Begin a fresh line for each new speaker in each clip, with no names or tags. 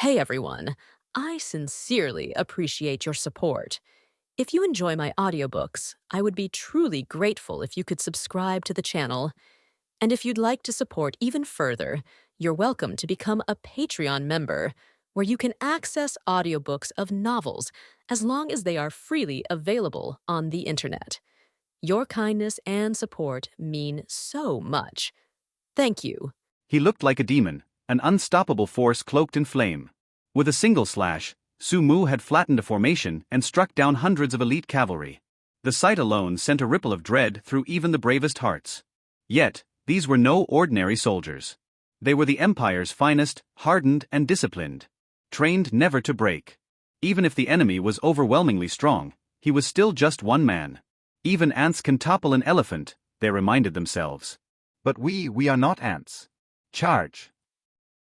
Hey everyone, I sincerely appreciate your support. If you enjoy my audiobooks, I would be truly grateful if you could subscribe to the channel. And if you'd like to support even further, you're welcome to become a Patreon member, where you can access audiobooks of novels as long as they are freely available on the internet. Your kindness and support mean so much. Thank you.
He looked like a demon, an unstoppable force cloaked in flame. With a single slash, Su Mu had flattened a formation and struck down hundreds of elite cavalry. The sight alone sent a ripple of dread through even the bravest hearts. Yet, these were no ordinary soldiers. They were the Empire's finest, hardened and disciplined. Trained never to break. Even if the enemy was overwhelmingly strong, he was still just one man. Even ants can topple an elephant, they reminded themselves.
But we are not ants. Charge!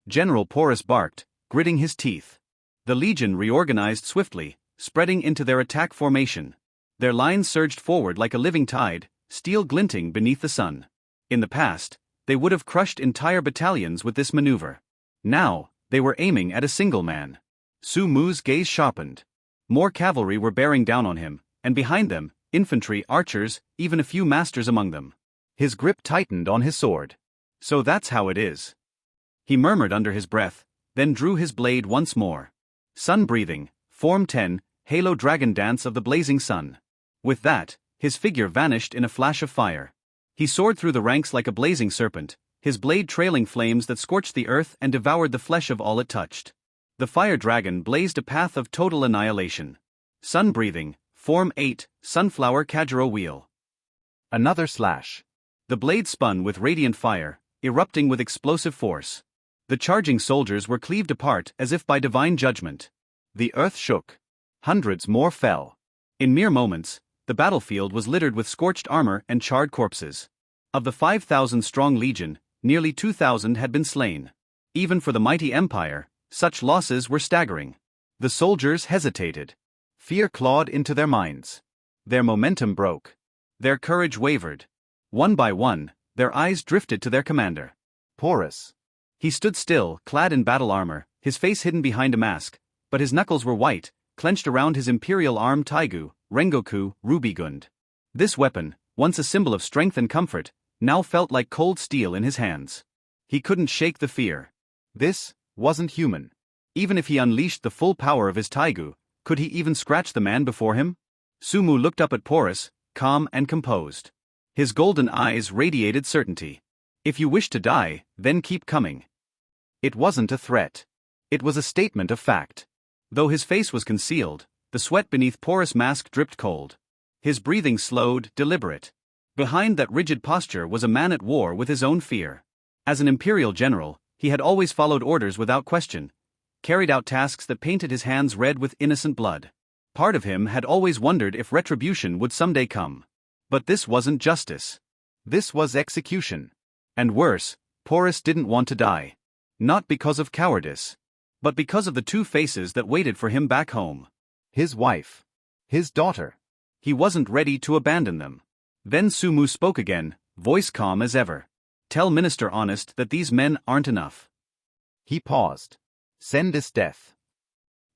General Porus barked, gritting his teeth. The legion reorganized swiftly, spreading into their attack formation. Their lines surged forward like a living tide, steel glinting beneath the sun. In the past, they would have crushed entire battalions with this maneuver. Now, they were aiming at a single man. Su Mu's gaze sharpened. More cavalry were bearing down on him, and behind them, infantry, archers, even a few masters among them. His grip tightened on his sword. So that's how it is. He murmured under his breath, then drew his blade once more. Sun breathing, Form 10, Halo Dragon Dance of the Blazing Sun. With that, his figure vanished in a flash of fire. He soared through the ranks like a blazing serpent, his blade trailing flames that scorched the earth and devoured the flesh of all it touched. The fire dragon blazed a path of total annihilation. Sun breathing, Form 8, Sunflower Kajiro Wheel.
Another slash.
The blade spun with radiant fire, erupting with explosive force. The charging soldiers were cleaved apart as if by divine judgment. The earth shook. Hundreds more fell. In mere moments, the battlefield was littered with scorched armor and charred corpses. Of the 5,000-strong legion, nearly 2,000 had been slain. Even for the mighty empire, such losses were staggering. The soldiers hesitated. Fear clawed into their minds. Their momentum broke. Their courage wavered. One by one, their eyes drifted to their commander.
Porus.
He stood still, clad in battle armor, his face hidden behind a mask, but his knuckles were white, clenched around his imperial arm Taigu, Rengoku, Rubigund. This weapon, once a symbol of strength and comfort, now felt like cold steel in his hands. He couldn't shake the fear.
This wasn't human.
Even if he unleashed the full power of his Taigu, could he even scratch the man before him? Su Mu looked up at Porus, calm and composed. His golden eyes radiated certainty. If you wish to die, then keep coming. It wasn't a threat. It was a statement of fact. Though his face was concealed, the sweat beneath Porus' mask dripped cold. His breathing slowed, deliberate. Behind that rigid posture was a man at war with his own fear. As an imperial general, he had always followed orders without question, carried out tasks that painted his hands red with innocent blood. Part of him had always wondered if retribution would someday come. But this wasn't justice.
This was execution.
And worse, Porus didn't want to die. Not because of cowardice, but because of the two faces that waited for him back home.
His wife. His daughter.
He wasn't ready to abandon them. Then Su Mu spoke again, voice calm as ever. Tell Minister Honest that these men aren't enough.
He paused. Send this death.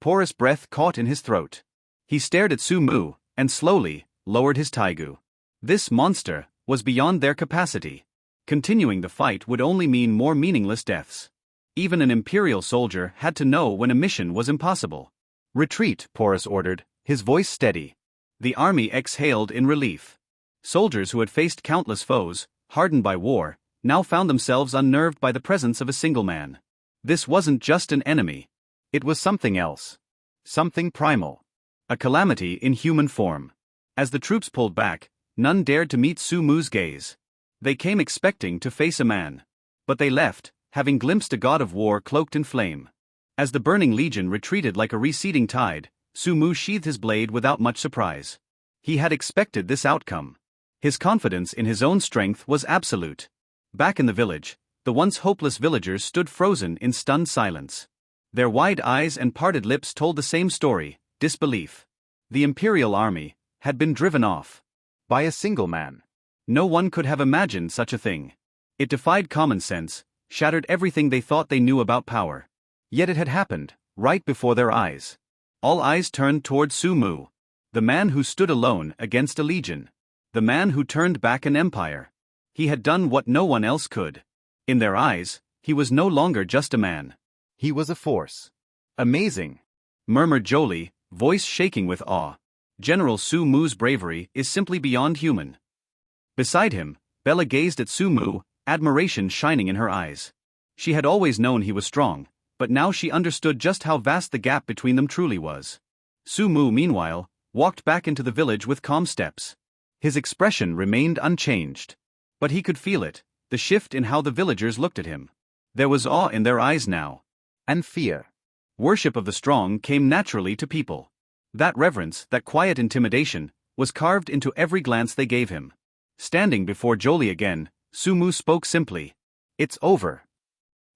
Porus' breath caught in his throat. He stared at Su Mu, and slowly, lowered his Taigu. This monster was beyond their capacity. Continuing the fight would only mean more meaningless deaths. Even an imperial soldier had to know when a mission was impossible. Retreat, Porus ordered, his voice steady. The army exhaled in relief. Soldiers who had faced countless foes, hardened by war, now found themselves unnerved by the presence of a single man. This wasn't just an enemy. It was something else. Something primal. A calamity in human form. As the troops pulled back, none dared to meet Su Mu's gaze. They came expecting to face a man. But they left, having glimpsed a god of war cloaked in flame. As the burning legion retreated like a receding tide, Su Mu sheathed his blade without much surprise. He had expected this outcome. His confidence in his own strength was absolute. Back in the village, the once hopeless villagers stood frozen in stunned silence. Their wide eyes and parted lips told the same story, disbelief. The imperial army had been driven off.
By a single man.
No one could have imagined such a thing. It defied common sense, shattered everything they thought they knew about power. Yet it had happened, right before their eyes. All eyes turned toward Su-mu, the man who stood alone against a legion, the man who turned back an empire. He had done what no one else could. In their eyes, he was no longer just a man.
He was a force. Amazing,
murmured Jolie, voice shaking with awe. General Su-mu's bravery is simply beyond human. Beside him, Bella gazed at Su-mu, admiration shining in her eyes. She had always known he was strong, but now she understood just how vast the gap between them truly was. Su-mu, meanwhile, walked back into the village with calm steps. His expression remained unchanged. But he could feel it, the shift in how the villagers looked at him. There was awe in their eyes now.
and fear.
Worship of the strong came naturally to people. That reverence, that quiet intimidation, was carved into every glance they gave him. Standing before Jolie again, Su-mu spoke simply.
It's over.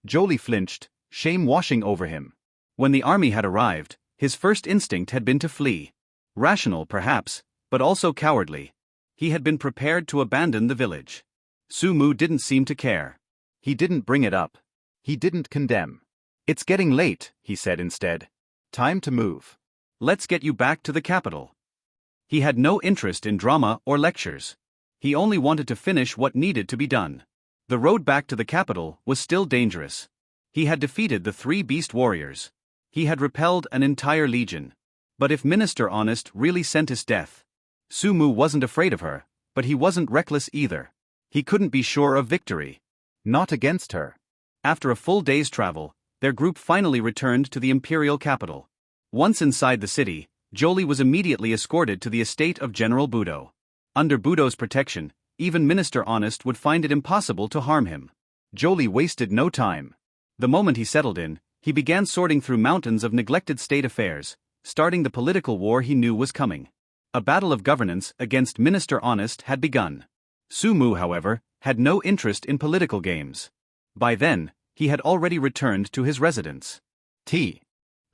Jolie flinched, shame washing over him.
When the army had arrived, his first instinct had been to flee. Rational, perhaps, but also cowardly. He had been prepared to abandon the village. Su-mu didn't seem to care.
He didn't bring it up. He didn't condemn. It's getting late, he said instead. Time to move.
Let's get you back to the capital. He had no interest in drama or lectures. He only wanted to finish what needed to be done. The road back to the capital was still dangerous. He had defeated the 3 beast warriors. He had repelled an entire legion. But if Minister Honest really sent his death, Su-mu wasn't afraid of her, but he wasn't reckless either. He couldn't be sure of victory.
Not against her.
After a full day's travel, their group finally returned to the imperial capital. Once inside the city, Jolie was immediately escorted to the estate of General Budo. Under Budo's protection, even Minister Honest would find it impossible to harm him.
Jolie wasted no time.
The moment he settled in, he began sorting through mountains of neglected state affairs, starting the political war he knew was coming. A battle of governance against Minister Honest had begun. Su-mu, however, had no interest in political games. By then, he had already returned to his residence.
Tea.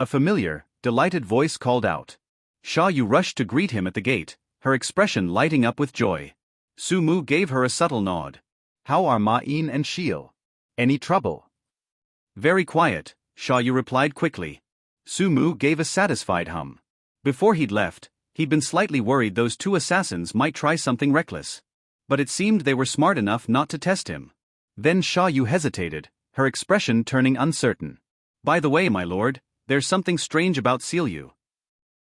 A familiar, delighted voice called out. Sha-yu rushed to greet him at the gate, her expression lighting up with joy. Su-mu gave her a subtle nod.
How are Ma-in and Shiel? Any trouble?
Very quiet, Sha-yu replied quickly. Su-mu gave a satisfied hum. Before he'd left, he'd been slightly worried those 2 assassins might try something reckless. But it seemed they were smart enough not to test him. Then Sha-yu hesitated, her expression turning uncertain. By the way, my lord, there's something strange about Sealyu.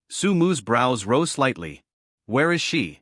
Su-mu's brows rose slightly. Where is she?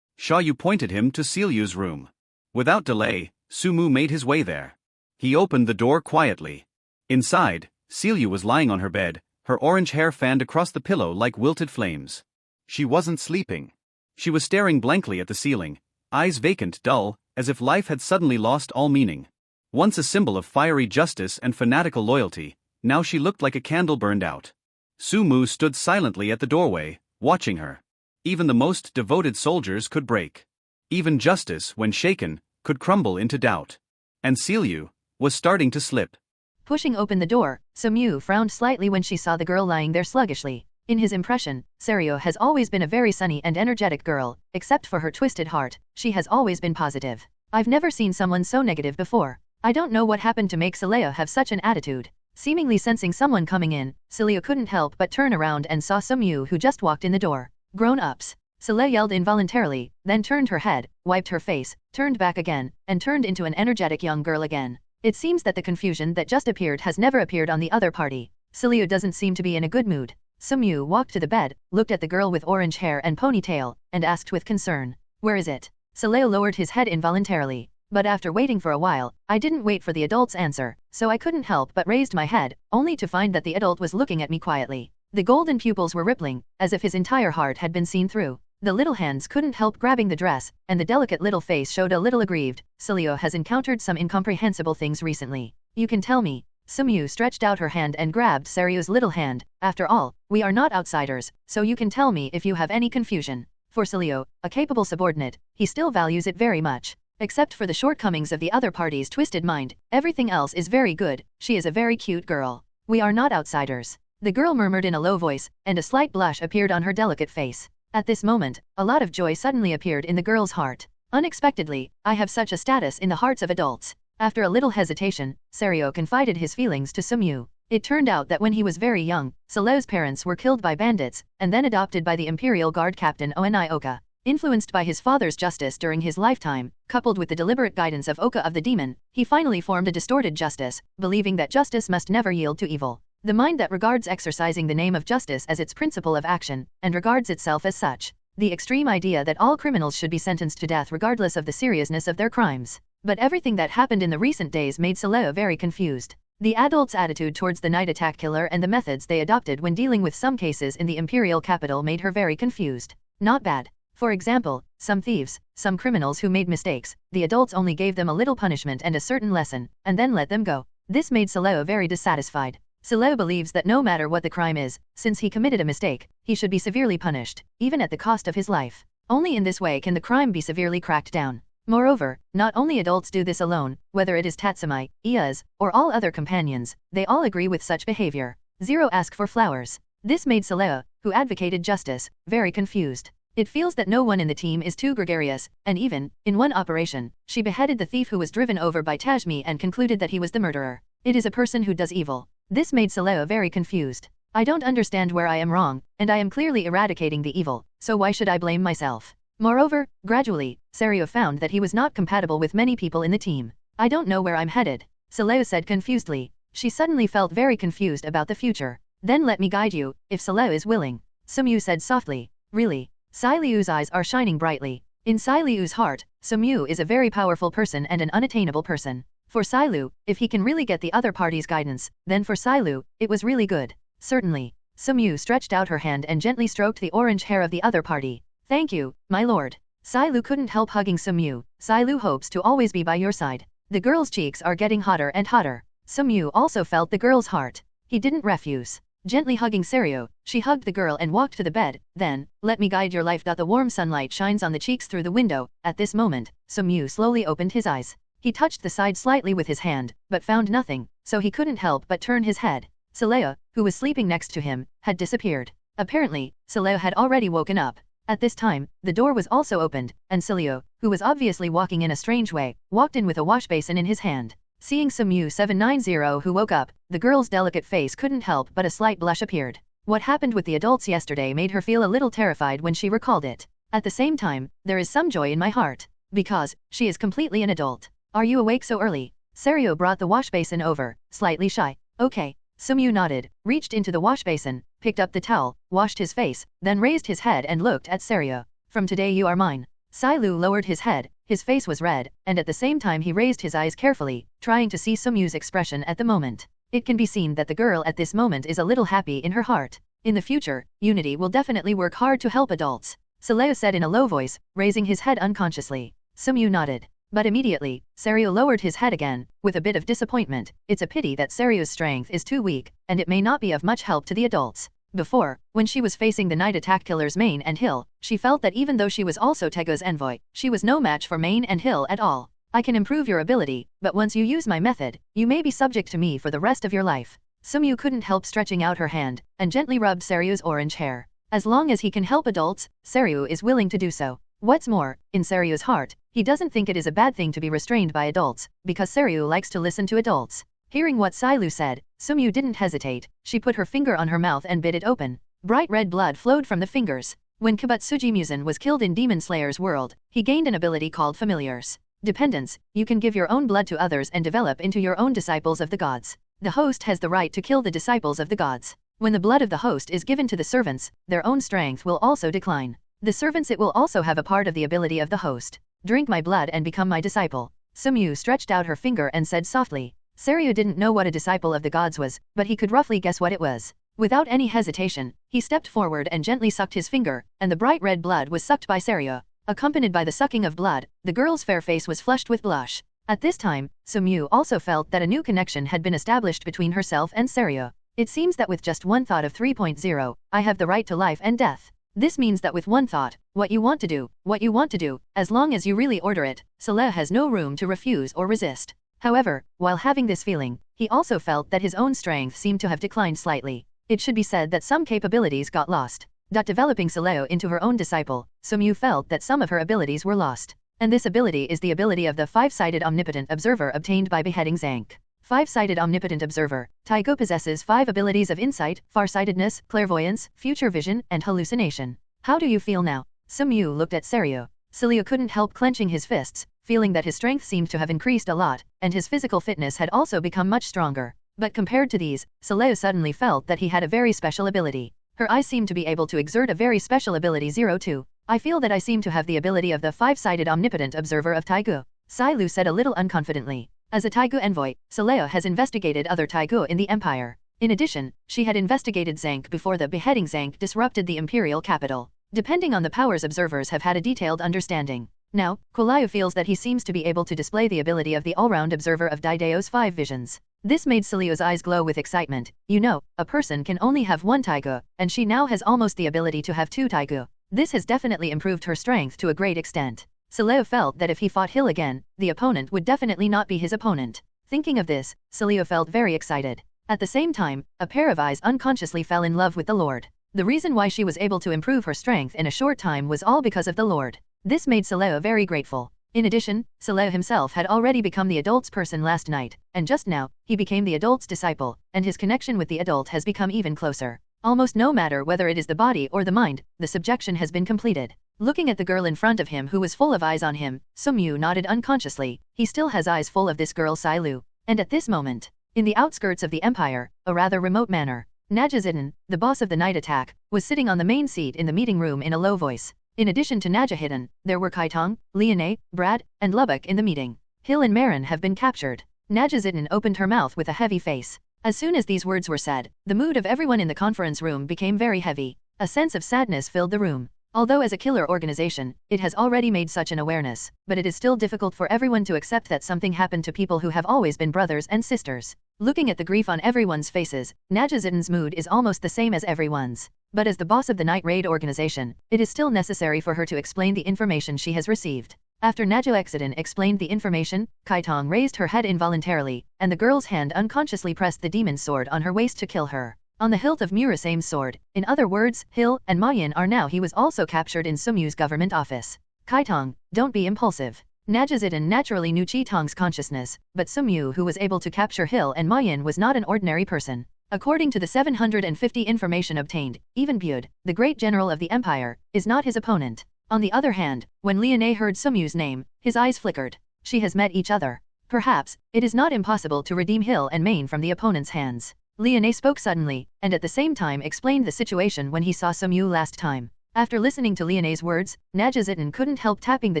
Sha-yu pointed him to Sealyu's room. Without delay, Su-mu made his way there. He opened the door quietly. Inside, Sealyu was lying on her bed, her orange hair fanned across the pillow like wilted flames.
She wasn't sleeping.
She was staring blankly at the ceiling, eyes vacant, dull, as if life had suddenly lost all meaning. Once a symbol of fiery justice and fanatical loyalty, now she looked like a candle burned out. Su-mu stood silently at the doorway, watching her. Even the most devoted soldiers could break. Even justice, when shaken, could crumble into doubt. And Sealyu was starting to slip.
Pushing open the door, Su-mu frowned slightly when she saw the girl lying there sluggishly. In his impression, Serio has always been a very sunny and energetic girl, except for her twisted heart, she has always been positive. I've never seen someone so negative before. I don't know what happened to make Celeo have such an attitude. Seemingly sensing someone coming in, Celeo couldn't help but turn around and saw Su-mu who just walked in the door. Grown-ups. Celeo yelled involuntarily, then turned her head, wiped her face, turned back again, and turned into an energetic young girl again. It seems that the confusion that just appeared has never appeared on the other party. Celeo doesn't seem to be in a good mood. Su-mu walked to the bed, looked at the girl with orange hair and ponytail, and asked with concern, "Where is it?" Celeo lowered his head involuntarily. But after waiting for a while, I didn't wait for the adult's answer, so I couldn't help but raised my head, only to find that the adult was looking at me quietly. The golden pupils were rippling, as if his entire heart had been seen through. The little hands couldn't help grabbing the dress, and the delicate little face showed a little aggrieved. Celeo has encountered some incomprehensible things recently. You can tell me. Su-mu stretched out her hand and grabbed Serio's little hand. After all, we are not outsiders, so you can tell me if you have any confusion. For Celeo, a capable subordinate, he still values it very much. Except for the shortcomings of the other party's twisted mind, everything else is very good. She is a very cute girl. We are not outsiders. The girl murmured in a low voice, and a slight blush appeared on her delicate face. At this moment, a lot of joy suddenly appeared in the girl's heart. Unexpectedly, I have such a status in the hearts of adults. After a little hesitation, Serio confided his feelings to Su-mu. It turned out that when he was very young, Saleo's parents were killed by bandits, and then adopted by the Imperial Guard captain Oni Oka. Influenced by his father's justice during his lifetime, coupled with the deliberate guidance of Oka of the demon, he finally formed a distorted justice, believing that justice must never yield to evil. The mind that regards exercising the name of justice as its principle of action, and regards itself as such. The extreme idea that all criminals should be sentenced to death regardless of the seriousness of their crimes. But everything that happened in the recent days made Saleo very confused. The adults' attitude towards the night attack killer and the methods they adopted when dealing with some cases in the imperial capital made her very confused. Not bad. For example, some thieves, some criminals who made mistakes, the adults only gave them a little punishment and a certain lesson, and then let them go. This made Saleo very dissatisfied. Saleo believes that no matter what the crime is, since he committed a mistake, he should be severely punished, even at the cost of his life. Only in this way can the crime be severely cracked down. Moreover, not only adults do this alone, whether it is Tatsumai, Iaz, or all other companions, they all agree with such behavior. Zero ask for flowers. This made Saleo, who advocated justice, very confused. It feels that no one in the team is too gregarious, and even, in one operation, she beheaded the thief who was driven over by Tajmi and concluded that he was the murderer. It is a person who does evil. This made Saleo very confused. I don't understand where I am wrong, and I am clearly eradicating the evil, so why should I blame myself? Moreover, gradually, Serio found that he was not compatible with many people in the team. I don't know where I'm headed, Saleo said confusedly. She suddenly felt very confused about the future. Then let me guide you, if Saleo is willing. Sumyu said softly. Really? Sai Liu's eyes are shining brightly. In Sai Liu's heart, Sumyu is a very powerful person and an unattainable person. For Sai Liu, if he can really get the other party's guidance, then for Sai Liu, it was really good. Certainly. Sumyu stretched out her hand and gently stroked the orange hair of the other party. Thank you, my lord. Sai Liu couldn't help hugging Sumyu. Sai Liu hopes to always be by your side. The girl's cheeks are getting hotter and hotter. Sumyu also felt the girl's heart. He didn't refuse. Gently hugging Serio, she hugged the girl and walked to the bed. Then, let me guide your life. The warm sunlight shines on the cheeks through the window. At this moment, Sumyu slowly opened his eyes. He touched the side slightly with his hand, but found nothing, so he couldn't help but turn his head. Saleo, who was sleeping next to him, had disappeared. Apparently, Saleo had already woken up. At this time, the door was also opened, and Sileo, who was obviously walking in a strange way, walked in with a wash basin in his hand. Seeing Sumyu 790 who woke up, the girl's delicate face couldn't help but a slight blush appeared. What happened with the adults yesterday made her feel a little terrified when she recalled it. At the same time, there is some joy in my heart. Because, she is completely an adult. Are you awake so early? Serio brought the wash basin over, slightly shy. Okay. Sumyu nodded, reached into the wash basin, picked up the towel, washed his face, then raised his head and looked at Serio. From today you are mine. Sai Lu lowered his head, his face was red, and at the same time he raised his eyes carefully, trying to see Sumyu's expression at the moment. It can be seen that the girl at this moment is a little happy in her heart. In the future, Unity will definitely work hard to help adults. Saleo said in a low voice, raising his head unconsciously. Sumyu nodded. But immediately, Serio lowered his head again, with a bit of disappointment. It's a pity that Serio's strength is too weak, and it may not be of much help to the adults. Before, when she was facing the night attack killers Main and Hill, she felt that even though she was also Tego's envoy, she was no match for Main and Hill at all. I can improve your ability, but once you use my method, you may be subject to me for the rest of your life. Sumyu couldn't help stretching out her hand, and gently rubbed Serio's orange hair. As long as he can help adults, Serio is willing to do so. What's more, in Serio's heart, he doesn't think it is a bad thing to be restrained by adults, because Serio likes to listen to adults. Hearing what Sailu said, Sumyu didn't hesitate. She put her finger on her mouth and bit it open. Bright red blood flowed from the fingers. When Kabatsuji Muzan was killed in Demon Slayer's world, he gained an ability called Familiars. Dependence, you can give your own blood to others and develop into your own disciples of the gods. The host has the right to kill the disciples of the gods. When the blood of the host is given to the servants, their own strength will also decline. The servants it will also have a part of the ability of the host. Drink my blood and become my disciple. Sumyu stretched out her finger and said softly. Serio didn't know what a disciple of the gods was, but he could roughly guess what it was. Without any hesitation, he stepped forward and gently sucked his finger, and the bright red blood was sucked by Serio. Accompanied by the sucking of blood, the girl's fair face was flushed with blush. At this time, Sumyu also felt that a new connection had been established between herself and Serio. It seems that with just one thought of 3.0, I have the right to life and death. This means that with one thought, what you want to do, as long as you really order it, Saleh has no room to refuse or resist. However, while having this feeling, he also felt that his own strength seemed to have declined slightly. It should be said that some capabilities got lost. Developing Saleo into her own disciple, Sumyu felt that some of her abilities were lost. And this ability is the ability of the five-sided omnipotent observer obtained by beheading Zank. Five-sided omnipotent observer, Taigo possesses 5 abilities of insight, farsightedness, clairvoyance, future vision, and hallucination. How do you feel now? Sumyu looked at Serio. Sileo couldn't help clenching his fists, feeling that his strength seemed to have increased a lot, and his physical fitness had also become much stronger. But compared to these, Sileo suddenly felt that he had a very special ability. Her eyes seemed to be able to exert a very special ability 02. I feel that I seem to have the ability of the five-sided omnipotent observer of Taigu. Sai Lu said a little unconfidently. As a Taigu envoy, Sileo has investigated other Taigu in the empire. In addition, she had investigated Zank before the beheading Zank disrupted the imperial capital. Depending on the powers, observers have had a detailed understanding. Now, Kolayu feels that he seems to be able to display the ability of the all-round observer of Daideo's 5 visions. This made Sileo's eyes glow with excitement. You know, a person can only have 1 Taigu, and she now has almost the ability to have 2 Taigu. This has definitely improved her strength to a great extent. Sileo felt that if he fought Hill again, the opponent would definitely not be his opponent. Thinking of this, Sileo felt very excited. At the same time, a pair of eyes unconsciously fell in love with the Lord. The reason why she was able to improve her strength in a short time was all because of the Lord. This made Sileo very grateful. In addition, Sileo himself had already become the adult's person last night, and just now, he became the adult's disciple, and his connection with the adult has become even closer. Almost no matter whether it is the body or the mind, the subjection has been completed. Looking at the girl in front of him who was full of eyes on him, Sumyu nodded unconsciously. He still has eyes full of this girl Sai Lu. And at this moment, in the outskirts of the empire, a rather remote manner, Najazidin, the boss of the night attack, was sitting on the main seat in the meeting room in a low voice. In addition to Najahidin, there were Kaitong, Liane, Brad, and Lubbock in the meeting. Hill and Marin have been captured. Najazidin opened her mouth with a heavy face. As soon as these words were said, the mood of everyone in the conference room became very heavy. A sense of sadness filled the room. Although as a killer organization, it has already made such an awareness, but it is still difficult for everyone to accept that something happened to people who have always been brothers and sisters. Looking at the grief on everyone's faces, Najazidin's mood is almost the same as everyone's. But as the boss of the Night Raid organization, it is still necessary for her to explain the information she has received. After Najazidin explained the information, Kaitong raised her head involuntarily, and the girl's hand unconsciously pressed the demon's sword on her waist to kill her. On the hilt of Murasame's sword, in other words, Hill and Mayan are now. He was also captured in Sumyu's government office. Kaitong, don't be impulsive. Najazidin naturally knew Chitong's consciousness, but Sumyu who was able to capture Hill and Mayan was not an ordinary person. According to the 750 information obtained, even Bud, the great general of the empire, is not his opponent. On the other hand, when Liane heard Sumyu's name, his eyes flickered. She has met each other. Perhaps, it is not impossible to redeem Hill and Main from the opponent's hands. Liane spoke suddenly, and at the same time explained the situation when he saw Sumyu last time. After listening to Liane's words, Najazidin couldn't help tapping the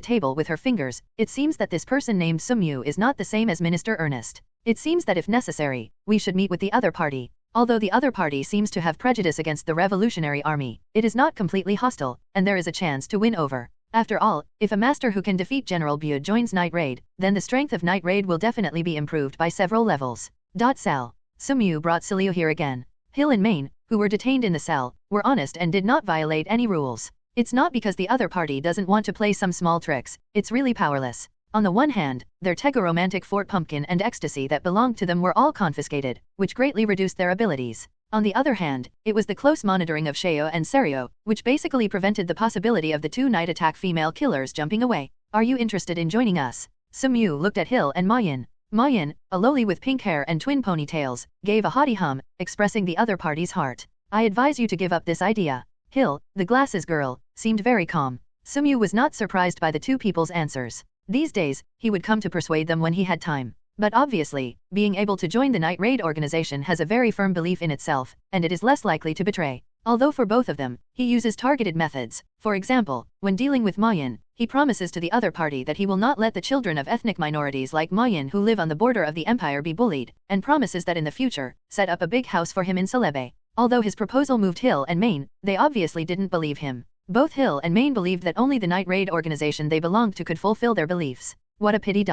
table with her fingers. It seems that this person named Sumyu is not the same as Minister Ernest. It seems that if necessary, we should meet with the other party. Although the other party seems to have prejudice against the Revolutionary Army, it is not completely hostile, and there is a chance to win over. After all, if a master who can defeat General Bud joins Night Raid, then the strength of Night Raid will definitely be improved by several levels. Cell. Sumyu brought Sileo here again. Hill and Main, who were detained in the cell, were honest and did not violate any rules. It's not because the other party doesn't want to play some small tricks, it's really powerless. On the one hand, their Tego-romantic Fort Pumpkin and Ecstasy that belonged to them were all confiscated, which greatly reduced their abilities. On the other hand, it was the close monitoring of Sheo and Serio, which basically prevented the possibility of the 2 night attack female killers jumping away. Are you interested in joining us? Sumyu looked at Hill and Mayan. Mayan, a loli with pink hair and twin ponytails, gave a haughty hum, expressing the other party's heart. I advise you to give up this idea. Hill, the glasses girl, seemed very calm. Sumyu was not surprised by the 2 people's answers. These days, he would come to persuade them when he had time. But obviously, being able to join the Night Raid organization has a very firm belief in itself, and it is less likely to betray. Although for both of them, he uses targeted methods. For example, when dealing with Mayan, he promises to the other party that he will not let the children of ethnic minorities like Mayan who live on the border of the empire be bullied, and promises that in the future, set up a big house for him in Celebe. Although his proposal moved Hill and Main, they obviously didn't believe him. Both Hill and Main believed that only the Night Raid organization they belonged to could fulfill their beliefs. What a pity.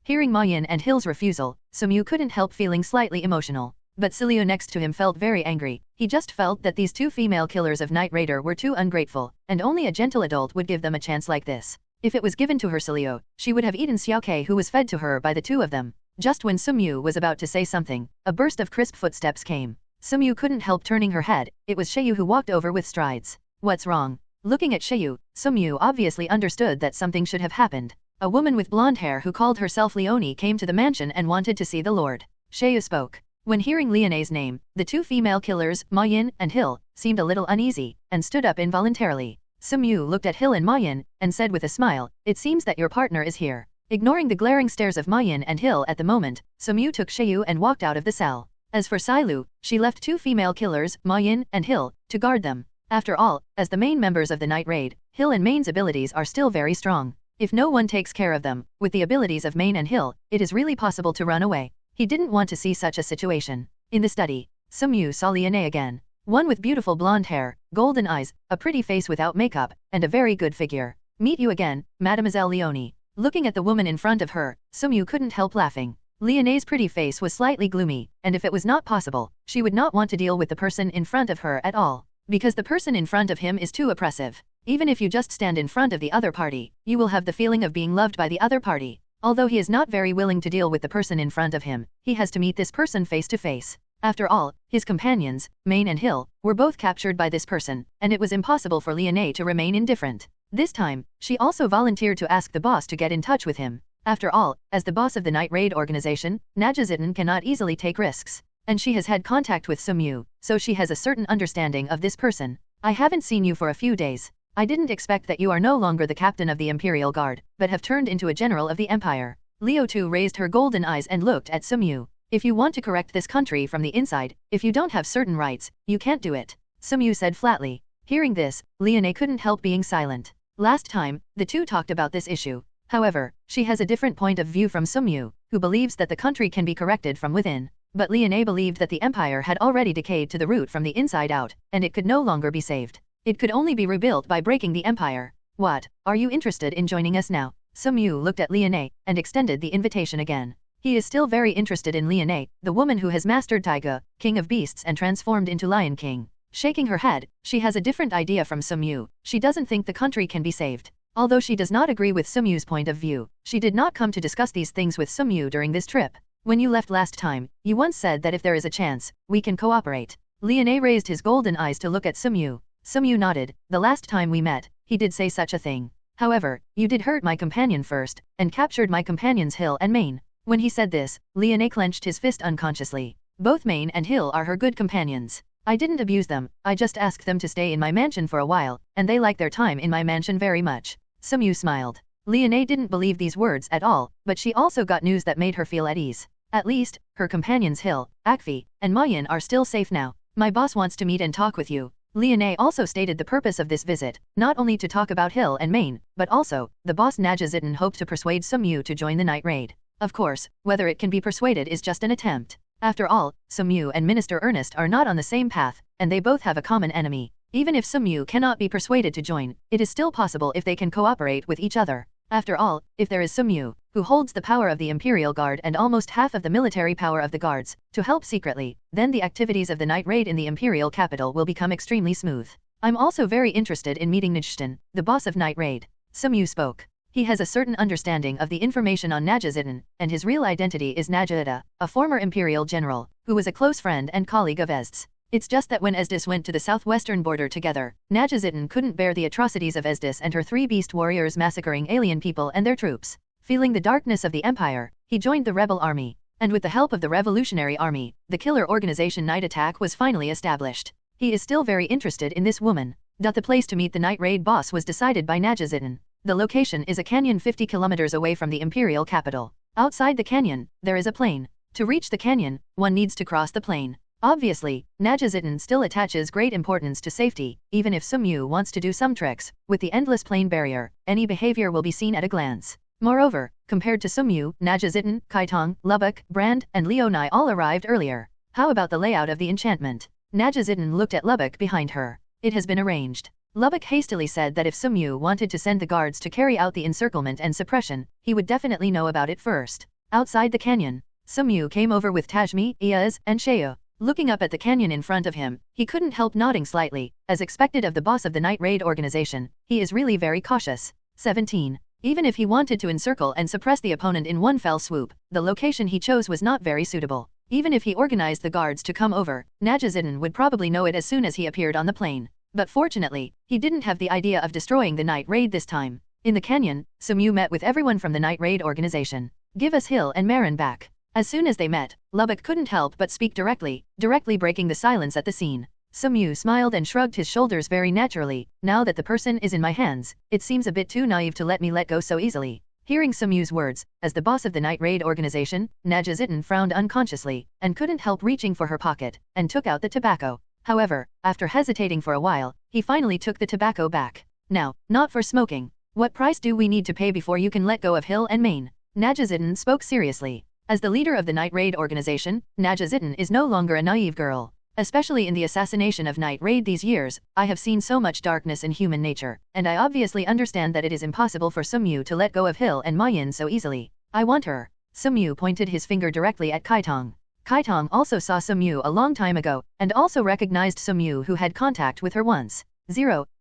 Hearing Mayan and Hill's refusal, Sumyu couldn't help feeling slightly emotional. But Sileo next to him felt very angry. He just felt that these 2 female killers of Night Raider were too ungrateful, and only a gentle adult would give them a chance like this. If it was given to her Sileo, she would have eaten Xiaoke who was fed to her by the 2 of them. Just when Sumyu was about to say something, a burst of crisp footsteps came. Sumyu couldn't help turning her head. It was Sheu who walked over with strides. What's wrong? Looking at Sheu, Sumyu obviously understood that something should have happened. A woman with blonde hair who called herself Leonie came to the mansion and wanted to see the Lord. Sheu spoke. When hearing Liane's name, the two female killers, Ma Yin and Hill, seemed a little uneasy, and stood up involuntarily. Sumyu looked at Hill and Ma Yin, and said with a smile, "It seems that your partner is here." Ignoring the glaring stares of Ma Yin and Hill at the moment, Sumyu took Sheu and walked out of the cell. As for Sailu, she left two female killers, Ma Yin and Hill, to guard them. After all, as the main members of the Night Raid, Hill and Main's abilities are still very strong. If no one takes care of them, with the abilities of Main and Hill, it is really possible to run away. He didn't want to see such a situation. In the study, Sumyu saw Liane again. One with beautiful blonde hair, golden eyes, a pretty face without makeup, and a very good figure. "Meet you again, Mademoiselle Leonie." Looking at the woman in front of her, Sumyu couldn't help laughing. Liane's pretty face was slightly gloomy, and if it was not possible, she would not want to deal with the person in front of her at all. Because the person in front of him is too oppressive. Even if you just stand in front of the other party, you will have the feeling of being loved by the other party. Although he is not very willing to deal with the person in front of him, he has to meet this person face to face. After all, his companions, Main and Hill, were both captured by this person, and it was impossible for Liane to remain indifferent. This time, she also volunteered to ask the boss to get in touch with him. After all, as the boss of the Night Raid organization, Najazitten cannot easily take risks. And she has had contact with Sumyu, so she has a certain understanding of this person. "I haven't seen you for a few days. I didn't expect that you are no longer the captain of the Imperial Guard, but have turned into a general of the Empire." Leo too raised her golden eyes and looked at Sumyu. "If you want to correct this country from the inside, if you don't have certain rights, you can't do it," Sumyu said flatly. Hearing this, Liane couldn't help being silent. Last time, the two talked about this issue. However, she has a different point of view from Sumyu, who believes that the country can be corrected from within. But Liane believed that the empire had already decayed to the root from the inside out, and it could no longer be saved. It could only be rebuilt by breaking the empire. "What, are you interested in joining us now?" Sumyu looked at Liane, and extended the invitation again. He is still very interested in Liane, the woman who has mastered Taiga, King of Beasts and transformed into Lion King. Shaking her head, she has a different idea from Sumyu. She doesn't think the country can be saved. Although she does not agree with Sumyu's point of view, she did not come to discuss these things with Sumyu during this trip. "When you left last time, you once said that if there is a chance, we can cooperate." Liane raised his golden eyes to look at Sumyu. Sumyu nodded. "The last time we met, he did say such a thing. However, you did hurt my companion first, and captured my companions Hill and Main." When he said this, Liane clenched his fist unconsciously. "Both Main and Hill are her good companions. I didn't abuse them, I just asked them to stay in my mansion for a while, and they like their time in my mansion very much." Sumyu smiled. Liane didn't believe these words at all, but she also got news that made her feel at ease. At least, her companions Hill, Akfi, and Mayan are still safe now. "My boss wants to meet and talk with you." Liane also stated the purpose of this visit, not only to talk about Hill and Main, but also, the boss Najazitten hoped to persuade Sumyu to join the Night Raid. Of course, whether it can be persuaded is just an attempt. After all, Sumyu and Minister Ernest are not on the same path, and they both have a common enemy. Even if Sumyu cannot be persuaded to join, it is still possible if they can cooperate with each other. After all, if there is Sumyu, who holds the power of the Imperial Guard and almost half of the military power of the guards, to help secretly, then the activities of the Night Raid in the Imperial capital will become extremely smooth. "I'm also very interested in meeting Najazitten, the boss of Night Raid." Sumyu spoke. He has a certain understanding of the information on Najazitten, and his real identity is Naja'ida, a former Imperial general, who was a close friend and colleague of Esd's. It's just that when Esdis went to the southwestern border together, Najazitten couldn't bear the atrocities of Esdis and her three beast warriors massacring alien people and their troops. Feeling the darkness of the empire, he joined the rebel army. And with the help of the revolutionary army, the killer organization Night Attack was finally established. He is still very interested in this woman. The place to meet the Night Raid boss was decided by Najazitten. The location is a canyon 50 kilometers away from the imperial capital. Outside the canyon, there is a plain. To reach the canyon, one needs to cross the plain. Obviously, Najazitten still attaches great importance to safety, even if Sumyu wants to do some tricks. With the endless plain barrier, any behavior will be seen at a glance. Moreover, compared to Sumyu, Najazitten, Kaitong, Lubbock, Brand, and Leonai all arrived earlier. How about the layout of the enchantment? Najazitten looked at Lubbock behind her. It has been arranged. Lubbock hastily said that if Sumyu wanted to send the guards to carry out the encirclement and suppression, he would definitely know about it first. Outside the canyon, Sumyu came over with Tajmi, Iaz, and Sheo. Looking up at the canyon in front of him, he couldn't help nodding slightly. As expected of the boss of the Night Raid organization, he is really very cautious. 17. Even if he wanted to encircle and suppress the opponent in one fell swoop, the location he chose was not very suitable. Even if he organized the guards to come over, Najazitten would probably know it as soon as he appeared on the plain. But fortunately, he didn't have the idea of destroying the Night Raid this time. In the canyon, Sumyu met with everyone from the Night Raid organization. "Give us Hill and Marin back." As soon as they met, Lubbock couldn't help but speak directly breaking the silence at the scene. Sumyu smiled and shrugged his shoulders very naturally. Now that the person is in my hands, it seems a bit too naive to let me let go so easily. Hearing Sumyu's words, as the boss of the night raid organization, Najazitten frowned unconsciously, and couldn't help reaching for her pocket, and took out the tobacco. However, after hesitating for a while, he finally took the tobacco back. Now, not for smoking. What price do we need to pay before you can let go of Hill and Main? Najazitten spoke seriously. As the leader of the night raid organization, Najazitten is no longer a naive girl. Especially in the assassination of Night Raid these years, I have seen so much darkness in human nature, and I obviously understand that it is impossible for Sumyu to let go of Hill and Mayin so easily. I want her. Sumyu pointed his finger directly at Kaitong. Kaitong also saw Sumyu a long time ago, and also recognized Sumyu who had contact with her once.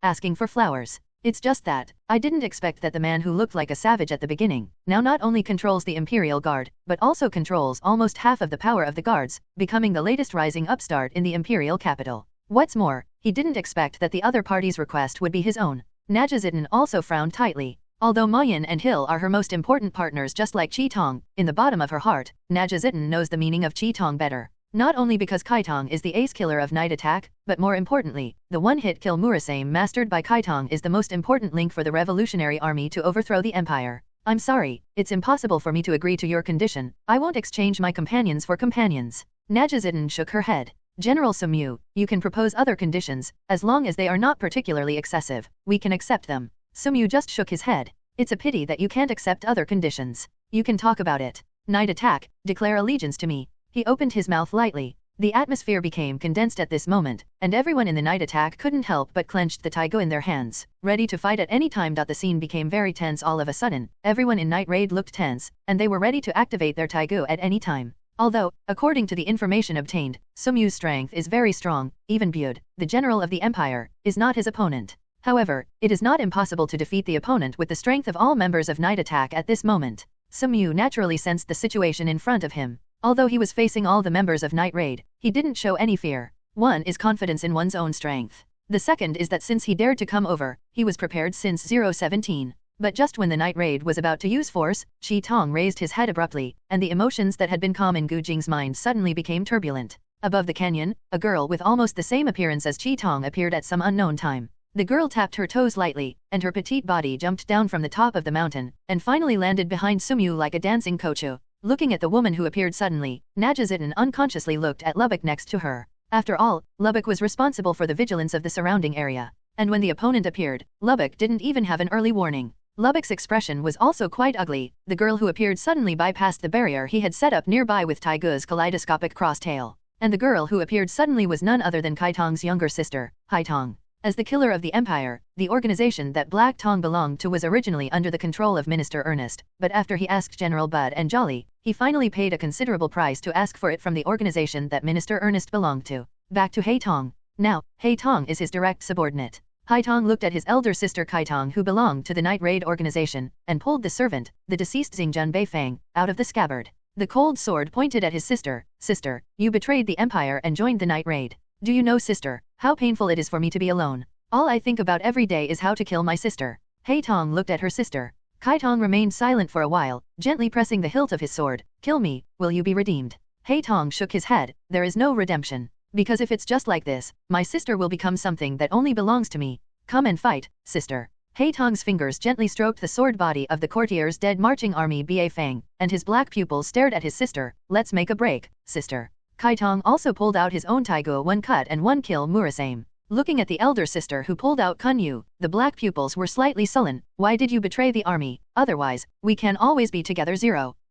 Asking for flowers. It's just that, I didn't expect that the man who looked like a savage at the beginning, now not only controls the Imperial Guard, but also controls almost half of the power of the guards, becoming the latest rising upstart in the Imperial capital. What's more, he didn't expect that the other party's request would be his own. Najazitten also frowned tightly. Although Mayin and Hill are her most important partners just like Chi Tong, in the bottom of her heart, Najazitten knows the meaning of Chi Tong better. Not only because Kaitong is the ace killer of night attack, but more importantly, the one-hit kill Murasame mastered by Kaitong is the most important link for the revolutionary army to overthrow the empire. I'm sorry, it's impossible for me to agree to your condition. I won't exchange my companions for companions. Najazitten shook her head. General Sumyu, you can propose other conditions, as long as they are not particularly excessive. We can accept them. Sumyu just shook his head. It's a pity that you can't accept other conditions. You can talk about it. Night attack, declare allegiance to me. He opened his mouth lightly. The atmosphere became condensed at this moment, and everyone in the night attack couldn't help but clenched the taiga in their hands, ready to fight at any time. The scene became very tense all of a sudden. Everyone in night raid looked tense, and they were ready to activate their taiga at any time. Although, according to the information obtained, Sumyu's strength is very strong, even Bud, the general of the empire, is not his opponent. However, it is not impossible to defeat the opponent with the strength of all members of night attack at this moment. Sumyu naturally sensed the situation in front of him. Although he was facing all the members of Night Raid, he didn't show any fear. One is confidence in one's own strength. The second is that since he dared to come over, he was prepared since 017. But just when the Night Raid was about to use force, Chi Tong raised his head abruptly, and the emotions that had been calm in Gu Jing's mind suddenly became turbulent. Above the canyon, a girl with almost the same appearance as Chi Tong appeared at some unknown time. The girl tapped her toes lightly, and her petite body jumped down from the top of the mountain, and finally landed behind Sumyu like a dancing kochu. Looking at the woman who appeared suddenly, Najazitten unconsciously looked at Lubbock next to her. After all, Lubbock was responsible for the vigilance of the surrounding area. And when the opponent appeared, Lubbock didn't even have an early warning. Lubbock's expression was also quite ugly. The girl who appeared suddenly bypassed the barrier he had set up nearby with Taigu's kaleidoscopic cross-tail. And the girl who appeared suddenly was none other than Kaitong's younger sister, Haitong. As the killer of the empire, the organization that Black Tong belonged to was originally under the control of Minister Ernest, but after he asked General Bud and Jolly, he finally paid a considerable price to ask for it from the organization that Minister Ernest belonged to. Back to Haitong. Now, Haitong is his direct subordinate. Haitong looked at his elder sister Kaitong who belonged to the Night Raid organization, and pulled the servant, the deceased Xingjun Beifang, out of the scabbard. The cold sword pointed at his sister. Sister, you betrayed the empire and joined the Night Raid. Do you know, sister, how painful it is for me to be alone? All I think about every day is how to kill my sister. Haitong looked at her sister. Kaitong remained silent for a while, gently pressing the hilt of his sword. Kill me, will you be redeemed? Haitong shook his head. There is no redemption. Because if it's just like this, my sister will become something that only belongs to me. Come and fight, sister. Haitong's fingers gently stroked the sword body of the courtier's dead marching army Ba Fang, and his black pupils stared at his sister. Let's make a break, sister. Kaitong also pulled out his own Taigu one cut and one kill Murasame. Looking at the elder sister who pulled out Kunyu, the black pupils were slightly sullen. Why did you betray the army? Otherwise, we can always be together.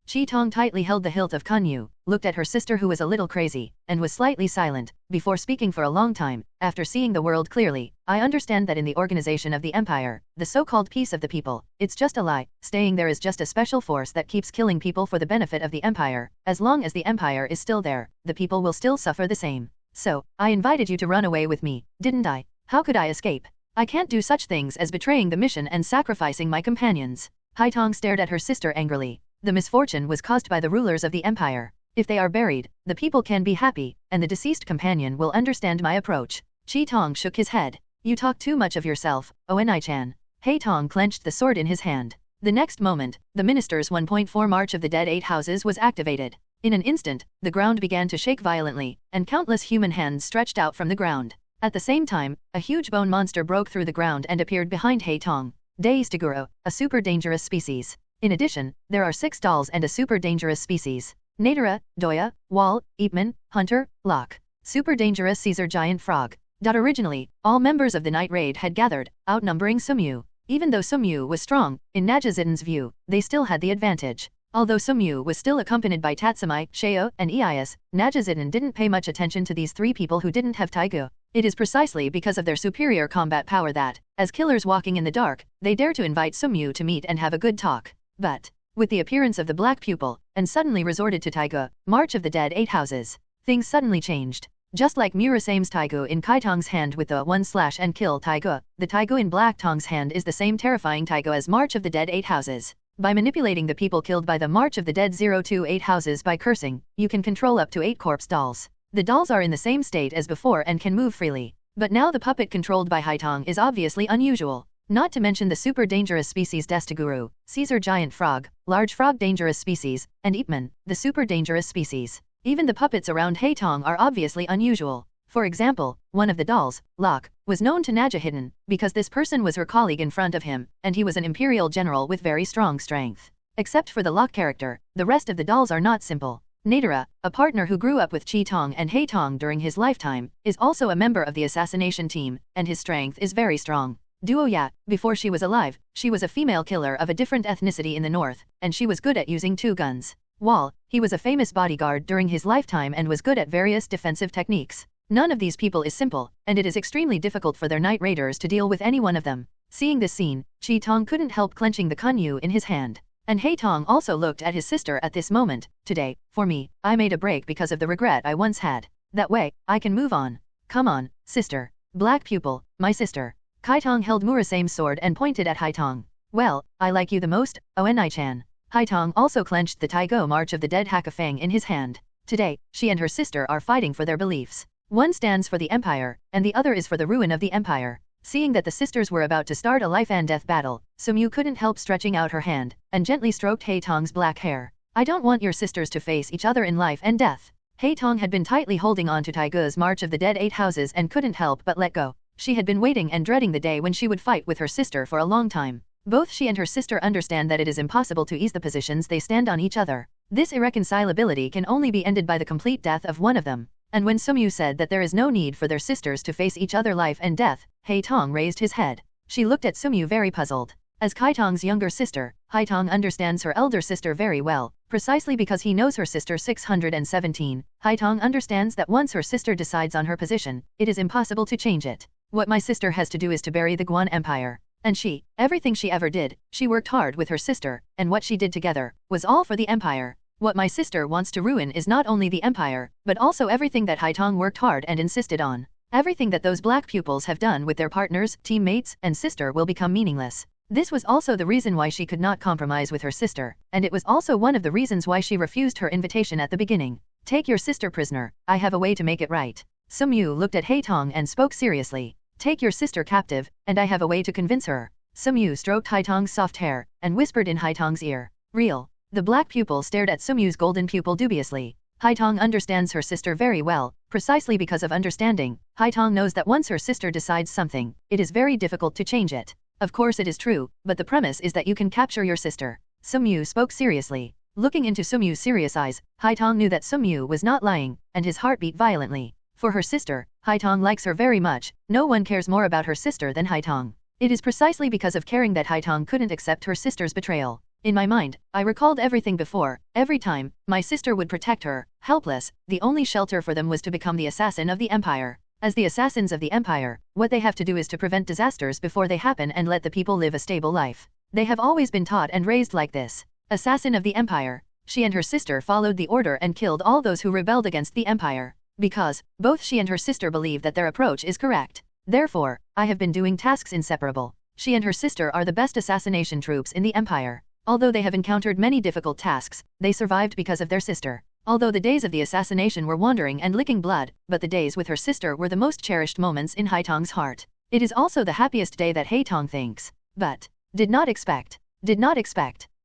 Chi Tong tightly held the hilt of Kunyu, looked at her sister who was a little crazy, and was slightly silent, before speaking for a long time. After seeing the world clearly, I understand that in the organization of the empire, the so-called peace of the people, it's just a lie. Staying there is just a special force that keeps killing people for the benefit of the empire. As long as the empire is still there, the people will still suffer the same. So, I invited you to run away with me, didn't I? How could I escape? I can't do such things as betraying the mission and sacrificing my companions. Haitong stared at her sister angrily. The misfortune was caused by the rulers of the empire. If they are buried, the people can be happy, and the deceased companion will understand my approach. Chi Tong shook his head. You talk too much of yourself, Oni-chan. Haitong clenched the sword in his hand. The next moment, the minister's 1.4 March of the Dead Eight Houses was activated. In an instant, the ground began to shake violently, and countless human hands stretched out from the ground. At the same time, a huge bone monster broke through the ground and appeared behind Haitong. Deistiguro, a super dangerous species. In addition, there are 6 dolls and a super dangerous species. Nadara, Doya, Wall, Eepman, Hunter, Locke. Super dangerous Caesar giant frog. Originally, all members of the night raid had gathered, outnumbering Sumyu. Even though Sumyu was strong, in Najazidan's view, they still had the advantage. Although Sumyu was still accompanied by Tatsumai, Sheo, and Eias, Najazidan didn't pay much attention to these 3 people who didn't have Taigu. It is precisely because of their superior combat power that, as killers walking in the dark, they dare to invite Sumyu to meet and have a good talk. But, with the appearance of the black pupil, and suddenly resorted to Taigu, March of the Dead 8 Houses, things suddenly changed. Just like Murasame's Taigu in Kaitong's hand with the 1/ and kill Taigu, the Taigu in Black Tong's hand is the same terrifying Taigu as March of the Dead 8 Houses. By manipulating the people killed by the March of the Dead 028 Houses by cursing, you can control up to 8 corpse dolls. The dolls are in the same state as before and can move freely. But now the puppet controlled by Haitong is obviously unusual. Not to mention the super dangerous species Destiguru, Caesar giant frog, large frog dangerous species, and Eepman, the super dangerous species. Even the puppets around Haitong are obviously unusual. For example, one of the dolls, Locke, was known to Najahidan because this person was her colleague in front of him, and he was an imperial general with very strong strength. Except for the Locke character, the rest of the dolls are not simple. Nadara, a partner who grew up with Chi Tong and Haitong during his lifetime, is also a member of the assassination team, and his strength is very strong. Duoya, before she was alive, she was a female killer of a different ethnicity in the north, and she was good at using 2 guns. Wall, he was a famous bodyguard during his lifetime and was good at various defensive techniques. None of these people is simple, and it is extremely difficult for their night raiders to deal with any one of them. Seeing this scene, Chi Tong couldn't help clenching the kunyu in his hand. And Haitong also looked at his sister at this moment. Today, for me, I made a break because of the regret I once had. That way, I can move on. Come on, sister. Black pupil, my sister. Haitong held Murasame's sword and pointed at Haitong. Well, I like you the most, Onai-chan. Haitong also clenched the Taigo March of the Dead Hakafeng in his hand. Today, she and her sister are fighting for their beliefs. One stands for the empire, and the other is for the ruin of the empire. Seeing that the sisters were about to start a life and death battle, Sumyu couldn't help stretching out her hand, and gently stroked Haitong's black hair. I don't want your sisters to face each other in life and death. Haitong had been tightly holding on to Taigu's March of the Dead 8 Houses and couldn't help but let go. She had been waiting and dreading the day when she would fight with her sister for a long time. Both she and her sister understand that it is impossible to ease the positions they stand on each other. This irreconcilability can only be ended by the complete death of one of them. And when Sumyu said that there is no need for their sisters to face each other life and death, Haitong raised his head. She looked at Sumyu very puzzled. As Kaitong's younger sister, Haitong understands her elder sister very well, precisely because he knows her sister 617. Haitong understands that once her sister decides on her position, it is impossible to change it. What my sister has to do is to bury the Guan Empire. And everything she ever did, she worked hard with her sister, and what she did together, was all for the empire. What my sister wants to ruin is not only the empire, but also everything that Haitong worked hard and insisted on. Everything that those black pupils have done with their partners, teammates, and sister will become meaningless. This was also the reason why she could not compromise with her sister, and it was also one of the reasons why she refused her invitation at the beginning. Take your sister prisoner, I have a way to make it right. Sumyu looked at Haitong and spoke seriously. Take your sister captive, and I have a way to convince her. Sumyu stroked Haitong's soft hair, and whispered in Haitong's ear. Real. The black pupil stared at Sumyu's golden pupil dubiously. Haitong understands her sister very well, precisely because of understanding. Haitong knows that once her sister decides something, it is very difficult to change it. Of course it is true, but the premise is that you can capture your sister. Sumyu spoke seriously. Looking into Sumyu's serious eyes, Haitong knew that Sumyu was not lying, and his heart beat violently. For her sister, Haitong likes her very much. No one cares more about her sister than Haitong. It is precisely because of caring that Haitong couldn't accept her sister's betrayal. In my mind, I recalled everything before. Every time, my sister would protect her. Helpless, the only shelter for them was to become the assassin of the empire. As the assassins of the empire, what they have to do is to prevent disasters before they happen and let the people live a stable life. They have always been taught and raised like this. Assassin of the empire. She and her sister followed the order and killed all those who rebelled against the empire. Because, both she and her sister believe that their approach is correct. Therefore, I have been doing tasks inseparable. She and her sister are the best assassination troops in the empire. Although they have encountered many difficult tasks, they survived because of their sister. Although the days of the assassination were wandering and licking blood, but the days with her sister were the most cherished moments in Haitong's heart. It is also the happiest day that Haitong thinks. But, did not expect.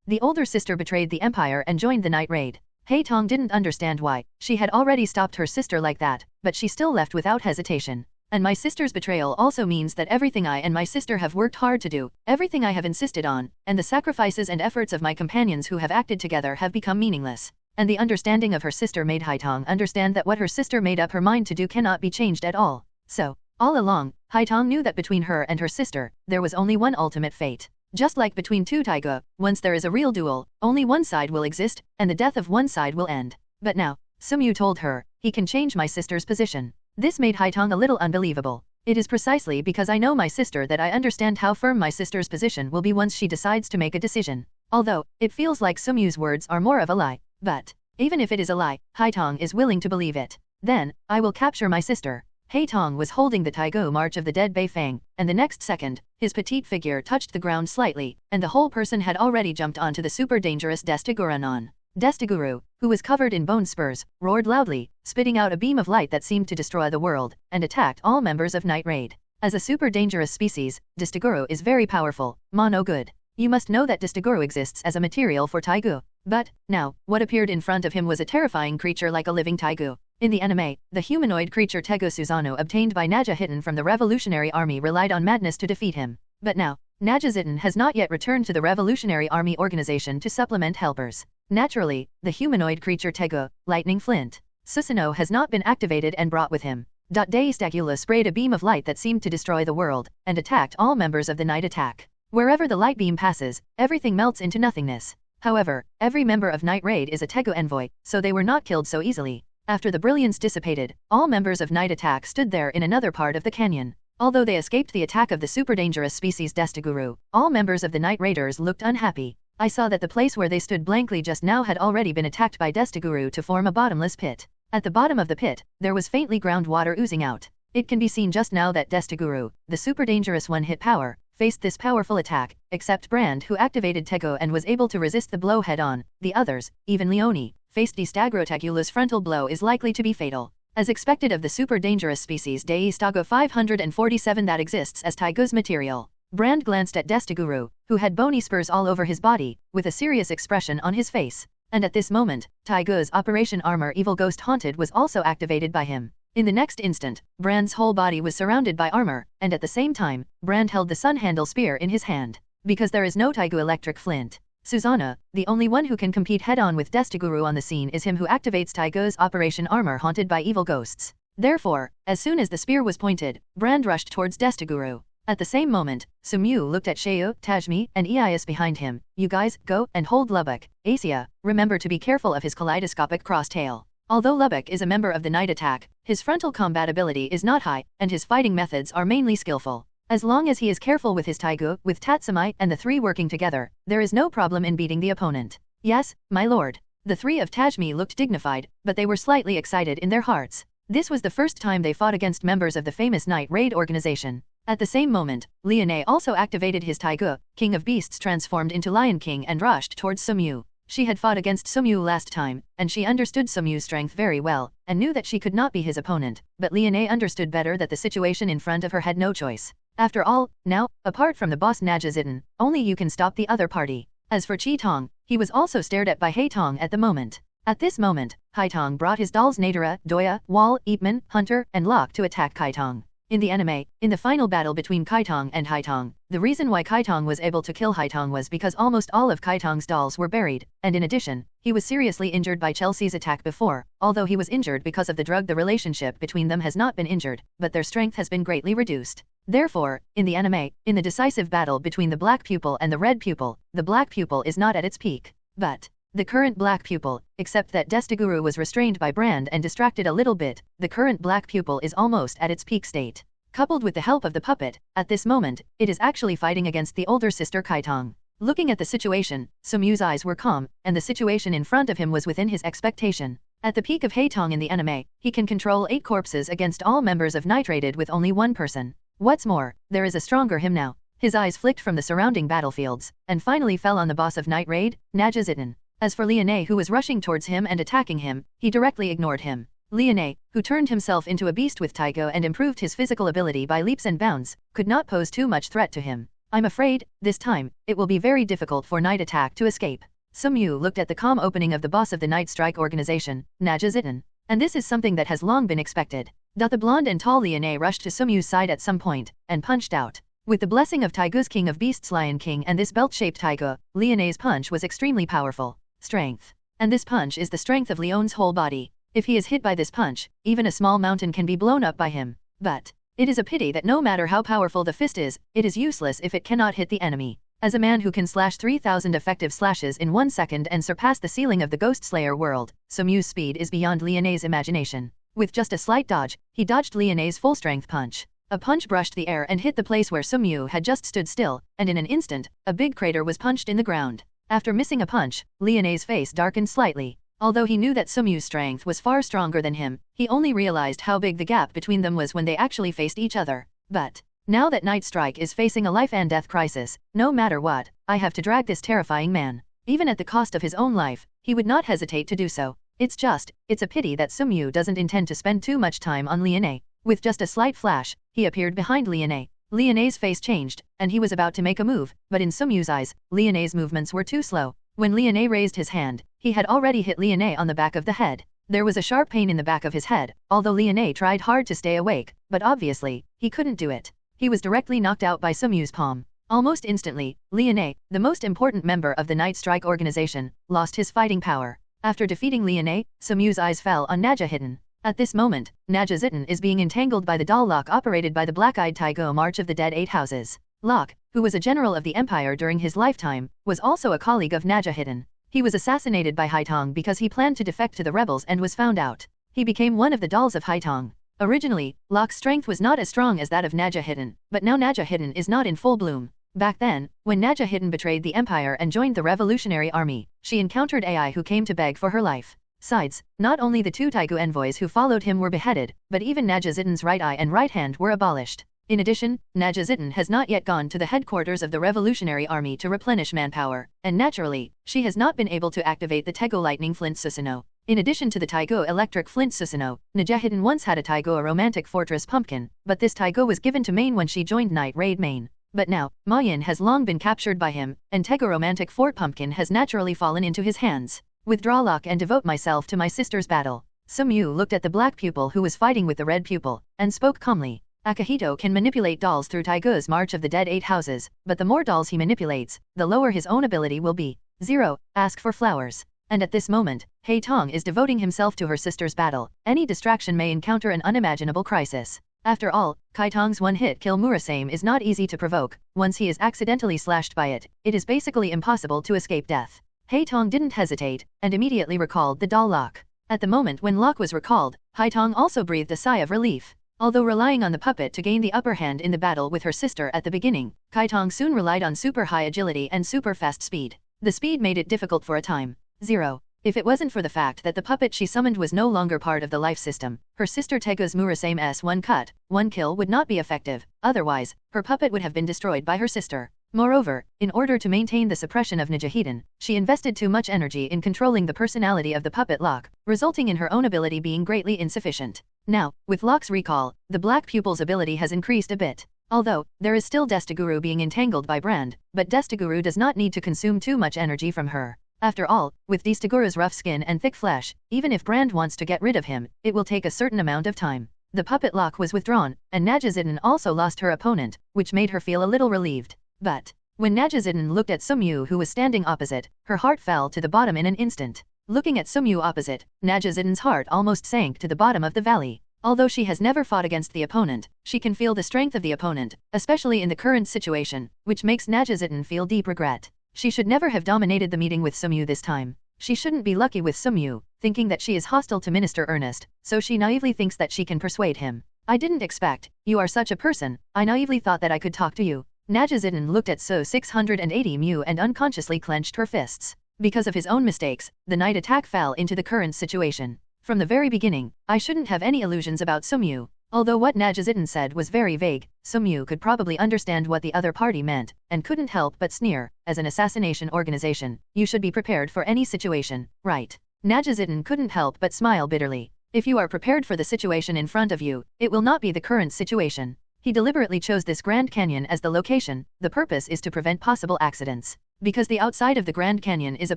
The older sister betrayed the empire and joined the night raid. Tong didn't understand why. She had already stopped her sister like that, but she still left without hesitation. And my sister's betrayal also means that everything I and my sister have worked hard to do, everything I have insisted on, and the sacrifices and efforts of my companions who have acted together have become meaningless. And the understanding of her sister made Tong understand that what her sister made up her mind to do cannot be changed at all. So, all along, Tong knew that between her and her sister, there was only one ultimate fate. Just like between two taiga, once there is a real duel, only one side will exist, and the death of one side will end. But now, Sumyu told her, he can change my sister's position. This made Tong a little unbelievable. It is precisely because I know my sister that I understand how firm my sister's position will be once she decides to make a decision. Although, it feels like Sumyu's words are more of a lie. But, even if it is a lie, Tong is willing to believe it. Then, I will capture my sister. Tong was holding the Taigo March of the Dead Bei Fang, and the next second, his petite figure touched the ground slightly, and the whole person had already jumped onto the super dangerous Destiguranon. Destiguru, who was covered in bone spurs, roared loudly, spitting out a beam of light that seemed to destroy the world, and attacked all members of Night Raid. As a super dangerous species, Destiguru is very powerful, no good. You must know that Destiguru exists as a material for Taigu. But, now, what appeared in front of him was a terrifying creature like a living Taigu. In the anime, the humanoid creature Tegu Suzano obtained by Naja Hitten from the Revolutionary Army relied on madness to defeat him. But now, Naja Zitten has not yet returned to the Revolutionary Army organization to supplement helpers. Naturally, the humanoid creature Tegu, Lightning Flint, Susanoo has not been activated and brought with him. Deistacula sprayed a beam of light that seemed to destroy the world, and attacked all members of the night attack. Wherever the light beam passes, everything melts into nothingness. However, every member of Night Raid is a Tegu envoy, so they were not killed so easily. After the brilliance dissipated, all members of Night Attack stood there in another part of the canyon. Although they escaped the attack of the super dangerous species Destiguru, all members of the Night Raiders looked unhappy. I saw that the place where they stood blankly just now had already been attacked by Destiguru to form a bottomless pit. At the bottom of the pit, there was faintly groundwater oozing out. It can be seen just now that Destiguru, the super dangerous one-hit power, faced this powerful attack, except Brand who activated Tego and was able to resist the blow head-on. The others, even Leone, faced Destagrotacula's frontal blow is likely to be fatal. As expected of the super dangerous species Deistago 547 that exists as Taigu's material. Brand glanced at Destiguru, who had bony spurs all over his body, with a serious expression on his face. And at this moment, Taigu's Operation Armor Evil Ghost Haunted was also activated by him. In the next instant, Brand's whole body was surrounded by armor, and at the same time, Brand held the Sun Handle Spear in his hand. Because there is no Taigu Electric Flint, Susanoo, the only one who can compete head-on with Destiguru on the scene is him who activates Taigu's Operation Armor Haunted by Evil Ghosts. Therefore, as soon as the spear was pointed, Brand rushed towards Destiguru. At the same moment, Sumyu looked at Sheu, Tajmi, and Eias behind him. You guys, go and hold Lubbock. Asia, remember to be careful of his kaleidoscopic cross-tail. Although Lubbock is a member of the Night Attack, his frontal combat ability is not high, and his fighting methods are mainly skillful. As long as he is careful with his Taigu, with Tatsumai and the three working together, there is no problem in beating the opponent. Yes, my lord. The three of Tajmi looked dignified, but they were slightly excited in their hearts. This was the first time they fought against members of the famous Night Raid organization. At the same moment, Leone also activated his Taigu, King of Beasts transformed into Lion King and rushed towards Sumyu. She had fought against Sumyu last time, and she understood Sumyu's strength very well, and knew that she could not be his opponent, but Leone understood better that the situation in front of her had no choice. After all, now, apart from the boss Naja Zitten, only you can stop the other party. As for Chi Tong, he was also stared at by Tong at the moment. At this moment, Tong brought his dolls Nadira, Doya, Wall, Eepman, Hunter, and Locke to attack Tong. In the anime, in the final battle between Tong and Tong, the reason why Tong was able to kill Tong was because almost all of Tong's dolls were buried, and in addition, he was seriously injured by Chelsea's attack before. Although he was injured because of the drug, the relationship between them has not been injured, but their strength has been greatly reduced. Therefore, in the anime, in the decisive battle between the black pupil and the red pupil, the black pupil is not at its peak. But the current black pupil, except that Destiguru was restrained by Brand and distracted a little bit, the current black pupil is almost at its peak state. Coupled with the help of the puppet, at this moment, it is actually fighting against the older sister Tong. Looking at the situation, Sumyu's eyes were calm, and the situation in front of him was within his expectation. At the peak of Tong in the anime, he can control 8 corpses against all members of Night Raided with only one person. What's more, there is a stronger him now. His eyes flicked from the surrounding battlefields, and finally fell on the boss of Night Raid, Naja Zitten. As for Leone who was rushing towards him and attacking him, he directly ignored him. Leone, who turned himself into a beast with Taigo and improved his physical ability by leaps and bounds, could not pose too much threat to him. I'm afraid, this time, it will be very difficult for Night Attack to escape. Sumyu looked at the calm opening of the boss of the Night Strike organization, Naja Zitten. And this is something that has long been expected. The blonde and tall Liane rushed to Sumyu's side at some point, and punched out. With the blessing of Taigu's King of Beasts Lion King and this belt-shaped Taigu, Liane's punch was extremely powerful. Strength. And this punch is the strength of Leon's whole body. If he is hit by this punch, even a small mountain can be blown up by him. But it is a pity that no matter how powerful the fist is, it is useless if it cannot hit the enemy. As a man who can slash 3,000 effective slashes in 1 second and surpass the ceiling of the Ghost Slayer world, Sumyu's speed is beyond Liane's imagination. With just a slight dodge, he dodged Liane's full-strength punch. A punch brushed the air and hit the place where Sumyu had just stood still, and in an instant, a big crater was punched in the ground. After missing a punch, Liane's face darkened slightly. Although he knew that Sumyu's strength was far stronger than him, he only realized how big the gap between them was when they actually faced each other. But now that Night Strike is facing a life and death crisis, no matter what, I have to drag this terrifying man. Even at the cost of his own life, he would not hesitate to do so. It's a pity that Sumyu doesn't intend to spend too much time on Liane. With just a slight flash, he appeared behind Liane. Liane's face changed, and he was about to make a move, but in Sumyu's eyes, Liane's movements were too slow. When Liane raised his hand, he had already hit Liane on the back of the head. There was a sharp pain in the back of his head, although Liane tried hard to stay awake, but obviously, he couldn't do it. He was directly knocked out by Sumyu's palm. Almost instantly, Liane, the most important member of the Night Strike organization, lost his fighting power. After defeating Liane, Sumyu's eyes fell on Naja Zitten. At this moment, Naja Zitten is being entangled by the doll Locke operated by the black-eyed Taigo March of the Dead Eight Houses. Locke, who was a general of the Empire during his lifetime, was also a colleague of Naja Zitten. He was assassinated by Haitong because he planned to defect to the rebels and was found out. He became one of the dolls of Haitong. Originally, Locke's strength was not as strong as that of Naja Zitten, but now Naja Zitten is not in full bloom. Back then, when Naja Zitten betrayed the Empire and joined the Revolutionary Army, she encountered AI who came to beg for her life. Besides, not only the 2 Taigu envoys who followed him were beheaded, but even Naja Zitten's right eye and right hand were abolished. In addition, Naja Zitten has not yet gone to the headquarters of the Revolutionary Army to replenish manpower, and naturally, she has not been able to activate the Tego Lightning Flint Susanoo. In addition to the Taigo Electric Flint Susanoo, Naja Zitten once had a Taigo Romantic Fortress Pumpkin, but this Taigo was given to Main when she joined Night Raid Main. But now, Ma Yin has long been captured by him, and Tego Romantic Fort Pumpkin has naturally fallen into his hands. Withdraw Locke and devote myself to my sister's battle. Sumyu looked at the black pupil who was fighting with the red pupil, and spoke calmly. Akihito can manipulate dolls through Taigu's March of the Dead Eight Houses, but the more dolls he manipulates, the lower his own ability will be. 0. Ask for flowers. And at this moment, Haitong is devoting himself to her sister's battle. Any distraction may encounter an unimaginable crisis. After all, Kaitong's one-hit kill Murasame is not easy to provoke. Once he is accidentally slashed by it, it is basically impossible to escape death. Haitong didn't hesitate, and immediately recalled the doll Locke. At the moment when Locke was recalled, Haitong also breathed a sigh of relief. Although relying on the puppet to gain the upper hand in the battle with her sister at the beginning, Kaitong soon relied on super high agility and super fast speed. The speed made it difficult for a time. 0. If it wasn't for the fact that the puppet she summoned was no longer part of the life system, her sister Tega's Murasame's one cut, one kill would not be effective. Otherwise, her puppet would have been destroyed by her sister. Moreover, in order to maintain the suppression of Najahidin, she invested too much energy in controlling the personality of the puppet Locke, resulting in her own ability being greatly insufficient. Now, with Locke's recall, the black pupil's ability has increased a bit. Although, there is still Destiguru being entangled by Brand, but Destiguru does not need to consume too much energy from her. After all, with Destiguru's rough skin and thick flesh, even if Brand wants to get rid of him, it will take a certain amount of time. The puppet Locke was withdrawn, and Naja Zitten also lost her opponent, which made her feel a little relieved. But when Naja Zitten looked at Sumyu who was standing opposite, her heart fell to the bottom in an instant. Looking at Sumyu opposite, Naja Zitten's heart almost sank to the bottom of the valley. Although she has never fought against the opponent, she can feel the strength of the opponent, especially in the current situation, which makes Naja Zitten feel deep regret. She should never have dominated the meeting with Sumyu this time. She shouldn't be lucky with Sumyu, thinking that she is hostile to Minister Ernest, so she naively thinks that she can persuade him. I didn't expect, you are such a person, I naively thought that I could talk to you. Naja Zitten looked at So 680 Mu and unconsciously clenched her fists. Because of his own mistakes, the night attack fell into the current situation. From the very beginning, I shouldn't have any illusions about Sumyu. Although what Naja Zitten said was very vague, Sumyu could probably understand what the other party meant, and couldn't help but sneer. As an assassination organization, you should be prepared for any situation, right? Naja Zitten couldn't help but smile bitterly. If you are prepared for the situation in front of you, it will not be the current situation. He deliberately chose this Grand Canyon as the location. The purpose is to prevent possible accidents. Because the outside of the Grand Canyon is a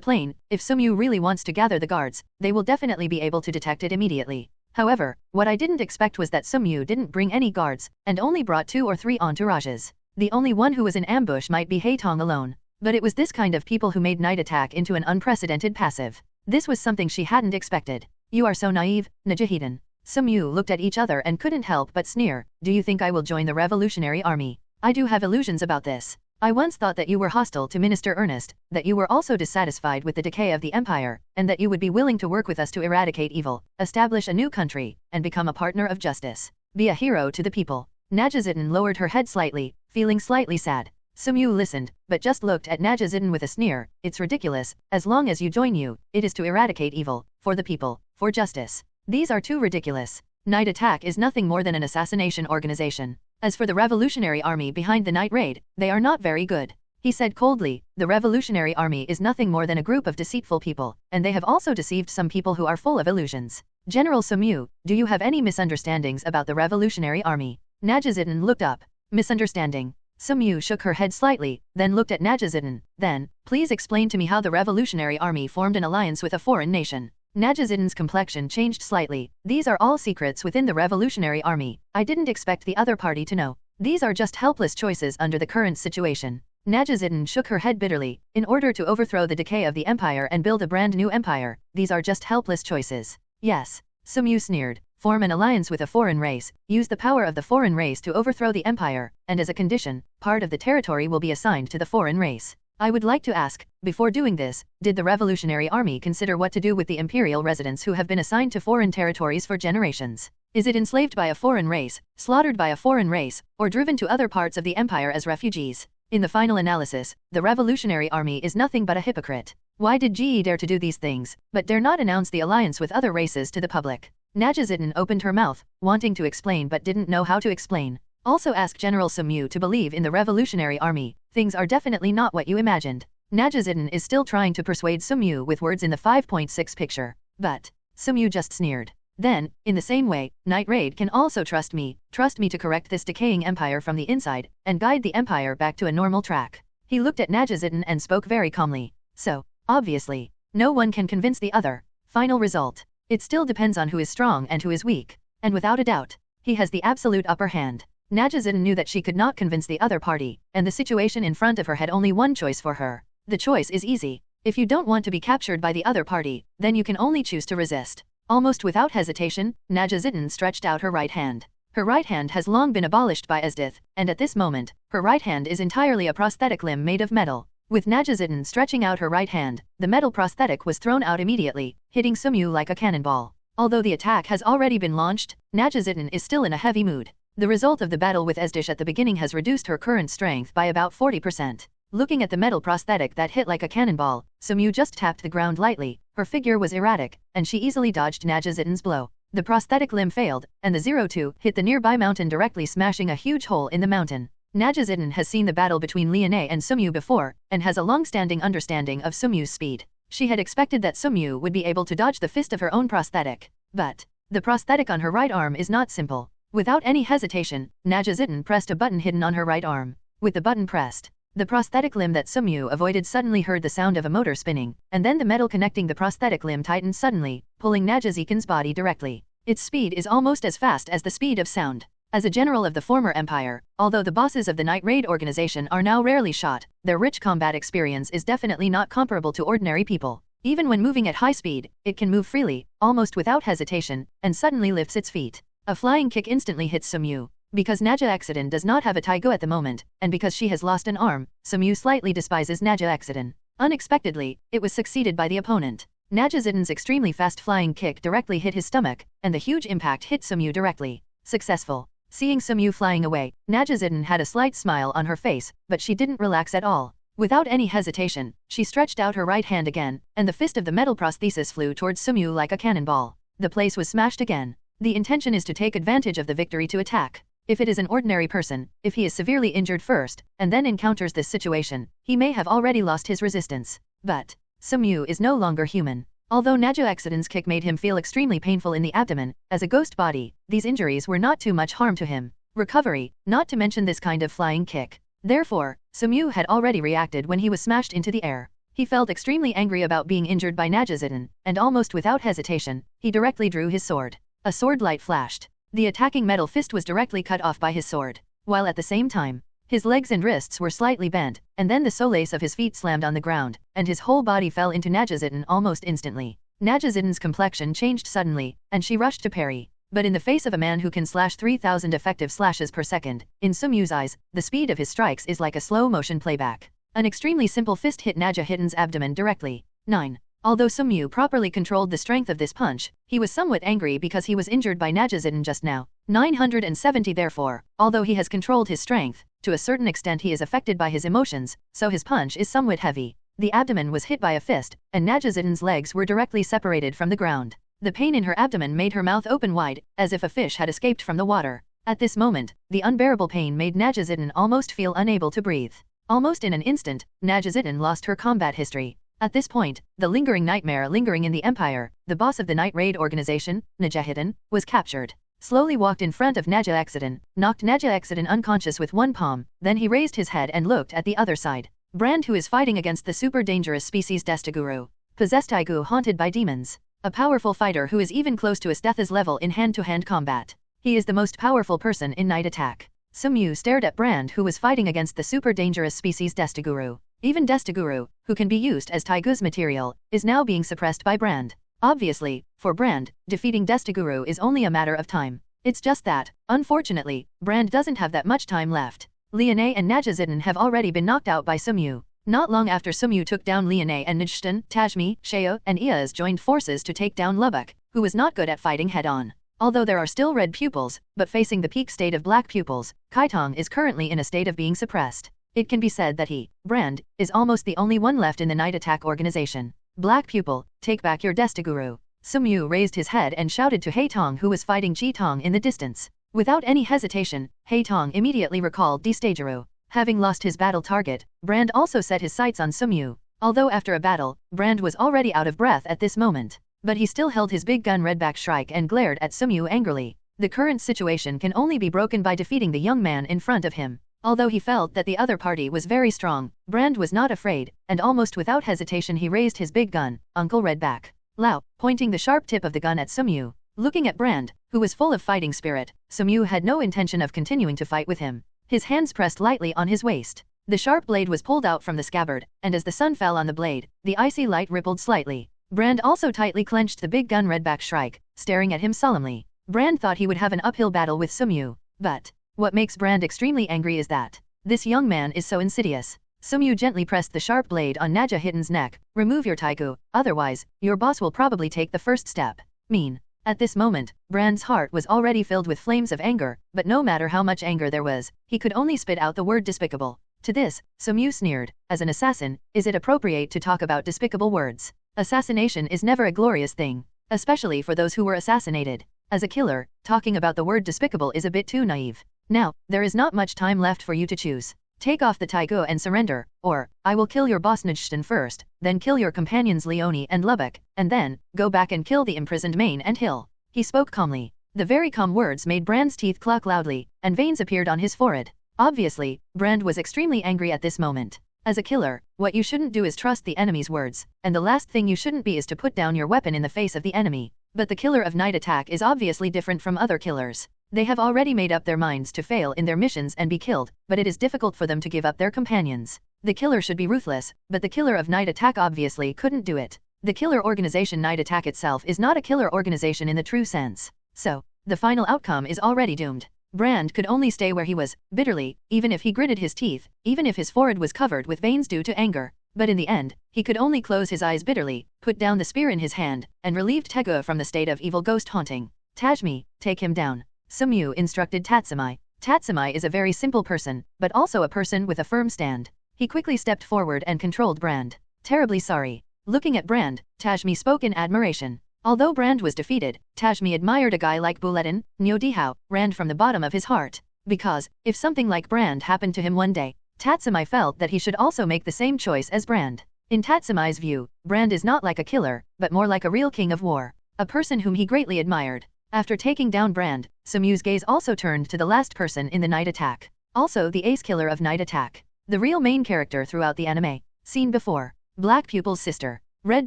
plain, if Sumyu really wants to gather the guards, they will definitely be able to detect it immediately. However, what I didn't expect was that Sumyu didn't bring any guards, and only brought 2 or 3 entourages. The only one who was in ambush might be Haetong alone. But it was this kind of people who made night attack into an unprecedented passive. This was something she hadn't expected. You are so naive, Najahedon. Sumyu looked at each other and couldn't help but sneer. Do you think I will join the Revolutionary Army? I do have illusions about this. I once thought that you were hostile to Minister Ernest, that you were also dissatisfied with the decay of the empire, and that you would be willing to work with us to eradicate evil, establish a new country, and become a partner of justice. Be a hero to the people. Najahedon lowered her head slightly, feeling slightly sad. Sumyu listened, but just looked at Najahedon with a sneer. It's ridiculous. As long as you join you, it is to eradicate evil, for the people, for justice. These are too ridiculous. Night Attack is nothing more than an assassination organization. As for the Revolutionary Army behind the night raid, they are not very good. He said coldly, the Revolutionary Army is nothing more than a group of deceitful people, and they have also deceived some people who are full of illusions. General Sumyu, do you have any misunderstandings about the Revolutionary Army? Najahedon looked up. Misunderstanding. Sumyu shook her head slightly, then looked at Najahedon. Then, please explain to me how the Revolutionary Army formed an alliance with a foreign nation. Najahedon's complexion changed slightly. These are all secrets within the Revolutionary Army. I didn't expect the other party to know. These are just helpless choices under the current situation. Najahedon shook her head bitterly. In order to overthrow the decay of the empire and build a brand new empire, these are just helpless choices. Yes. Sumyu sneered. Form an alliance with a foreign race, use the power of the foreign race to overthrow the empire, and as a condition, part of the territory will be assigned to the foreign race. I would like to ask, before doing this, did the Revolutionary Army consider what to do with the imperial residents who have been assigned to foreign territories for generations? Is it enslaved by a foreign race, slaughtered by a foreign race, or driven to other parts of the empire as refugees? In the final analysis, the Revolutionary Army is nothing but a hypocrite. Why did GE dare to do these things, but dare not announce the alliance with other races to the public? Najahedon opened her mouth, wanting to explain but didn't know how to explain. Also ask General Sumyu to believe in the Revolutionary Army. Things are definitely not what you imagined. Najahedon is still trying to persuade Sumyu with words in the 5.6 picture. But Sumyu just sneered. Then, in the same way, Night Raid can also trust me to correct this decaying empire from the inside, and guide the empire back to a normal track. He looked at Najahedon and spoke very calmly. So, obviously, no one can convince the other. Final result. It still depends on who is strong and who is weak. And without a doubt, he has the absolute upper hand. Najahedon knew that she could not convince the other party, and the situation in front of her had only one choice for her. The choice is easy. If you don't want to be captured by the other party, then you can only choose to resist. Almost without hesitation, Najahedon stretched out her right hand. Her right hand has long been abolished by Esdith, and at this moment, her right hand is entirely a prosthetic limb made of metal. With Najahedon stretching out her right hand, the metal prosthetic was thrown out immediately, hitting Sumyu like a cannonball. Although the attack has already been launched, Najahedon is still in a heavy mood. The result of the battle with Esdish at the beginning has reduced her current strength by about 40%. Looking at the metal prosthetic that hit like a cannonball, Sumyu just tapped the ground lightly. Her figure was erratic, and she easily dodged Najahedon's blow. The prosthetic limb failed, and the 02 hit the nearby mountain directly smashing a huge hole in the mountain. Najahedon has seen the battle between Liane and Sumyu before, and has a long-standing understanding of Sumyu's speed. She had expected that Sumyu would be able to dodge the fist of her own prosthetic. But the prosthetic on her right arm is not simple. Without any hesitation, Najahedon pressed a button hidden on her right arm. With the button pressed, the prosthetic limb that Sumyu avoided suddenly heard the sound of a motor spinning, and then the metal connecting the prosthetic limb tightened suddenly, pulling Najahedon's body directly. Its speed is almost as fast as the speed of sound. As a general of the former empire, although the bosses of the Night Raid organization are now rarely shot, their rich combat experience is definitely not comparable to ordinary people. Even when moving at high speed, it can move freely, almost without hesitation, and suddenly lifts its feet. A flying kick instantly hits Sumyu. Because Najahedon does not have a Taigo at the moment, and because she has lost an arm, Sumyu slightly despises Najahedon. Unexpectedly, it was succeeded by the opponent. Najahedon's extremely fast flying kick directly hit his stomach, and the huge impact hit Sumyu directly. Successful. Seeing Sumyu flying away, Najahedon had a slight smile on her face, but she didn't relax at all. Without any hesitation, she stretched out her right hand again, and the fist of the metal prosthesis flew towards Sumyu like a cannonball. The place was smashed again. The intention is to take advantage of the victory to attack. If it is an ordinary person, if he is severely injured first, and then encounters this situation, he may have already lost his resistance. But Sumyu is no longer human. Although Najahedon's kick made him feel extremely painful in the abdomen, as a ghost body, these injuries were not too much harm to him. recovery, not to mention this kind of flying kick. Therefore, Sumyu had already reacted when he was smashed into the air. He felt extremely angry about being injured by Najazidin, and almost without hesitation, he directly drew his sword. A sword light flashed. The attacking metal fist was directly cut off by his sword, while at the same time, his legs and wrists were slightly bent, and then the solace of his feet slammed on the ground, and his whole body fell into Najazidin almost instantly. Najazidin's complexion changed suddenly, and she rushed to parry. But in the face of a man who can slash 3,000 effective slashes per second, in Sumyu's eyes, the speed of his strikes is like a slow-motion playback. An extremely simple fist hit Najazidin's abdomen directly. 9. Although Sumyu properly controlled the strength of this punch, he was somewhat angry because he was injured by Najazidin just now. 970 Therefore, although he has controlled his strength, to a certain extent he is affected by his emotions, so his punch is somewhat heavy. The abdomen was hit by a fist, and Najazidin's legs were directly separated from the ground. The pain in her abdomen made her mouth open wide, as if a fish had escaped from the water. At this moment, the unbearable pain made Najazidin almost feel unable to breathe. Almost in an instant, Najazidin lost her combat history. At this point, the lingering nightmare lingering in the Empire, the boss of the night raid organization, Najazidin, was captured. Slowly walked in front of Najazidin, knocked Najazidin unconscious with one palm, then he raised his head and looked at the other side. Brand, who is fighting against the super dangerous species Destiguru, possessed Taigu haunted by demons. A powerful fighter who is even close to Asthetha's level in hand-to-hand combat. He is the most powerful person in night attack. Sumyu stared at Brand, who was fighting against the super dangerous species Destiguru. Even Destiguru, who can be used as Taigu's material, is now being suppressed by Brand. Obviously, for Brand, defeating Destiguru is only a matter of time. It's just that, unfortunately, Brand doesn't have that much time left. Liane and Najazidin have already been knocked out by Sumyu. Not long after Sumyu took down Liane and Nijstan, Tajmi, Sheo, and Iaz joined forces to take down Lubbock, who was not good at fighting head-on. Although there are still red pupils, but facing the peak state of black pupils, Kaitong is currently in a state of being suppressed. It can be said that he, Brand, is almost the only one left in the night attack organization. Black pupil, take back your Destiguru. Sumyu raised his head and shouted to Haitong, who was fighting Jitong in the distance. Without any hesitation, Haitong immediately recalled Destageru. Having lost his battle target, Brand also set his sights on Sumyu. Although after a battle, Brand was already out of breath at this moment. But he still held his big gun Redback Shrike and glared at Sumyu angrily. The current situation can only be broken by defeating the young man in front of him. Although he felt that the other party was very strong, Brand was not afraid, and almost without hesitation he raised his big gun, Uncle Redback. Lao, pointing the sharp tip of the gun at Sumyu. Looking at Brand, who was full of fighting spirit, Sumyu had no intention of continuing to fight with him. His hands pressed lightly on his waist. The sharp blade was pulled out from the scabbard, and as the sun fell on the blade, the icy light rippled slightly. Brand also tightly clenched the big gun Redback Shrike, staring at him solemnly. Brand thought he would have an uphill battle with Sumyu, but what makes Brand extremely angry is that this young man is so insidious. Sumyu gently pressed the sharp blade on Najazidin's neck. Remove your Taigu, otherwise, your boss will probably take the first step. Mean. At this moment, Brand's heart was already filled with flames of anger, but no matter how much anger there was, he could only spit out the word despicable. To this, Sumyu sneered. As an assassin, is it appropriate to talk about despicable words? Assassination is never a glorious thing, especially for those who were assassinated. As a killer, talking about the word despicable is a bit too naive. Now, there is not much time left for you to choose. Take off the Taigu and surrender, or, I will kill your boss Nijstan first, then kill your companions Leone and Lubbock, and then, go back and kill the imprisoned Main and Hill. He spoke calmly. The very calm words made Brand's teeth cluck loudly, and veins appeared on his forehead. Obviously, Brand was extremely angry at this moment. As a killer, what you shouldn't do is trust the enemy's words, and the last thing you shouldn't be is to put down your weapon in the face of the enemy. But the killer of night attack is obviously different from other killers. They have already made up their minds to fail in their missions and be killed, but it is difficult for them to give up their companions. The killer should be ruthless, but the killer of night attack obviously couldn't do it. The killer organization night attack itself is not a killer organization in the true sense. So, the final outcome is already doomed. Brand could only stay where he was, bitterly, even if he gritted his teeth, even if his forehead was covered with veins due to anger. But in the end, he could only close his eyes bitterly, put down the spear in his hand, and relieved Tegu from the state of evil ghost haunting. Tajmi, take him down. Sumyu instructed Tatsumai. Tatsumai is a very simple person, but also a person with a firm stand. He quickly stepped forward and controlled Brand. Terribly sorry. Looking at Brand, Tajmi spoke in admiration. Although Brand was defeated, Tajmi admired a guy like Buletin, Nyodihao, ran from the bottom of his heart. Because, if something like Brand happened to him one day, Tatsumai felt that he should also make the same choice as Brand. In Tatsumai's view, Brand is not like a killer, but more like a real king of war. A person whom he greatly admired. After taking down Brand, Sumyu's gaze also turned to the last person in the night attack. Also the ace killer of night attack. The real main character throughout the anime. Seen before. Black pupil's sister. Red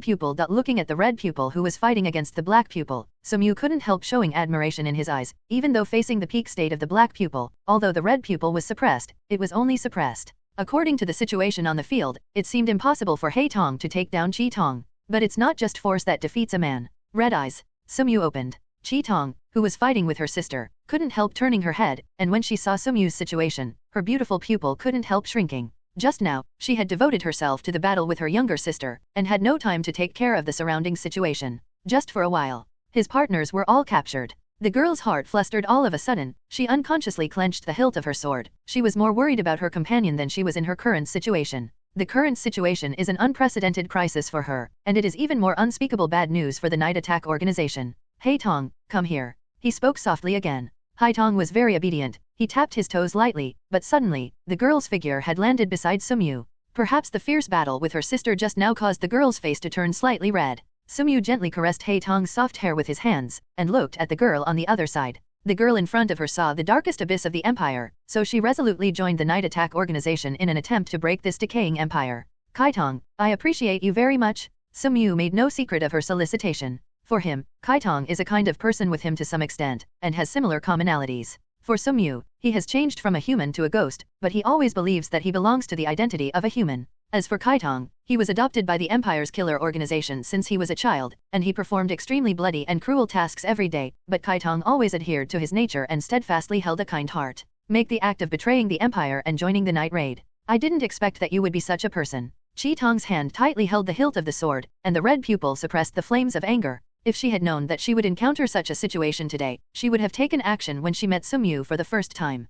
pupil. Looking at the red pupil who was fighting against the black pupil, Sumyu couldn't help showing admiration in his eyes, even though facing the peak state of the black pupil. Although the red pupil was suppressed, it was only suppressed. According to the situation on the field, it seemed impossible for Hei Tong to take down Chi Tong. But it's not just force that defeats a man. Red eyes. Sumyu opened. Chi Tong, who was fighting with her sister, couldn't help turning her head, and when she saw Sumyu's situation, her beautiful pupil couldn't help shrinking. Just now, she had devoted herself to the battle with her younger sister, and had no time to take care of the surrounding situation. Just for a while. His partners were all captured. The girl's heart flustered all of a sudden. She unconsciously clenched the hilt of her sword. She was more worried about her companion than she was in her current situation. The current situation is an unprecedented crisis for her, and it is even more unspeakable bad news for the Night Attack organization. Hei Tong, come here. He spoke softly again. Hei Tong was very obedient. He tapped his toes lightly, but suddenly, the girl's figure had landed beside Sumyu. Perhaps the fierce battle with her sister just now caused the girl's face to turn slightly red. Sumyu gently caressed Hei Tong's soft hair with his hands, and looked at the girl on the other side. The girl in front of her saw the darkest abyss of the empire, so she resolutely joined the Night Attack organization in an attempt to break this decaying empire. Kai Tong, I appreciate you very much. Sumyu made no secret of her solicitation. For him, Kai Tong is a kind of person with him to some extent, and has similar commonalities. For Sumyu, he has changed from a human to a ghost, but he always believes that he belongs to the identity of a human. As for Kai Tong, he was adopted by the Empire's killer organization since he was a child, and he performed extremely bloody and cruel tasks every day, but Kai Tong always adhered to his nature and steadfastly held a kind heart. Make the act of betraying the Empire and joining the Night Raid. I didn't expect that you would be such a person. Chi Tong's hand tightly held the hilt of the sword, and the red pupil suppressed the flames of anger. If she had known that she would encounter such a situation today, she would have taken action when she met Sumyu for the first time.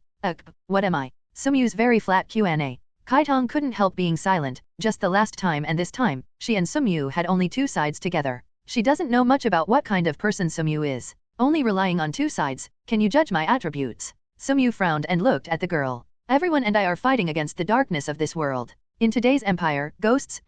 What am I? Sumyu's very flat Q&A. Kai Tong couldn't help being silent. Just the last time and this time, she and Sumyu had only two sides together. She doesn't know much about what kind of person Sumyu is. Only relying on two sides, can you judge my attributes? Sumyu frowned and looked at the girl. Everyone and I are fighting against the darkness of this world. In today's empire, ghosts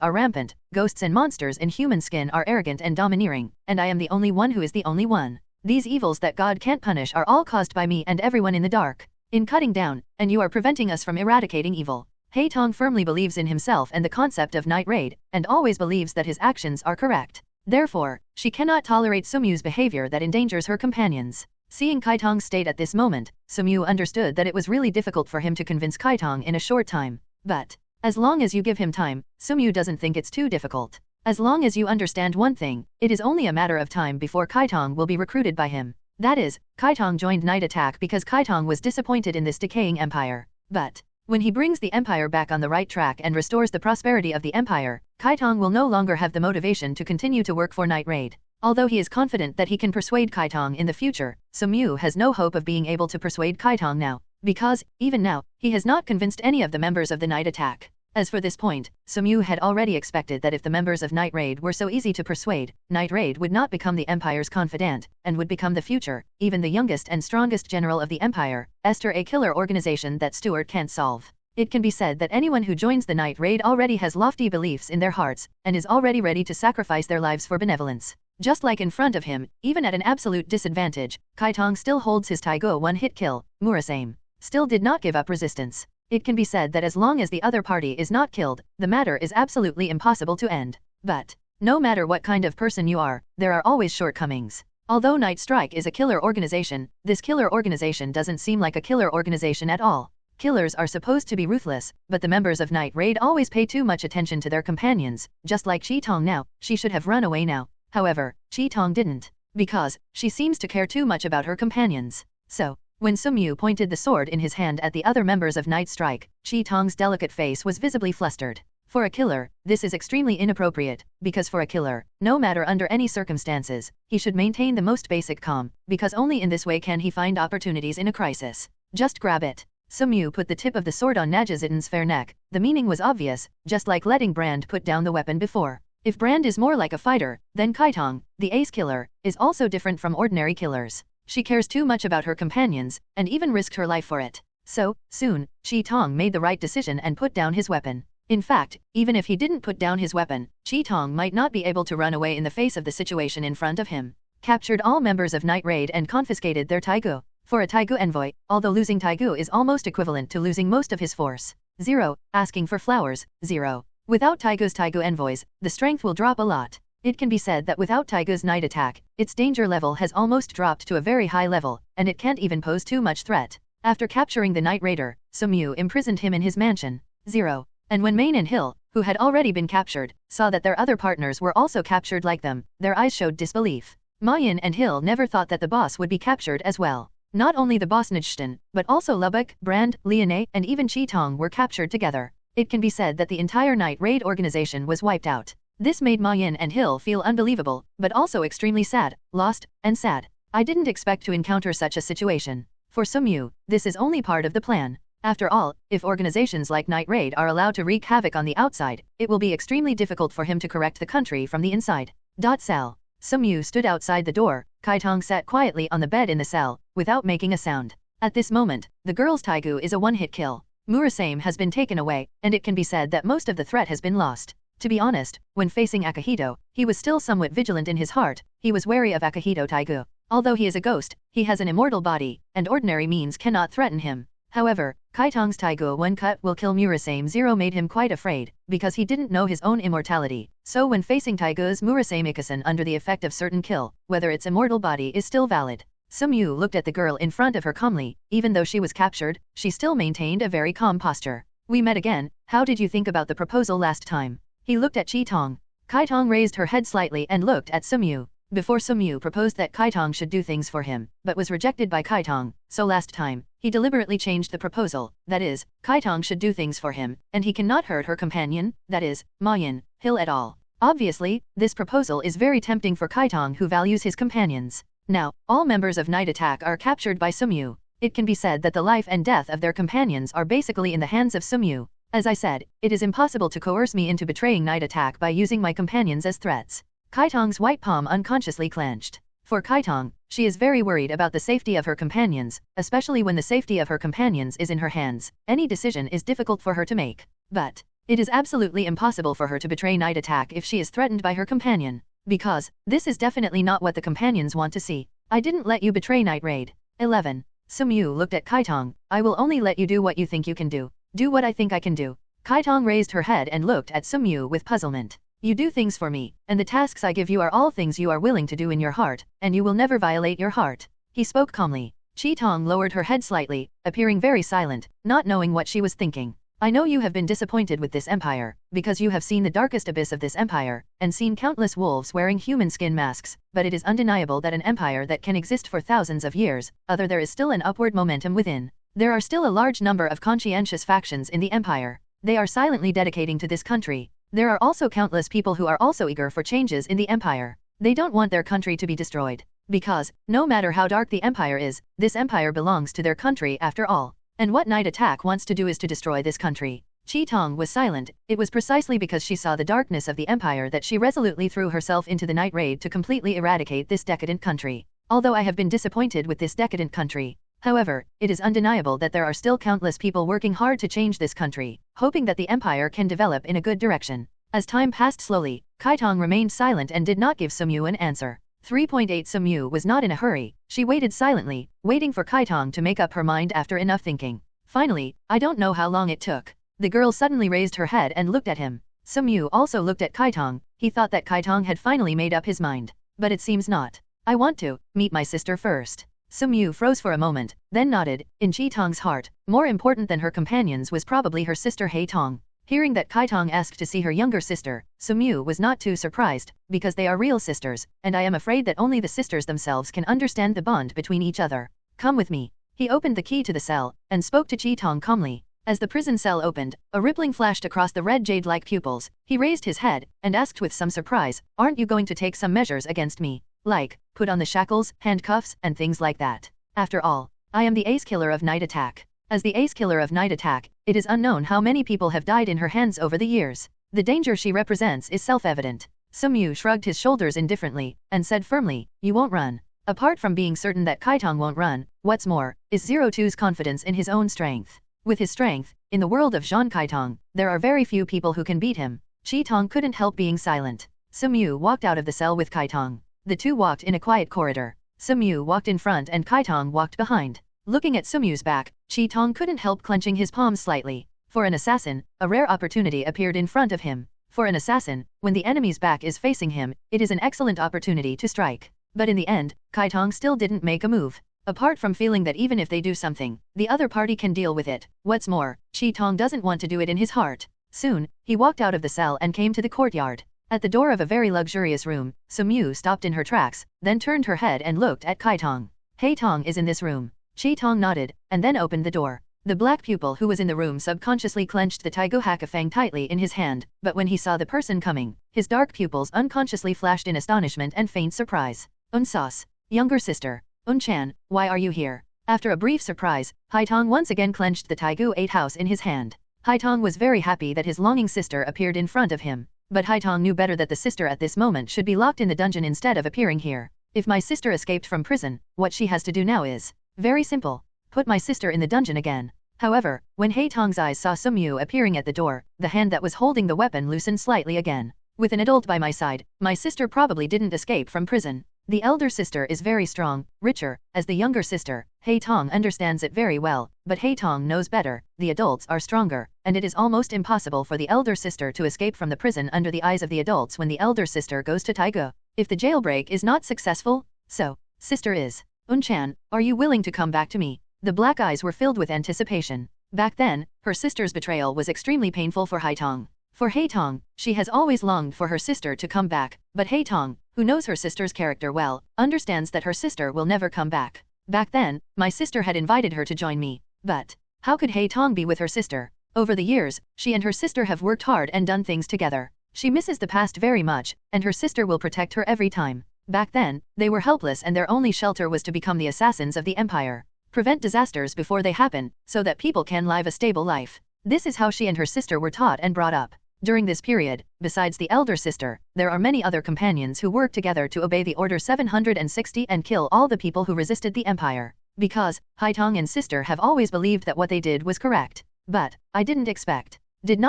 are rampant. Ghosts and monsters in human skin are arrogant and domineering, and I am the only one who is the only one. These evils that God can't punish are all caused by me and everyone in the dark. In cutting down, and you are preventing us from eradicating evil. Hei Tong firmly believes in himself and the concept of Night Raid, and always believes that his actions are correct. Therefore, she cannot tolerate Sumyu's behavior that endangers her companions. Seeing Kai Tong's state at this moment, Sumyu understood that it was really difficult for him to convince Kai Tong in a short time. But as long as you give him time, Sumyu doesn't think it's too difficult. As long as you understand one thing, it is only a matter of time before Kai Tong will be recruited by him. That is, Kai Tong joined Night Attack because Kai Tong was disappointed in this decaying empire. But when he brings the empire back on the right track and restores the prosperity of the empire, Kai Tong will no longer have the motivation to continue to work for Night Raid. Although he is confident that he can persuade Kai Tong in the future, Sumyu has no hope of being able to persuade Kai Tong now. Because, even now, he has not convinced any of the members of the Night Attack. As for this point, Sumyu had already expected that if the members of Night Raid were so easy to persuade, Night Raid would not become the Empire's confidant, and would become the future, even the youngest and strongest general of the Empire, Esther, a killer organization that Stuart can't solve. It can be said that anyone who joins the Night Raid already has lofty beliefs in their hearts, and is already ready to sacrifice their lives for benevolence. Just like in front of him, even at an absolute disadvantage, Kai Tong still holds his Taigo one-hit kill. Murasame still did not give up resistance. It can be said that as long as the other party is not killed, the matter is absolutely impossible to end. But no matter what kind of person you are, there are always shortcomings. Although Night Strike is a killer organization, this killer organization doesn't seem like a killer organization at all. Killers are supposed to be ruthless, but the members of Night Raid always pay too much attention to their companions, just like Chi Tong now. She should have run away now. However, Chi Tong didn't. Because she seems to care too much about her companions. So when Sumyu pointed the sword in his hand at the other members of Night Strike, Chi Tong's delicate face was visibly flustered. For a killer, this is extremely inappropriate, because for a killer, no matter under any circumstances, he should maintain the most basic calm, because only in this way can he find opportunities in a crisis. Just grab it. Sumyu put the tip of the sword on Najazitan's fair neck. The meaning was obvious, just like letting Brand put down the weapon before. If Brand is more like a fighter, then Kai Tong, the ace killer, is also different from ordinary killers. She cares too much about her companions, and even risked her life for it. So, soon, Chi Tong made the right decision and put down his weapon. In fact, even if he didn't put down his weapon, Chi Tong might not be able to run away in the face of the situation in front of him. captured all members of Night Raid and confiscated their taigu. For a taigu envoy, although losing taigu is almost equivalent to losing most of his force. 0. Asking for flowers. 0. Without taigu's taigu envoys, the strength will drop a lot. It can be said that without taigu's night attack, its danger level has almost dropped to a very high level, and it can't even pose too much threat. After capturing the Night Raider, Sumyu imprisoned him in his mansion. 0. And when Main and Hill, who had already been captured, saw that their other partners were also captured like them, their eyes showed disbelief. Mayan and Hill never thought that the boss would be captured as well. Not only the boss Nejsten, but also Lubbock, Brand, Leone, and even Chi Tong were captured together. It can be said that the entire Night Raid organization was wiped out. This made Mayan and Hill feel unbelievable, but also extremely sad, lost, and sad. I didn't expect to encounter such a situation. For Sumyu, this is only part of the plan. After all, if organizations like Night Raid are allowed to wreak havoc on the outside, it will be extremely difficult for him to correct the country from the inside. Cell. Sumyu stood outside the door. Kaitong sat quietly on the bed in the cell, without making a sound. At this moment, the girl's taigu is a one-hit kill. Murasame has been taken away, and it can be said that most of the threat has been lost. To be honest, when facing Akihito, he was still somewhat vigilant in his heart. He was wary of Akihito taigu. Although he is a ghost, he has an immortal body, and ordinary means cannot threaten him. However, Kaitong's taigu when cut will kill Murasame 0 made him quite afraid, because he didn't know his own immortality. So when facing taigu's Murasame Ikasan under the effect of certain kill, whether its immortal body is still valid. Sumyu looked at the girl in front of her calmly. Even though she was captured, she still maintained a very calm posture. We met again. How did you think about the proposal last time? He looked at Chi Tong. Kaitong raised her head slightly and looked at Sumyu. Before Sumyu proposed that Kaitong should do things for him, but was rejected by Kaitong, so last time, he deliberately changed the proposal, that is, Kaitong should do things for him, and he cannot hurt her companion, that is, Mayan, Hill at all. Obviously, this proposal is very tempting for Kaitong who values his companions. Now, all members of Night Attack are captured by Sumyu. It can be said that the life and death of their companions are basically in the hands of Sumyu. As I said, it is impossible to coerce me into betraying Night Attack by using my companions as threats. Kaitong's white palm unconsciously clenched. For Kaitong, she is very worried about the safety of her companions, especially when the safety of her companions is in her hands. Any decision is difficult for her to make. But it is absolutely impossible for her to betray Night Attack if she is threatened by her companion. Because this is definitely not what the companions want to see. I didn't let you betray Night Raid. 11. Sumyu looked at Kaitong. I will only let you do what you think you can do. Do what I think I can do. Kaitong raised her head and looked at Sumyu with puzzlement. You do things for me, and the tasks I give you are all things you are willing to do in your heart, and you will never violate your heart. He spoke calmly. Chi Tong lowered her head slightly, appearing very silent, not knowing what she was thinking. I know you have been disappointed with this empire, because you have seen the darkest abyss of this empire, and seen countless wolves wearing human skin masks, but it is undeniable that an empire that can exist for thousands of years, there is still an upward momentum within. There are still a large number of conscientious factions in the empire. They are silently dedicating to this country. There are also countless people who are also eager for changes in the empire. They don't want their country to be destroyed. Because, no matter how dark the empire is, this empire belongs to their country after all. And what Night Attack wants to do is to destroy this country. Chi Tong was silent. It was precisely because she saw the darkness of the empire that she resolutely threw herself into the Night Raid to completely eradicate this decadent country. Although I have been disappointed with this decadent country, however, it is undeniable that there are still countless people working hard to change this country, hoping that the empire can develop in a good direction. As time passed slowly, Kaitong remained silent and did not give Sumyu an answer. 3.8 Sumyu was not in a hurry. She waited silently, waiting for Kaitong to make up her mind after enough thinking. Finally, I don't know how long it took. The girl suddenly raised her head and looked at him. Sumyu also looked at Kaitong. He thought that Kaitong had finally made up his mind. But it seems not. I want to meet my sister first. Sumyu froze for a moment, then nodded. In Chi Tong's heart, more important than her companions was probably her sister Hei Tong. Hearing that Kaitong asked to see her younger sister, Sumyu was not too surprised, because they are real sisters, and I am afraid that only the sisters themselves can understand the bond between each other. Come with me. He opened the key to the cell, and spoke to Chi Tong calmly. As the prison cell opened, a rippling flashed across the red jade-like pupils. He raised his head, and asked with some surprise, aren't you going to take some measures against me? Like, put on the shackles, handcuffs, and things like that. After all, I am the ace killer of Night Attack. As the ace killer of Night Attack, it is unknown how many people have died in her hands over the years. The danger she represents is self-evident. Sumyu shrugged his shoulders indifferently, and said firmly, you won't run. Apart from being certain that Kaitong won't run, what's more, is 02's confidence in his own strength. With his strength, in the world of Jean Kaitong, there are very few people who can beat him. Chi Tong couldn't help being silent. Sumyu walked out of the cell with Kaitong. The two walked in a quiet corridor. Sumyu walked in front and Kaitong walked behind. Looking at Sumyu's back, Chi-tong couldn't help clenching his palms slightly. For an assassin, a rare opportunity appeared in front of him. For an assassin, when the enemy's back is facing him, it is an excellent opportunity to strike. But in the end, Kaitong still didn't make a move. Apart from feeling that even if they do something, the other party can deal with it. What's more, Chi-tong doesn't want to do it in his heart. Soon, he walked out of the cell and came to the courtyard. At the door of a very luxurious room, Sumyu stopped in her tracks, then turned her head and looked at Kaitong. Haitong is in this room. Chi-tong nodded, and then opened the door. The black pupil who was in the room subconsciously clenched the Taigu Hakafang tightly in his hand, but when he saw the person coming, his dark pupils unconsciously flashed in astonishment and faint surprise. Unsas, younger sister. Unchan, why are you here? After a brief surprise, Haitong once again clenched the Taigu 8 house in his hand. Haitong was very happy that his longing sister appeared in front of him. But Haitong knew better that the sister at this moment should be locked in the dungeon instead of appearing here. If my sister escaped from prison, what she has to do now is very simple. Put my sister in the dungeon again. However, when Haitong's eyes saw Sumyu appearing at the door, the hand that was holding the weapon loosened slightly again. With an adult by my side, my sister probably didn't escape from prison. The elder sister is very strong, richer, as the younger sister. Haitong understands it very well, but Haitong knows better. The adults are stronger, and it is almost impossible for the elder sister to escape from the prison under the eyes of the adults when the elder sister goes to Taigu. If the jailbreak is not successful, so, sister is. Unchan, are you willing to come back to me? The black eyes were filled with anticipation. Back then, her sister's betrayal was extremely painful for Haitong. For Haitong, she has always longed for her sister to come back, but Haitong, who knows her sister's character well, understands that her sister will never come back. Back then, my sister had invited her to join me. But how could Haitong be with her sister? Over the years, she and her sister have worked hard and done things together. She misses the past very much, and her sister will protect her every time. Back then, they were helpless and their only shelter was to become the assassins of the empire. Prevent disasters before they happen, so that people can live a stable life. This is how she and her sister were taught and brought up. During this period, besides the elder sister, there are many other companions who work together to obey the Order 760 and kill all the people who resisted the empire. Because, Haitong and sister have always believed that what they did was correct. But, I did not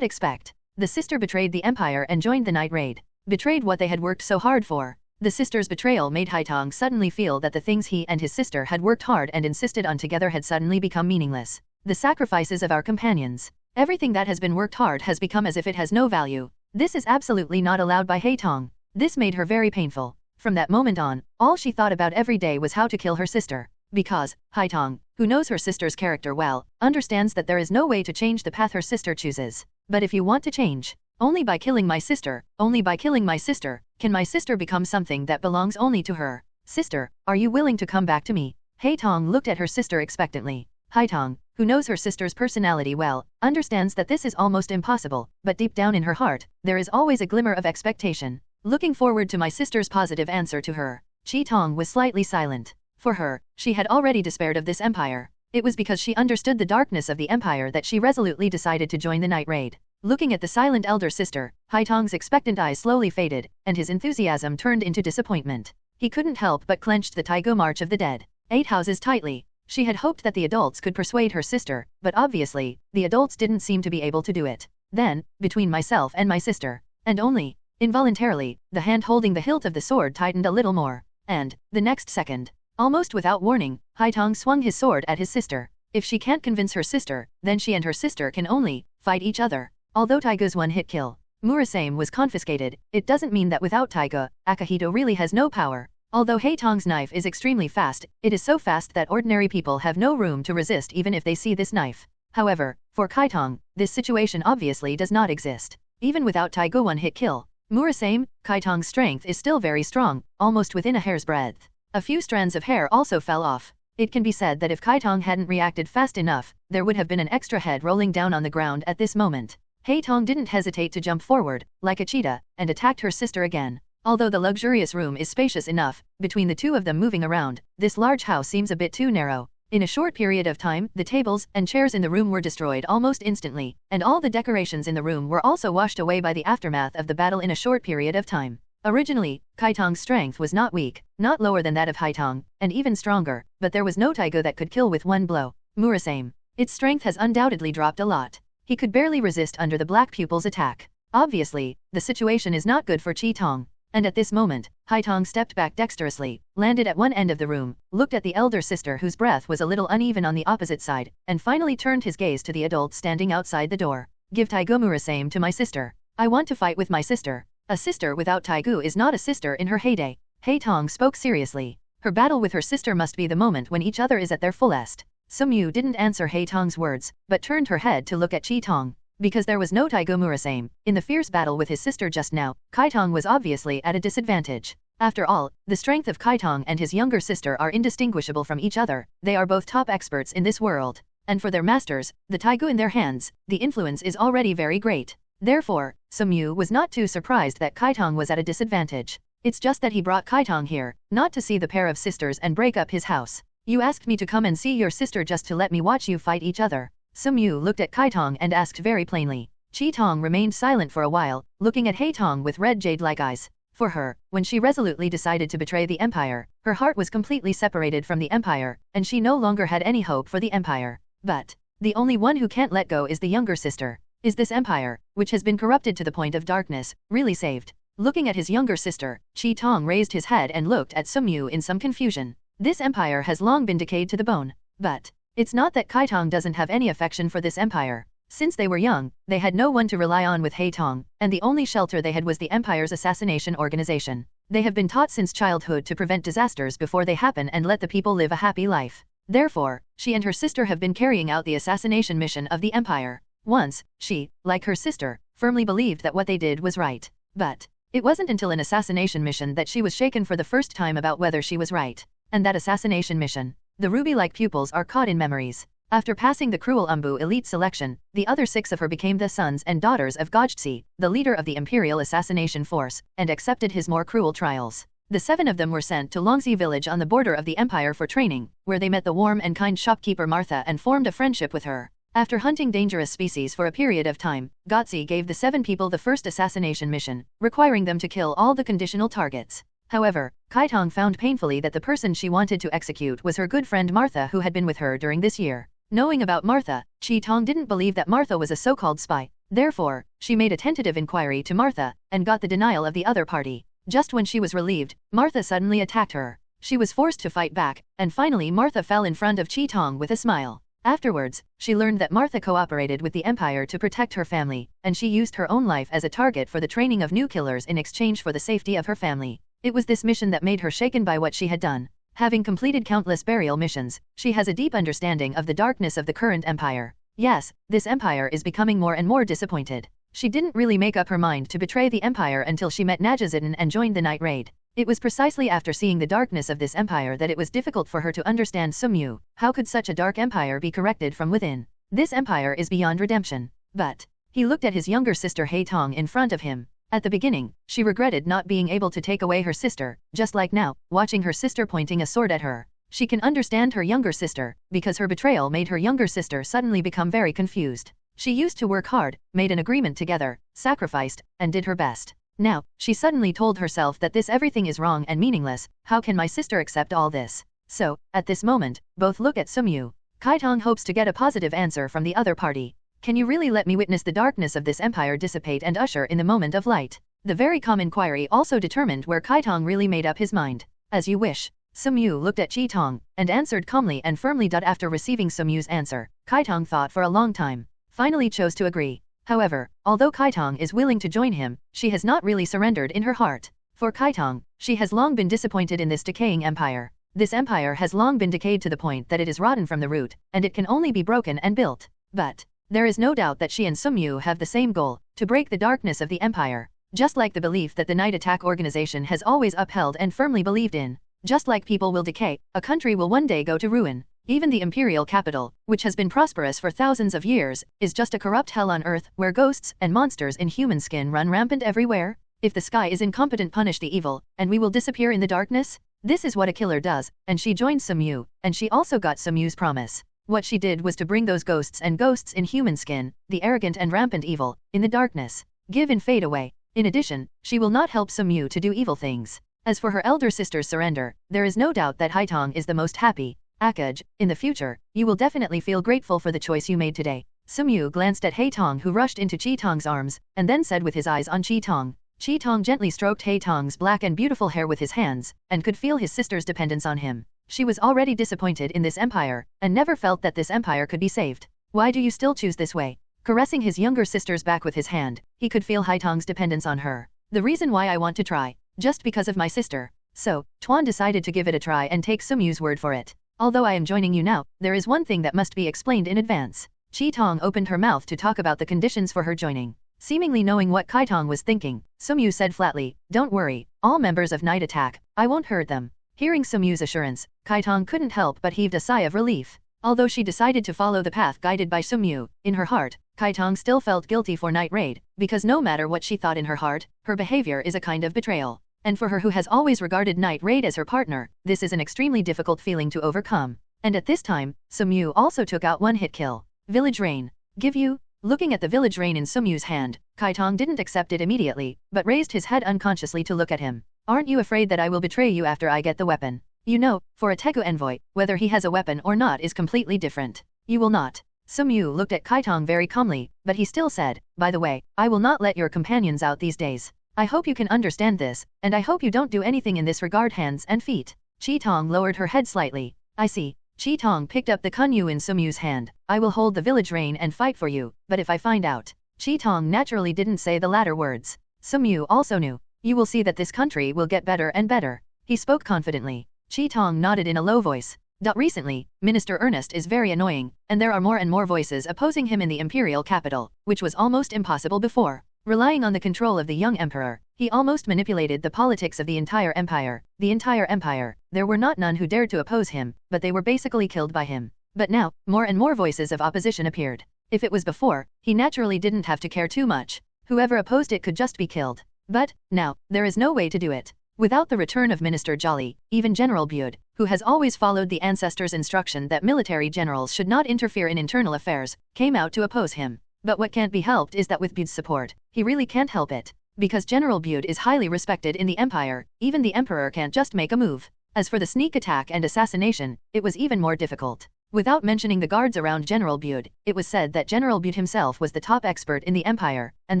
expect. The sister betrayed the empire and joined the night raid. Betrayed what they had worked so hard for. The sister's betrayal made Haitong suddenly feel that the things he and his sister had worked hard and insisted on together had suddenly become meaningless. The sacrifices of our companions. Everything that has been worked hard has become as if it has no value. This is absolutely not allowed by Haitong. This made her very painful. From that moment on, all she thought about every day was how to kill her sister. Because, Haitong, who knows her sister's character well, understands that there is no way to change the path her sister chooses. But if you want to change, only by killing my sister, can my sister become something that belongs only to her. Sister, are you willing to come back to me? Haitong looked at her sister expectantly. Haitong, who knows her sister's personality well, understands that this is almost impossible, but deep down in her heart, there is always a glimmer of expectation. Looking forward to my sister's positive answer to her. Chi-tong was slightly silent. For her, she had already despaired of this empire. It was because she understood the darkness of the empire that she resolutely decided to join the night raid. Looking at the silent elder sister, Haitong's expectant eyes slowly faded, and his enthusiasm turned into disappointment. He couldn't help but clenched the Taigu March of the Dead. 8 houses tightly. She had hoped that the adults could persuade her sister, but obviously, the adults didn't seem to be able to do it. Then, between myself and my sister, and only, involuntarily, the hand holding the hilt of the sword tightened a little more. And, the next second, almost without warning, Haitong swung his sword at his sister. If she can't convince her sister, then she and her sister can only fight each other. Although Taigu's one-hit kill, Murasame was confiscated, it doesn't mean that without Taigu, Akihito really has no power. Although Haitong's knife is extremely fast, it is so fast that ordinary people have no room to resist even if they see this knife. However, for Kaitong, this situation obviously does not exist. Even without Taigu one-hit kill, Murasame, Kaitong's strength is still very strong, almost within a hair's breadth. A few strands of hair also fell off. It can be said that if Kaitong hadn't reacted fast enough, there would have been an extra head rolling down on the ground at this moment. Haitong didn't hesitate to jump forward, like a cheetah, and attacked her sister again. Although the luxurious room is spacious enough, between the two of them moving around, this large house seems a bit too narrow. In a short period of time, the tables and chairs in the room were destroyed almost instantly, and all the decorations in the room were also washed away by the aftermath of the battle in a short period of time. Originally, Kaitong's strength was not weak, not lower than that of Haitong, and even stronger, but there was no Taigu that could kill with one blow. Murasame. Its strength has undoubtedly dropped a lot. He could barely resist under the black pupil's attack. Obviously, the situation is not good for Chi-tong. And at this moment, Haitong stepped back dexterously, landed at one end of the room, looked at the elder sister whose breath was a little uneven on the opposite side, and finally turned his gaze to the adult standing outside the door. Give Taigumura-same to my sister. I want to fight with my sister. A sister without Taigu is not a sister in her heyday. Haitong spoke seriously. Her battle with her sister must be the moment when each other is at their fullest. Sumyu didn't answer Haitong's words, but turned her head to look at Chi-tong. Because there was no Taigumura-same in the fierce battle with his sister just now, Kai-tong was obviously at a disadvantage. After all, the strength of Kai-tong and his younger sister are indistinguishable from each other. They are both top experts in this world. And for their masters, the Taigu in their hands, the influence is already very great. Therefore, Sumyu was not too surprised that Kai-tong was at a disadvantage. It's just that he brought Kai-tong here, not to see the pair of sisters and break up his house. You asked me to come and see your sister just to let me watch you fight each other. Sumyu looked at Kai-tong and asked very plainly. Chi-tong remained silent for a while, looking at Haitong with red jade-like eyes. For her, when she resolutely decided to betray the empire, her heart was completely separated from the empire, and she no longer had any hope for the empire. But the only one who can't let go is the younger sister. Is this empire, which has been corrupted to the point of darkness, really saved? Looking at his younger sister, Chi-tong raised his head and looked at Sumyu in some confusion. This empire has long been decayed to the bone. But it's not that Kai-tong doesn't have any affection for this empire. Since they were young, they had no one to rely on with Haitong, and the only shelter they had was the empire's assassination organization. They have been taught since childhood to prevent disasters before they happen and let the people live a happy life. Therefore, she and her sister have been carrying out the assassination mission of the empire. Once, she, like her sister, firmly believed that what they did was right. But it wasn't until an assassination mission that she was shaken for the first time about whether she was right. And that assassination mission. The ruby-like pupils are caught in memories. After passing the cruel Umbu elite selection, the other 6 of her became the sons and daughters of Gojtsi, the leader of the imperial assassination force, and accepted his more cruel trials. The 7 of them were sent to Longxi village on the border of the empire for training, where they met the warm and kind shopkeeper Martha and formed a friendship with her. After hunting dangerous species for a period of time, Gotzi gave the 7 people the first assassination mission, requiring them to kill all the conditional targets. However, Kai-tong found painfully that the person she wanted to execute was her good friend Martha, who had been with her during this year. Knowing about Martha, Chi-tong didn't believe that Martha was a so-called spy. Therefore, she made a tentative inquiry to Martha, and got the denial of the other party. Just when she was relieved, Martha suddenly attacked her. She was forced to fight back, and finally Martha fell in front of Chi-tong with a smile. Afterwards, she learned that Martha cooperated with the empire to protect her family, and she used her own life as a target for the training of new killers in exchange for the safety of her family. It was this mission that made her shaken by what she had done. Having completed countless burial missions, she has a deep understanding of the darkness of the current empire. Yes, this empire is becoming more and more disappointed. She didn't really make up her mind to betray the empire until she met Najazidin and joined the night raid. It was precisely after seeing the darkness of this empire that it was difficult for her to understand Sumyu. How could such a dark empire be corrected from within? This empire is beyond redemption. But he looked at his younger sister Haitong in front of him. At the beginning, she regretted not being able to take away her sister, just like now, watching her sister pointing a sword at her. She can understand her younger sister, because her betrayal made her younger sister suddenly become very confused. She used to work hard, made an agreement together, sacrificed, and did her best. Now, she suddenly told herself that this everything is wrong and meaningless. How can my sister accept all this? So, at this moment, both look at Sumyu. Kai-tong hopes to get a positive answer from the other party. Can you really let me witness the darkness of this empire dissipate and usher in the moment of light? The very calm inquiry also determined where Kai-tong really made up his mind. As you wish. Sumyu looked at Chi-tong, and answered calmly and firmly. After receiving Sumyu's answer, Kai-tong thought for a long time. Finally chose to agree. However, although Kai-tong is willing to join him, she has not really surrendered in her heart. For Kai-tong, she has long been disappointed in this decaying empire. This empire has long been decayed to the point that it is rotten from the root, and it can only be broken and built. But there is no doubt that she and Sumyu have the same goal, to break the darkness of the empire. Just like the belief that the Night Attack organization has always upheld and firmly believed in. Just like people will decay, a country will one day go to ruin. Even the imperial capital, which has been prosperous for thousands of years, is just a corrupt hell on earth, where ghosts and monsters in human skin run rampant everywhere. If the sky is incompetent, punish the evil, and we will disappear in the darkness? This is what a killer does, and she joined Sumyu, and she also got Sumyu's promise. What she did was to bring those ghosts in human skin, the arrogant and rampant evil, in the darkness, give and fade away. In addition, she will not help Sumyu to do evil things. As for her elder sister's surrender, there is no doubt that Haitong is the most happy. Akaj, in the future, you will definitely feel grateful for the choice you made today. Sumyu glanced at Haitong, who rushed into Chi-tong's arms, and then said with his eyes on Chi-tong, Chi Tong gently stroked Hei Tong's black and beautiful hair with his hands, and could feel his sister's dependence on him. She was already disappointed in this empire, and never felt that this empire could be saved. Why do you still choose this way? Caressing his younger sister's back with his hand, he could feel Hei Tong's dependence on her. The reason why I want to try, just because of my sister. So, Tuan decided to give it a try and take Sumyu's word for it. Although I am joining you now, there is one thing that must be explained in advance. Chi Tong opened her mouth to talk about the conditions for her joining. Seemingly knowing what Kai Tong was thinking, Sumyu said flatly, "Don't worry, all members of Night Attack, I won't hurt them." Hearing Sumyu's assurance, Kai Tong couldn't help but heaved a sigh of relief. Although she decided to follow the path guided by Sumyu, in her heart, Kai Tong still felt guilty for Night Raid, because no matter what she thought in her heart, her behavior is a kind of betrayal. And for her who has always regarded Night Raid as her partner, this is an extremely difficult feeling to overcome. And at this time, Sumyu also took out one hit kill. Village Rain. Give you? Looking at the Village Rain in Sumyu's hand, Kai Tong didn't accept it immediately, but raised his head unconsciously to look at him. Aren't you afraid that I will betray you after I get the weapon? You know, for a Tegu envoy, whether he has a weapon or not is completely different. You will not. Sumyu looked at Kai Tong very calmly, but he still said, by the way, I will not let your companions out these days. I hope you can understand this, and I hope you don't do anything in this regard hands and feet. Chi Tong lowered her head slightly. I see. Chi Tong picked up the kunyu in Sumyu's hand. I will hold the Village Rain and fight for you, but if I find out. Chi Tong naturally didn't say the latter words. Sumyu also knew. You will see that this country will get better and better. He spoke confidently. Chi Tong nodded in a low voice. Recently, Minister Ernest is very annoying, and there are more and more voices opposing him in the imperial capital, which was almost impossible before. Relying on the control of the young emperor, he almost manipulated the politics of the entire empire. The entire empire, there were not none who dared to oppose him, but they were basically killed by him. But now, more and more voices of opposition appeared. If it was before, he naturally didn't have to care too much. Whoever opposed it could just be killed. But, now, there is no way to do it. Without the return of Minister Jolly, even General Bude, who has always followed the ancestors' instruction that military generals should not interfere in internal affairs, came out to oppose him. But what can't be helped is that with Bude's support, he really can't help it. Because General Bude is highly respected in the empire, even the emperor can't just make a move. As for the sneak attack and assassination, it was even more difficult. Without mentioning the guards around General Bude, it was said that General Bude himself was the top expert in the empire, and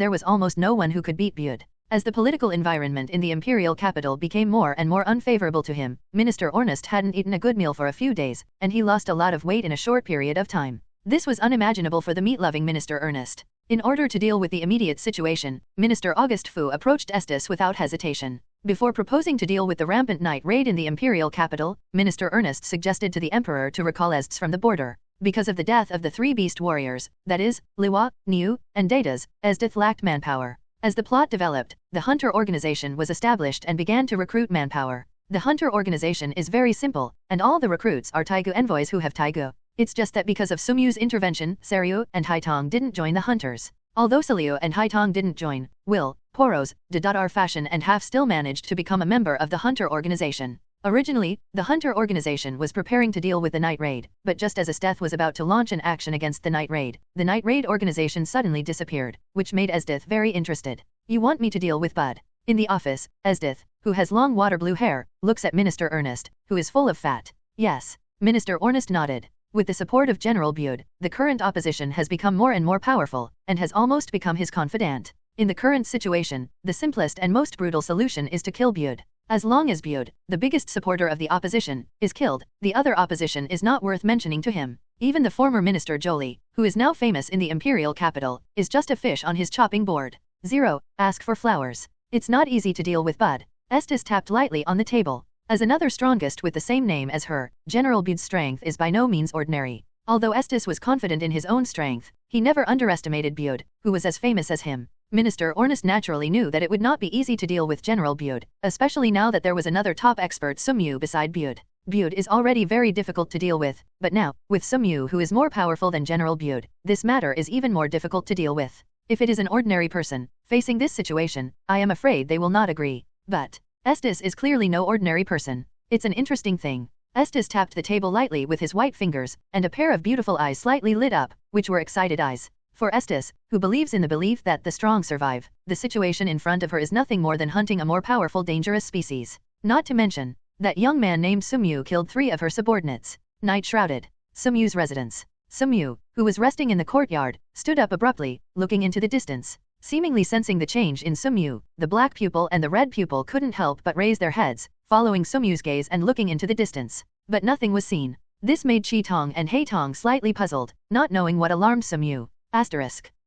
there was almost no one who could beat Bude. As the political environment in the imperial capital became more and more unfavorable to him, Minister Ernest hadn't eaten a good meal for a few days, and he lost a lot of weight in a short period of time. This was unimaginable for the meat-loving Minister Ernest. In order to deal with the immediate situation, Minister August Fu approached Estes without hesitation. Before proposing to deal with the rampant night raid in the imperial capital, Minister Ernest suggested to the emperor to recall Estes from the border. Because of the death of the three beast warriors, that is, Liwa, Niu, and Datas, Estes lacked manpower. As the plot developed, the Hunter organization was established and began to recruit manpower. The Hunter organization is very simple, and all the recruits are Taigu envoys who have Taigu. It's just that because of Sumyu's intervention, Seryu and Haitong didn't join the hunters. Although Seliu and Haitong didn't join, Will, Poros, Dadar Fashion and Half still managed to become a member of the Hunter organization. Originally, the Hunter organization was preparing to deal with the Night Raid, but just as Esdith was about to launch an action against the Night Raid, the Night Raid organization suddenly disappeared, which made Esdith very interested. You want me to deal with Bud? In the office, Esdith, who has long water blue hair, looks at Minister Ernest, who is full of fat. Yes. Minister Ernest nodded. With the support of General Bude, the current opposition has become more and more powerful, and has almost become his confidant. In the current situation, the simplest and most brutal solution is to kill Bude. As long as Bude, the biggest supporter of the opposition, is killed, the other opposition is not worth mentioning to him. Even the former Minister Jolie, who is now famous in the imperial capital, is just a fish on his chopping board. 0. Ask for flowers. It's not easy to deal with Bud. Estes tapped lightly on the table. As another strongest with the same name as her, General Bude's strength is by no means ordinary. Although Estes was confident in his own strength, he never underestimated Bude, who was as famous as him. Minister Ernest naturally knew that it would not be easy to deal with General Bude, especially now that there was another top expert Sumyu beside Bude. Bude is already very difficult to deal with, but now, with Sumyu who is more powerful than General Bude, this matter is even more difficult to deal with. If it is an ordinary person, facing this situation, I am afraid they will not agree. But Estes is clearly no ordinary person. It's an interesting thing. Estes tapped the table lightly with his white fingers, and a pair of beautiful eyes slightly lit up, which were excited eyes. For Estes, who believes in the belief that the strong survive, the situation in front of her is nothing more than hunting a more powerful dangerous species. Not to mention, that young man named Sumyu killed 3 of her subordinates. Night shrouded. Sumyu's residence. Sumyu, who was resting in the courtyard, stood up abruptly, looking into the distance. Seemingly sensing the change in Sumyu, the black pupil and the red pupil couldn't help but raise their heads, following Sumyu's gaze and looking into the distance. But nothing was seen. This made Chi-tong and Hei-tong slightly puzzled, not knowing what alarmed Sumyu.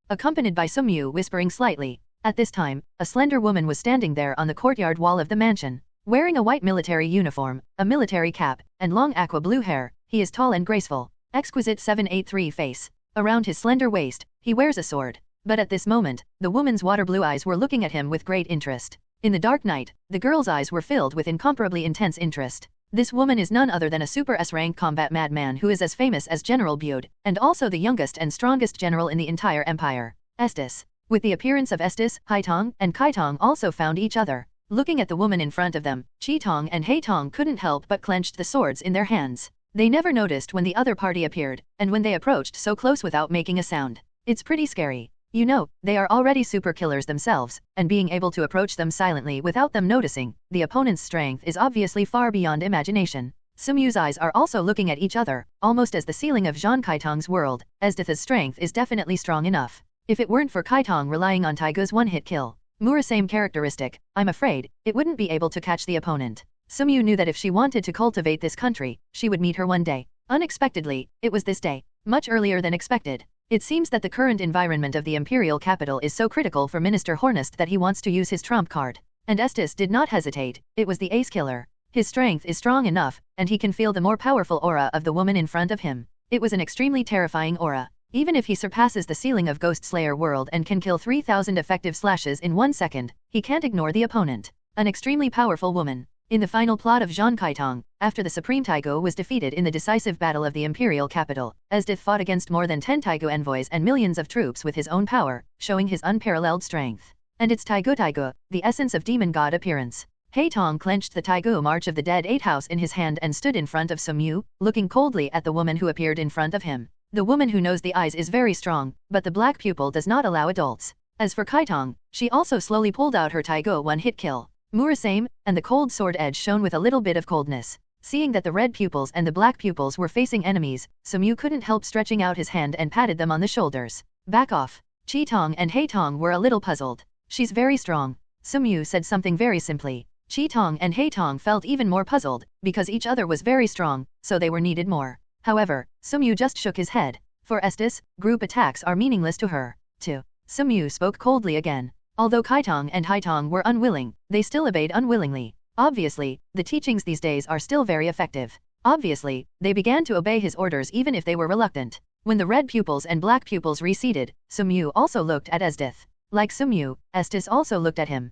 Accompanied by Sumyu whispering slightly. At this time, a slender woman was standing there on the courtyard wall of the mansion. Wearing a white military uniform, a military cap, and long aqua blue hair, he is tall and graceful. Exquisite 783 face. Around his slender waist, he wears a sword. But at this moment, the woman's water blue eyes were looking at him with great interest. In the dark night, the girl's eyes were filled with incomparably intense interest. This woman is none other than a super S-rank combat madman who is as famous as General Bude, and also the youngest and strongest general in the entire empire. Estes. With the appearance of Estes, Hai-tong and Kai-tong also found each other. Looking at the woman in front of them, Chi-tong and Hei-tong couldn't help but clenched the swords in their hands. They never noticed when the other party appeared, and when they approached so close without making a sound. It's pretty scary. You know, they are already super killers themselves, and being able to approach them silently without them noticing, the opponent's strength is obviously far beyond imagination. Sumyu's eyes are also looking at each other, almost as the ceiling of Jean Kai-tong's world, as Ditha's strength is definitely strong enough. If it weren't for Kai-tong relying on Taigu's one-hit kill, same characteristic, I'm afraid, it wouldn't be able to catch the opponent. Sumyu knew that if she wanted to cultivate this country, she would meet her one day. Unexpectedly, it was this day. Much earlier than expected. It seems that the current environment of the imperial capital is so critical for Minister Hornist that he wants to use his trump card. And Estes did not hesitate, it was the ace killer. His strength is strong enough, and he can feel the more powerful aura of the woman in front of him. It was an extremely terrifying aura. Even if he surpasses the ceiling of Ghost Slayer world and can kill 3,000 effective slashes in 1 second, he can't ignore the opponent. An extremely powerful woman. In the final plot of Jean Kai-tong, after the Supreme Taigu was defeated in the decisive battle of the imperial capital, Esdith fought against more than 10 Taigu envoys and millions of troops with his own power, showing his unparalleled strength. And it's Taigu, the essence of demon god appearance. Hei-tong clenched the Taigu March of the Dead 8 house in his hand and stood in front of Sumyu, looking coldly at the woman who appeared in front of him. The woman who knows the eyes is very strong, but the black pupil does not allow adults. As for Kai-tong, she also slowly pulled out her Taigu one-hit kill. Murasame, and the cold sword edge shone with a little bit of coldness. Seeing that the red pupils and the black pupils were facing enemies, Sumyu couldn't help stretching out his hand and patted them on the shoulders. Back off. Chi-tong and Hei-tong were a little puzzled. She's very strong. Sumyu said something very simply. Chi-tong and Hei-tong felt even more puzzled, because each other was very strong, so they were needed more. However, Sumyu just shook his head. For Estes, group attacks are meaningless to her. Too. Sumyu spoke coldly again. Although Kai-tong and Hei-tong were unwilling, they still obeyed unwillingly. Obviously, the teachings these days are still very effective. Obviously, they began to obey his orders even if they were reluctant. When the red pupils and black pupils receded, Sumyu also looked at Esdith. Like Sumyu, Estes also looked at him.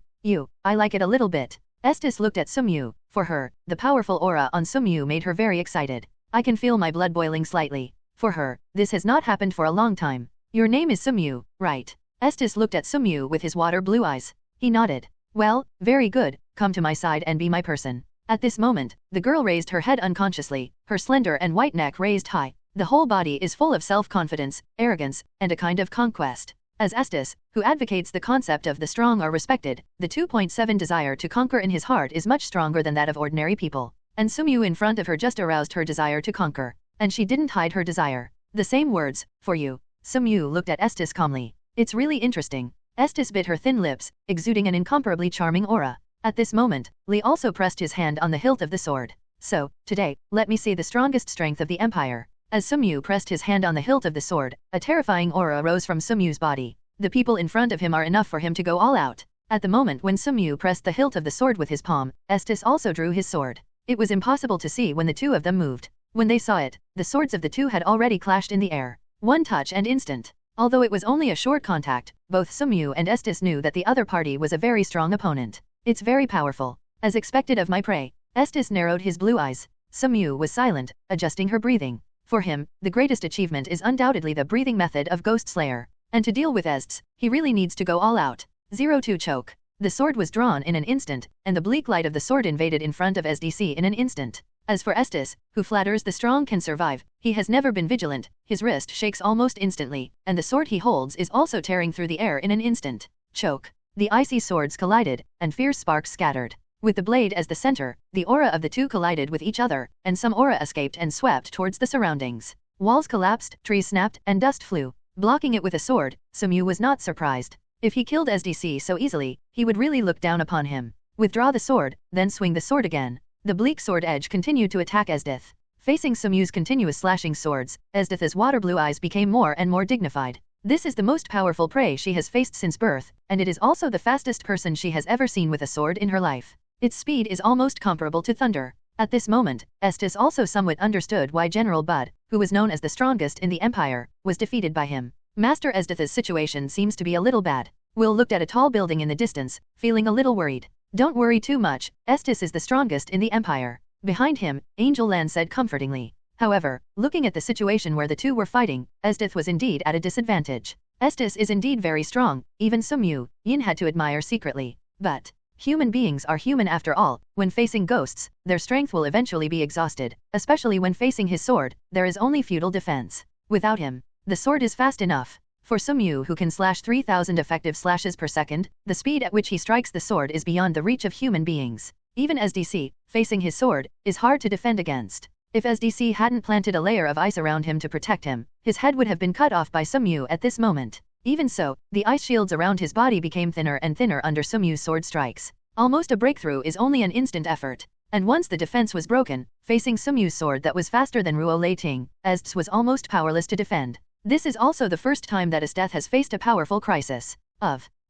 I like it a little bit. Estes looked at Sumyu. For her, the powerful aura on Sumyu made her very excited. I can feel my blood boiling slightly. For her, this has not happened for a long time. Your name is Sumyu, right? Estes looked at Sumyu with his water blue eyes. He nodded. Well, very good, come to my side and be my person. At this moment, the girl raised her head unconsciously, her slender and white neck raised high. The whole body is full of self-confidence, arrogance, and a kind of conquest. As Estes, who advocates the concept of the strong are respected, the 2.7 desire to conquer in his heart is much stronger than that of ordinary people. And Sumyu in front of her just aroused her desire to conquer. And she didn't hide her desire. The same words, for you. Sumyu looked at Estes calmly. It's really interesting. Estes bit her thin lips, exuding an incomparably charming aura. At this moment, Li also pressed his hand on the hilt of the sword. So, today, let me see the strongest strength of the empire. As Sumyu pressed his hand on the hilt of the sword, a terrifying aura rose from Sumyu's body. The people in front of him are enough for him to go all out. At the moment when Sumyu pressed the hilt of the sword with his palm, Estes also drew his sword. It was impossible to see when the two of them moved. When they saw it, the swords of the two had already clashed in the air. One touch and instant. Although it was only a short contact, both Sumyu and Estes knew that the other party was a very strong opponent. It's very powerful. As expected of my prey. Estes narrowed his blue eyes. Sumyu was silent, adjusting her breathing. For him, the greatest achievement is undoubtedly the breathing method of Ghost Slayer. And to deal with Estes, he really needs to go all out. 02 choke. The sword was drawn in an instant, and the bleak light of the sword invaded in front of SDC in an instant. As for Estes, who flatters the strong can survive, he has never been vigilant, his wrist shakes almost instantly, and the sword he holds is also tearing through the air in an instant. Choke. The icy swords collided, and fierce sparks scattered. With the blade as the center, the aura of the two collided with each other, and some aura escaped and swept towards the surroundings. Walls collapsed, trees snapped, and dust flew. Blocking it with a sword, Sumyu was not surprised. If he killed SDC so easily, he would really look down upon him. Withdraw the sword, then swing the sword again. The bleak sword edge continued to attack Esdith. Facing Sumyu's continuous slashing swords, Esdith's water-blue eyes became more and more dignified. This is the most powerful prey she has faced since birth, and it is also the fastest person she has ever seen with a sword in her life. Its speed is almost comparable to thunder. At this moment, Estes also somewhat understood why General Bud, who was known as the strongest in the Empire, was defeated by him. Master Esdith's situation seems to be a little bad. Will looked at a tall building in the distance, feeling a little worried. Don't worry too much, Estes is the strongest in the Empire. Behind him, Angel Lan said comfortingly. However, looking at the situation where the two were fighting, Esdith was indeed at a disadvantage. Estes is indeed very strong, even Sumyu, Yin had to admire secretly. But human beings are human after all. When facing ghosts, their strength will eventually be exhausted, especially when facing his sword, there is only futile defense. Without him, the sword is fast enough. For Sumyu, who can slash 3,000 effective slashes per second, the speed at which he strikes the sword is beyond the reach of human beings. Even SDC, facing his sword, is hard to defend against. If SDC hadn't planted a layer of ice around him to protect him, his head would have been cut off by Sumyu at this moment. Even so, the ice shields around his body became thinner and thinner under Sumyu's sword strikes. Almost a breakthrough is only an instant effort. And once the defense was broken, facing Sumyu's sword that was faster than Ruo Leiting, Estes was almost powerless to defend. This is also the first time that Esdith has faced a powerful crisis.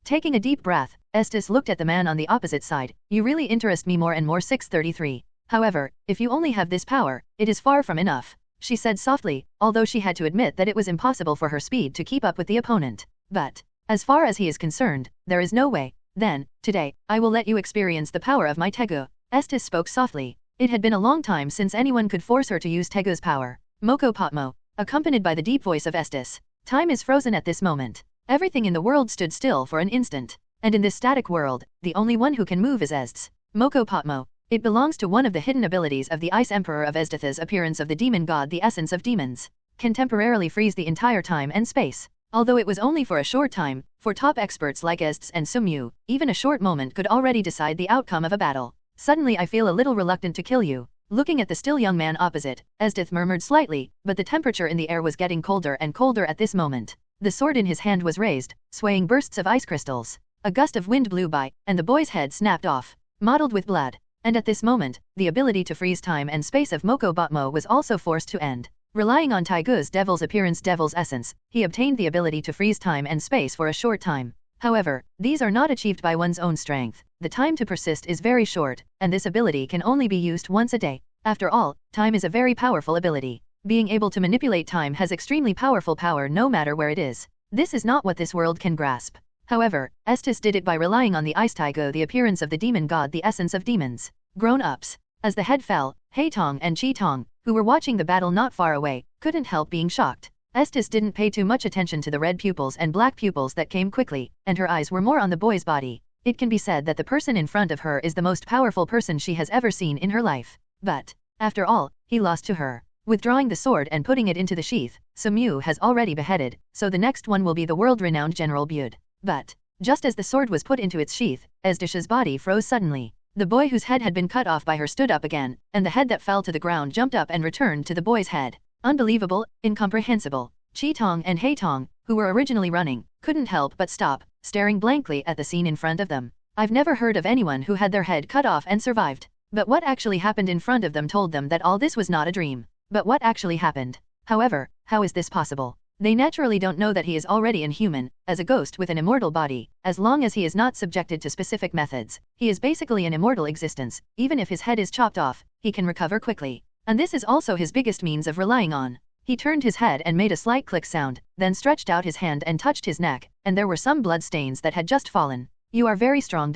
Taking a deep breath, Estes looked at the man on the opposite side. You really interest me more and more. 633. However, if you only have this power, it is far from enough, she said softly, although she had to admit that it was impossible for her speed to keep up with the opponent. But as far as he is concerned, there is no way. Then, today, I will let you experience the power of my Tegu. Estes spoke softly. It had been a long time since anyone could force her to use Tegu's power. Moko Potmo, accompanied by the deep voice of Estes. Time is frozen at this moment. Everything in the world stood still for an instant. And in this static world, the only one who can move is Estes. Moko Potmo. It belongs to one of the hidden abilities of the Ice Emperor of Esdith's appearance of the demon god. The essence of demons can temporarily freeze the entire time and space. Although it was only for a short time, for top experts like Estes and Sumyu, even a short moment could already decide the outcome of a battle. Suddenly I feel a little reluctant to kill you. Looking at the still young man opposite, Esdith murmured slightly, but the temperature in the air was getting colder and colder at this moment. The sword in his hand was raised, swaying bursts of ice crystals. A gust of wind blew by, and the boy's head snapped off, mottled with blood. And at this moment, the ability to freeze time and space of Moko Botmo was also forced to end. Relying on Taigu's devil's appearance, devil's essence, he obtained the ability to freeze time and space for a short time. However, these are not achieved by one's own strength. The time to persist is very short, and this ability can only be used once a day. After all, time is a very powerful ability. Being able to manipulate time has extremely powerful power no matter where it is. This is not what this world can grasp. However, Estes did it by relying on the Ice Taigo, the appearance of the demon god, the essence of demons. Grown-ups. As the head fell, Heitong and Chi-Tong, who were watching the battle not far away, couldn't help being shocked. Estes didn't pay too much attention to the red pupils and black pupils that came quickly, and her eyes were more on the boy's body. It can be said that the person in front of her is the most powerful person she has ever seen in her life. But after all, he lost to her. Withdrawing the sword and putting it into the sheath, Sumyu has already beheaded, so the next one will be the world-renowned General Bud. But just as the sword was put into its sheath, Esdith's body froze suddenly. The boy whose head had been cut off by her stood up again, and the head that fell to the ground jumped up and returned to the boy's head. Unbelievable, incomprehensible. Chi-Tong and Heitong, who were originally running, couldn't help but stop, staring blankly at the scene in front of them. I've never heard of anyone who had their head cut off and survived. But what actually happened in front of them told them that all this was not a dream. But what actually happened? However, how is this possible? They naturally don't know that he is already inhuman, as a ghost with an immortal body. As long as he is not subjected to specific methods, he is basically an immortal existence. Even if his head is chopped off, he can recover quickly. And this is also his biggest means of relying on. He turned his head and made a slight click sound, then stretched out his hand and touched his neck, and there were some blood stains that had just fallen. You are very strong.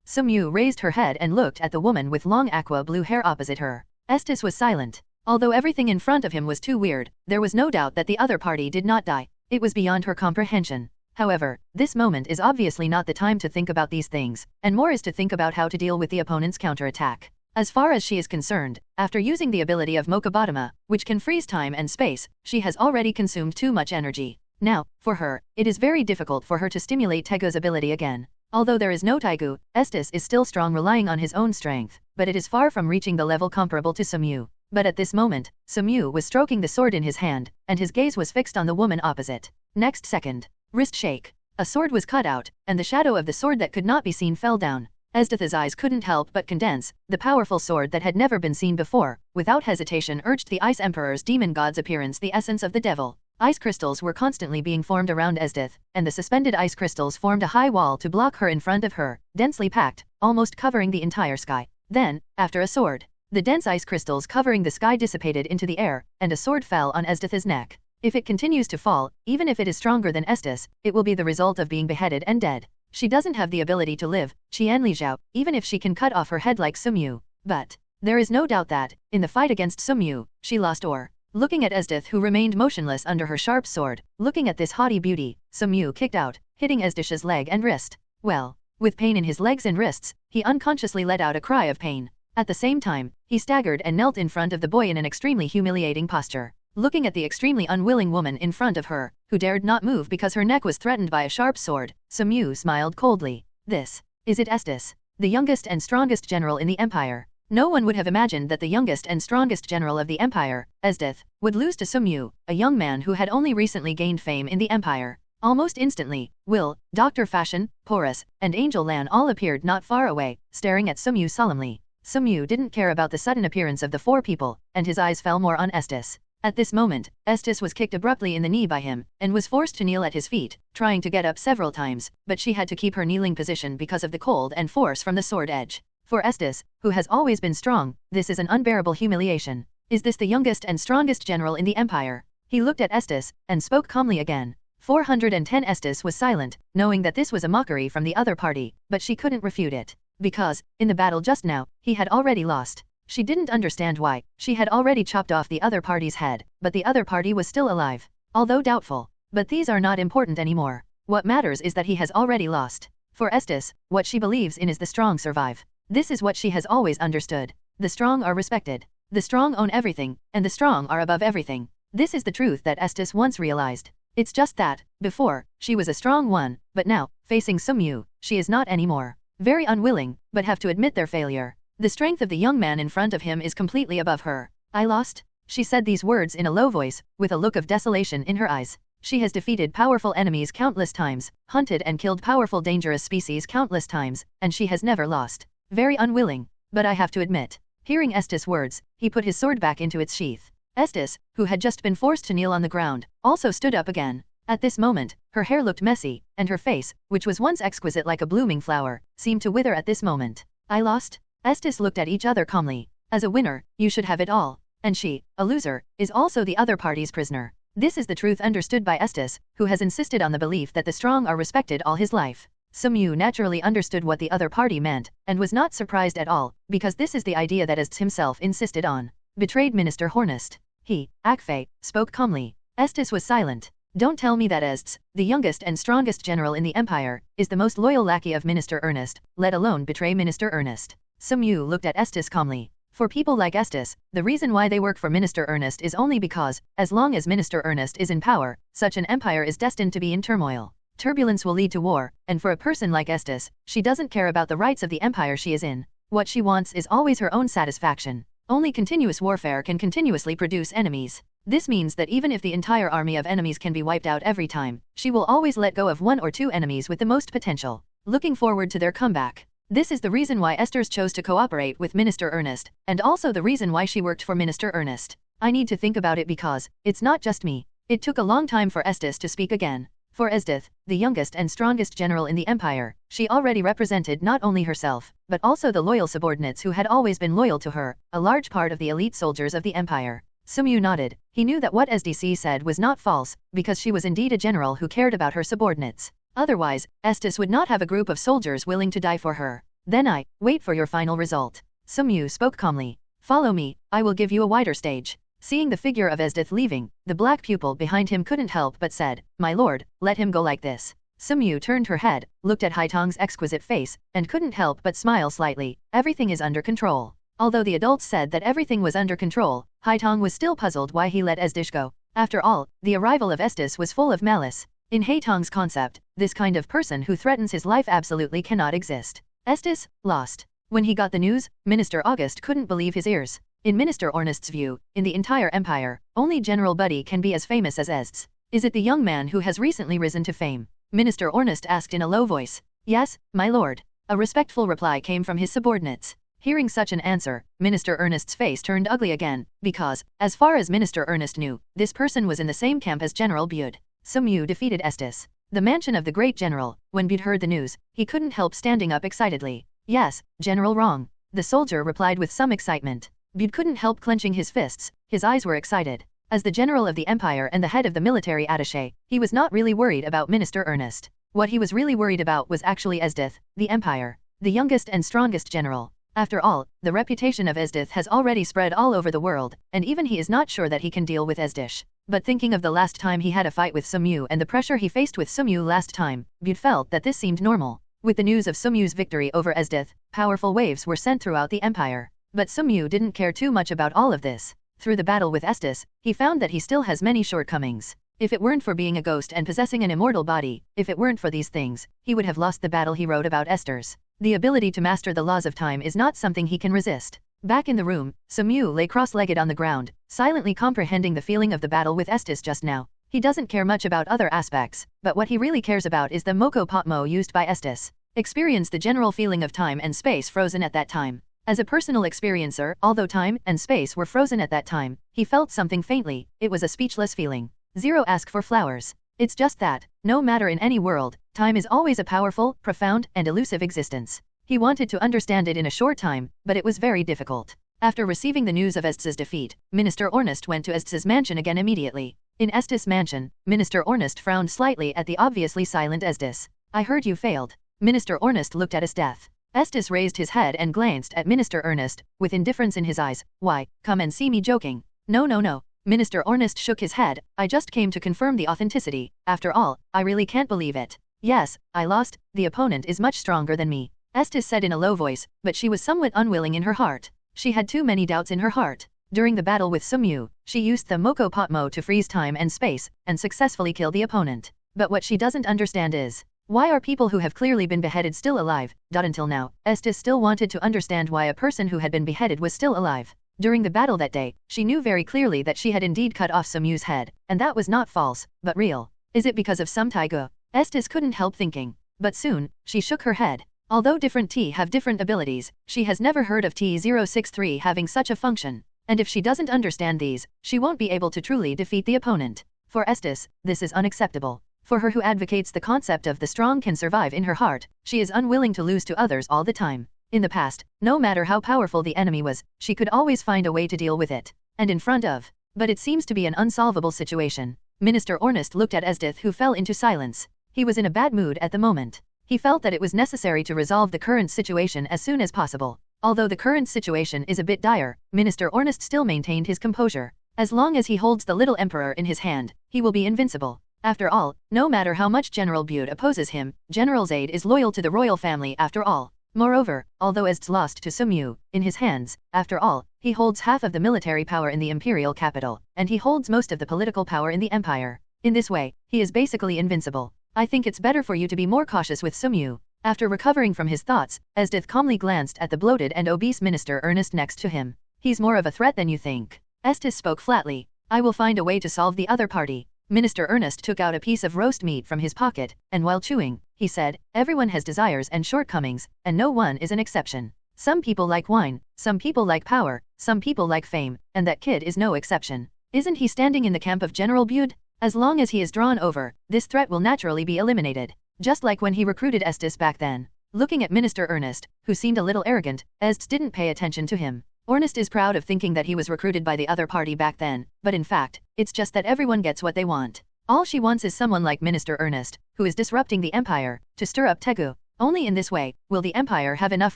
Sumyu raised her head and looked at the woman with long aqua blue hair opposite her. Estes was silent. Although everything in front of him was too weird, there was no doubt that the other party did not die. It was beyond her comprehension. However, this moment is obviously not the time to think about these things, and more is to think about how to deal with the opponent's counterattack. As far as she is concerned, after using the ability of Mokubatama, which can freeze time and space, she has already consumed too much energy. Now, for her, it is very difficult for her to stimulate Tegu's ability again. Although there is no Taigu, Estes is still strong, relying on his own strength, but it is far from reaching the level comparable to Sumyu. But at this moment, Sumyu was stroking the sword in his hand, and his gaze was fixed on the woman opposite. Next second, wrist shake. A sword was cut out, and the shadow of the sword that could not be seen fell down. Esdith's eyes couldn't help but condense. The powerful sword that had never been seen before, without hesitation urged the Ice Emperor's demon god's appearance, the essence of the devil. Ice crystals were constantly being formed around Esdith, and the suspended ice crystals formed a high wall to block her in front of her, densely packed, almost covering the entire sky. Then, after a sword, the dense ice crystals covering the sky dissipated into the air, and a sword fell on Esdith's neck. If it continues to fall, even if it is stronger than Esdith, it will be the result of being beheaded and dead. She doesn't have the ability to live, Qian Lijiao, even if she can cut off her head like Sumyu. But there is no doubt that, in the fight against Sumyu, she lost or. Looking at Esdith, who remained motionless under her sharp sword, looking at this haughty beauty, Sumyu kicked out, hitting Esdith's leg and wrist. Well, with pain in his legs and wrists, he unconsciously let out a cry of pain. At the same time, he staggered and knelt in front of the boy in an extremely humiliating posture. Looking at the extremely unwilling woman in front of her, who dared not move because her neck was threatened by a sharp sword, Sumyu smiled coldly. This is it, Esdith, the youngest and strongest general in the empire. No one would have imagined that the youngest and strongest general of the empire, Esdith, would lose to Sumyu, a young man who had only recently gained fame in the empire. Almost instantly, Will, Dr. Fashion, Porus, and Angel Lan all appeared not far away, staring at Sumyu solemnly. Sumyu didn't care about the sudden appearance of the four people, and his eyes fell more on Esdith. At this moment, Esdith was kicked abruptly in the knee by him, and was forced to kneel at his feet, trying to get up several times, but she had to keep her kneeling position because of the cold and force from the sword edge. For Esdith, who has always been strong, this is an unbearable humiliation. Is this the youngest and strongest general in the empire? He looked at Esdith, and spoke calmly again. 410 Esdith was silent, knowing that this was a mockery from the other party, but she couldn't refute it. Because, in the battle just now, he had already lost. She didn't understand why. She had already chopped off the other party's head, but the other party was still alive. Although doubtful. But these are not important anymore. What matters is that he has already lost. For Esdith, what she believes in is the strong survive. This is what she has always understood. The strong are respected. The strong own everything, and the strong are above everything. This is the truth that Esdith once realized. It's just that, before, she was a strong one, but now, facing Sumyu, she is not anymore. Very unwilling, but have to admit their failure. The strength of the young man in front of him is completely above her. I lost? She said these words in a low voice, with a look of desolation in her eyes. She has defeated powerful enemies countless times, hunted and killed powerful dangerous species countless times, and she has never lost. Very unwilling, but I have to admit. Hearing Esdith's words, he put his sword back into its sheath. Esdith, who had just been forced to kneel on the ground, also stood up again. At this moment, her hair looked messy, and her face, which was once exquisite like a blooming flower, seemed to wither at this moment. I lost? Esdith looked at each other calmly. As a winner, you should have it all. And she, a loser, is also the other party's prisoner. This is the truth understood by Esdith, who has insisted on the belief that the strong are respected all his life. Sumyu naturally understood what the other party meant, and was not surprised at all, because this is the idea that Esdith himself insisted on. Betrayed Minister Hornist. He, Akfei, spoke calmly. Esdith was silent. Don't tell me that Esdith, the youngest and strongest general in the empire, is the most loyal lackey of Minister Ernest, let alone betray Minister Ernest. Sumyu looked at Esdith calmly. For people like Esdith, the reason why they work for Minister Ernest is only because, as long as Minister Ernest is in power, such an empire is destined to be in turmoil. Turbulence will lead to war, and for a person like Esdith, she doesn't care about the rights of the empire she is in. What she wants is always her own satisfaction. Only continuous warfare can continuously produce enemies. This means that even if the entire army of enemies can be wiped out every time, she will always let go of one or two enemies with the most potential, looking forward to their comeback. This is the reason why Esdith chose to cooperate with Minister Ernest, and also the reason why she worked for Minister Ernest. I need to think about it because, it's not just me. It took a long time for Esdith to speak again. For Esdith, the youngest and strongest general in the empire, she already represented not only herself, but also the loyal subordinates who had always been loyal to her, a large part of the elite soldiers of the empire. Sumyu nodded. He knew that what SDC said was not false, because she was indeed a general who cared about her subordinates. Otherwise, Esdith would not have a group of soldiers willing to die for her. Then wait for your final result. Sumyu spoke calmly. Follow me, I will give you a wider stage. Seeing the figure of Esdith leaving, the black pupil behind him couldn't help but said, My lord, let him go like this. Sumyu turned her head, looked at Haitong's exquisite face, and couldn't help but smile slightly. Everything is under control. Although the adults said that everything was under control, Haitong was still puzzled why he let Esdith go. After all, the arrival of Esdith was full of malice. In Haitong's concept, this kind of person who threatens his life absolutely cannot exist. Esdith, lost. When he got the news, Minister August couldn't believe his ears. In Minister Ornest's view, in the entire empire, only General Buddy can be as famous as Esdith. Is it the young man who has recently risen to fame? Minister Ornest asked in a low voice. Yes, my lord. A respectful reply came from his subordinates. Hearing such an answer, Minister Ernest's face turned ugly again, because, as far as Minister Ernest knew, this person was in the same camp as General Bude. Sumyu defeated Estes. The mansion of the great general. When Bude heard the news, he couldn't help standing up excitedly. Yes, General wrong. The soldier replied with some excitement. Bude couldn't help clenching his fists, his eyes were excited. As the general of the empire and the head of the military attaché, he was not really worried about Minister Ernest. What he was really worried about was actually Esdith, the empire, the youngest and strongest general. After all, the reputation of Esdith has already spread all over the world, and even he is not sure that he can deal with Esdish. But thinking of the last time he had a fight with Sumyu and the pressure he faced with Sumyu last time, Bude felt that this seemed normal. With the news of Sumyu's victory over Esdith, powerful waves were sent throughout the empire. But Sumyu didn't care too much about all of this. Through the battle with Estes, he found that he still has many shortcomings. If it weren't for being a ghost and possessing an immortal body, if it weren't for these things, he would have lost the battle he wrote about Esther's. The ability to master the laws of time is not something he can resist. Back in the room, Sumyu lay cross-legged on the ground, silently comprehending the feeling of the battle with Estes just now. He doesn't care much about other aspects, but what he really cares about is the Moko Potmo used by Estes. Experience the general feeling of time and space frozen at that time. As a personal experiencer, although time and space were frozen at that time, he felt something faintly. It was a speechless feeling. Zero ask for flowers. It's just that, no matter in any world, time is always a powerful, profound, and elusive existence. He wanted to understand it in a short time, but it was very difficult. After receiving the news of Estes's defeat, Minister Ornest went to Estes's mansion again immediately. In Estes' mansion, Minister Ornest frowned slightly at the obviously silent Estes. I heard you failed. Minister Ornest looked at Estes. Estes raised his head and glanced at Minister Ernest, with indifference in his eyes. Why, come and see me joking. No. Minister Ornest shook his head. I just came to confirm the authenticity. After all, I really can't believe it. Yes, I lost. The opponent is much stronger than me. Estes said in a low voice, but she was somewhat unwilling in her heart. She had too many doubts in her heart. During the battle with Sumyu, she used the Moko Potmo to freeze time and space, and successfully kill the opponent. But what she doesn't understand is, why are people who have clearly been beheaded still alive? Until now, Estes still wanted to understand why a person who had been beheaded was still alive. During the battle that day, she knew very clearly that she had indeed cut off Sumyu's head, and that was not false, but real. Is it because of some taiga? Estes couldn't help thinking. But soon, she shook her head. Although different T have different abilities, she has never heard of T063 having such a function. And if she doesn't understand these, she won't be able to truly defeat the opponent. For Estes, this is unacceptable. For her who advocates the concept of the strong can survive in her heart, she is unwilling to lose to others all the time. In the past, no matter how powerful the enemy was, she could always find a way to deal with it. And in front of. But it seems to be an unsolvable situation. Minister Ornest looked at Esdith, who fell into silence. He was in a bad mood at the moment. He felt that it was necessary to resolve the current situation as soon as possible. Although the current situation is a bit dire, Minister Ornest still maintained his composure. As long as he holds the little emperor in his hand, he will be invincible. After all, no matter how much General Bude opposes him, General Zaid is loyal to the royal family after all. Moreover, although Estes lost to Sumyu, in his hands, after all, he holds half of the military power in the imperial capital, and he holds most of the political power in the empire. In this way, he is basically invincible. I think it's better for you to be more cautious with Sumyu. After recovering from his thoughts, Esdith calmly glanced at the bloated and obese Minister Ernest next to him. He's more of a threat than you think. Estes spoke flatly. I will find a way to solve the other party. Minister Ernest took out a piece of roast meat from his pocket, and while chewing, he said, everyone has desires and shortcomings, and no one is an exception. Some people like wine, some people like power, some people like fame, and that kid is no exception. Isn't he standing in the camp of General Bude? As long as he is drawn over, this threat will naturally be eliminated. Just like when he recruited Estes back then. Looking at Minister Ernest, who seemed a little arrogant, Estes didn't pay attention to him. Ernest is proud of thinking that he was recruited by the other party back then, but in fact, it's just that everyone gets what they want. All she wants is someone like Minister Ernest, who is disrupting the empire, to stir up Tegu. Only in this way, will the empire have enough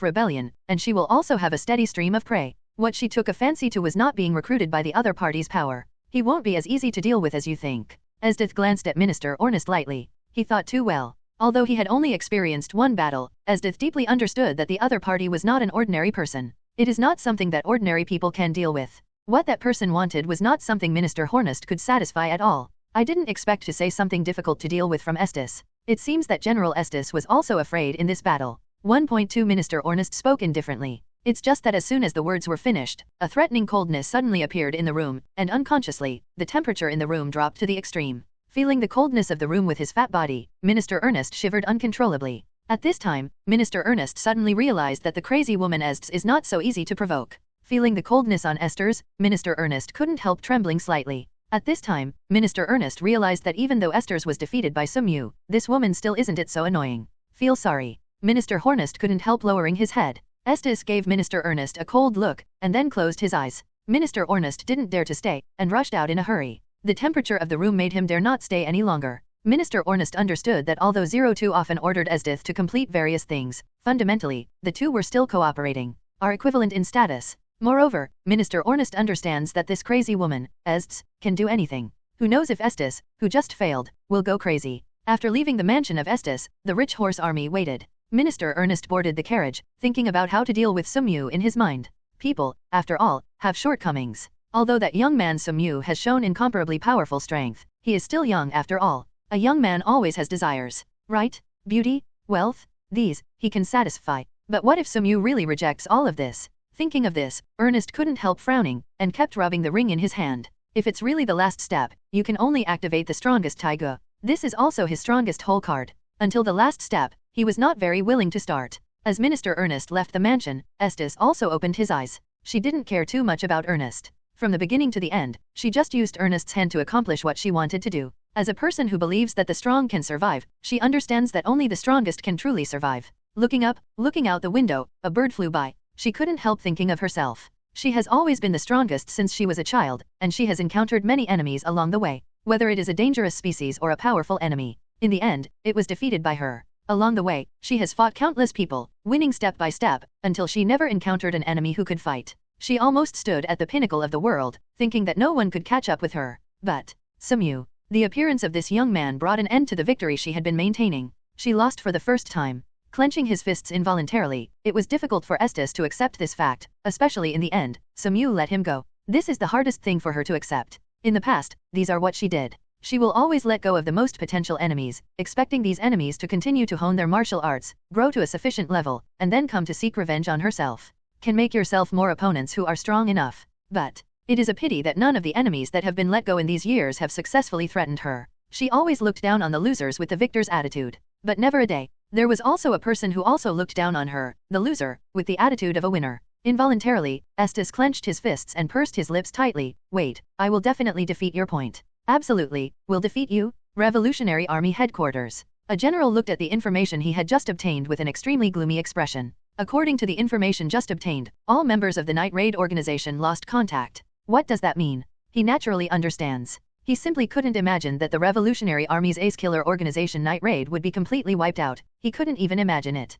rebellion, and she will also have a steady stream of prey. What she took a fancy to was not being recruited by the other party's power. He won't be as easy to deal with as you think. Esdith glanced at Minister Ernest lightly. He thought too well. Although he had only experienced one battle, Esdith deeply understood that the other party was not an ordinary person. It is not something that ordinary people can deal with. What that person wanted was not something Minister Ernest could satisfy at all. I didn't expect to say something difficult to deal with from Estes. It seems that General Estes was also afraid in this battle. 1.2 Minister Ernest spoke indifferently. It's just that as soon as the words were finished, a threatening coldness suddenly appeared in the room, and unconsciously, the temperature in the room dropped to the extreme. Feeling the coldness of the room with his fat body, Minister Ernest shivered uncontrollably. At this time, Minister Ernest suddenly realized that the crazy woman Estes is not so easy to provoke. Feeling the coldness on Esther's, Minister Ernest couldn't help trembling slightly. At this time, Minister Ernest realized that even though Esther's was defeated by Sumyu, this woman still isn't it so annoying. Feel sorry. Minister Hornest couldn't help lowering his head. Estes gave Minister Ernest a cold look, and then closed his eyes. Minister Ernest didn't dare to stay, and rushed out in a hurry. The temperature of the room made him dare not stay any longer. Minister Ernest understood that although 02 often ordered Estes to complete various things, fundamentally, the two were still cooperating, are equivalent in status. Moreover, Minister Ernest understands that this crazy woman, Estes, can do anything. Who knows if Estes, who just failed, will go crazy. After leaving the mansion of Estes, the rich horse army waited. Minister Ernest boarded the carriage, thinking about how to deal with Sumyu in his mind. People, after all, have shortcomings. Although that young man Sumyu has shown incomparably powerful strength, he is still young after all. A young man always has desires, right? Beauty, wealth, these, he can satisfy. But what if Sumyu really rejects all of this? Thinking of this, Ernest couldn't help frowning, and kept rubbing the ring in his hand. If it's really the last step, you can only activate the strongest Taiga. This is also his strongest hole card. Until the last step, he was not very willing to start. As Minister Ernest left the mansion, Estes also opened his eyes. She didn't care too much about Ernest. From the beginning to the end, she just used Ernest's hand to accomplish what she wanted to do. As a person who believes that the strong can survive, she understands that only the strongest can truly survive. Looking up, looking out the window, a bird flew by. She couldn't help thinking of herself. She has always been the strongest since she was a child, and she has encountered many enemies along the way. Whether it is a dangerous species or a powerful enemy, in the end, it was defeated by her. Along the way, she has fought countless people, winning step by step, until she never encountered an enemy who could fight. She almost stood at the pinnacle of the world, thinking that no one could catch up with her. But, Sumyu. The appearance of this young man brought an end to the victory she had been maintaining. She lost for the first time. Clenching his fists involuntarily, it was difficult for Estes to accept this fact, especially in the end. Sumyu let him go. This is the hardest thing for her to accept. In the past, these are what she did. She will always let go of the most potential enemies, expecting these enemies to continue to hone their martial arts, grow to a sufficient level, and then come to seek revenge on herself. Can make yourself more opponents who are strong enough. But it is a pity that none of the enemies that have been let go in these years have successfully threatened her. She always looked down on the losers with the victor's attitude. But never a day. There was also a person who also looked down on her, the loser, with the attitude of a winner. Involuntarily, Estes clenched his fists and pursed his lips tightly. Wait, I will definitely defeat your point. Absolutely, will defeat you? Revolutionary Army Headquarters. A general looked at the information he had just obtained with an extremely gloomy expression. According to the information just obtained, all members of the Night Raid organization lost contact. What does that mean? He naturally understands. He simply couldn't imagine that the Revolutionary Army's ace-killer organization Night Raid would be completely wiped out. He couldn't even imagine it.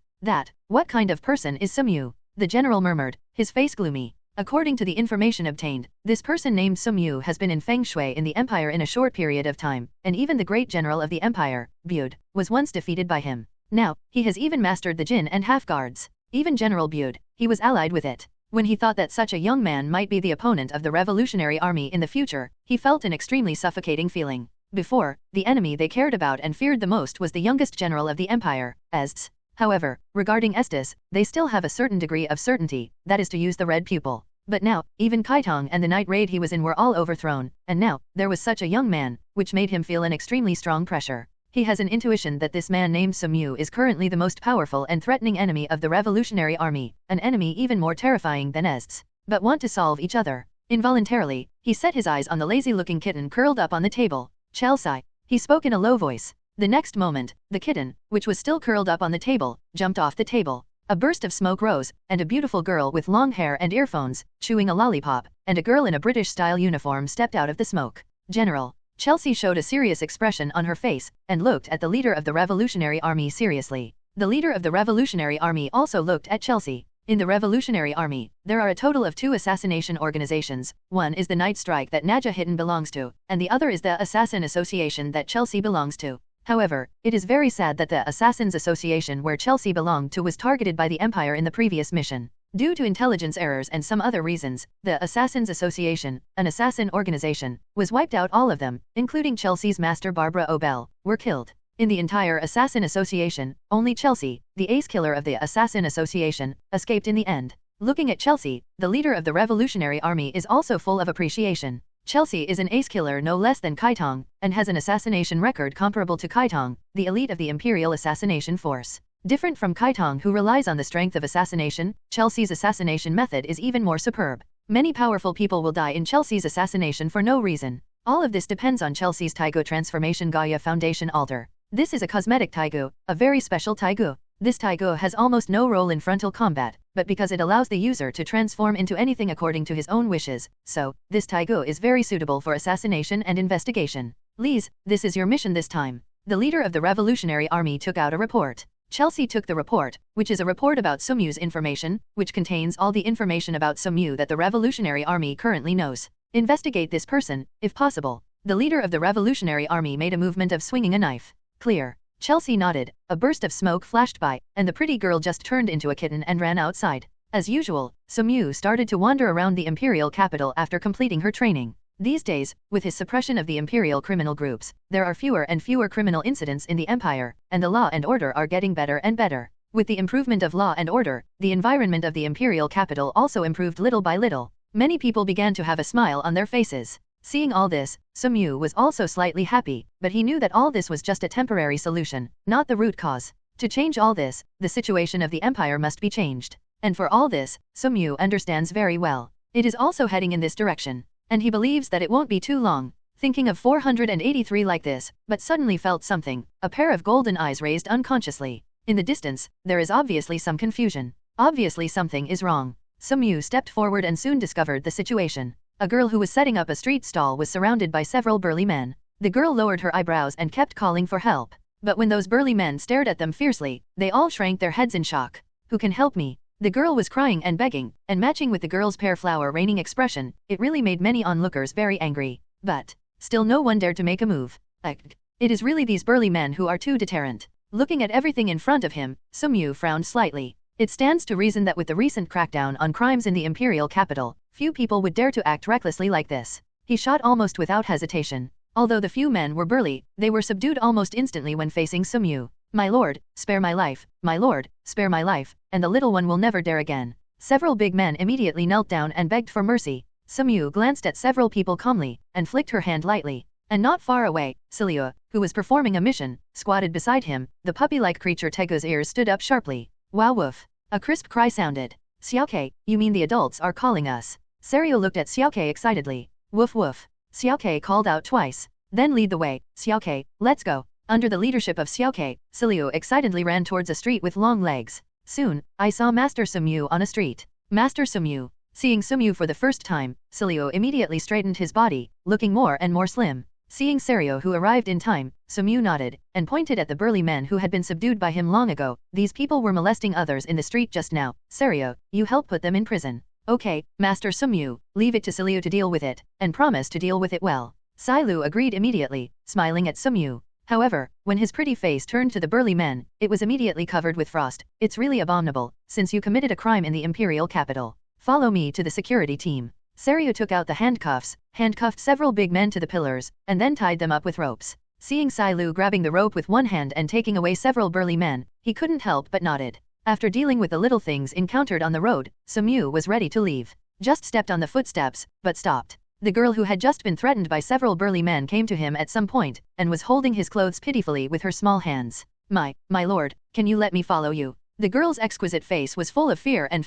What kind of person is Sumyu? The general murmured, his face gloomy. According to the information obtained, this person named Sumyu has been in Feng Shui in the Empire in a short period of time, and even the great general of the Empire, Bude, was once defeated by him. Now, he has even mastered the Jin and half-guards. Even General Bude, he was allied with it. When he thought that such a young man might be the opponent of the Revolutionary Army in the future, he felt an extremely suffocating feeling. Before, the enemy they cared about and feared the most was the youngest general of the Empire, Estes. However, regarding Estes, they still have a certain degree of certainty, that is to use the red pupil. But now, even Kaitong and the night raid he was in were all overthrown, and now, there was such a young man, which made him feel an extremely strong pressure. He has an intuition that this man named Sumyu is currently the most powerful and threatening enemy of the Revolutionary Army, an enemy even more terrifying than Estes. But want to solve each other. Involuntarily, he set his eyes on the lazy-looking kitten curled up on the table. Chelsea. He spoke in a low voice. The next moment, the kitten, which was still curled up on the table, jumped off the table. A burst of smoke rose, and a beautiful girl with long hair and earphones, chewing a lollipop, and a girl in a British-style uniform stepped out of the smoke. General. Chelsea showed a serious expression on her face, and looked at the leader of the Revolutionary Army seriously. The leader of the Revolutionary Army also looked at Chelsea. In the Revolutionary Army, there are a total of 2 assassination organizations. One is the Night Strike that Naja Hitten belongs to, and the other is the Assassin Association that Chelsea belongs to. However, it is very sad that the Assassins Association where Chelsea belonged to was targeted by the Empire in the previous mission. Due to intelligence errors and some other reasons, the Assassins Association, an assassin organization, was wiped out. All of them, including Chelsea's master Barbara Obel, were killed. In the entire Assassin Association, only Chelsea, the ace killer of the Assassin Association, escaped in the end. Looking at Chelsea, the leader of the Revolutionary Army is also full of appreciation. Chelsea is an ace killer no less than Kaitong, and has an assassination record comparable to Kaitong, the elite of the Imperial Assassination Force. Different from Kaitong, who relies on the strength of assassination, Chelsea's assassination method is even more superb. Many powerful people will die in Chelsea's assassination for no reason. All of this depends on Chelsea's Taigu transformation Gaia Foundation altar. This is a cosmetic Taigu, a very special Taigu. This Taigu has almost no role in frontal combat, but because it allows the user to transform into anything according to his own wishes, so, this Taigu is very suitable for assassination and investigation. Lise, this is your mission this time. The leader of the Revolutionary Army took out a report. Chelsea took the report, which is a report about Sumyu's information, which contains all the information about Sumyu that the Revolutionary Army currently knows. Investigate this person, if possible. The leader of the Revolutionary Army made a movement of swinging a knife. Clear. Chelsea nodded, a burst of smoke flashed by, and the pretty girl just turned into a kitten and ran outside. As usual, Sumyu started to wander around the imperial capital after completing her training. These days, with his suppression of the imperial criminal groups, there are fewer and fewer criminal incidents in the empire, and the law and order are getting better and better. With the improvement of law and order, the environment of the imperial capital also improved little by little. Many people began to have a smile on their faces. Seeing all this, Sumyu was also slightly happy, but he knew that all this was just a temporary solution, not the root cause. To change all this, the situation of the empire must be changed. And for all this, Sumyu understands very well. It is also heading in this direction. And he believes that it won't be too long. Thinking of 483 like this, but suddenly felt something, a pair of golden eyes raised unconsciously. In the distance, there is obviously some confusion. Obviously something is wrong. Sumyu stepped forward and soon discovered the situation. A girl who was setting up a street stall was surrounded by several burly men. The girl lowered her eyebrows and kept calling for help. But when those burly men stared at them fiercely, they all shrank their heads in shock. Who can help me? The girl was crying and begging, and matching with the girl's pear flower raining expression, it really made many onlookers very angry. But still no one dared to make a move. It is really these burly men who are too deterrent. Looking at everything in front of him, Sumyu frowned slightly. It stands to reason that with the recent crackdown on crimes in the imperial capital, few people would dare to act recklessly like this. He shot almost without hesitation. Although the few men were burly, they were subdued almost instantly when facing Sumyu. My lord, spare my life, my lord, spare my life, and the little one will never dare again. Several big men immediately knelt down and begged for mercy. Sumyu glanced at several people calmly, and flicked her hand lightly. And not far away, Silio, who was performing a mission, squatted beside him. The puppy-like creature Tegu's ears stood up sharply. Wow woof. A crisp cry sounded. Xiaoke, you mean the adults are calling us? Serio looked at Xiaoke excitedly. Woof woof. Xiaoke called out twice. Then lead the way, Xiaoke, let's go. Under the leadership of Xiaoke, Silio excitedly ran towards a street with long legs. Soon, I saw Master Sumyu on a street. Master Sumyu. Seeing Sumyu for the first time, Silio immediately straightened his body, looking more and more slim. Seeing Serio who arrived in time, Sumyu nodded, and pointed at the burly men who had been subdued by him long ago. These people were molesting others in the street just now. Serio, you help put them in prison. Okay, Master Sumyu, leave it to Silio to deal with it, and promise to deal with it well. Sailu agreed immediately, smiling at Sumyu. However, when his pretty face turned to the burly men, it was immediately covered with frost. It's really abominable, since you committed a crime in the imperial capital. Follow me to the security team. Serio took out the handcuffs, handcuffed several big men to the pillars, and then tied them up with ropes. Seeing Sailu grabbing the rope with one hand and taking away several burly men, he couldn't help but nodded. After dealing with the little things encountered on the road, Sumyu was ready to leave. Just stepped on the footsteps, but stopped. The girl who had just been threatened by several burly men came to him at some point, and was holding his clothes pitifully with her small hands. My lord, can you let me follow you? The girl's exquisite face was full of fear, and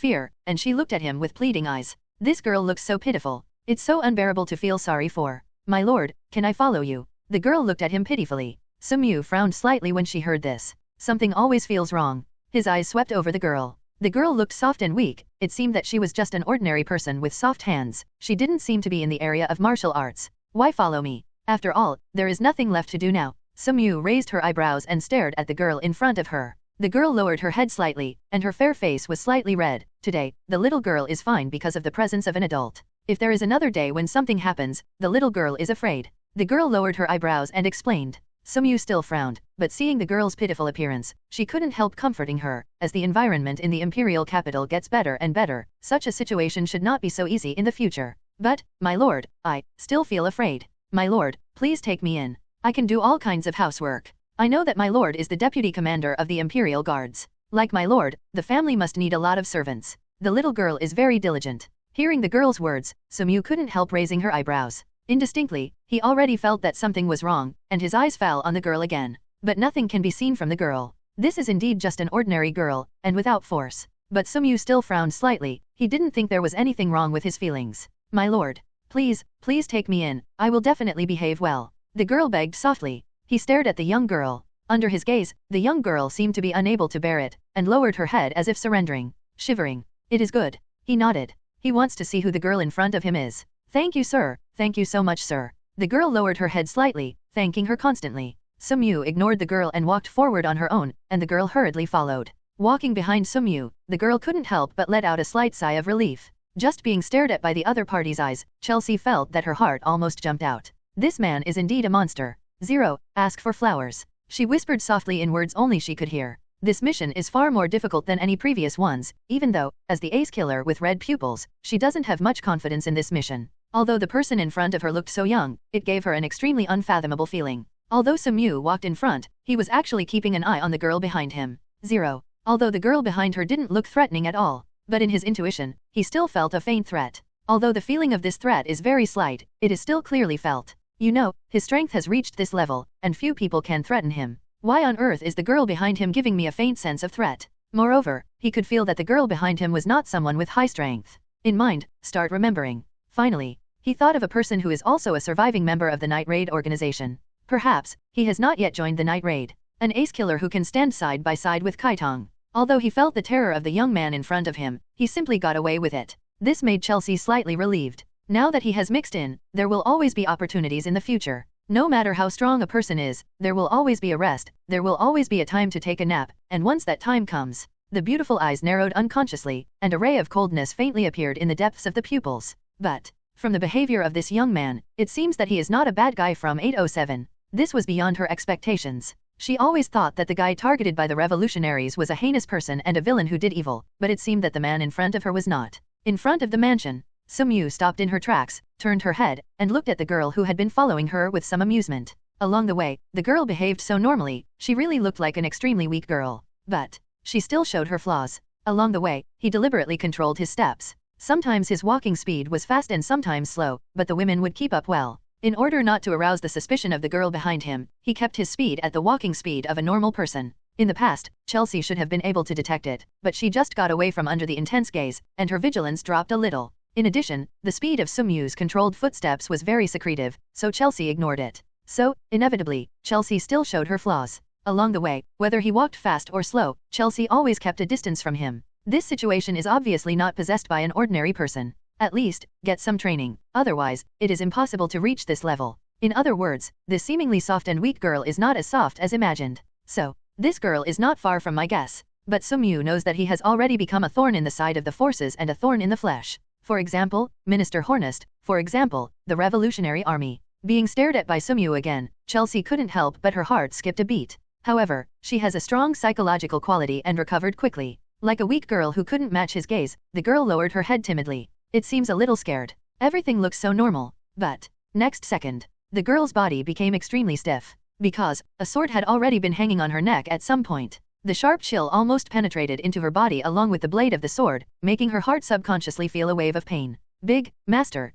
she looked at him with pleading eyes. This girl looks so pitiful. It's so unbearable to feel sorry for. My lord, can I follow you? The girl looked at him pitifully. Sumyu frowned slightly when she heard this. Something always feels wrong. His eyes swept over the girl. The girl looked soft and weak. It seemed that she was just an ordinary person with soft hands. She didn't seem to be in the area of martial arts. Why follow me? After all, there is nothing left to do now. Sumyu raised her eyebrows and stared at the girl in front of her. The girl lowered her head slightly, and her fair face was slightly red. Today, the little girl is fine because of the presence of an adult. If there is another day when something happens, the little girl is afraid. The girl lowered her eyebrows and explained. Sumyu still frowned, but seeing the girl's pitiful appearance, she couldn't help comforting her. As the environment in the imperial capital gets better and better, such a situation should not be so easy in the future. But, my lord, I still feel afraid. My lord, please take me in. I can do all kinds of housework. I know that my lord is the deputy commander of the imperial guards. Like my lord, the family must need a lot of servants. The little girl is very diligent. Hearing the girl's words, Sumyu couldn't help raising her eyebrows. Indistinctly, he already felt that something was wrong, and his eyes fell on the girl again. But nothing can be seen from the girl. This is indeed just an ordinary girl, and without force. But Sumyu still frowned slightly. He didn't think there was anything wrong with his feelings. My lord. Please take me in. I will definitely behave well. The girl begged softly. He stared at the young girl. Under his gaze, the young girl seemed to be unable to bear it, and lowered her head as if surrendering. Shivering. It is good. He nodded. He wants to see who the girl in front of him is. Thank you, sir. Thank you so much, sir. The girl lowered her head slightly, thanking her constantly. Sumyu ignored the girl and walked forward on her own, and the girl hurriedly followed. Walking behind Sumyu, the girl couldn't help but let out a slight sigh of relief. Just being stared at by the other party's eyes, Chelsea felt that her heart almost jumped out. This man is indeed a monster. 0. Ask for flowers. She whispered softly in words only she could hear. This mission is far more difficult than any previous ones, even though, as the ace killer with red pupils, she doesn't have much confidence in this mission. Although the person in front of her looked so young, it gave her an extremely unfathomable feeling. Although Sumyu walked in front, he was actually keeping an eye on the girl behind him. 0. Although the girl behind her didn't look threatening at all, but in his intuition, he still felt a faint threat. Although the feeling of this threat is very slight, it is still clearly felt. You know, his strength has reached this level, and few people can threaten him. Why on earth is the girl behind him giving me a faint sense of threat? Moreover, he could feel that the girl behind him was not someone with high strength. In mind, start remembering. Finally, he thought of a person who is also a surviving member of the Night Raid organization. Perhaps, he has not yet joined the Night Raid. An ace killer who can stand side by side with Kaitong. Although he felt the terror of the young man in front of him, he simply got away with it. This made Chelsea slightly relieved. Now that he has mixed in, there will always be opportunities in the future. No matter how strong a person is, there will always be a rest, there will always be a time to take a nap, and once that time comes, the beautiful eyes narrowed unconsciously, and a ray of coldness faintly appeared in the depths of the pupils. But, from the behavior of this young man, it seems that he is not a bad guy from 807. This was beyond her expectations. She always thought that the guy targeted by the revolutionaries was a heinous person and a villain who did evil, but it seemed that the man in front of her was not. In front of the mansion, Sumyu stopped in her tracks, turned her head, and looked at the girl who had been following her with some amusement. Along the way, the girl behaved so normally, she really looked like an extremely weak girl. But, she still showed her flaws. Along the way, he deliberately controlled his steps. Sometimes his walking speed was fast and sometimes slow, but the women would keep up well. In order not to arouse the suspicion of the girl behind him, he kept his speed at the walking speed of a normal person. In the past, Chelsea should have been able to detect it, but she just got away from under the intense gaze, and her vigilance dropped a little. In addition, the speed of Sumyu's controlled footsteps was very secretive, so Chelsea ignored it. So, inevitably, Chelsea still showed her flaws. Along the way, whether he walked fast or slow, Chelsea always kept a distance from him. This situation is obviously not possessed by an ordinary person. At least, get some training, otherwise, it is impossible to reach this level. In other words, this seemingly soft and weak girl is not as soft as imagined. So, this girl is not far from my guess. But Sumyu knows that he has already become a thorn in the side of the forces and a thorn in the flesh. For example, Minister Hornist, for example, the Revolutionary Army. Being stared at by Sumyu again, Chelsea couldn't help but her heart skipped a beat. However, she has a strong psychological quality and recovered quickly. Like a weak girl who couldn't match his gaze, the girl lowered her head timidly. It seems a little scared. Everything looks so normal. But, next second, the girl's body became extremely stiff. Because, a sword had already been hanging on her neck at some point. The sharp chill almost penetrated into her body along with the blade of the sword, making her heart subconsciously feel a wave of pain. Big, Master,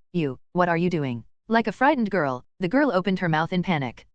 what are you doing? Like a frightened girl, the girl opened her mouth in panic.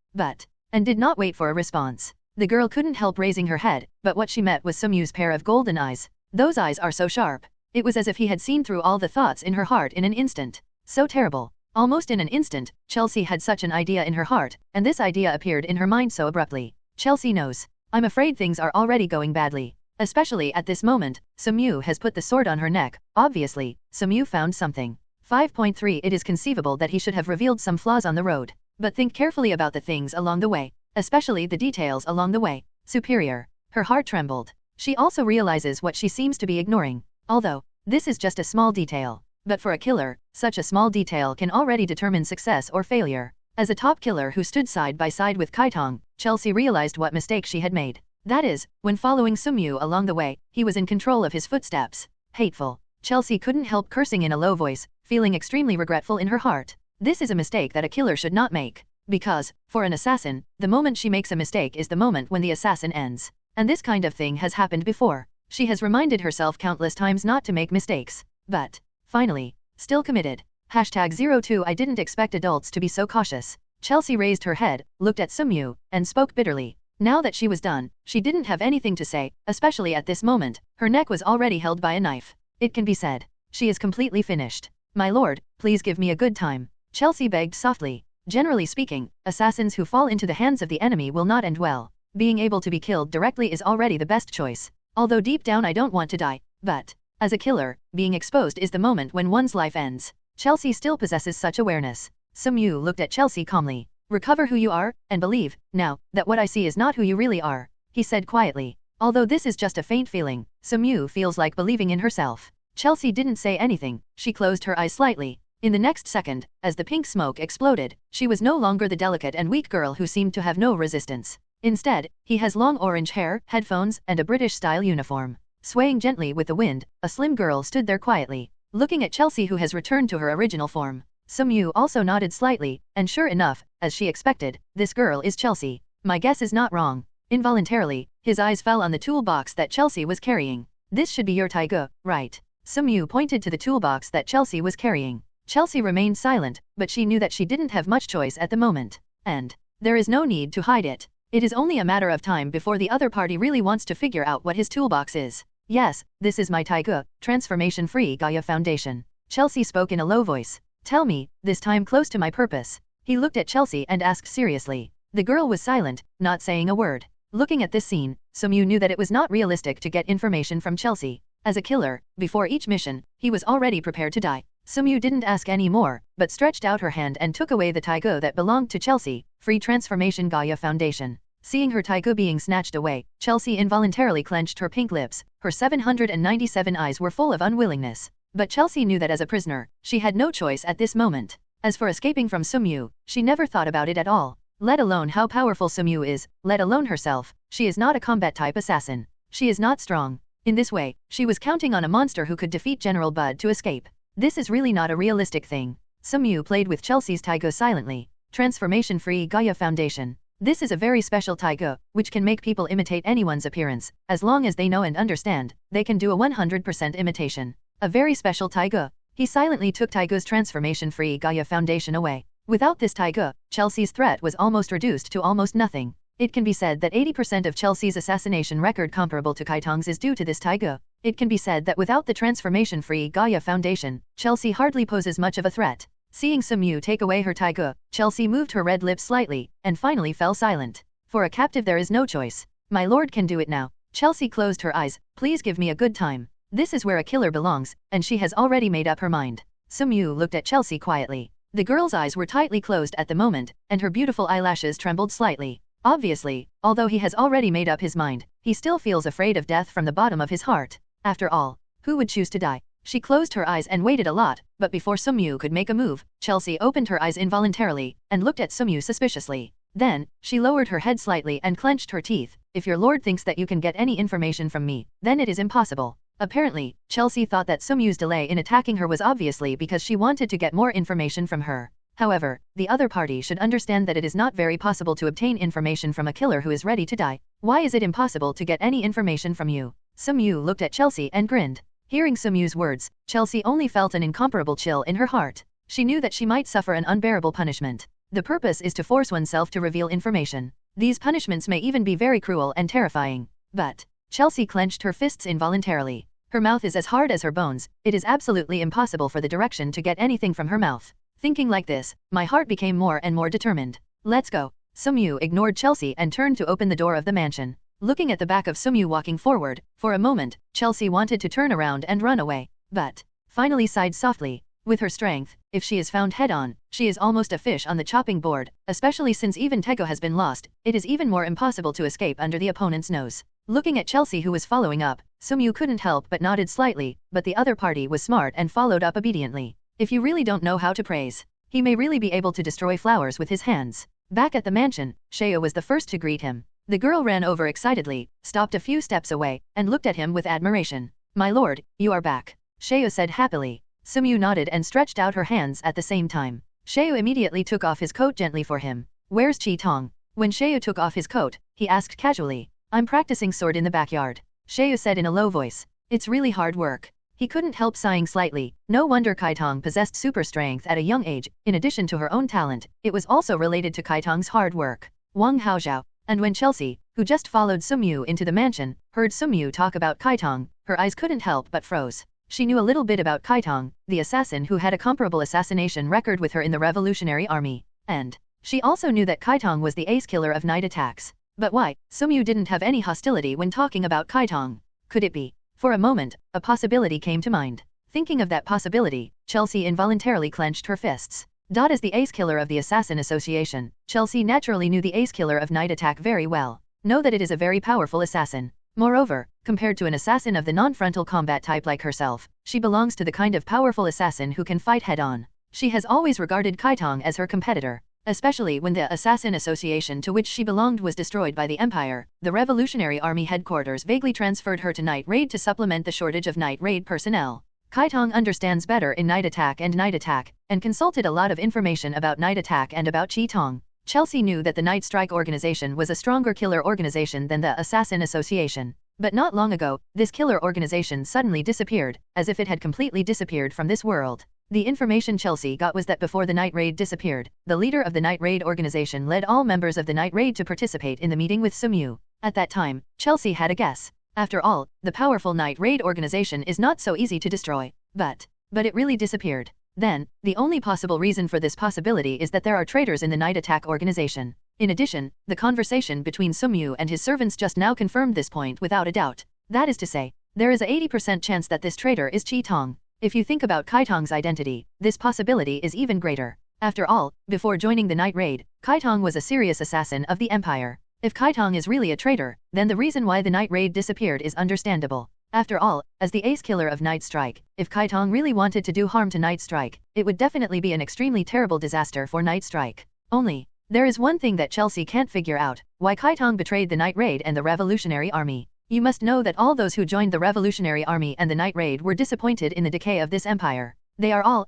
And did not wait for a response. The girl couldn't help raising her head, but what she met was Sumyu's pair of golden eyes. Those eyes are so sharp. It was as if he had seen through all the thoughts in her heart in an instant. So terrible. Almost in an instant, Chelsea had such an idea in her heart, and this idea appeared in her mind so abruptly. Chelsea knows. I'm afraid things are already going badly. Especially at this moment, Sumyu has put the sword on her neck. Obviously, Sumyu found something. 5.3 It is conceivable that he should have revealed some flaws on the road. But think carefully about the things along the way. Especially the details along the way. Superior. Her heart trembled. She also realizes what she seems to be ignoring. Although, this is just a small detail. But for a killer, such a small detail can already determine success or failure. As a top killer who stood side by side with Kaitong, Chelsea realized what mistake she had made. That is, when following Sumyu along the way, he was in control of his footsteps. Hateful. Chelsea couldn't help cursing in a low voice, feeling extremely regretful in her heart. This is a mistake that a killer should not make. Because, for an assassin, the moment she makes a mistake is the moment when the assassin ends. And this kind of thing has happened before. She has reminded herself countless times not to make mistakes. But, finally, still committed. #02 I didn't expect adults to be so cautious. Chelsea raised her head, looked at Sumyu, and spoke bitterly. Now that she was done, she didn't have anything to say, especially at this moment. Her neck was already held by a knife. It can be said. She is completely finished. My lord, please give me a good time. Chelsea begged softly. Generally speaking, assassins who fall into the hands of the enemy will not end well. Being able to be killed directly is already the best choice. Although deep down I don't want to die, but as a killer, being exposed is the moment when one's life ends. Chelsea still possesses such awareness. Sumyu looked at Chelsea calmly. Recover who you are, and believe, now, that what I see is not who you really are, he said quietly. Although this is just a faint feeling, Sumyu feels like believing in herself. Chelsea didn't say anything, she closed her eyes slightly. In the next second, as the pink smoke exploded, she was no longer the delicate and weak girl who seemed to have no resistance. Instead, he has long orange hair, headphones, and a British-style uniform. Swaying gently with the wind, a slim girl stood there quietly, looking at Chelsea who has returned to her original form. Sumyu also nodded slightly, and sure enough, as she expected, this girl is Chelsea. My guess is not wrong. Involuntarily, his eyes fell on the toolbox that Chelsea was carrying. This should be your taiga, right? Sumyu pointed to the toolbox that Chelsea was carrying. Chelsea remained silent, but she knew that she didn't have much choice at the moment. And there is no need to hide it. It is only a matter of time before the other party really wants to figure out what his toolbox is. Yes, this is my taiga, transformation-free Gaia Foundation. Chelsea spoke in a low voice. Tell me, this time close to my purpose. He looked at Chelsea and asked seriously. The girl was silent, not saying a word. Looking at this scene, Sumyu knew that it was not realistic to get information from Chelsea. As a killer, before each mission, he was already prepared to die. Sumyu didn't ask any more, but stretched out her hand and took away the taiga that belonged to Chelsea, Free Transformation Gaia Foundation. Seeing her taiga being snatched away, Chelsea involuntarily clenched her pink lips. Her 797 eyes were full of unwillingness. But Chelsea knew that as a prisoner, she had no choice at this moment. As for escaping from Sumyu, she never thought about it at all. Let alone how powerful Sumyu is, let alone herself, she is not a combat-type assassin. She is not strong. In this way, she was counting on a monster who could defeat General Bud to escape. This is really not a realistic thing. Sumyu played with Chelsea's taiga silently. Transformation-free Gaia Foundation. This is a very special taiga, which can make people imitate anyone's appearance. As long as they know and understand, they can do a 100% imitation. A very special taiga. He silently took Taiga's transformation-free Gaia Foundation away. Without this taiga, Chelsea's threat was almost reduced to almost nothing. It can be said that 80% of Chelsea's assassination record comparable to Kaitong's is due to this taiga. It can be said that without the transformation-free Gaia Foundation, Chelsea hardly poses much of a threat. Seeing Sumyu take away her taiga, Chelsea moved her red lips slightly, and finally fell silent. For a captive there is no choice. My lord can do it now. Chelsea closed her eyes. Please give me a good time. This is where a killer belongs, and she has already made up her mind. Sumyu looked at Chelsea quietly. The girl's eyes were tightly closed at the moment, and her beautiful eyelashes trembled slightly. Obviously, although he has already made up his mind, he still feels afraid of death from the bottom of his heart. After all, who would choose to die? She closed her eyes and waited a lot, but before Sumyu could make a move, Chelsea opened her eyes involuntarily, and looked at Sumyu suspiciously. Then, she lowered her head slightly and clenched her teeth. If your lord thinks that you can get any information from me, then it is impossible. Apparently, Chelsea thought that Sumyu's delay in attacking her was obviously because she wanted to get more information from her. However, the other party should understand that it is not very possible to obtain information from a killer who is ready to die. Why is it impossible to get any information from you? Sumyu looked at Chelsea and grinned. Hearing Sumyu's words, Chelsea only felt an incomparable chill in her heart. She knew that she might suffer an unbearable punishment. The purpose is to force oneself to reveal information. These punishments may even be very cruel and terrifying. But Chelsea clenched her fists involuntarily. Her mouth is as hard as her bones. It is absolutely impossible for the direction to get anything from her mouth. Thinking like this, my heart became more and more determined. Let's go. Sumyu ignored Chelsea and turned to open the door of the mansion. Looking at the back of Sumyu walking forward, for a moment, Chelsea wanted to turn around and run away, but finally sighed softly. With her strength, if she is found head-on, she is almost a fish on the chopping board, especially since even Tego has been lost. It is even more impossible to escape under the opponent's nose. Looking at Chelsea who was following up, Sumyu couldn't help but nodded slightly, but the other party was smart and followed up obediently. If you really don't know how to praise, he may really be able to destroy flowers with his hands. Back at the mansion, Sheo was the first to greet him. The girl ran over excitedly, stopped a few steps away, and looked at him with admiration. My lord, you are back. Sheo said happily. Sumyu nodded and stretched out her hands at the same time. Sheo immediately took off his coat gently for him. Where's Chi Tong? When Sheo took off his coat, he asked casually. I'm practicing sword in the backyard. Sheo said in a low voice. It's really hard work. He couldn't help sighing slightly. No wonder Kaitong possessed super strength at a young age. In addition to her own talent, it was also related to Kaitong's hard work. Wang Haozhao. And when Chelsea, who just followed Sumyu into the mansion, heard Sumyu talk about Kaitong, her eyes couldn't help but froze. She knew a little bit about Kaitong, the assassin who had a comparable assassination record with her in the Revolutionary Army. And she also knew that Kaitong was the ace killer of night attacks. But why? Sumyu didn't have any hostility when talking about Kaitong. Could it be? For a moment, a possibility came to mind. Thinking of that possibility, Chelsea involuntarily clenched her fists. As the ace killer of the Assassin Association, Chelsea naturally knew the ace killer of night attack very well. Know that it is a very powerful assassin. Moreover, compared to an assassin of the non-frontal combat type like herself, she belongs to the kind of powerful assassin who can fight head-on. She has always regarded Kaitong as her competitor. Especially when the Assassin Association to which she belonged was destroyed by the Empire, the Revolutionary Army headquarters vaguely transferred her to Night Raid to supplement the shortage of Night Raid personnel. Kaitong understands better in night attack, and consulted a lot of information about night attack and about Chi Tong. Chelsea knew that the Night Strike organization was a stronger killer organization than the Assassin Association. But not long ago, this killer organization suddenly disappeared, as if it had completely disappeared from this world. The information Chelsea got was that before the Night Raid disappeared, the leader of the Night Raid organization led all members of the Night Raid to participate in the meeting with Sumyu. At that time, Chelsea had a guess. After all, the powerful Night Raid organization is not so easy to destroy. But it really disappeared. Then, the only possible reason for this possibility is that there are traitors in the Night Attack organization. In addition, the conversation between Sumyu and his servants just now confirmed this point without a doubt. That is to say, there is a 80% chance that this traitor is Chi Tong. If you think about Kaitong's identity, this possibility is even greater. After all, before joining the Night Raid, Kaitong was a serious assassin of the Empire. If Kaitong is really a traitor, then the reason why the Night Raid disappeared is understandable. After all, as the ace killer of Night Strike, if Kaitong really wanted to do harm to Night Strike, it would definitely be an extremely terrible disaster for Night Strike. Only, there is one thing that Chelsea can't figure out: why Kaitong betrayed the Night Raid and the Revolutionary Army. You must know that all those who joined the Revolutionary Army and the Night Raid were disappointed in the decay of this empire. They are all,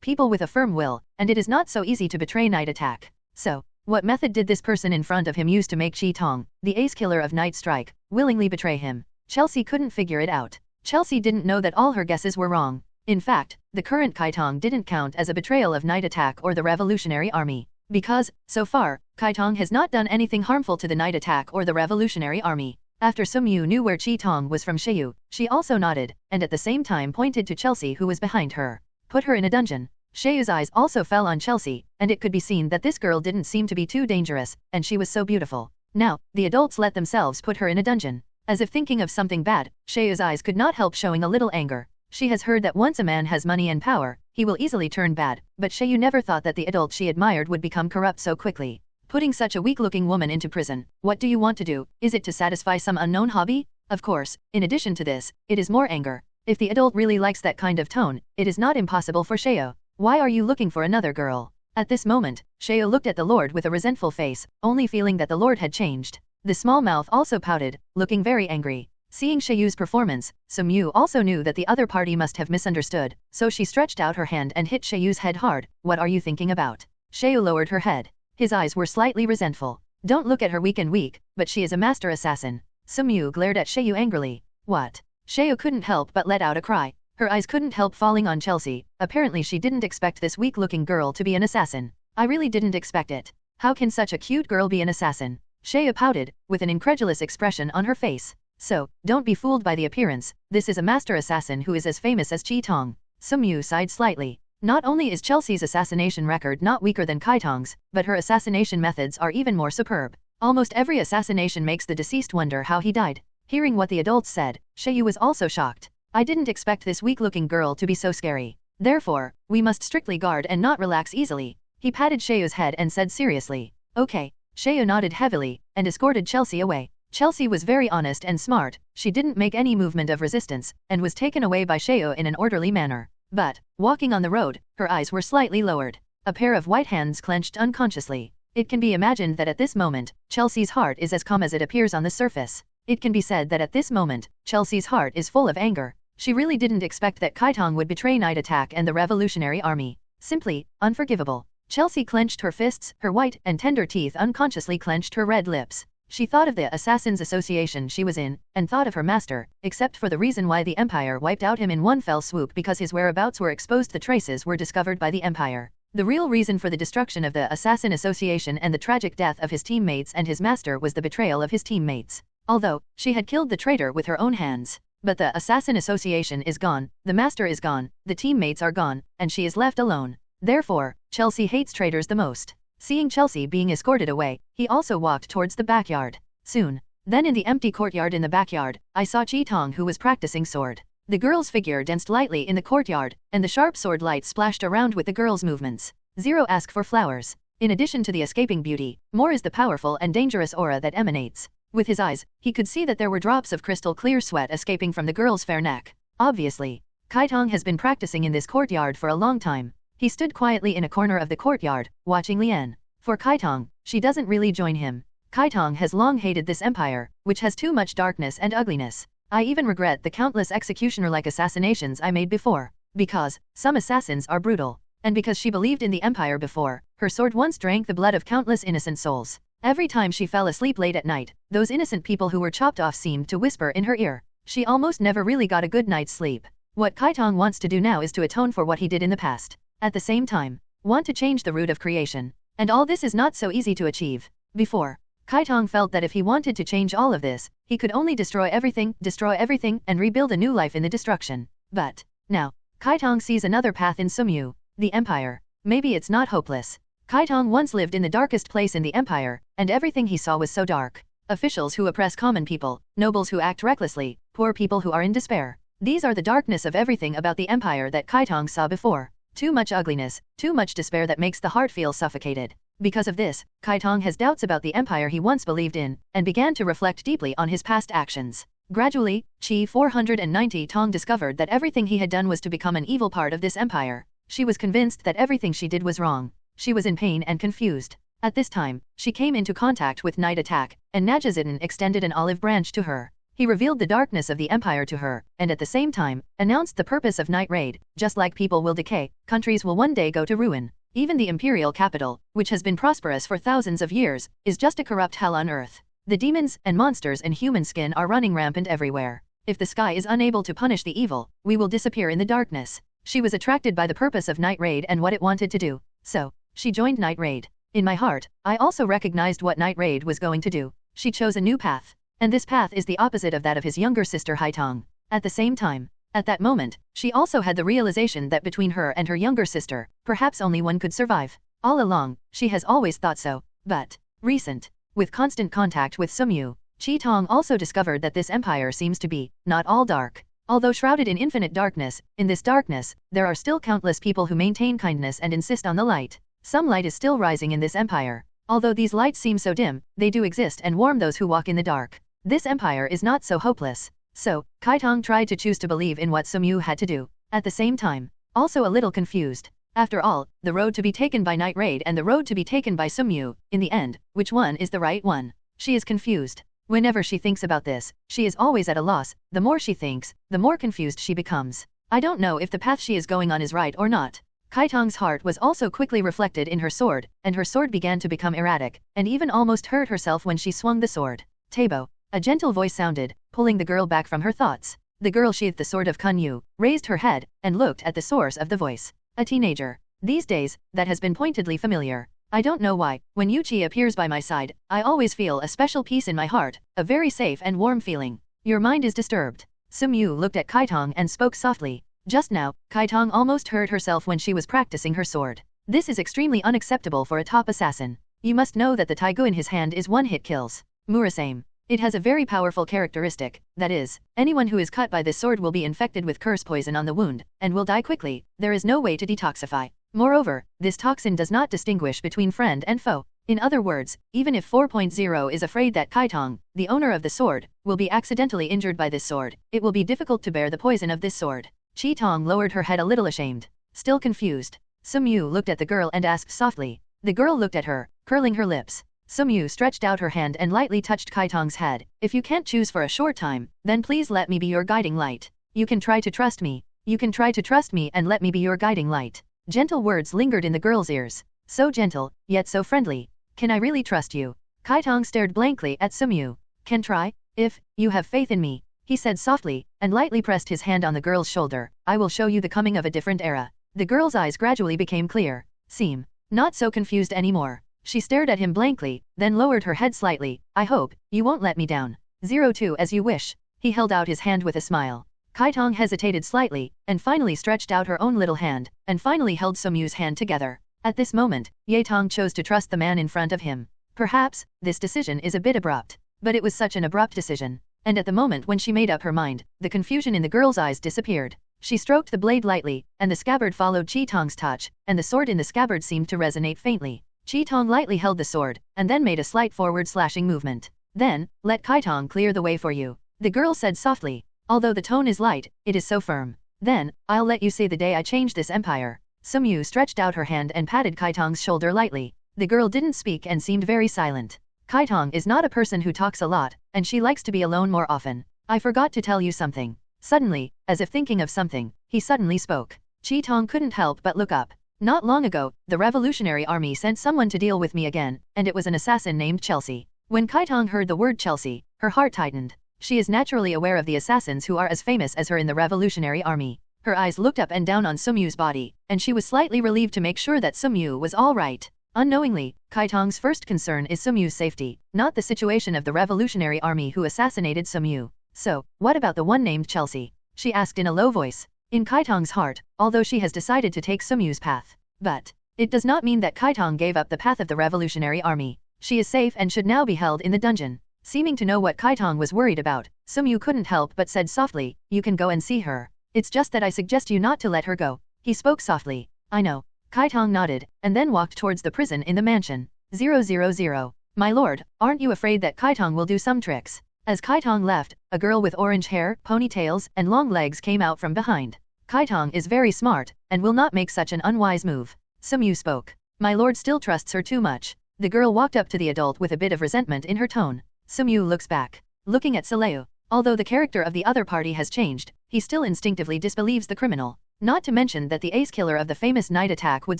people with a firm will, and it is not so easy to betray Night Attack. So, what method did this person in front of him use to make Chi Tong, the ace killer of Night Strike, willingly betray him? Chelsea couldn't figure it out. Chelsea didn't know that all her guesses were wrong. In fact, the current Kaitong didn't count as a betrayal of Night Attack or the Revolutionary Army. Because, so far, Kaitong has not done anything harmful to the Night Attack or the Revolutionary Army. After Sumyu knew where Chi Tong was from Sheyu, she also nodded, and at the same time pointed to Chelsea who was behind her. Put her in a dungeon. Sheyu's eyes also fell on Chelsea, and it could be seen that this girl didn't seem to be too dangerous, and she was so beautiful. Now, the adults let themselves put her in a dungeon. As if thinking of something bad, Sheyu's eyes could not help showing a little anger. She has heard that once a man has money and power, he will easily turn bad, but Sheyu never thought that the adult she admired would become corrupt so quickly. Putting such a weak-looking woman into prison, what do you want to do? Is it to satisfy some unknown hobby? Of course, in addition to this, it is more anger. If the adult really likes that kind of tone, it is not impossible for Sheyu. Why are you looking for another girl? At this moment, Sheyu looked at the Lord with a resentful face, only feeling that the Lord had changed. The small mouth also pouted, looking very angry. Seeing Sheyu's performance, Sumyu also knew that the other party must have misunderstood, so she stretched out her hand and hit Sheyu's head hard. What are you thinking about? Sheyu lowered her head. His eyes were slightly resentful. Don't look at her weak, but she is a master assassin. Sumyu glared at Sheyu angrily. What? Sheyu couldn't help but let out a cry. Her eyes couldn't help falling on Chelsea. Apparently she didn't expect this weak-looking girl to be an assassin. I really didn't expect it. How can such a cute girl be an assassin? Sheyu pouted, with an incredulous expression on her face. So, don't be fooled by the appearance. This is a master assassin who is as famous as Chi Tong. Sumyu sighed slightly. Not only is Chelsea's assassination record not weaker than Kaitong's, but her assassination methods are even more superb. Almost every assassination makes the deceased wonder how he died. Hearing what the adults said, Sheyu was also shocked. I didn't expect this weak-looking girl to be so scary. Therefore, we must strictly guard and not relax easily. He patted Sheyu's head and said seriously. Okay. Sheyu nodded heavily, and escorted Chelsea away. Chelsea was very honest and smart. She didn't make any movement of resistance, and was taken away by Sheyu in an orderly manner. But, walking on the road, her eyes were slightly lowered. A pair of white hands clenched unconsciously. It can be imagined that at this moment, Chelsea's heart is as calm as it appears on the surface. It can be said that at this moment, Chelsea's heart is full of anger. She really didn't expect that Kaitong would betray Night Attack and the Revolutionary Army. Simply, unforgivable. Chelsea clenched her fists, her white and tender teeth unconsciously clenched her red lips. She thought of the Assassins Association she was in, and thought of her master, except for the reason why the Empire wiped out him in one fell swoop because his whereabouts were exposed. The traces were discovered by the Empire. The real reason for the destruction of the Assassin Association and the tragic death of his teammates and his master was the betrayal of his teammates. Although, she had killed the traitor with her own hands. But the Assassin Association is gone, the master is gone, the teammates are gone, and she is left alone. Therefore, Chelsea hates traitors the most. Seeing Chelsea being escorted away, he also walked towards the backyard. Soon. Then in the empty courtyard in the backyard, I saw Chi Tong who was practicing sword. The girl's figure danced lightly in the courtyard, and the sharp sword light splashed around with the girl's movements. Zero ask for flowers. In addition to the escaping beauty, more is the powerful and dangerous aura that emanates. With his eyes, he could see that there were drops of crystal clear sweat escaping from the girl's fair neck. Obviously, Kai Tong has been practicing in this courtyard for a long time. He stood quietly in a corner of the courtyard, watching Lien. For Kai Tong, she doesn't really join him. Kai Tong has long hated this empire, which has too much darkness and ugliness. I even regret the countless executioner-like assassinations I made before. Because, some assassins are brutal. And because she believed in the empire before, her sword once drank the blood of countless innocent souls. Every time she fell asleep late at night, those innocent people who were chopped off seemed to whisper in her ear. She almost never really got a good night's sleep. What Kai Tong wants to do now is to atone for what he did in the past. At the same time, want to change the root of creation. And all this is not so easy to achieve. Before, Kai Tong felt that if he wanted to change all of this, he could only destroy everything, and rebuild a new life in the destruction. But, now, Kai Tong sees another path in Sumyu, the empire. Maybe it's not hopeless. Kai Tong once lived in the darkest place in the empire, and everything he saw was so dark. Officials who oppress common people, nobles who act recklessly, poor people who are in despair. These are the darkness of everything about the empire that Kai Tong saw before. Too much ugliness, too much despair that makes the heart feel suffocated. Because of this, Kai Tong has doubts about the empire he once believed in, and began to reflect deeply on his past actions. Gradually, Chi 490 Tong discovered that everything he had done was to become an evil part of this empire. She was convinced that everything she did was wrong. She was in pain and confused. At this time, she came into contact with Night Attack, and Najazidin extended an olive branch to her. He revealed the darkness of the empire to her, and at the same time, announced the purpose of Night Raid. Just like people will decay, countries will one day go to ruin. Even the imperial capital, which has been prosperous for thousands of years, is just a corrupt hell on earth. The demons and monsters in human skin are running rampant everywhere. If the sky is unable to punish the evil, we will disappear in the darkness. She was attracted by the purpose of Night Raid and what it wanted to do. So, she joined Night Raid. In my heart, I also recognized what Night Raid was going to do. She chose a new path. And this path is the opposite of that of his younger sister Haitong. At the same time, at that moment, she also had the realization that between her and her younger sister, perhaps only one could survive. All along, she has always thought so. But, with constant contact with Sumyu, Chi Tong also discovered that this empire seems to be, not all dark. Although shrouded in infinite darkness, in this darkness, there are still countless people who maintain kindness and insist on the light. Some light is still rising in this empire. Although these lights seem so dim, they do exist and warm those who walk in the dark. This empire is not so hopeless. So, Kai Tong tried to choose to believe in what Sumyu had to do. At the same time, also a little confused. After all, the road to be taken by Night Raid and the road to be taken by Sumyu, in the end, which one is the right one? She is confused. Whenever she thinks about this, she is always at a loss. The more she thinks, the more confused she becomes. I don't know if the path she is going on is right or not. Kai Tong's heart was also quickly reflected in her sword, and her sword began to become erratic, and even almost hurt herself when she swung the sword. Tabo. A gentle voice sounded, pulling the girl back from her thoughts. The girl sheathed the sword of Kunyu, raised her head, and looked at the source of the voice. A teenager. These days, that has been pointedly familiar. I don't know why, when Yuchi appears by my side, I always feel a special peace in my heart, a very safe and warm feeling. Your mind is disturbed. Sumyu looked at Kai Tong and spoke softly. Just now, Kai Tong almost hurt herself when she was practicing her sword. This is extremely unacceptable for a top assassin. You must know that the taigu in his hand is one-hit kills. Murasame. It has a very powerful characteristic, that is, anyone who is cut by this sword will be infected with curse poison on the wound, and will die quickly. There is no way to detoxify. Moreover, this toxin does not distinguish between friend and foe. In other words, even if 4.0 is afraid that Kai Tong, the owner of the sword, will be accidentally injured by this sword, it will be difficult to bear the poison of this sword. Chi Tong lowered her head a little ashamed. Still confused. Sumyu looked at the girl and asked softly. The girl looked at her, curling her lips. Sumyu stretched out her hand and lightly touched Kai Tong's head. If you can't choose for a short time, then please let me be your guiding light. You can try to trust me. You can try to trust me and let me be your guiding light. Gentle words lingered in the girl's ears. So gentle, yet so friendly. Can I really trust you? Kaitong stared blankly at Sumyu. Can try, if you have faith in me, he said softly, and lightly pressed his hand on the girl's shoulder. I will show you the coming of a different era. The girl's eyes gradually became clear, seem not so confused anymore. She stared at him blankly, then lowered her head slightly. I hope you won't let me down. 02 as you wish. He held out his hand with a smile. Kaitong hesitated slightly, and finally stretched out her own little hand, and finally held Sumyu's hand together. At this moment, Yatong chose to trust the man in front of him. Perhaps, this decision is a bit abrupt. But it was such an abrupt decision. And at the moment when she made up her mind, the confusion in the girl's eyes disappeared. She stroked the blade lightly, and the scabbard followed Chi-Tong's touch, and the sword in the scabbard seemed to resonate faintly. Chi-Tong lightly held the sword, and then made a slight forward slashing movement. Then, let Kaitong clear the way for you. The girl said softly. Although the tone is light, it is so firm. Then, I'll let you say the day I change this empire. Sumyu stretched out her hand and patted Kaitong's shoulder lightly. The girl didn't speak and seemed very silent. Kaitong is not a person who talks a lot, and she likes to be alone more often. I forgot to tell you something. Suddenly, as if thinking of something, he suddenly spoke. Chi-Tong couldn't help but look up. Not long ago, the Revolutionary Army sent someone to deal with me again, and it was an assassin named Chelsea. When Kaitong heard the word Chelsea, her heart tightened. She is naturally aware of the assassins who are as famous as her in the Revolutionary Army. Her eyes looked up and down on Sumyu's body, and she was slightly relieved to make sure that Sumyu was all right. Unknowingly, Kaitong's first concern is Sumyu's safety, not the situation of the Revolutionary Army who assassinated Sumyu. So, what about the one named Chelsea? She asked in a low voice. In Kaitong's heart, although she has decided to take Sumyu's path. But, it does not mean that Kaitong gave up the path of the Revolutionary Army. She is safe and should now be held in the dungeon. Seeming to know what Kaitong was worried about, Sumyu couldn't help but said softly, you can go and see her. It's just that I suggest you not to let her go. He spoke softly. I know. Kaitong nodded, and then walked towards the prison in the mansion. 000. My lord, aren't you afraid that Kaitong will do some tricks? As Kaitong left, a girl with orange hair, ponytails, and long legs came out from behind. Kaitong is very smart, and will not make such an unwise move. Sumyu spoke. My lord still trusts her too much. The girl walked up to the adult with a bit of resentment in her tone. Sumyu looks back. Looking at Saleu. Although the character of the other party has changed, he still instinctively disbelieves the criminal. Not to mention that the ace killer of the famous night attack would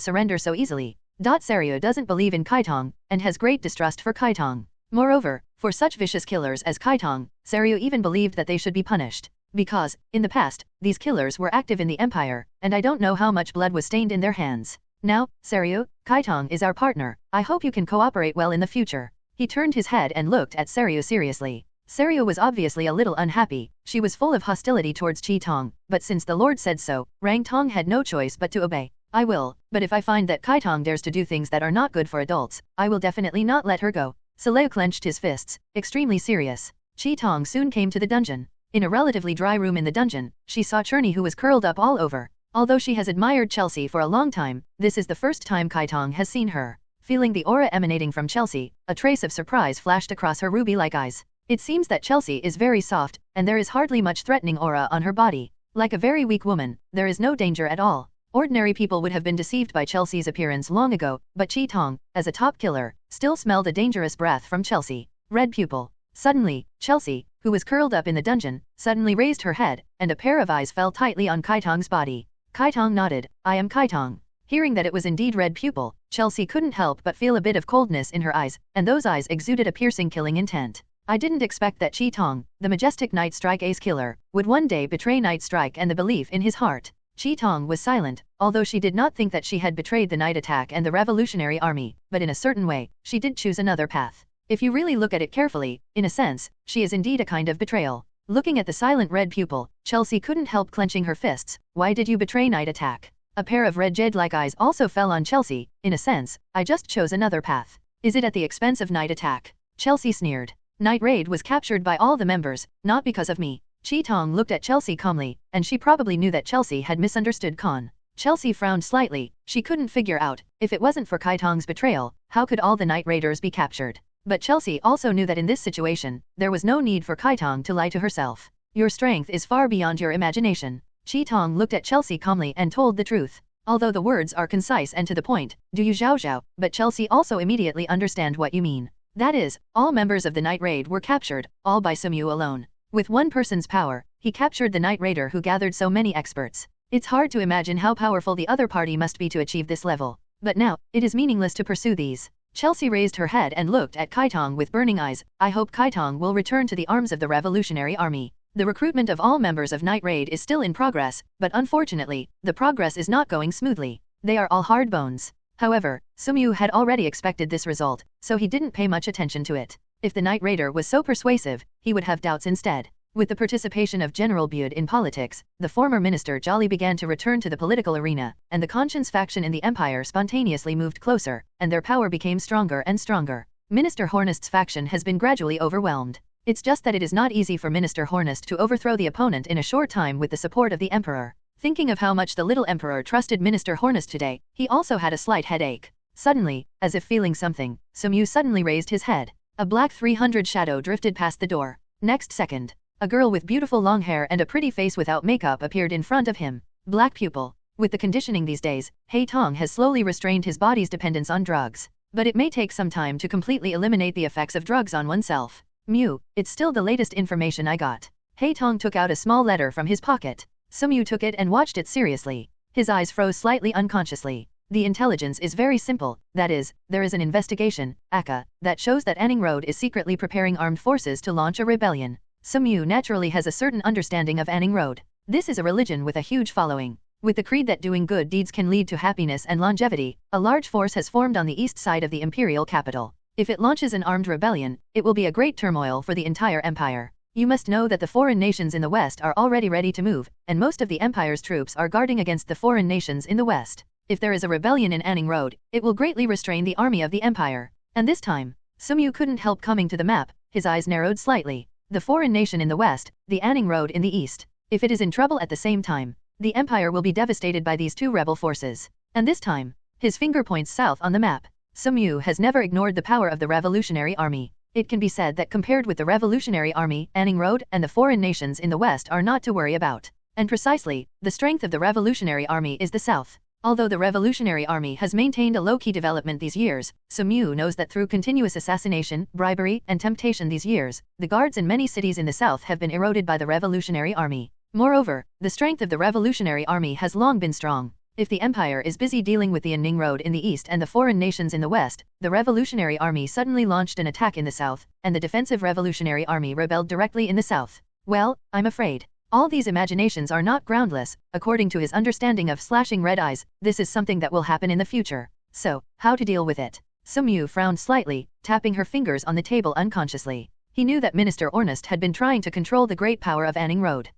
surrender so easily. Serio doesn't believe in Kaitong, and has great distrust for Kaitong. Moreover, for such vicious killers as Kaitong, Serio even believed that they should be punished. Because, in the past, these killers were active in the empire, and I don't know how much blood was stained in their hands. Now, Serio, Kaitong is our partner. I hope you can cooperate well in the future. He turned his head and looked at Serio seriously. Serio was obviously a little unhappy. She was full of hostility towards Chi-Tong, but since the Lord said so, Rang Tong had no choice but to obey. I will, but if I find that Kaitong dares to do things that are not good for adults, I will definitely not let her go. Saleu clenched his fists, extremely serious. Chi-Tong soon came to the dungeon. In a relatively dry room in the dungeon, she saw Cherney who was curled up all over. Although she has admired Chelsea for a long time, this is the first time Kaitong has seen her. Feeling the aura emanating from Chelsea, a trace of surprise flashed across her ruby-like eyes. It seems that Chelsea is very soft, and there is hardly much threatening aura on her body. Like a very weak woman, there is no danger at all. Ordinary people would have been deceived by Chelsea's appearance long ago, but Chi-Tong, as a top killer, still smelled a dangerous breath from Chelsea. Red pupil. Suddenly, Chelsea, who was curled up in the dungeon, suddenly raised her head, and a pair of eyes fell tightly on Kaitong's body. Kaitong nodded. I am Kaitong. Hearing that it was indeed red pupil, Chelsea couldn't help but feel a bit of coldness in her eyes, and those eyes exuded a piercing killing intent. I didn't expect that Chi-Tong, the majestic Night Strike ace killer, would one day betray Night Strike and the belief in his heart. Chi-Tong was silent, although she did not think that she had betrayed the night attack and the Revolutionary Army, but in a certain way, she did choose another path. If you really look at it carefully, in a sense, she is indeed a kind of betrayal. Looking at the silent red pupil, Chelsea couldn't help clenching her fists. Why did you betray night attack? A pair of red jade-like eyes also fell on Chelsea. In a sense, I just chose another path. Is it at the expense of night attack? Chelsea sneered. Night Raid was captured by all the members, not because of me. Chi-Tong looked at Chelsea calmly, and she probably knew that Chelsea had misunderstood Khan. Chelsea frowned slightly. She couldn't figure out, if it wasn't for Kaitong's betrayal, how could all the Night Raiders be captured? But Chelsea also knew that in this situation, there was no need for Kaitong to lie to herself. Your strength is far beyond your imagination. Chi-Tong looked at Chelsea calmly and told the truth. Although the words are concise and to the point, do you zhao zhao, but Chelsea also immediately understand what you mean. That is, all members of the Night Raid were captured, all by Sumyu alone. With one person's power, he captured the Night Raider who gathered so many experts. It's hard to imagine how powerful the other party must be to achieve this level. But now, it is meaningless to pursue these. Chelsea raised her head and looked at Kaitong with burning eyes. I hope Kaitong will return to the arms of the Revolutionary Army. The recruitment of all members of Night Raid is still in progress, but unfortunately, the progress is not going smoothly. They are all hard bones. However, Sumyu had already expected this result, so he didn't pay much attention to it. If the Night Raider was so persuasive, he would have doubts instead. With the participation of General Bud in politics, the former Minister Jolly began to return to the political arena, and the Conscience faction in the Empire spontaneously moved closer, and their power became stronger and stronger. Minister Hornist's faction has been gradually overwhelmed. It's just that it is not easy for Minister Hornist to overthrow the opponent in a short time with the support of the Emperor. Thinking of how much the little Emperor trusted Minister Hornist today, he also had a slight headache. Suddenly, as if feeling something, Sumyu suddenly raised his head. A black 300 shadow drifted past the door. Next second, a girl with beautiful long hair and a pretty face without makeup appeared in front of him. Black pupil. With the conditioning these days, Hei Tong has slowly restrained his body's dependence on drugs. But it may take some time to completely eliminate the effects of drugs on oneself. Mew, it's still the latest information I got. Hei Tong took out a small letter from his pocket. Sumyu took it and watched it seriously. His eyes froze slightly unconsciously. The intelligence is very simple, that is, there is an investigation, ACA, that shows that Anning Road is secretly preparing armed forces to launch a rebellion. Sumyu naturally has a certain understanding of Anning Road. This is a religion with a huge following. With the creed that doing good deeds can lead to happiness and longevity, a large force has formed on the east side of the imperial capital. If it launches an armed rebellion, it will be a great turmoil for the entire empire. You must know that the foreign nations in the west are already ready to move, and most of the empire's troops are guarding against the foreign nations in the west. If there is a rebellion in Anning Road, it will greatly restrain the army of the empire. And this time, Sumyu couldn't help coming to the map, his eyes narrowed slightly. The foreign nation in the west, the Anning Road in the east. If it is in trouble at the same time, the empire will be devastated by these two rebel forces. And this time, his finger points south on the map. Sumyu has never ignored the power of the Revolutionary Army. It can be said that compared with the Revolutionary Army, Anning Road and the foreign nations in the west are not to worry about. And precisely, the strength of the Revolutionary Army is the south. Although the Revolutionary Army has maintained a low-key development these years, Sumyu knows that through continuous assassination, bribery, and temptation these years, the guards in many cities in the south have been eroded by the Revolutionary Army. Moreover, the strength of the Revolutionary Army has long been strong. If the Empire is busy dealing with the Anning Road in the east and the foreign nations in the west, the Revolutionary Army suddenly launched an attack in the south, and the defensive Revolutionary Army rebelled directly in the south. Well, I'm afraid all these imaginations are not groundless. According to his understanding of slashing red eyes, this is something that will happen in the future. So, how to deal with it? Sumyu frowned slightly, tapping her fingers on the table unconsciously. He knew that Minister Ornest had been trying to control the great power of Anning Road.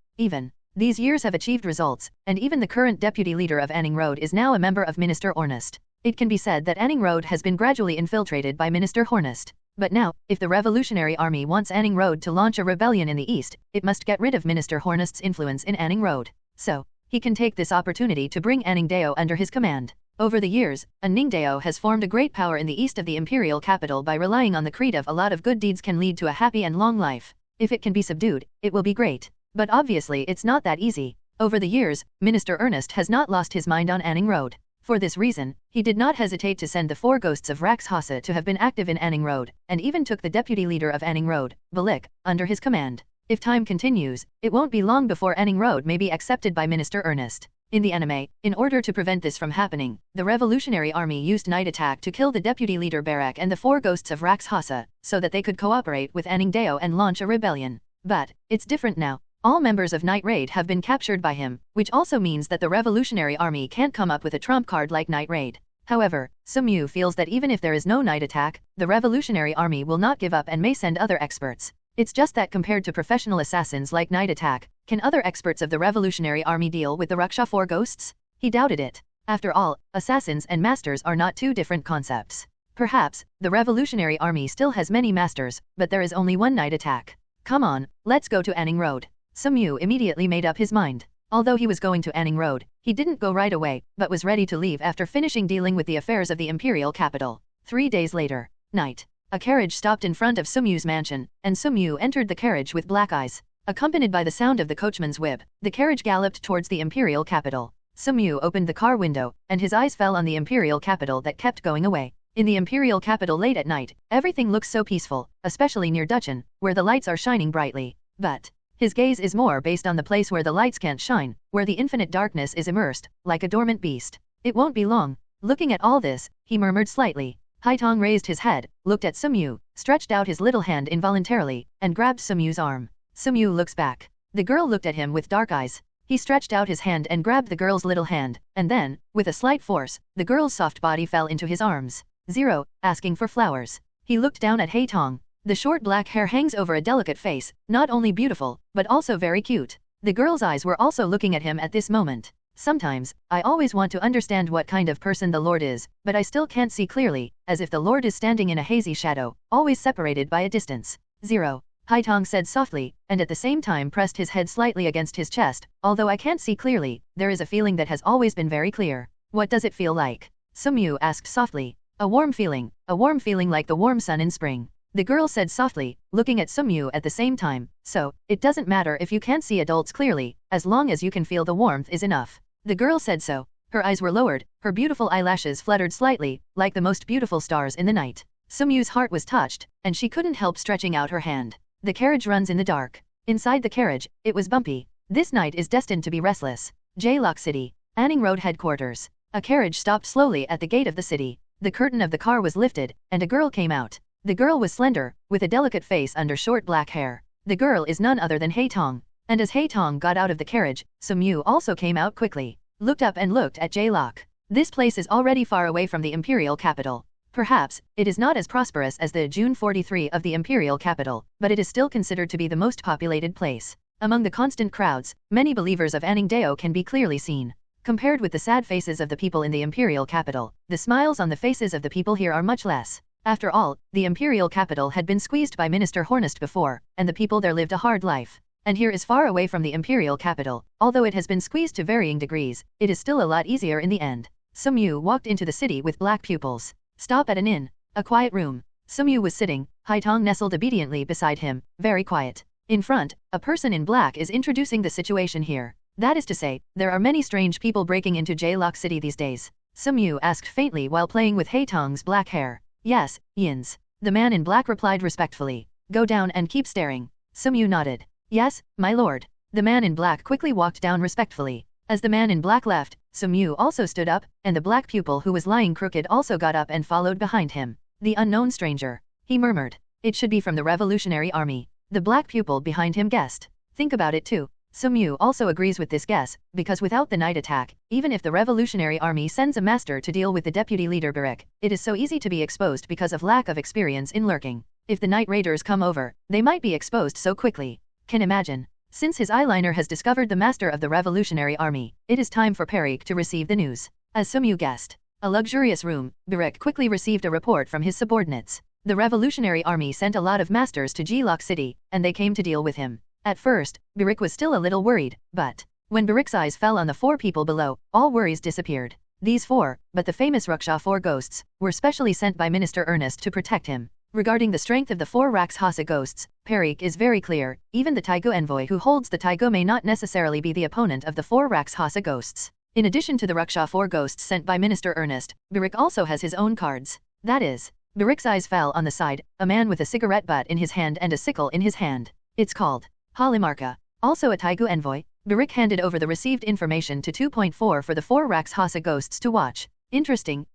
These years have achieved results, and even the current deputy leader of Anning Road is now a member of Minister Ornest. It can be said that Anning Road has been gradually infiltrated by Minister Hornist. But now, if the Revolutionary Army wants Anning Road to launch a rebellion in the east, it must get rid of Minister Hornist's influence in Anning Road. So, he can take this opportunity to bring Anning Dao under his command. Over the years, Anning Dao has formed a great power in the east of the imperial capital by relying on the creed of a lot of good deeds can lead to a happy and long life. If it can be subdued, it will be great. But obviously it's not that easy. Over the years, Minister Ernest has not lost his mind on Anning Road. For this reason, he did not hesitate to send the 4 ghosts of Raxhasa to have been active in Anning Road, and even took the deputy leader of Anning Road, Balik, under his command. If time continues, it won't be long before Anning Road may be accepted by Minister Ernest. In the anime, in order to prevent this from happening, the Revolutionary Army used night attack to kill the deputy leader Barak and the 4 ghosts of Raxhasa, so that they could cooperate with Anning Dao and launch a rebellion. But, it's different now. All members of Night Raid have been captured by him, which also means that the Revolutionary Army can't come up with a trump card like Night Raid. However, Sumyu feels that even if there is no night attack, the Revolutionary Army will not give up and may send other experts. It's just that compared to professional assassins like Night Attack, can other experts of the Revolutionary Army deal with the Raksha 4 ghosts? He doubted it. After all, assassins and masters are not two different concepts. Perhaps, the Revolutionary Army still has many masters, but there is only one Night Attack. Come on, let's go to Anning Road. Sumyu immediately made up his mind. Although he was going to Anning Road, he didn't go right away, but was ready to leave after finishing dealing with the affairs of the imperial capital. 3 days later, night. A carriage stopped in front of Sumyu's mansion, and Sumyu entered the carriage with black eyes. Accompanied by the sound of the coachman's whip, the carriage galloped towards the imperial capital. Sumyu opened the car window, and his eyes fell on the imperial capital that kept going away. In the imperial capital late at night, everything looks so peaceful, especially near Duchin, where the lights are shining brightly. But his gaze is more based on the place where the lights can't shine, where the infinite darkness is immersed, like a dormant beast. It won't be long. Looking at all this, he murmured slightly. Haitong raised his head, looked at Sumyu, stretched out his little hand involuntarily, and grabbed Sumyu's arm. Sumyu looks back. The girl looked at him with dark eyes. He stretched out his hand and grabbed the girl's little hand, and then, with a slight force, the girl's soft body fell into his arms. Zero, asking for flowers. He looked down at Haitong. The short black hair hangs over a delicate face, not only beautiful, but also very cute. The girl's eyes were also looking at him at this moment. Sometimes, I always want to understand what kind of person the Lord is, but I still can't see clearly, as if the Lord is standing in a hazy shadow, always separated by a distance. Zero. Haitong said softly, and at the same time pressed his head slightly against his chest. Although I can't see clearly, there is a feeling that has always been very clear. What does it feel like? Sumyu asked softly. A warm feeling like the warm sun in spring. The girl said softly, looking at Sumyu at the same time. So, it doesn't matter if you can't see adults clearly, as long as you can feel the warmth is enough. The girl said so. Her eyes were lowered, her beautiful eyelashes fluttered slightly, like the most beautiful stars in the night. Sumyu's heart was touched, and she couldn't help stretching out her hand. The carriage runs in the dark. Inside the carriage, it was bumpy. This night is destined to be restless. J-Lock City. Anning Road headquarters. A carriage stopped slowly at the gate of the city. The curtain of the car was lifted, and a girl came out. The girl was slender, with a delicate face under short black hair. The girl is none other than Haitong. And as Haitong got out of the carriage, Sumyu also came out quickly. Looked up and looked at J-Lock. This place is already far away from the imperial capital. Perhaps, it is not as prosperous as the June 43 of the imperial capital, but it is still considered to be the most populated place. Among the constant crowds, many believers of Anningdao can be clearly seen. Compared with the sad faces of the people in the imperial capital, the smiles on the faces of the people here are much less. After all, the imperial capital had been squeezed by Minister Hornist before, and the people there lived a hard life. And here is far away from the imperial capital. Although it has been squeezed to varying degrees, it is still a lot easier in the end. Sumyu walked into the city with black pupils. Stop at an inn. A quiet room. Sumyu was sitting, Haitong nestled obediently beside him, very quiet. In front, a person in black is introducing the situation here. That is to say, there are many strange people breaking into J-Lock City these days. Sumyu asked faintly while playing with Haitong's black hair. Yes, Yins. The man in black replied respectfully. Go down and keep staring. Sumyu nodded. Yes, my lord. The man in black quickly walked down respectfully. As the man in black left, Sumyu also stood up, and the black pupil who was lying crooked also got up and followed behind him. The unknown stranger. He murmured. It should be from the Revolutionary Army. The black pupil behind him guessed. Think about it too. Sumyu also agrees with this guess, because without the night attack, even if the Revolutionary Army sends a master to deal with the deputy leader Barik, it is so easy to be exposed because of lack of experience in lurking. If the night raiders come over, they might be exposed so quickly. Can imagine. Since his eyeliner has discovered the master of the Revolutionary Army, it is time for Perik to receive the news. As Sumyu guessed, a luxurious room, Barik quickly received a report from his subordinates. The Revolutionary Army sent a lot of masters to J-Lock City, and they came to deal with him. At first, Barik was still a little worried, but when Barik's eyes fell on the 4 people below, all worries disappeared. These 4, but the famous Ruksha 4 ghosts, were specially sent by Minister Ernest to protect him. Regarding the strength of the 4 Rakshasa ghosts, Perik is very clear. Even the Taigu envoy who holds the Taigu may not necessarily be the opponent of the 4 Rakshasa ghosts. In addition to the Ruksha 4 ghosts sent by Minister Ernest, Barik also has his own cards. That is, Barik's eyes fell on the side, a man with a cigarette butt in his hand and a sickle in his hand. It's called Halimarka. Also a Taigu envoy, Barik handed over the received information to 2.4 for the 4 Rakshasa ghosts to watch. Interesting.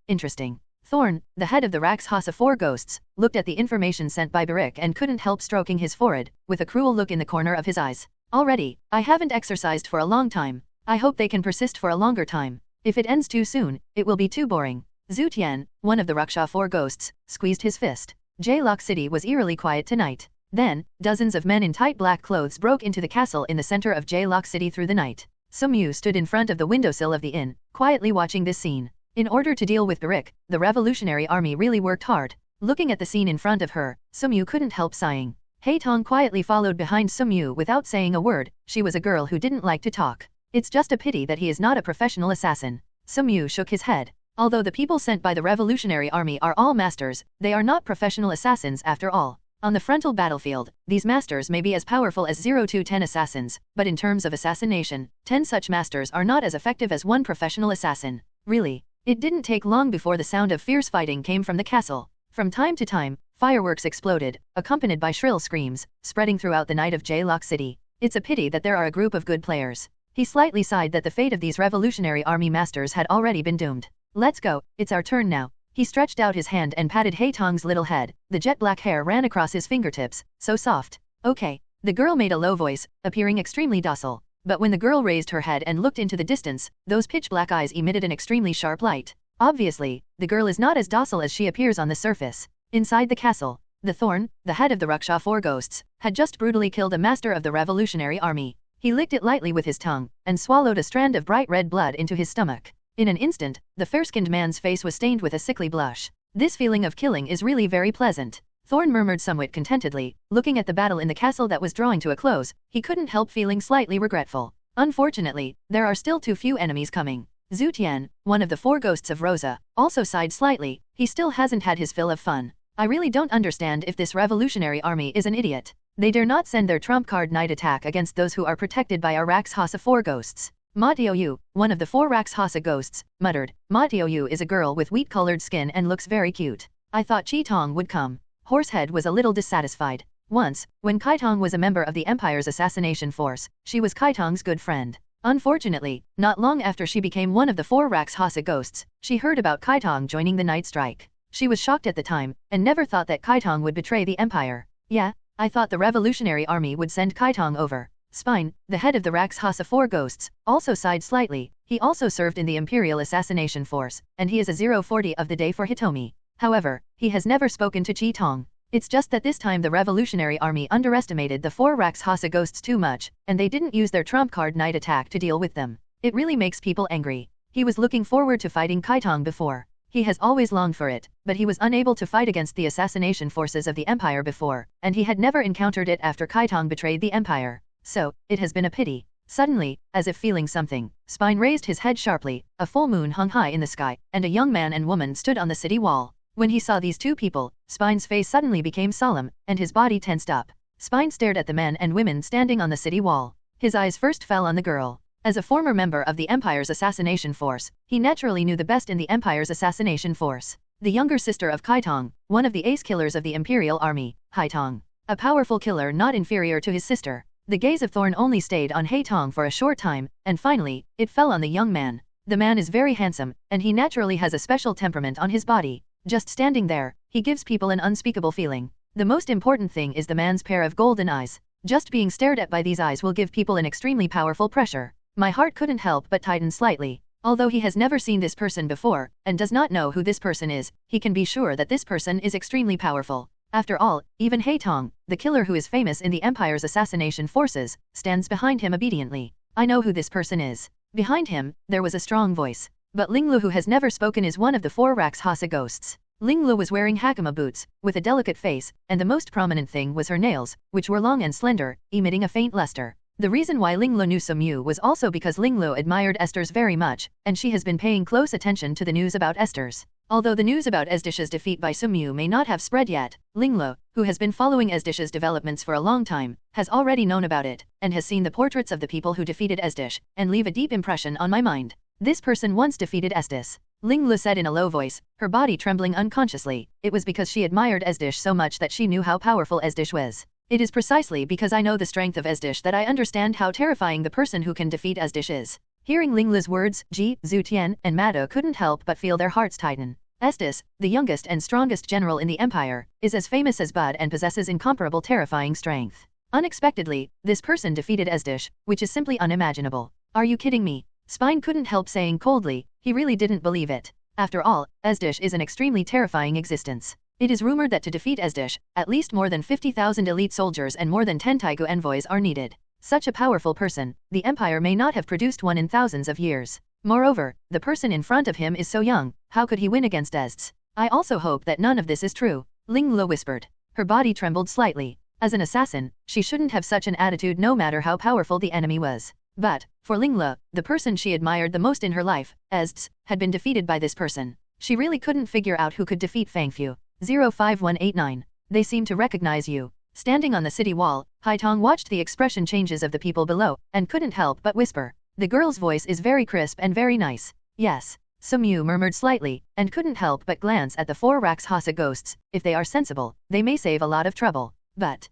Thorn, the head of the Rakshasa 4 ghosts, looked at the information sent by Barik and couldn't help stroking his forehead, with a cruel look in the corner of his eyes. Already, I haven't exercised for a long time. I hope they can persist for a longer time. If it ends too soon, it will be too boring. Zhu Tian, one of the Ruksha 4 ghosts, squeezed his fist. J-Lock City was eerily quiet tonight. Then, dozens of men in tight black clothes broke into the castle in the center of J-Lock City through the night. Sumyu stood in front of the windowsill of the inn, quietly watching this scene. In order to deal with Barik, the Revolutionary Army really worked hard. Looking at the scene in front of her, Sumyu couldn't help sighing. Haitong quietly followed behind Sumyu without saying a word. She was a girl who didn't like to talk. It's just a pity that he is not a professional assassin. Sumyu shook his head. Although the people sent by the Revolutionary Army are all masters, they are not professional assassins after all. On the frontal battlefield, these masters may be as powerful as 0 to 10 assassins, but in terms of assassination, 10 such masters are not as effective as 1 professional assassin. Really. It didn't take long before the sound of fierce fighting came from the castle. From time to time, fireworks exploded, accompanied by shrill screams, spreading throughout the night of J-Lock City. It's a pity that there are a group of good players. He slightly sighed that the fate of these Revolutionary Army masters had already been doomed. Let's go, it's our turn now. He stretched out his hand and patted Haitong's little head. The jet black hair ran across his fingertips, so soft. Okay. The girl made a low voice, appearing extremely docile. But when the girl raised her head and looked into the distance, those pitch-black eyes emitted an extremely sharp light. Obviously, the girl is not as docile as she appears on the surface. Inside the castle, the Thorn, the head of the Raksha Four Ghosts, had just brutally killed a master of the Revolutionary Army. He licked it lightly with his tongue, and swallowed a strand of bright red blood into his stomach. In an instant, the fair-skinned man's face was stained with a sickly blush. This feeling of killing is really very pleasant. Thorn murmured somewhat contentedly, looking at the battle in the castle that was drawing to a close. He couldn't help feeling slightly regretful. Unfortunately, there are still too few enemies coming. Zhu Tian, one of the four ghosts of Rosa, also sighed slightly. He still hasn't had his fill of fun. I really don't understand if this revolutionary army is an idiot. They dare not send their trump card night attack against those who are protected by our Rakshasa four ghosts. Ma Tiaoyu, one of the four Rakshasa ghosts, muttered. Ma Tiaoyu is a girl with wheat-colored skin and looks very cute. I thought Chi Tong would come. Horsehead was a little dissatisfied. Once, when Kai Tong was a member of the Empire's assassination force, she was Kai Tong's good friend. Unfortunately, not long after she became one of the four Rakshasa ghosts, she heard about Kai Tong joining the night strike. She was shocked at the time, and never thought that Kai Tong would betray the Empire. Yeah, I thought the Revolutionary Army would send Kai Tong over. Spine, the head of the Rakshasa Four Ghosts, also sighed slightly. He also served in the Imperial Assassination Force, and he is a 040 of the day for Hitomi. However, he has never spoken to Chi Tong. It's just that this time the Revolutionary Army underestimated the four Rakshasa ghosts too much, and they didn't use their trump card night attack to deal with them. It really makes people angry. He was looking forward to fighting Kai Tong before. He has always longed for it, but he was unable to fight against the assassination forces of the Empire before, and he had never encountered it after Kai Tong betrayed the Empire. So, it has been a pity. Suddenly, as if feeling something, Spine raised his head sharply. A full moon hung high in the sky, and a young man and woman stood on the city wall. When he saw these two people, Spine's face suddenly became solemn, and his body tensed up. Spine stared at the men and women standing on the city wall. His eyes first fell on the girl. As a former member of the Empire's assassination force, he naturally knew the best in the Empire's assassination force. The younger sister of Kai Tong, one of the ace killers of the Imperial Army, Hai Tong. A powerful killer not inferior to his sister. The gaze of Thorn only stayed on Hai Tong for a short time, and finally, it fell on the young man. The man is very handsome, and he naturally has a special temperament on his body. Just standing there, he gives people an unspeakable feeling. The most important thing is the man's pair of golden eyes. Just being stared at by these eyes will give people an extremely powerful pressure. My heart couldn't help but tighten slightly. Although he has never seen this person before, and does not know who this person is, he can be sure that this person is extremely powerful. After all, even Hai Tong, the killer who is famous in the Empire's assassination forces, stands behind him obediently. I know who this person is. Behind him, there was a strong voice. But Linglu, who has never spoken, is one of the four Rakshasa ghosts. Linglu was wearing hakama boots, with a delicate face, and the most prominent thing was her nails, which were long and slender, emitting a faint luster. The reason why Linglu knew Sumyu was also because Linglu admired Esther's very much, and she has been paying close attention to the news about Esther's. Although the news about Esdish's defeat by Sumyu may not have spread yet, Linglu, who has been following Esdish's developments for a long time, has already known about it, and has seen the portraits of the people who defeated Esdish, and leave a deep impression on my mind. This person once defeated Esdish. Linglu said in a low voice, her body trembling unconsciously. It was because she admired Esdish so much that she knew how powerful Esdish was. It is precisely because I know the strength of Esdish that I understand how terrifying the person who can defeat Esdish is. Hearing Linglu's words, Ji, Zhu Tian, and Mado couldn't help but feel their hearts tighten. Esdish, the youngest and strongest general in the empire, is as famous as Bud and possesses incomparable terrifying strength. Unexpectedly, this person defeated Esdish, which is simply unimaginable. Are you kidding me? Spine couldn't help saying coldly. He really didn't believe it. After all, Esdish is an extremely terrifying existence. It is rumored that to defeat Esdish, at least more than 50,000 elite soldiers and more than 10 Taigu envoys are needed. Such a powerful person, the empire may not have produced one in thousands of years. Moreover, the person in front of him is so young, how could he win against Esdish? I also hope that none of this is true, Linglu whispered. Her body trembled slightly. As an assassin, she shouldn't have such an attitude no matter how powerful the enemy was. But, for Linglu, the person she admired the most in her life, Esdish, had been defeated by this person. She really couldn't figure out who could defeat FanFic. 05189. They seem to recognize you. Standing on the city wall, Hai Tong watched the expression changes of the people below, and couldn't help but whisper. The girl's voice is very crisp and very nice. Yes. Sumyu murmured slightly, and couldn't help but glance at the four Rakshasa ghosts. If they are sensible, they may save a lot of trouble. But,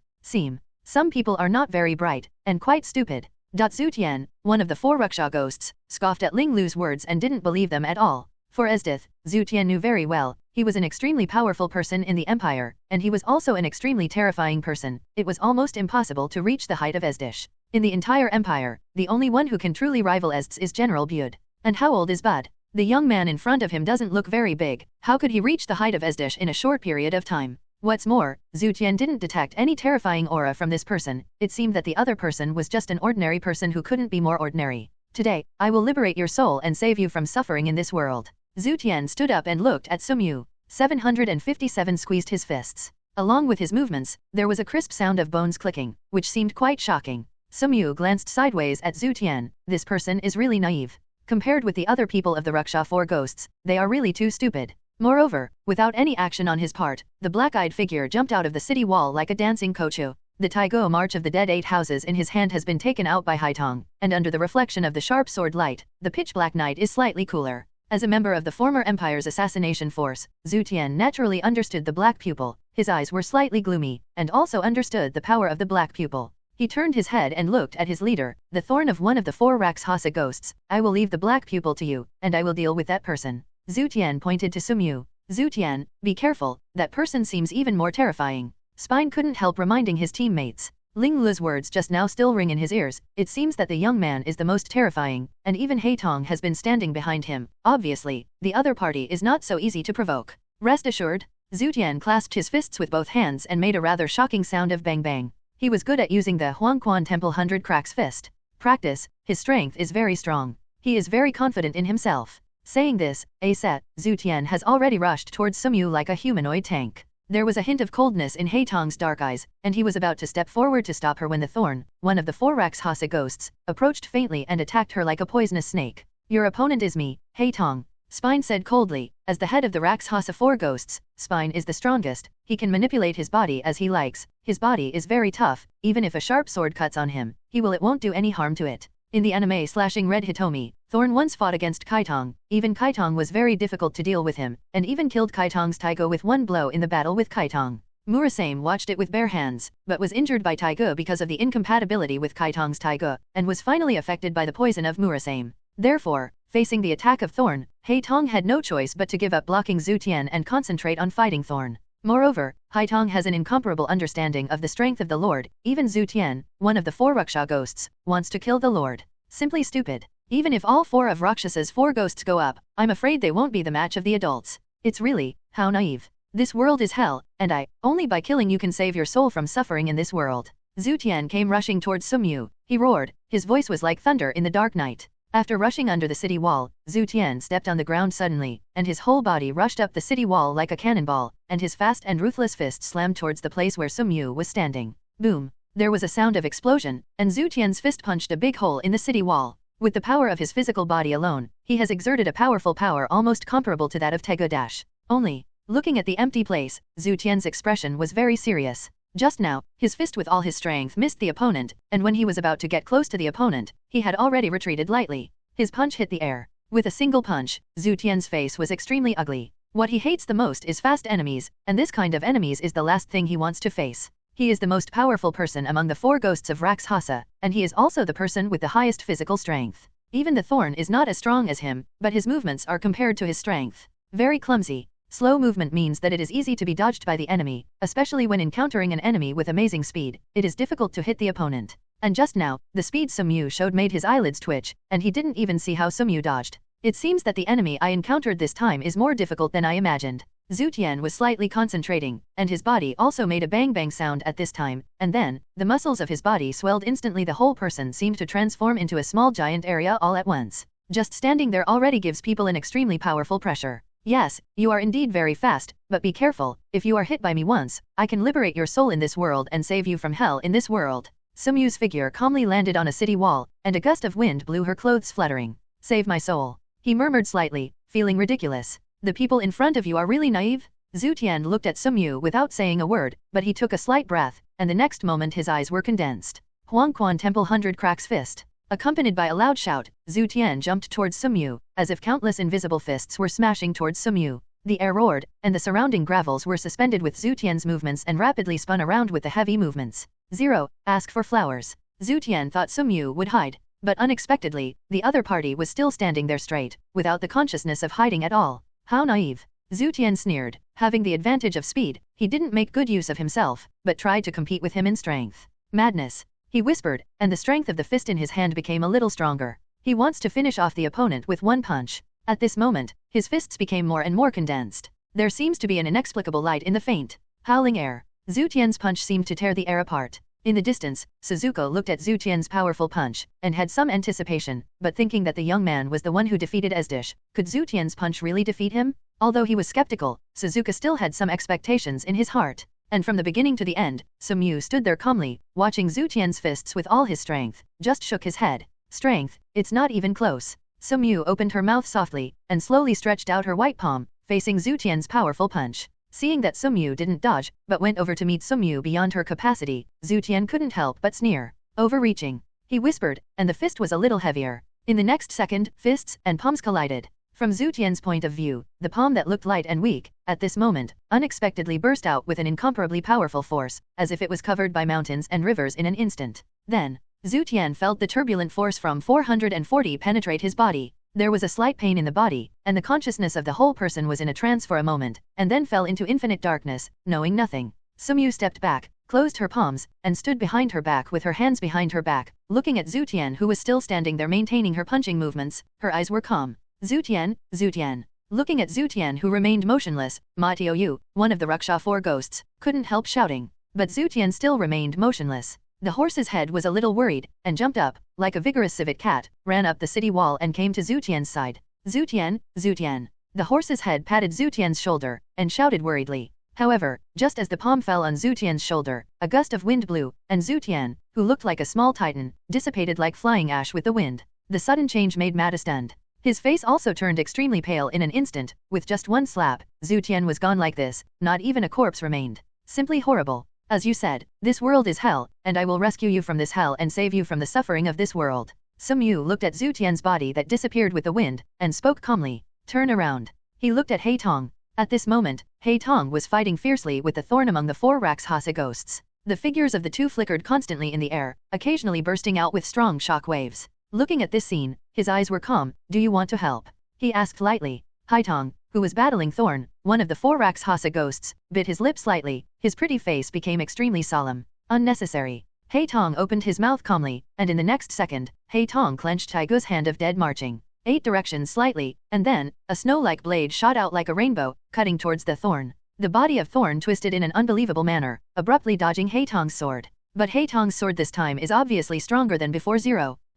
some people are not very bright, and quite stupid. Zhu Tian, one of the four Raksha ghosts, scoffed at Linglu's words and didn't believe them at all. For Esdith, Zhu Tian knew very well, he was an extremely powerful person in the empire, and he was also an extremely terrifying person. It was almost impossible to reach the height of Esdish. In the entire empire, the only one who can truly rival Estes is General Bud. And how old is Bud? The young man in front of him doesn't look very big. How could he reach the height of Esdish in a short period of time? What's more, Zhu Tian didn't detect any terrifying aura from this person. It seemed that the other person was just an ordinary person who couldn't be more ordinary. Today, I will liberate your soul and save you from suffering in this world. Zhu Tian stood up and looked at Sumyu. 757 squeezed his fists. Along with his movements, there was a crisp sound of bones clicking, which seemed quite shocking. Sumyu glanced sideways at Zhu Tian. This person is really naive. Compared with the other people of the Raksha Four Ghosts, they are really too stupid. Moreover, without any action on his part, the black-eyed figure jumped out of the city wall like a dancing kochu. The Taigo March of the Dead Eight Houses in his hand has been taken out by Haitong, and under the reflection of the sharp sword light, the pitch-black night is slightly cooler. As a member of the former Empire's assassination force, Zhu Tian naturally understood the black pupil. His eyes were slightly gloomy, and also understood the power of the black pupil. He turned his head and looked at his leader, the thorn of one of the four Rakshasa ghosts. I will leave the black pupil to you, and I will deal with that person. Zhu Tian pointed to Sumyu. Zhu Tian, be careful, that person seems even more terrifying. Spine couldn't help reminding his teammates. Ling Lu's words just now still ring in his ears. It seems that the young man is the most terrifying, and even Haitong has been standing behind him. Obviously, the other party is not so easy to provoke. Rest assured, Zhu Tian clasped his fists with both hands and made a rather shocking sound of bang bang. He was good at using the Huangquan Temple 100 Cracks fist. Practice, his strength is very strong. He is very confident in himself. Saying this, Zhu Tian has already rushed towards Sumyu like a humanoid tank. There was a hint of coldness in Haitong's dark eyes, and he was about to step forward to stop her when the thorn, one of the four Rakshasa ghosts, approached faintly and attacked her like a poisonous snake. Your opponent is me, Haitong. Spine said coldly. As the head of the Rakshasa Four Ghosts, Spine is the strongest. He can manipulate his body as he likes. His body is very tough. Even if a sharp sword cuts on him, it won't do any harm to it. In the anime slashing Red Hitomi, Thorn once fought against Kaitong. Even Kaitong was very difficult to deal with him, and even killed Kaitong's Taigo with one blow in the battle with Kaitong. Murasame watched it with bare hands, but was injured by Taigo because of the incompatibility with Kaitong's Taigo, and was finally affected by the poison of Murasame. Therefore, facing the attack of Thorn, Haitong had no choice but to give up blocking Zhu Tian and concentrate on fighting Thorn. Moreover, Haitong has an incomparable understanding of the strength of the Lord. Even Zhu Tian, one of the four Raksha ghosts, wants to kill the Lord. Simply stupid. Even if all four of Rakshasa's four ghosts go up, I'm afraid they won't be the match of the adults. It's really, how naive. This world is hell, and only by killing you can save your soul from suffering in this world. Zhu Tian came rushing towards Sumyu. He roared. His voice was like thunder in the dark night. After rushing under the city wall, Zhu Tian stepped on the ground suddenly, and his whole body rushed up the city wall like a cannonball, and his fast and ruthless fist slammed towards the place where Sumyu was standing. Boom! There was a sound of explosion, and Zhu Tian's fist punched a big hole in the city wall. With the power of his physical body alone, he has exerted a powerful power almost comparable to that of Tego Dash. Only, looking at the empty place, Zhu Tian's expression was very serious. Just now, his fist with all his strength missed the opponent, and when he was about to get close to the opponent, he had already retreated lightly. His punch hit the air. With a single punch, Zhu Tian's face was extremely ugly. What he hates the most is fast enemies, and this kind of enemies is the last thing he wants to face. He is the most powerful person among the four ghosts of Rakshasa, and he is also the person with the highest physical strength. Even the thorn is not as strong as him, but his movements are compared to his strength. Very clumsy. Slow movement means that it is easy to be dodged by the enemy, especially when encountering an enemy with amazing speed. It is difficult to hit the opponent. And just now, the speed Sumyu showed made his eyelids twitch, and he didn't even see how Sumyu dodged. It seems that the enemy I encountered this time is more difficult than I imagined. Zhu Tian was slightly concentrating, and his body also made a bang bang sound at this time, and then, the muscles of his body swelled instantly. The whole person seemed to transform into a small giant area all at once. Just standing there already gives people an extremely powerful pressure. Yes, you are indeed very fast, but be careful. If you are hit by me once, I can liberate your soul in this world and save you from hell in this world. Sumyu's figure calmly landed on a city wall, and a gust of wind blew her clothes fluttering. Save my soul. He murmured slightly, feeling ridiculous. The people in front of you are really naive? Zhu Tian looked at Sumyu without saying a word, but he took a slight breath, and the next moment his eyes were condensed. Huangquan Temple 100 Cracks fist. Accompanied by a loud shout, Zhu Tian jumped towards Sumyu, as if countless invisible fists were smashing towards Sumyu. The air roared, and the surrounding gravels were suspended with Zhu Tian's movements and rapidly spun around with the heavy movements. 0. Ask for flowers. Zhu Tian thought Sumyu would hide. But unexpectedly, the other party was still standing there straight, without the consciousness of hiding at all. How naive. Zhu Tian sneered. Having the advantage of speed, he didn't make good use of himself, but tried to compete with him in strength. Madness. He whispered, and the strength of the fist in his hand became a little stronger. He wants to finish off the opponent with one punch. At this moment, his fists became more and more condensed. There seems to be an inexplicable light in the faint, howling air. Zhu Tian's punch seemed to tear the air apart. In the distance, Suzuko looked at Zhu Tian's powerful punch, and had some anticipation, but thinking that the young man was the one who defeated Ezdish, could Zhu Tian's punch really defeat him? Although he was skeptical, Suzuka still had some expectations in his heart. And from the beginning to the end, Sumyu stood there calmly, watching Zhu Tian's fists with all his strength, just shook his head. Strength, it's not even close. Sumyu opened her mouth softly, and slowly stretched out her white palm, facing Zhu Tian's powerful punch. Seeing that Sumyu didn't dodge, but went over to meet Sumyu beyond her capacity, Zhu Tian couldn't help but sneer. Overreaching. He whispered, and the fist was a little heavier. In the next second, fists and palms collided. From Zhu Tian's point of view, the palm that looked light and weak, at this moment, unexpectedly burst out with an incomparably powerful force, as if it was covered by mountains and rivers in an instant. Then, Zhu Tian felt the turbulent force from 440 penetrate his body. There was a slight pain in the body, and the consciousness of the whole person was in a trance for a moment, and then fell into infinite darkness, knowing nothing. Sumyu stepped back, closed her palms, and stood behind her back with her hands behind her back, looking at Zhu Tian who was still standing there maintaining her punching movements. Her eyes were calm. Zhu Tian, Zhu Tian. Looking at Zhu Tian who remained motionless, Ma Tiaoyu, one of the Raksha Four Ghosts, couldn't help shouting. But Zhu Tian still remained motionless. The horse's head was a little worried, and jumped up, like a vigorous civet cat, ran up the city wall and came to Zhu Tian's side. Zhu Tian, Zhu Tian. The horse's head patted Zhu Tian's shoulder, and shouted worriedly. However, just as the palm fell on Zhu Tian's shoulder, a gust of wind blew, and Zhu Tian, who looked like a small titan, dissipated like flying ash with the wind. The sudden change made Mata stunned. His face also turned extremely pale in an instant. With just one slap, Zhu Tian was gone like this, not even a corpse remained. Simply horrible. As you said, this world is hell, and I will rescue you from this hell and save you from the suffering of this world. Sumyu looked at Zhu Tian's body that disappeared with the wind, and spoke calmly. Turn around. He looked at He Tong. At this moment, He Tong was fighting fiercely with the thorn among the four Rakshasa ghosts. The figures of the two flickered constantly in the air, occasionally bursting out with strong shock waves. Looking at this scene, his eyes were calm. Do you want to help? He asked lightly. He Tong, who was battling Thorn, one of the four Rakshasa ghosts, bit his lip slightly. His pretty face became extremely solemn. Unnecessary. He Tong opened his mouth calmly, and in the next second, He Tong clenched Taigu's hand of dead marching 8 directions slightly, and then, a snow-like blade shot out like a rainbow, cutting towards the Thorn. The body of Thorn twisted in an unbelievable manner, abruptly dodging He Tong's sword. But He Tong's sword this time is obviously stronger than before.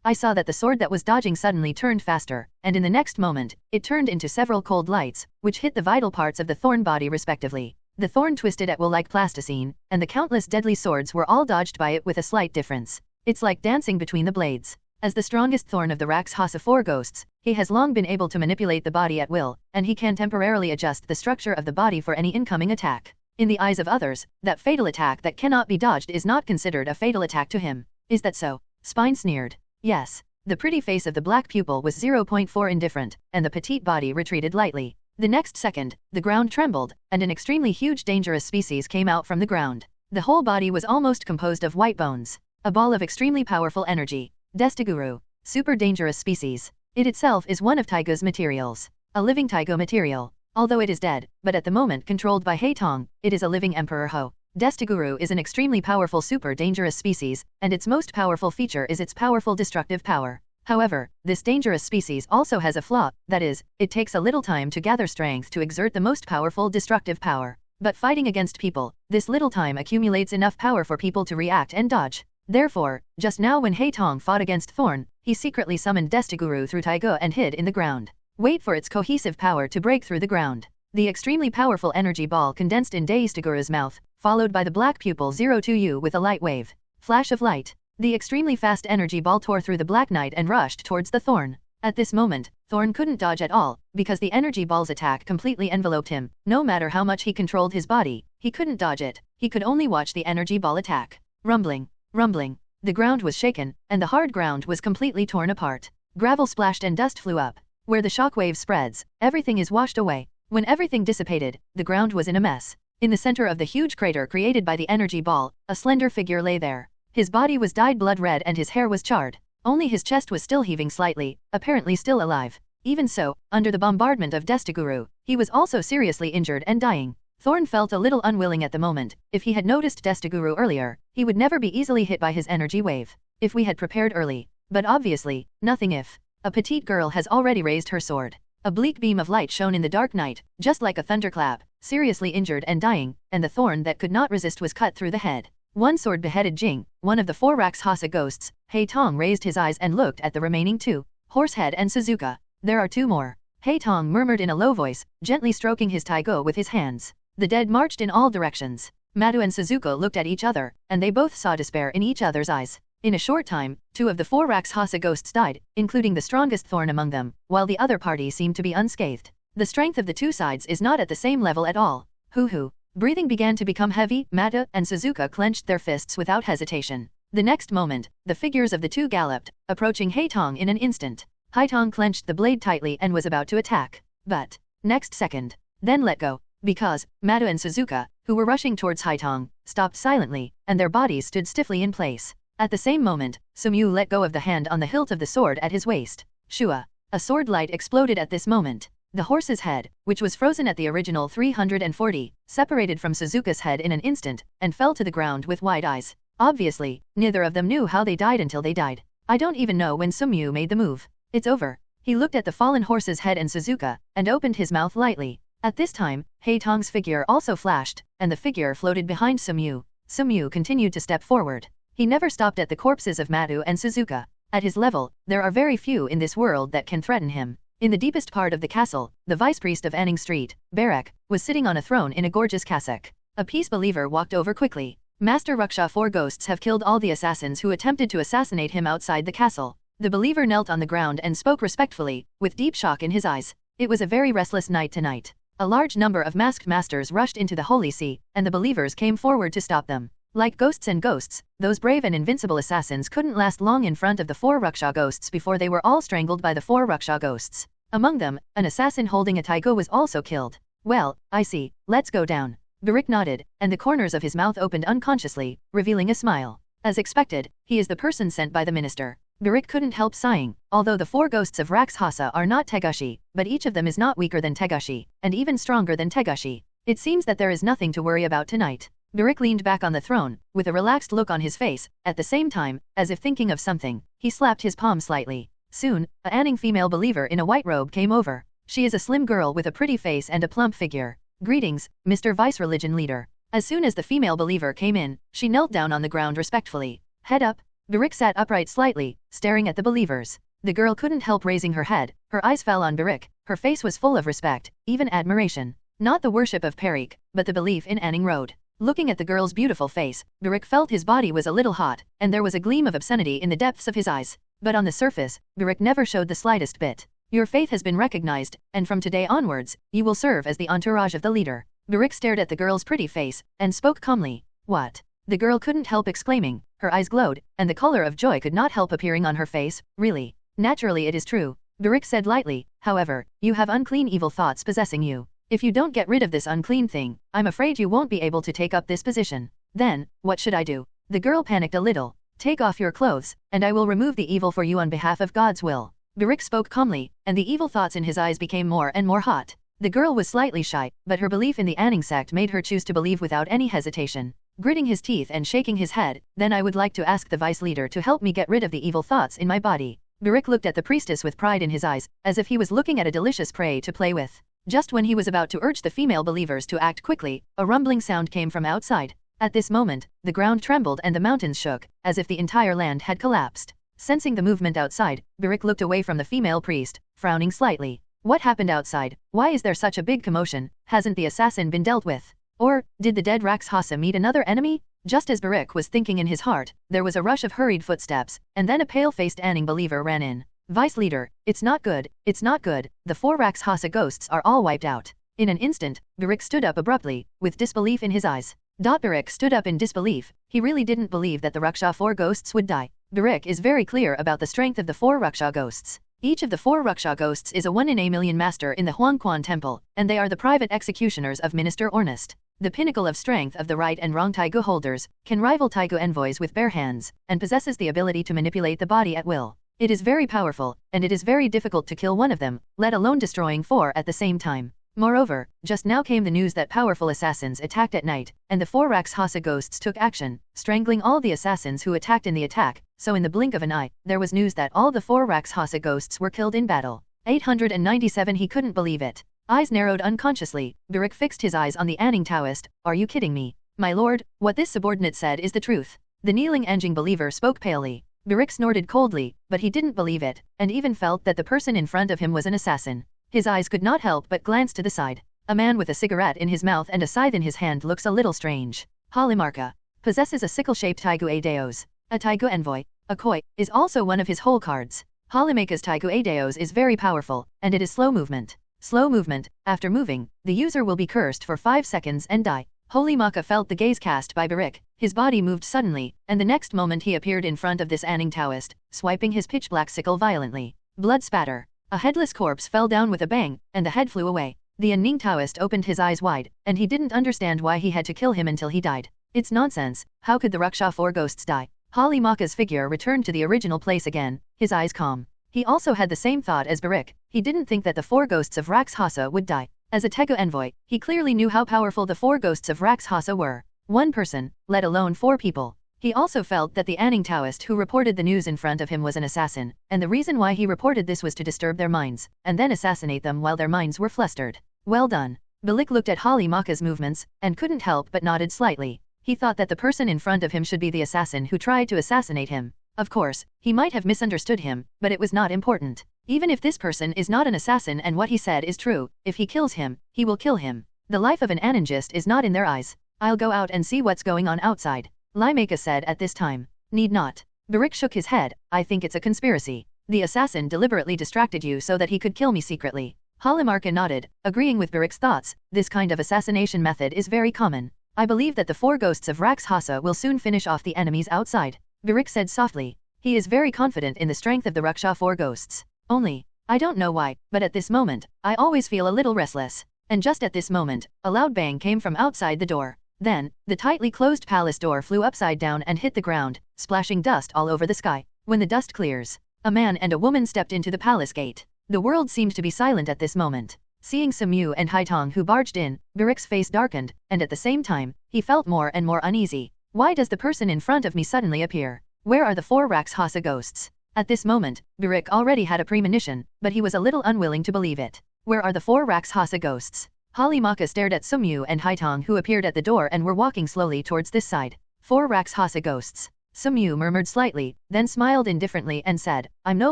I saw that the sword that was dodging suddenly turned faster, and in the next moment, it turned into several cold lights, which hit the vital parts of the Thorn body respectively. The Thorn twisted at will like plasticine, and the countless deadly swords were all dodged by it with a slight difference. It's like dancing between the blades. As the strongest Thorn of the Rakshasa Four Ghosts, he has long been able to manipulate the body at will, and he can temporarily adjust the structure of the body for any incoming attack. In the eyes of others, that fatal attack that cannot be dodged is not considered a fatal attack to him. Is that so? Spine sneered. Yes. The pretty face of the black pupil was 0.4 indifferent, and the petite body retreated lightly. The next second, the ground trembled, and an extremely huge dangerous species came out from the ground. The whole body was almost composed of white bones. A ball of extremely powerful energy. Destiguru. Super dangerous species. It itself is one of Taigu's materials. A living Taigu material. Although it is dead, but at the moment controlled by He Tong, it is a living Emperor Ho. Destiguru is an extremely powerful super dangerous species, and its most powerful feature is its powerful destructive power. However, this dangerous species also has a flaw, that is, it takes a little time to gather strength to exert the most powerful destructive power. But fighting against people, this little time accumulates enough power for people to react and dodge. Therefore, just now when He Tong fought against Thorn, he secretly summoned Destiguru through Taigu and hid in the ground. Wait for its cohesive power to break through the ground. The extremely powerful energy ball condensed in Destiguru's mouth, followed by the black pupil 02U with a light wave. Flash of light. The extremely fast energy ball tore through the black night and rushed towards the Thorn. At this moment, Thorn couldn't dodge at all, because the energy ball's attack completely enveloped him. No matter how much he controlled his body, he couldn't dodge it. He could only watch the energy ball attack. Rumbling. Rumbling. The ground was shaken, and the hard ground was completely torn apart. Gravel splashed and dust flew up. Where the shockwave spreads, everything is washed away. When everything dissipated, the ground was in a mess. In the center of the huge crater created by the energy ball, a slender figure lay there. His body was dyed blood red and his hair was charred. Only his chest was still heaving slightly, apparently still alive. Even so, under the bombardment of Destiguru, he was also seriously injured and dying. Thorn felt a little unwilling at the moment. If he had noticed Destiguru earlier, he would never be easily hit by his energy wave. If we had prepared early. But obviously, nothing if. A petite girl has already raised her sword. A bleak beam of light shone in the dark night, just like a thunderclap, seriously injured and dying, and the thorn that could not resist was cut through the head. One sword beheaded Jing, one of the 4 Rakshasa ghosts. Hei Tong raised his eyes and looked at the remaining 2, Horsehead and Suzuka. There are 2 more. Hei Tong murmured in a low voice, gently stroking his taigo with his hands. The dead marched in all directions. Madu and Suzuka looked at each other, and they both saw despair in each other's eyes. In a short time, 2 of the 4 Rakshasa ghosts died, including the strongest thorn among them, while the other party seemed to be unscathed. The strength of the 2 sides is not at the same level at all. Hoo. Breathing began to become heavy. Madu and Suzuka clenched their fists without hesitation. The next moment, the figures of the 2 galloped, approaching Hei Tong in an instant. Hei Tong clenched the blade tightly and was about to attack. But, next second, then let go, because Madu and Suzuka, who were rushing towards Hei Tong, stopped silently, and their bodies stood stiffly in place. At the same moment, Sumyu let go of the hand on the hilt of the sword at his waist. Shua. A sword light exploded at this moment. The horse's head, which was frozen at the original 340, separated from Suzuka's head in an instant, and fell to the ground with wide eyes. Obviously, neither of them knew how they died until they died. I don't even know when Sumyu made the move. It's over. He looked at the fallen horse's head and Suzuka, and opened his mouth lightly. At this time, Hei Tong's figure also flashed, and the figure floated behind Sumyu. Sumyu continued to step forward. He never stopped at the corpses of Madu and Suzuka. At his level, there are very few in this world that can threaten him. In the deepest part of the castle, the vice priest of Anning Street, Barak, was sitting on a throne in a gorgeous cassock. A peace believer walked over quickly. Master Ruksha 4 ghosts have killed all the assassins who attempted to assassinate him outside the castle. The believer knelt on the ground and spoke respectfully, with deep shock in his eyes. It was a very restless night tonight. A large number of masked masters rushed into the Holy See, and the believers came forward to stop them. Like ghosts and ghosts, those brave and invincible assassins couldn't last long in front of the 4 Ruksha ghosts before they were all strangled by the 4 Ruksha ghosts. Among them, an assassin holding a taigo was also killed. Well, I see, let's go down. Barik nodded, and the corners of his mouth opened unconsciously, revealing a smile. As expected, he is the person sent by the minister. Barik couldn't help sighing. Although the 4 ghosts of Rakshasa are not Tegushi, but each of them is not weaker than Tegushi, and even stronger than Tegushi. It seems that there is nothing to worry about tonight. Barik leaned back on the throne, with a relaxed look on his face. At the same time, as if thinking of something, he slapped his palm slightly. Soon, a Anning female believer in a white robe came over. She is a slim girl with a pretty face and a plump figure. Greetings, Mr. Vice Religion Leader. As soon as the female believer came in, she knelt down on the ground respectfully. Head up. Barik sat upright slightly, staring at the believers. The girl couldn't help raising her head. Her eyes fell on Barik. Her face was full of respect, even admiration. Not the worship of Perik, but the belief in Anning Road. Looking at the girl's beautiful face, Barik felt his body was a little hot, and there was a gleam of obscenity in the depths of his eyes. But on the surface, Barik never showed the slightest bit. Your faith has been recognized, and from today onwards, you will serve as the entourage of the leader. Barik stared at the girl's pretty face, and spoke calmly. What? The girl couldn't help exclaiming. Her eyes glowed, and the color of joy could not help appearing on her face. Really? Naturally it is true. Barik said lightly. However, you have unclean evil thoughts possessing you. If you don't get rid of this unclean thing, I'm afraid you won't be able to take up this position. Then, what should I do? The girl panicked a little. Take off your clothes, and I will remove the evil for you on behalf of God's will. Barik spoke calmly, and the evil thoughts in his eyes became more and more hot. The girl was slightly shy, but her belief in the Anning sect made her choose to believe without any hesitation. Gritting his teeth and shaking his head, then I would like to ask the vice leader to help me get rid of the evil thoughts in my body. Barik looked at the priestess with pride in his eyes, as if he was looking at a delicious prey to play with. Just when he was about to urge the female believers to act quickly, a rumbling sound came from outside. At this moment, the ground trembled and the mountains shook, as if the entire land had collapsed. Sensing the movement outside, Barik looked away from the female priest, frowning slightly. What happened outside? Why is there such a big commotion? Hasn't the assassin been dealt with? Or, did the dead Rakshasa meet another enemy? Just as Barik was thinking in his heart, there was a rush of hurried footsteps, and then a pale-faced Anning believer ran in. Vice leader, it's not good, it's not good, the 4 Rakshasa ghosts are all wiped out. In an instant, Barik stood up abruptly, with disbelief in his eyes. Barik stood up in disbelief. He really didn't believe that the Ruksha 4 ghosts would die. Barik is very clear about the strength of the 4 Ruksha ghosts. Each of the 4 Ruksha ghosts is a 1 in a million master in the Huangquan temple, and they are the private executioners of Minister Ornest. the pinnacle of strength of the right and wrong Taigu holders, can rival Taigu envoys with bare hands, and possesses the ability to manipulate the body at will. It is very powerful, and it is very difficult to kill one of them, let alone destroying 4 at the same time. Moreover, just now came the news that powerful assassins attacked at night, and the 4 Rakshasa ghosts took action, strangling all the assassins who attacked in the attack, so in the blink of an eye, there was news that all the 4 Rakshasa ghosts were killed in battle. 897 He couldn't believe it. Eyes narrowed unconsciously, Barik fixed his eyes on the Anning Taoist. Are you kidding me? My lord, what this subordinate said is the truth. The kneeling Anjing believer spoke palely. Barik snorted coldly, but he didn't believe it, and even felt that the person in front of him was an assassin. His eyes could not help but glance to the side. A man with a cigarette in his mouth and a scythe in his hand looks a little strange. Halimarka possesses a sickle-shaped Taigu Adeos. A Taigu envoy, a koi, is also one of his whole cards. Halimaka's Taigu Adeos is very powerful, and it is slow movement. Slow movement, after moving, the user will be cursed for 5 seconds and die. Holy Maka felt the gaze cast by Barik. His body moved suddenly, and the next moment he appeared in front of this Anning Taoist, swiping his pitch-black sickle violently. Blood spatter. A headless corpse fell down with a bang, and the head flew away. The Anning Taoist opened his eyes wide, and he didn't understand why he had to kill him until he died. It's nonsense, how could the Raksha 4 ghosts die? Holy Maka's figure returned to the original place again, his eyes calm. He also had the same thought as Barik. He didn't think that the 4 ghosts of Rakshasa would die. As a Tegu envoy, he clearly knew how powerful the 4 ghosts of Rakshasa were. One person, let alone 4 people. He also felt that the Anning Taoist who reported the news in front of him was an assassin, and the reason why he reported this was to disturb their minds, and then assassinate them while their minds were flustered. Well done. Balik looked at Holy Maka's movements, and couldn't help but nodded slightly. He thought that the person in front of him should be the assassin who tried to assassinate him. Of course, he might have misunderstood him, but it was not important. Even if this person is not an assassin and what he said is true, if he kills him, he will kill him. The life of an anarchist is not in their eyes. I'll go out and see what's going on outside. Laimaka said at this time. Need not. Barik shook his head. I think it's a conspiracy. The assassin deliberately distracted you so that he could kill me secretly. Halimarka nodded, agreeing with Barik's thoughts. This kind of assassination method is very common. I believe that the 4 ghosts of Rakshasa will soon finish off the enemies outside. Barik said softly. He is very confident in the strength of the Raksha 4 ghosts. Only, I don't know why, but at this moment, I always feel a little restless. And just at this moment, a loud bang came from outside the door. Then, the tightly closed palace door flew upside down and hit the ground, splashing dust all over the sky. When the dust clears, a man and a woman stepped into the palace gate. The world seemed to be silent at this moment. Seeing Samu and Haitong who barged in, Barik's face darkened, and at the same time, he felt more and more uneasy. Why does the person in front of me suddenly appear? Where are the 4 Rakshasa ghosts? At this moment, Barik already had a premonition, but he was a little unwilling to believe it. Where are the 4 Rakshasa ghosts? Halimaka stared at Sumyu and Haitong who appeared at the door and were walking slowly towards this side. 4 Rakshasa ghosts. Sumyu murmured slightly, then smiled indifferently and said, I'm no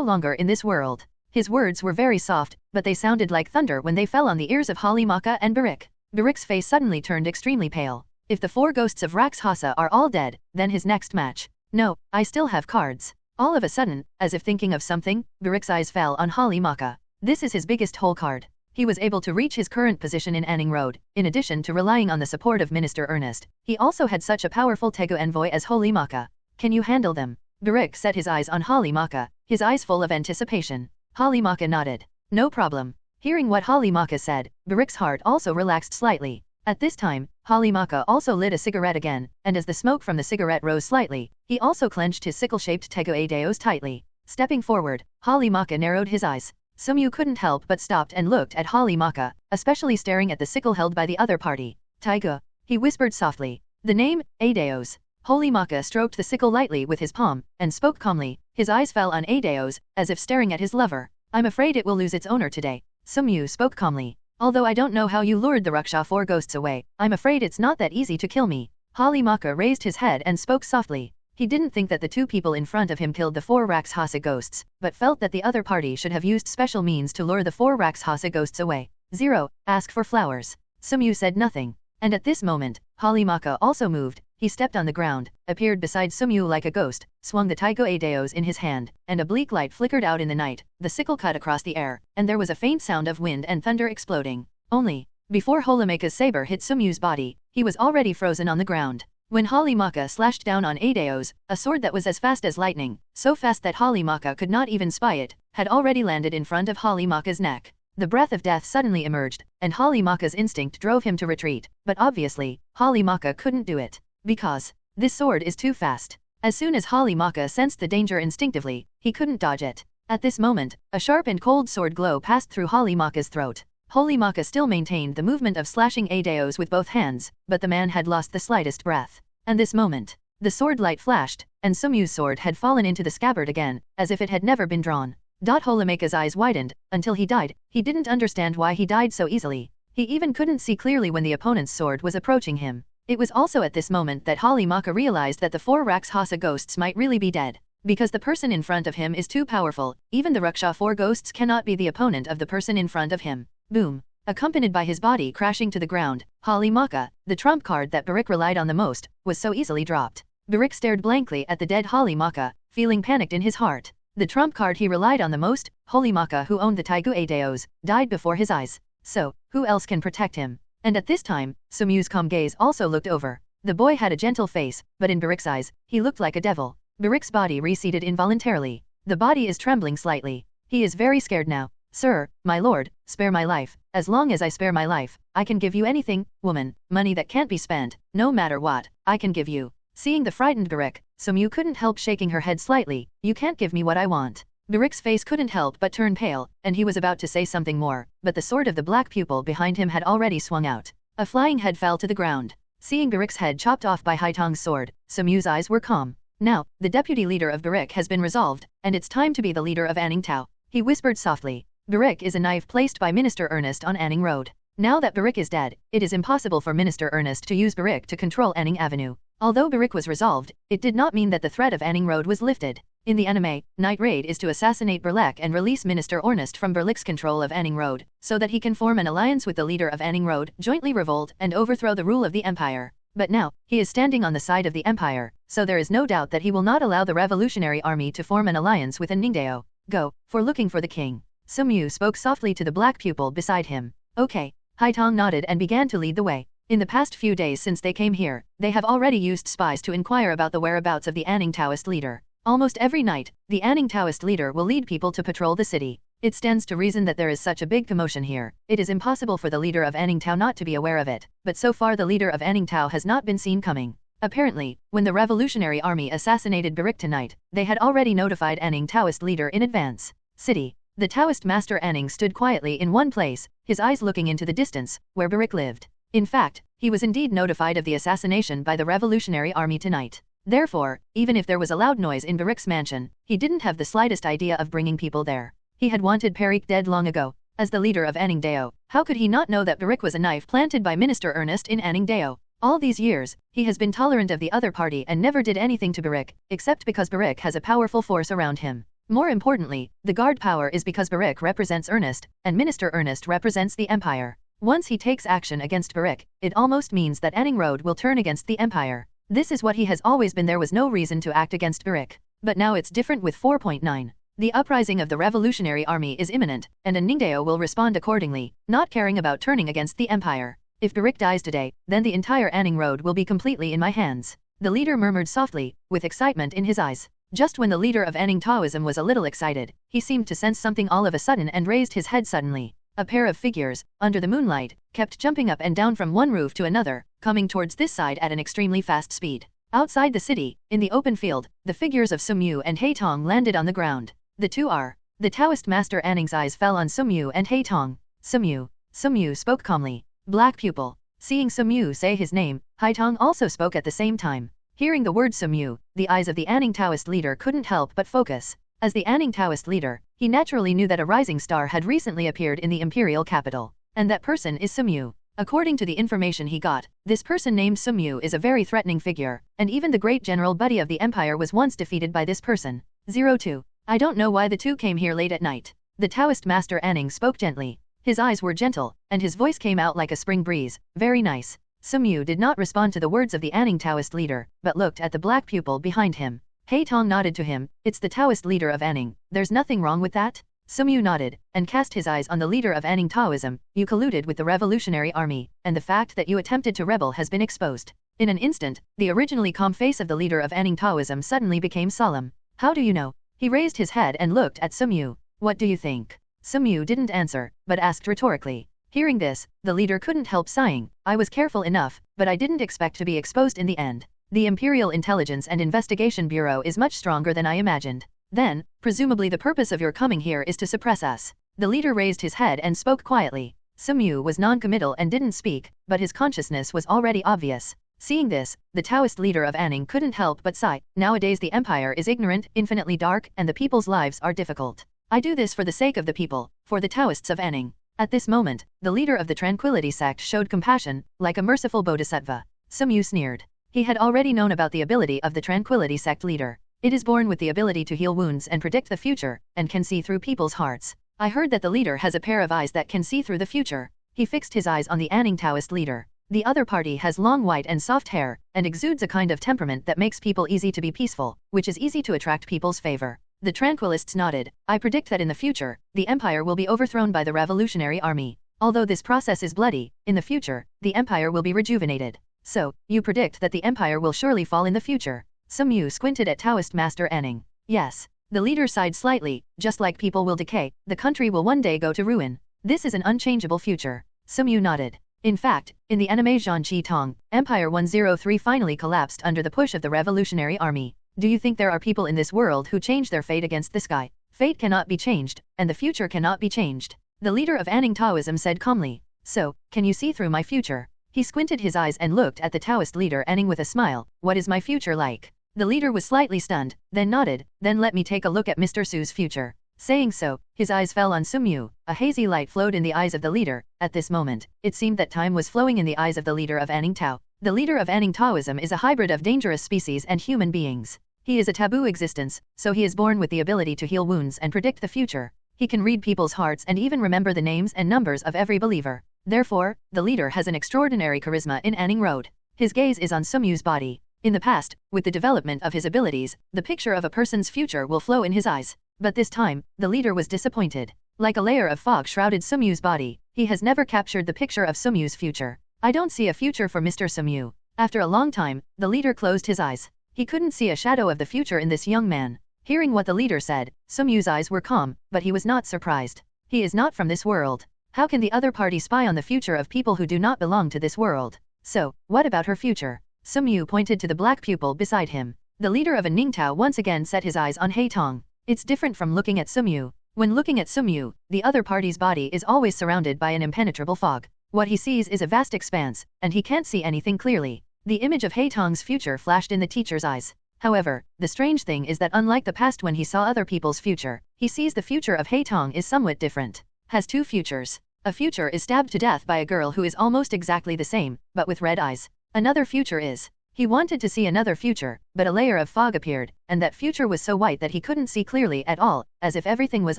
longer in this world. His words were very soft, but they sounded like thunder when they fell on the ears of Halimaka and Barik. Barik's face suddenly turned extremely pale. If the 4 ghosts of Rakshasa are all dead, then his next match. No, I still have cards. All of a sudden, as if thinking of something, Barik's eyes fell on Halimaka. This is his biggest hole card. He was able to reach his current position in Anning Road, in addition to relying on the support of Minister Ernest. He also had such a powerful Tegu envoy as Holy Maka. Can you handle them? Barik set his eyes on Holy Maka, his eyes full of anticipation. Holy Maka nodded. No problem. Hearing what Holy Maka said, Barik's heart also relaxed slightly. At this time, Holy Maka also lit a cigarette again, and as the smoke from the cigarette rose slightly, he also clenched his sickle-shaped Tegu Adeos tightly. Stepping forward, Holy Maka narrowed his eyes. Sumyu couldn't help but stopped and looked at Holy Maka, especially staring at the sickle held by the other party. Taiga, he whispered softly. The name, Adeos. Holy Maka stroked the sickle lightly with his palm, and spoke calmly. His eyes fell on Adeos, as if staring at his lover. I'm afraid it will lose its owner today. Sumyu spoke calmly. Although I don't know how you lured the Raksha 4 ghosts away, I'm afraid it's not that easy to kill me. Holy Maka raised his head and spoke softly. He didn't think that the 2 people in front of him killed the 4 Rakshasa ghosts, but felt that the other party should have used special means to lure the 4 Rakshasa ghosts away. 0. Ask for flowers. Sumyu said nothing. And at this moment, Holy Maka also moved. He stepped on the ground, appeared beside Sumyu like a ghost, swung the Taigo Adeos in his hand, and a bleak light flickered out in the night. The sickle cut across the air, and there was a faint sound of wind and thunder exploding. Only, before Holimaka's saber hit Sumyu's body, he was already frozen on the ground. When Holy Maka slashed down on Adeos, a sword that was as fast as lightning, so fast that Holy Maka could not even spy it, had already landed in front of Holy Maka's neck. The breath of death suddenly emerged, and Holly Maka's instinct drove him to retreat, but obviously, Holly Maka couldn't do it. Because this sword is too fast. As soon as Holly Maka sensed the danger instinctively, he couldn't dodge it. At this moment, a sharp and cold sword glow passed through Holly Maka's throat. Holly Maka still maintained the movement of slashing Adeos with both hands, but the man had lost the slightest breath. And this moment, the sword light flashed, and Sumyu's sword had fallen into the scabbard again, as if it had never been drawn. Holimaka's eyes widened. Until he died, he didn't understand why he died so easily. He even couldn't see clearly when the opponent's sword was approaching him. It was also at this moment that Holly Maka realized that the 4 Rakshasa ghosts might really be dead. Because the person in front of him is too powerful, even the Raksha 4 ghosts cannot be the opponent of the person in front of him. Boom. Accompanied by his body crashing to the ground, Holly Maka, the trump card that Barik relied on the most, was so easily dropped. Barik stared blankly at the dead Holly Maka, feeling panicked in his heart. The trump card he relied on the most, Holly Maka who owned the Taigu Adeos, died before his eyes. So, who else can protect him? And at this time, Sumyu's calm gaze also looked over. The boy had a gentle face, but in Barik's eyes, he looked like a devil. Barik's body receded involuntarily. The body is trembling slightly. He is very scared now. Sir, my lord, spare my life. As long as I spare my life, I can give you anything, woman, money that can't be spent, no matter what, I can give you. Seeing the frightened Barik, Sumyu couldn't help shaking her head slightly. You can't give me what I want. Barik's face couldn't help but turn pale, and he was about to say something more, but the sword of the black pupil behind him had already swung out. A flying head fell to the ground. Seeing Barik's head chopped off by Haitong's sword, Sumyu's eyes were calm. Now, the deputy leader of Barik has been resolved, and it's time to be the leader of Anning Tao. He whispered softly. Barik is a knife placed by Minister Ernest on Anning Road. Now that Barik is dead, it is impossible for Minister Ernest to use Barik to control Anning Avenue. Although Barik was resolved, it did not mean that the threat of Anning Road was lifted. In the anime, Night Raid is to assassinate Berlek and release Minister Ernest from Berlek's control of Anning Road, so that he can form an alliance with the leader of Anning Road, jointly revolt and overthrow the rule of the empire. But now, he is standing on the side of the empire, so there is no doubt that he will not allow the revolutionary army to form an alliance with Ningdao. Go, for looking for the king. Sumyu spoke softly to the black pupil beside him. Okay. Haitong nodded and began to lead the way. In the past few days since they came here, they have already used spies to inquire about the whereabouts of the Anning Taoist leader. Almost every night, the Anning Taoist leader will lead people to patrol the city. It stands to reason that there is such a big commotion here. It is impossible for the leader of Anning Tao not to be aware of it, but so far the leader of Anning Tao has not been seen coming. Apparently, when the revolutionary army assassinated Barik tonight, they had already notified Anning Taoist leader in advance. City. The Taoist master Anning stood quietly in one place, his eyes looking into the distance, where Barik lived. In fact, he was indeed notified of the assassination by the revolutionary army tonight. Therefore, even if there was a loud noise in Barik's mansion, he didn't have the slightest idea of bringing people there. He had wanted Parik dead long ago. As the leader of Anning Dao, how could he not know that Barik was a knife planted by Minister Ernest in Anning Dao? All these years, he has been tolerant of the other party and never did anything to Barik, except because Barik has a powerful force around him. More importantly, the guard power is because Barik represents Ernest, and Minister Ernest represents the empire. Once he takes action against Barik, it almost means that Anning Road will turn against the empire. This is what he has always been. There was no reason to act against Barik. But now it's different with 4.9. The uprising of the revolutionary army is imminent, and Ningdao will respond accordingly, not caring about turning against the empire. If Barik dies today, then the entire Anning Road will be completely in my hands. The leader murmured softly, with excitement in his eyes. Just when the leader of Anning Taoism was a little excited, he seemed to sense something all of a sudden and raised his head suddenly. A pair of figures, under the moonlight, kept jumping up and down from one roof to another, coming towards this side at an extremely fast speed. Outside the city, in the open field, the figures of Sumyu and Haitong landed on the ground. The two are. The Taoist master Anning's eyes fell on Sumyu and Haitong. Sumyu. Sumyu spoke calmly. Black pupil. Seeing Sumyu say his name, Haitong also spoke at the same time. Hearing the word Sumyu, the eyes of the Anning Taoist leader couldn't help but focus. As the Anning Taoist leader, he naturally knew that a rising star had recently appeared in the imperial capital. And that person is Sumyu. According to the information he got, this person named Sumyu is a very threatening figure, and even the great general Buddy of the empire was once defeated by this person. 02. I don't know why the two came here late at night. The Taoist master Anning spoke gently. His eyes were gentle, and his voice came out like a spring breeze. Very nice. Sumyu did not respond to the words of the Anning Taoist leader, but looked at the black pupil behind him. Haitong nodded to him. It's the Taoist leader of Anning. There's nothing wrong with that? Sumyu nodded, and cast his eyes on the leader of Anning Taoism. You colluded with the revolutionary army, and the fact that you attempted to rebel has been exposed. In an instant, the originally calm face of the leader of Anning Taoism suddenly became solemn. How do you know? He raised his head and looked at Sumyu. What do you think? Sumyu didn't answer, but asked rhetorically. Hearing this, the leader couldn't help sighing. I was careful enough, but I didn't expect to be exposed in the end. The Imperial Intelligence and Investigation Bureau is much stronger than I imagined. Then, presumably the purpose of your coming here is to suppress us. The leader raised his head and spoke quietly. Sumyu was non-committal and didn't speak, but his consciousness was already obvious. Seeing this, the Taoist leader of Anning couldn't help but sigh. Nowadays the empire is ignorant, infinitely dark, and the people's lives are difficult. I do this for the sake of the people, for the Taoists of Anning. At this moment, the leader of the Tranquility sect showed compassion, like a merciful bodhisattva. Sumyu sneered. He had already known about the ability of the Tranquility sect leader. It is born with the ability to heal wounds and predict the future, and can see through people's hearts. I heard that the leader has a pair of eyes that can see through the future. He fixed his eyes on the Anning Taoist leader. The other party has long white and soft hair, and exudes a kind of temperament that makes people easy to be peaceful, which is easy to attract people's favor. The Tranquillists nodded. I predict that in the future, the empire will be overthrown by the revolutionary army. Although this process is bloody, in the future, the empire will be rejuvenated. So, you predict that the empire will surely fall in the future. Sumyu squinted at Taoist Master Anning. Yes. The leader sighed slightly. Just like people will decay, the country will one day go to ruin. This is an unchangeable future. Sumyu nodded. In fact, in the anime Zhanqi Tong, Empire 103 finally collapsed under the push of the revolutionary army. Do you think there are people in this world who change their fate against this guy? Fate cannot be changed, and the future cannot be changed. The leader of Anning Taoism said calmly. So, can you see through my future? He squinted his eyes and looked at the Taoist leader Anning with a smile. What is my future like? The leader was slightly stunned, then nodded. Then let me take a look at Mr. Su's future. Saying so, his eyes fell on Sumyu. A hazy light flowed in the eyes of the leader. At this moment, it seemed that time was flowing in the eyes of the leader of Anning Tao. The leader of Anning Taoism is a hybrid of dangerous species and human beings. He is a taboo existence, so he is born with the ability to heal wounds and predict the future. He can read people's hearts and even remember the names and numbers of every believer. Therefore, the leader has an extraordinary charisma in Anning Road. His gaze is on Sumyu's body. In the past, with the development of his abilities, the picture of a person's future will flow in his eyes. But this time, the leader was disappointed. Like a layer of fog shrouded Sumyu's body, he has never captured the picture of Sumyu's future. I don't see a future for Mr. Sumyu. After a long time, the leader closed his eyes. He couldn't see a shadow of the future in this young man. Hearing what the leader said, Sumyu's eyes were calm, but he was not surprised. He is not from this world. How can the other party spy on the future of people who do not belong to this world? So, what about her future? Sumyu pointed to the black pupil beside him. The leader of Anning Tao once again set his eyes on Haitong. It's different from looking at Sumyu. When looking at Sumyu, the other party's body is always surrounded by an impenetrable fog. What he sees is a vast expanse, and he can't see anything clearly. The image of Haitong's future flashed in the teacher's eyes. However, the strange thing is that unlike the past when he saw other people's future, he sees the future of Haitong is somewhat different. Has two futures. A future is stabbed to death by a girl who is almost exactly the same, but with red eyes. Another future is. He wanted to see another future, but a layer of fog appeared, and that future was so white that he couldn't see clearly at all, as if everything was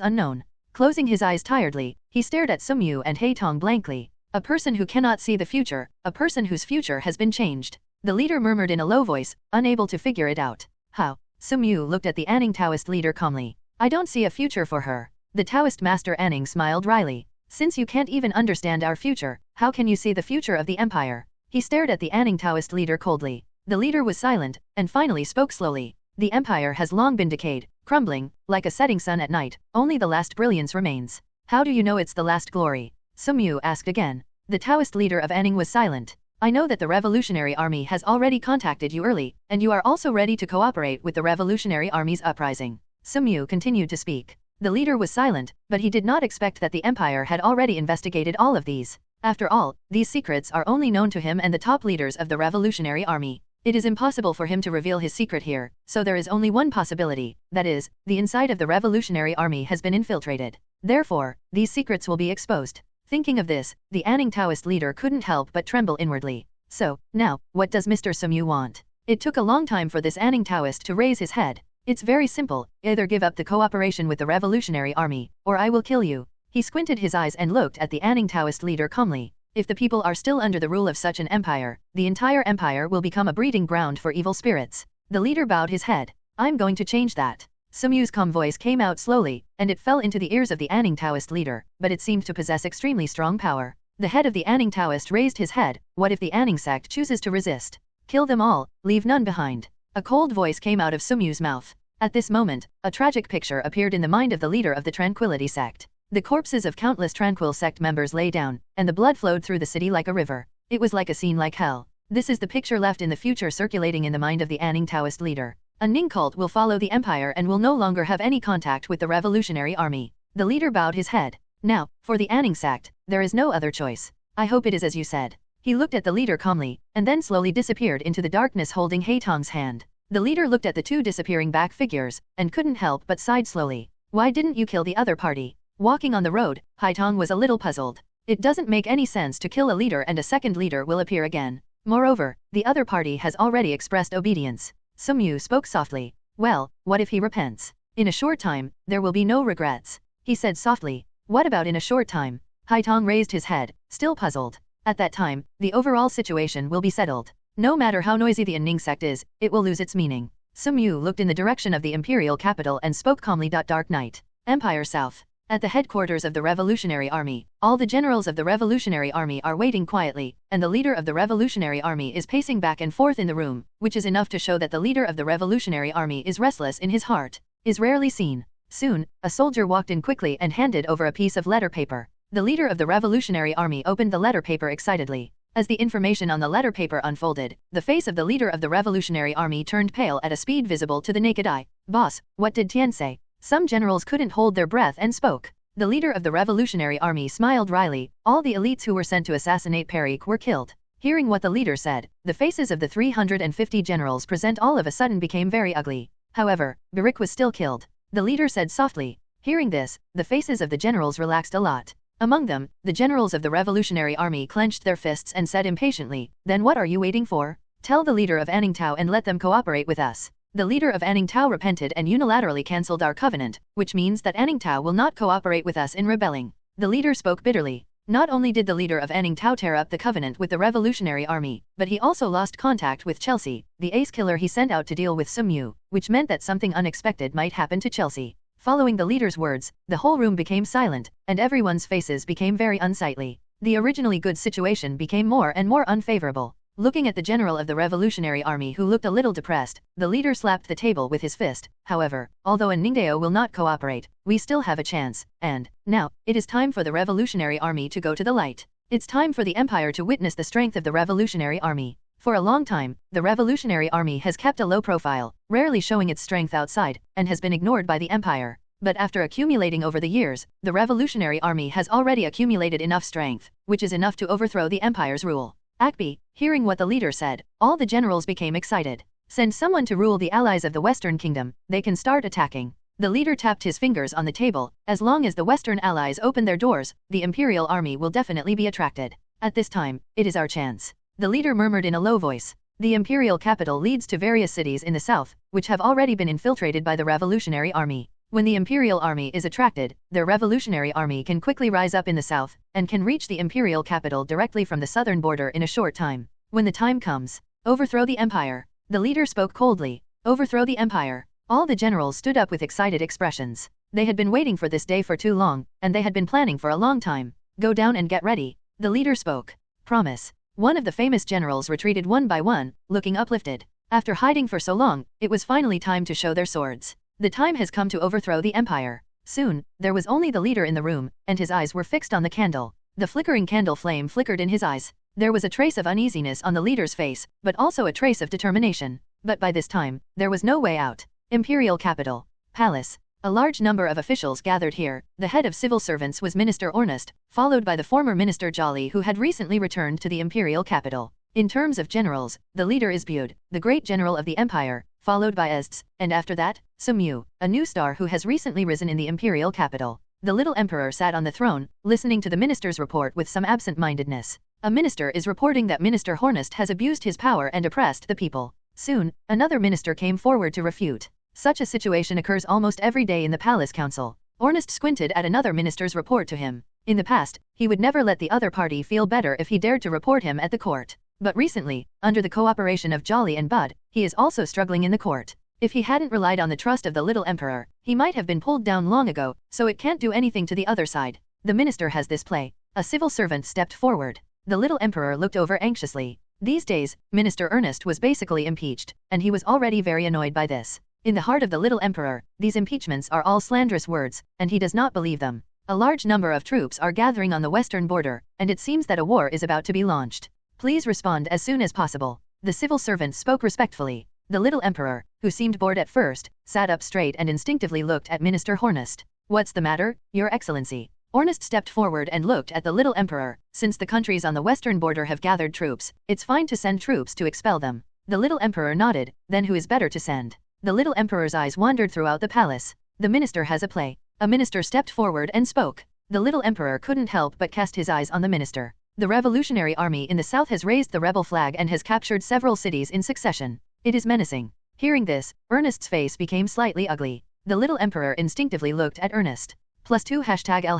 unknown. Closing his eyes tiredly, he stared at Sumyu and Haitong blankly. A person who cannot see the future, a person whose future has been changed. The leader murmured in a low voice, unable to figure it out. How? Sumyu looked at the Anning Taoist leader calmly. I don't see a future for her. The Taoist master Anning smiled wryly. Since you can't even understand our future, how can you see the future of the empire? He stared at the Anning Taoist leader coldly. The leader was silent, and finally spoke slowly. The empire has long been decayed, crumbling, like a setting sun at night. Only the last brilliance remains. How do you know it's the last glory? Sumyu asked again. The Taoist leader of Anning was silent. I know that the revolutionary army has already contacted you early, and you are also ready to cooperate with the revolutionary army's uprising. Sumyu continued to speak. The leader was silent, but he did not expect that the empire had already investigated all of these. After all, these secrets are only known to him and the top leaders of the revolutionary army. It is impossible for him to reveal his secret here, so there is only one possibility, that is, the inside of the revolutionary army has been infiltrated. Therefore, these secrets will be exposed. Thinking of this, the Anning Taoist leader couldn't help but tremble inwardly. So, now, what does Mr. Sumyu want? It took a long time for this Anning Taoist to raise his head. It's very simple, either give up the cooperation with the revolutionary army, or I will kill you. He squinted his eyes and looked at the Anning Taoist leader calmly. If the people are still under the rule of such an empire, the entire empire will become a breeding ground for evil spirits. The leader bowed his head. I'm going to change that. Sumyu's calm voice came out slowly, and it fell into the ears of the Anning Taoist leader, but it seemed to possess extremely strong power. The head of the Anning Taoist raised his head. What if the Anning sect chooses to resist? Kill them all, leave none behind. A cold voice came out of Sumyu's mouth. At this moment, a tragic picture appeared in the mind of the leader of the Tranquility sect. The corpses of countless tranquil sect members lay down, and the blood flowed through the city like a river. It was like a scene like hell. This is the picture left in the future circulating in the mind of the Anning Taoist leader. A Ning cult will follow the empire and will no longer have any contact with the revolutionary army. The leader bowed his head. Now, for the Anning sect, there is no other choice. I hope it is as you said. He looked at the leader calmly, and then slowly disappeared into the darkness holding Haitong's hand. The leader looked at the two disappearing back figures, and couldn't help but sighed slowly. Why didn't you kill the other party? Walking on the road, Haitong was a little puzzled. It doesn't make any sense to kill a leader and a second leader will appear again. Moreover, the other party has already expressed obedience. Sumyu spoke softly. Well, what if he repents? In a short time, there will be no regrets. He said softly. What about in a short time? Haitong raised his head, still puzzled. At that time, the overall situation will be settled. No matter how noisy the Anning sect is, it will lose its meaning. Sumyu looked in the direction of the imperial capital and spoke calmly. Dark night. Empire South. At the headquarters of the Revolutionary Army, all the generals of the Revolutionary Army are waiting quietly, and the leader of the Revolutionary Army is pacing back and forth in the room, which is enough to show that the leader of the Revolutionary Army is restless in his heart. Is rarely seen. Soon, a soldier walked in quickly and handed over a piece of letter paper. The leader of the Revolutionary Army opened the letter paper excitedly. As the information on the letter paper unfolded, the face of the leader of the Revolutionary Army turned pale at a speed visible to the naked eye. Boss, what did Tian say? Some generals couldn't hold their breath and spoke. The leader of the Revolutionary Army smiled wryly. All the elites who were sent to assassinate Perique were killed. Hearing what the leader said, the faces of the 350 generals present all of a sudden became very ugly. However, Perique was still killed. The leader said softly. Hearing this, the faces of the generals relaxed a lot. Among them, the generals of the Revolutionary Army clenched their fists and said impatiently, then what are you waiting for? Tell the leader of Anning Tao and let them cooperate with us. The leader of Anning Tao repented and unilaterally cancelled our covenant, which means that Anning Tao will not cooperate with us in rebelling. The leader spoke bitterly. Not only did the leader of Anning Tao tear up the covenant with the Revolutionary Army, but he also lost contact with Chelsea, the ace killer he sent out to deal with Sumyu, which meant that something unexpected might happen to Chelsea. Following the leader's words, the whole room became silent, and everyone's faces became very unsightly. The originally good situation became more and more unfavorable. Looking at the general of the Revolutionary Army who looked a little depressed, the leader slapped the table with his fist. However, although Ningdao will not cooperate, we still have a chance, and, now, it is time for the Revolutionary Army to go to the light. It's time for the Empire to witness the strength of the Revolutionary Army. For a long time, the Revolutionary Army has kept a low profile, rarely showing its strength outside, and has been ignored by the Empire. But after accumulating over the years, the Revolutionary Army has already accumulated enough strength, which is enough to overthrow the Empire's rule. Akbi, hearing what the leader said, all the generals became excited. Send someone to rule the allies of the Western Kingdom, they can start attacking. The leader tapped his fingers on the table. As long as the Western allies open their doors, the Imperial Army will definitely be attracted. At this time, it is our chance. The leader murmured in a low voice. The imperial capital leads to various cities in the south, which have already been infiltrated by the Revolutionary Army. When the Imperial Army is attracted, their Revolutionary Army can quickly rise up in the south, and can reach the imperial capital directly from the southern border in a short time. When the time comes, overthrow the Empire. The leader spoke coldly. Overthrow the Empire. All the generals stood up with excited expressions. They had been waiting for this day for too long, and they had been planning for a long time. Go down and get ready. The leader spoke. Promise. One of the famous generals retreated one by one, looking uplifted. After hiding for so long, it was finally time to show their swords. The time has come to overthrow the Empire. Soon, there was only the leader in the room, and his eyes were fixed on the candle. The flickering candle flame flickered in his eyes. There was a trace of uneasiness on the leader's face, but also a trace of determination. But by this time, there was no way out. Imperial capital. Palace. A large number of officials gathered here. The head of civil servants was Minister Ornest, followed by the former Minister Jolly who had recently returned to the imperial capital. In terms of generals, the leader is Bude, the great general of the empire, followed by Ezds, and after that, Sumyu, a new star who has recently risen in the imperial capital. The little emperor sat on the throne, listening to the minister's report with some absent-mindedness. A minister is reporting that Minister Hornest has abused his power and oppressed the people. Soon, another minister came forward to refute. Such a situation occurs almost every day in the palace council. Ornest squinted at another minister's report to him. In the past, he would never let the other party feel better if he dared to report him at the court. But recently, under the cooperation of Jolly and Bud, he is also struggling in the court. If he hadn't relied on the trust of the little emperor, he might have been pulled down long ago, so it can't do anything to the other side. The minister has this play. A civil servant stepped forward. The little emperor looked over anxiously. These days, Minister Ernest was basically impeached, and he was already very annoyed by this. In the heart of the little emperor, these impeachments are all slanderous words, and he does not believe them. A large number of troops are gathering on the western border, and it seems that a war is about to be launched. Please respond as soon as possible. The civil servant spoke respectfully. The little emperor, who seemed bored at first, sat up straight and instinctively looked at Minister Hornist. What's the matter, Your Excellency? Hornist stepped forward and looked at the little emperor. Since the countries on the western border have gathered troops, it's fine to send troops to expel them. The little emperor nodded. Then who is better to send? The little emperor's eyes wandered throughout the palace. The minister has a play. A minister stepped forward and spoke. The little emperor couldn't help but cast his eyes on the minister. The revolutionary army in the south has raised the rebel flag and has captured several cities in succession. It is menacing. Hearing this, Ernest's face became slightly ugly. The little emperor instinctively looked at Ernest. +2 #L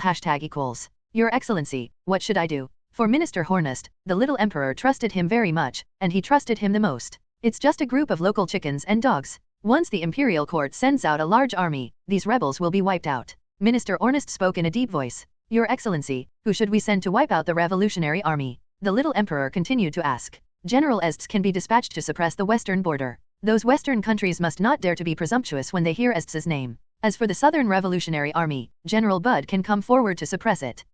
=. Your Excellency, what should I do? For Minister Hornist, the little emperor trusted him very much, and he trusted him the most. It's just a group of local chickens and dogs. Once the imperial court sends out a large army, these rebels will be wiped out. Minister Hornist spoke in a deep voice. Your Excellency, who should we send to wipe out the revolutionary army? The little emperor continued to ask. General Estes can be dispatched to suppress the western border. Those western countries must not dare to be presumptuous when they hear Estes's name. As for the Southern Revolutionary Army, General Bud can come forward to suppress it.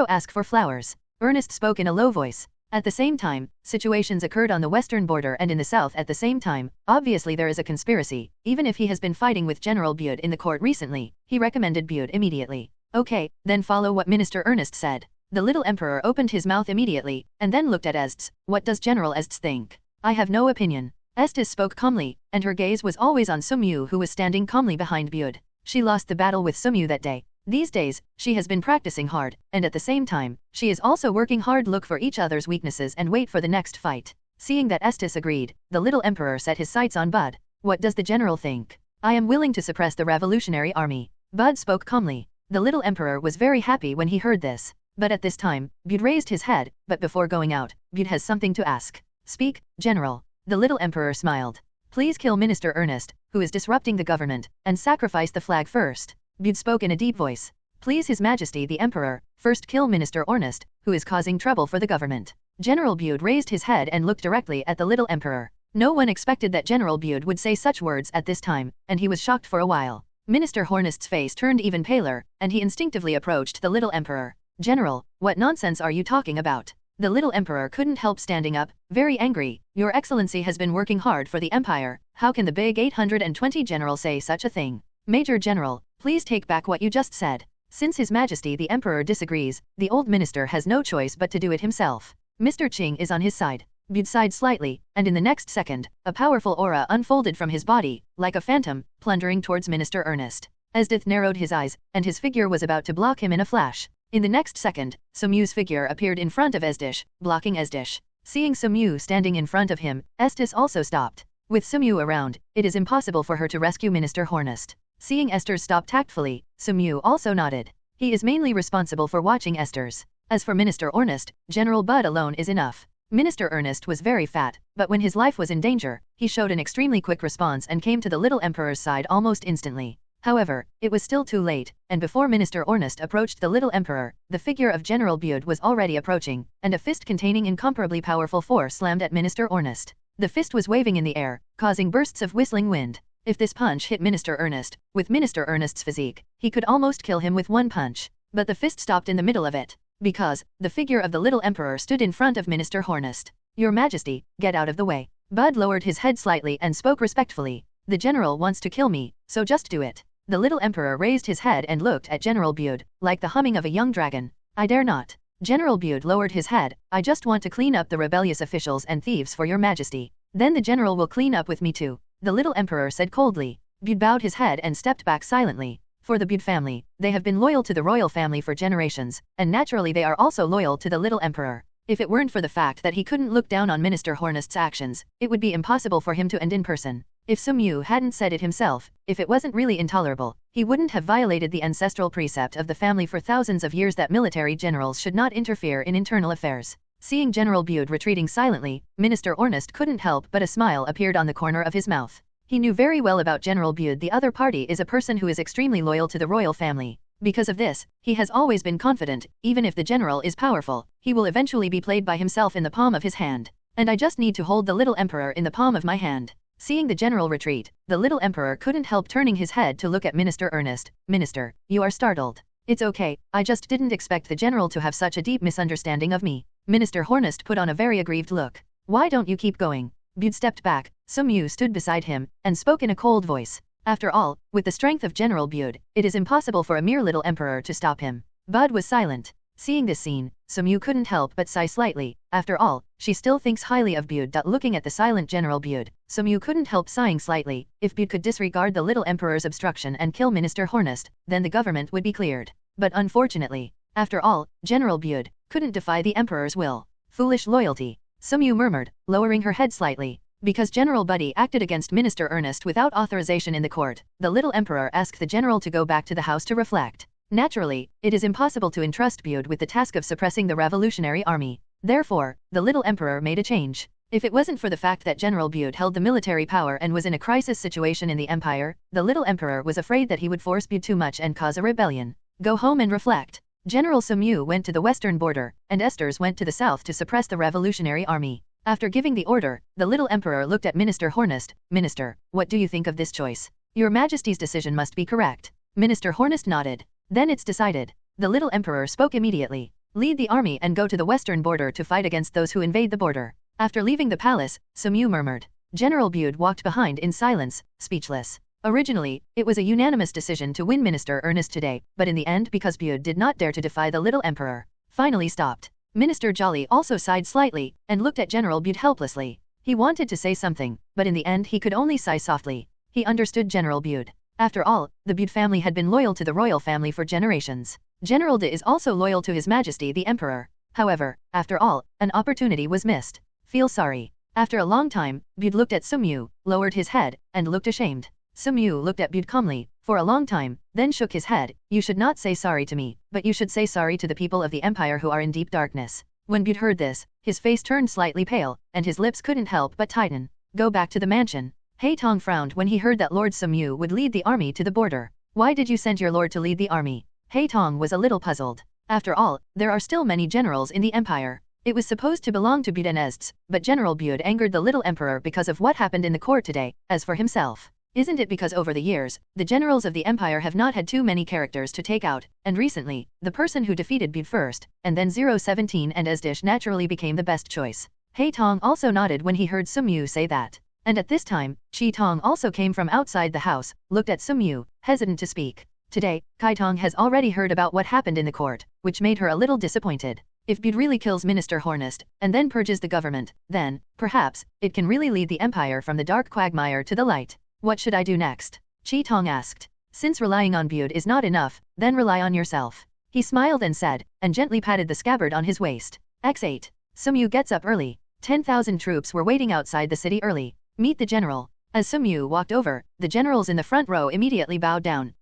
Ask for flowers. Ernest spoke in a low voice. At the same time, situations occurred on the western border and in the south at the same time. Obviously there is a conspiracy. Even if he has been fighting with General Bud in the court recently, he recommended Bud immediately. Okay, then follow what Minister Ernest said. The little emperor opened his mouth immediately, and then looked at Estes. What does General Estes think? I have no opinion. Estes spoke calmly, and her gaze was always on Sumyu, who was standing calmly behind Bud. She lost the battle with Sumyu that day. These days, she has been practicing hard, and at the same time, she is also working hard, look for each other's weaknesses and wait for the next fight. Seeing that Estes agreed, the little emperor set his sights on Bud. What does the general think? I am willing to suppress the revolutionary army. Bud spoke calmly. The little emperor was very happy when he heard this. But at this time, Bud raised his head, but before going out, Bud has something to ask. Speak, General. The little emperor smiled. Please kill Minister Ernest, who is disrupting the government, and sacrifice the flag first. Bud spoke in a deep voice. Please His Majesty the Emperor, first kill Minister Ernest, who is causing trouble for the government. General Bud raised his head and looked directly at the little emperor. No one expected that General Bud would say such words at this time, and he was shocked for a while. Minister Hornist's face turned even paler, and he instinctively approached the little emperor. General, what nonsense are you talking about? The little emperor couldn't help standing up, very angry. Your Excellency has been working hard for the empire. How can the big 820 general say such a thing? Major General, please take back what you just said. Since His Majesty the Emperor disagrees, the old minister has no choice but to do it himself. Mr. Qing is on his side. Bud sighed slightly, and in the next second, a powerful aura unfolded from his body, like a phantom, plundering towards Minister Ernest. Esdith narrowed his eyes, and his figure was about to block him in a flash. In the next second, Sumyu's figure appeared in front of Esdish, blocking Esdish. Seeing Sumyu standing in front of him, Estes also stopped. With Sumyu around, it is impossible for her to rescue Minister Hornist. Seeing Esther stop tactfully, Sumyu also nodded. He is mainly responsible for watching Esther's. As for Minister Ernest, General Bud alone is enough. Minister Ernest was very fat, but when his life was in danger, he showed an extremely quick response and came to the little emperor's side almost instantly. However, it was still too late, and before Minister Ernest approached the little emperor, the figure of General Bud was already approaching, and a fist containing incomparably powerful force slammed at Minister Ernest. The fist was waving in the air, causing bursts of whistling wind. If this punch hit Minister Ernest, with Minister Ernest's physique, he could almost kill him with one punch. But the fist stopped in the middle of it, because the figure of the little emperor stood in front of Minister Hornist. Your Majesty, get out of the way. Bud lowered his head slightly and spoke respectfully. The general wants to kill me, so just do it. The little emperor raised his head and looked at General Bud, like the humming of a young dragon. I dare not. General Bud lowered his head. I just want to clean up the rebellious officials and thieves for your majesty. Then the general will clean up with me too. The little emperor said coldly. Bud bowed his head and stepped back silently. For the Bud family, they have been loyal to the royal family for generations, and naturally they are also loyal to the little emperor. If it weren't for the fact that he couldn't look down on Minister Hornist's actions, it would be impossible for him to end in person. If Sumyu hadn't said it himself, if it wasn't really intolerable, he wouldn't have violated the ancestral precept of the family for thousands of years that military generals should not interfere in internal affairs. Seeing General Bud retreating silently, Minister Ernest couldn't help but a smile appeared on the corner of his mouth. He knew very well about General Bud. The other party is a person who is extremely loyal to the royal family. Because of this, he has always been confident, even if the general is powerful, he will eventually be played by himself in the palm of his hand. And I just need to hold the little emperor in the palm of my hand. Seeing the general retreat, the little emperor couldn't help turning his head to look at Minister Ernest. Minister, you are startled. It's okay, I just didn't expect the general to have such a deep misunderstanding of me. Minister Hornist put on a very aggrieved look. Why don't you keep going? Bud stepped back, Sumyu stood beside him, and spoke in a cold voice. After all, with the strength of General Bud, it is impossible for a mere little emperor to stop him. Bud was silent. Seeing this scene, Sumyu couldn't help but sigh slightly. After all, she still thinks highly of Bud. Looking at the silent General Bud, Sumyu couldn't help sighing slightly. If Bud could disregard the little emperor's obstruction and kill Minister Hornist, then the government would be cleared. But unfortunately, after all, General Bud couldn't defy the emperor's will. Foolish loyalty, Sumyu murmured, lowering her head slightly. Because General Buddy acted against Minister Ernest without authorization in the court, the little emperor asked the general to go back to the house to reflect. Naturally, it is impossible to entrust Bud with the task of suppressing the revolutionary army. Therefore, the little emperor made a change. If it wasn't for the fact that General Bud held the military power and was in a crisis situation in the empire, the little emperor was afraid that he would force Bud too much and cause a rebellion. Go home and reflect. General Sumyu went to the western border, and Esters went to the south to suppress the revolutionary army. After giving the order, the little emperor looked at Minister Hornist. Minister, what do you think of this choice? Your Majesty's decision must be correct. Minister Hornist nodded. Then it's decided. The little emperor spoke immediately. Lead the army and go to the western border to fight against those who invade the border. After leaving the palace, Sumyu murmured. General Bud walked behind in silence, speechless. Originally, it was a unanimous decision to win Minister Ernest today, but in the end because Bud did not dare to defy the little emperor, finally stopped. Minister Jolly also sighed slightly, and looked at General Bud helplessly. He wanted to say something, but in the end he could only sigh softly. He understood General Bud. After all, the Bud family had been loyal to the royal family for generations. General De is also loyal to His Majesty the Emperor. However, after all, an opportunity was missed. Feel sorry. After a long time, Bud looked at Sumyu, lowered his head, and looked ashamed. Sumyu looked at Bud calmly, for a long time, then shook his head. You should not say sorry to me, but you should say sorry to the people of the empire who are in deep darkness. When Bud heard this, his face turned slightly pale, and his lips couldn't help but tighten. Go back to the mansion. Haitong frowned when he heard that Lord Sumyu would lead the army to the border. Why did you send your lord to lead the army? Haitong was a little puzzled. After all, there are still many generals in the empire. It was supposed to belong to Bud and Est's, but General Bud angered the little emperor because of what happened in the court today. As for himself, isn't it because over the years, the generals of the empire have not had too many characters to take out, and recently, the person who defeated Bud first, and then 017 and Esdish naturally became the best choice. Haitong also nodded when he heard Sumyu say that. And at this time, Chi Tong also came from outside the house, looked at Sumyu, hesitant to speak. Today, Kai Tong has already heard about what happened in the court, which made her a little disappointed. If Bud really kills Minister Hornist, and then purges the government, then, perhaps, it can really lead the empire from the dark quagmire to the light. What should I do next? Chi Tong asked. Since relying on Bud is not enough, then rely on yourself. He smiled and said, and gently patted the scabbard on his waist. X8. Sumyu gets up early. 10,000 troops were waiting outside the city early. Meet the general. As Sumyu walked over, the generals in the front row immediately bowed down,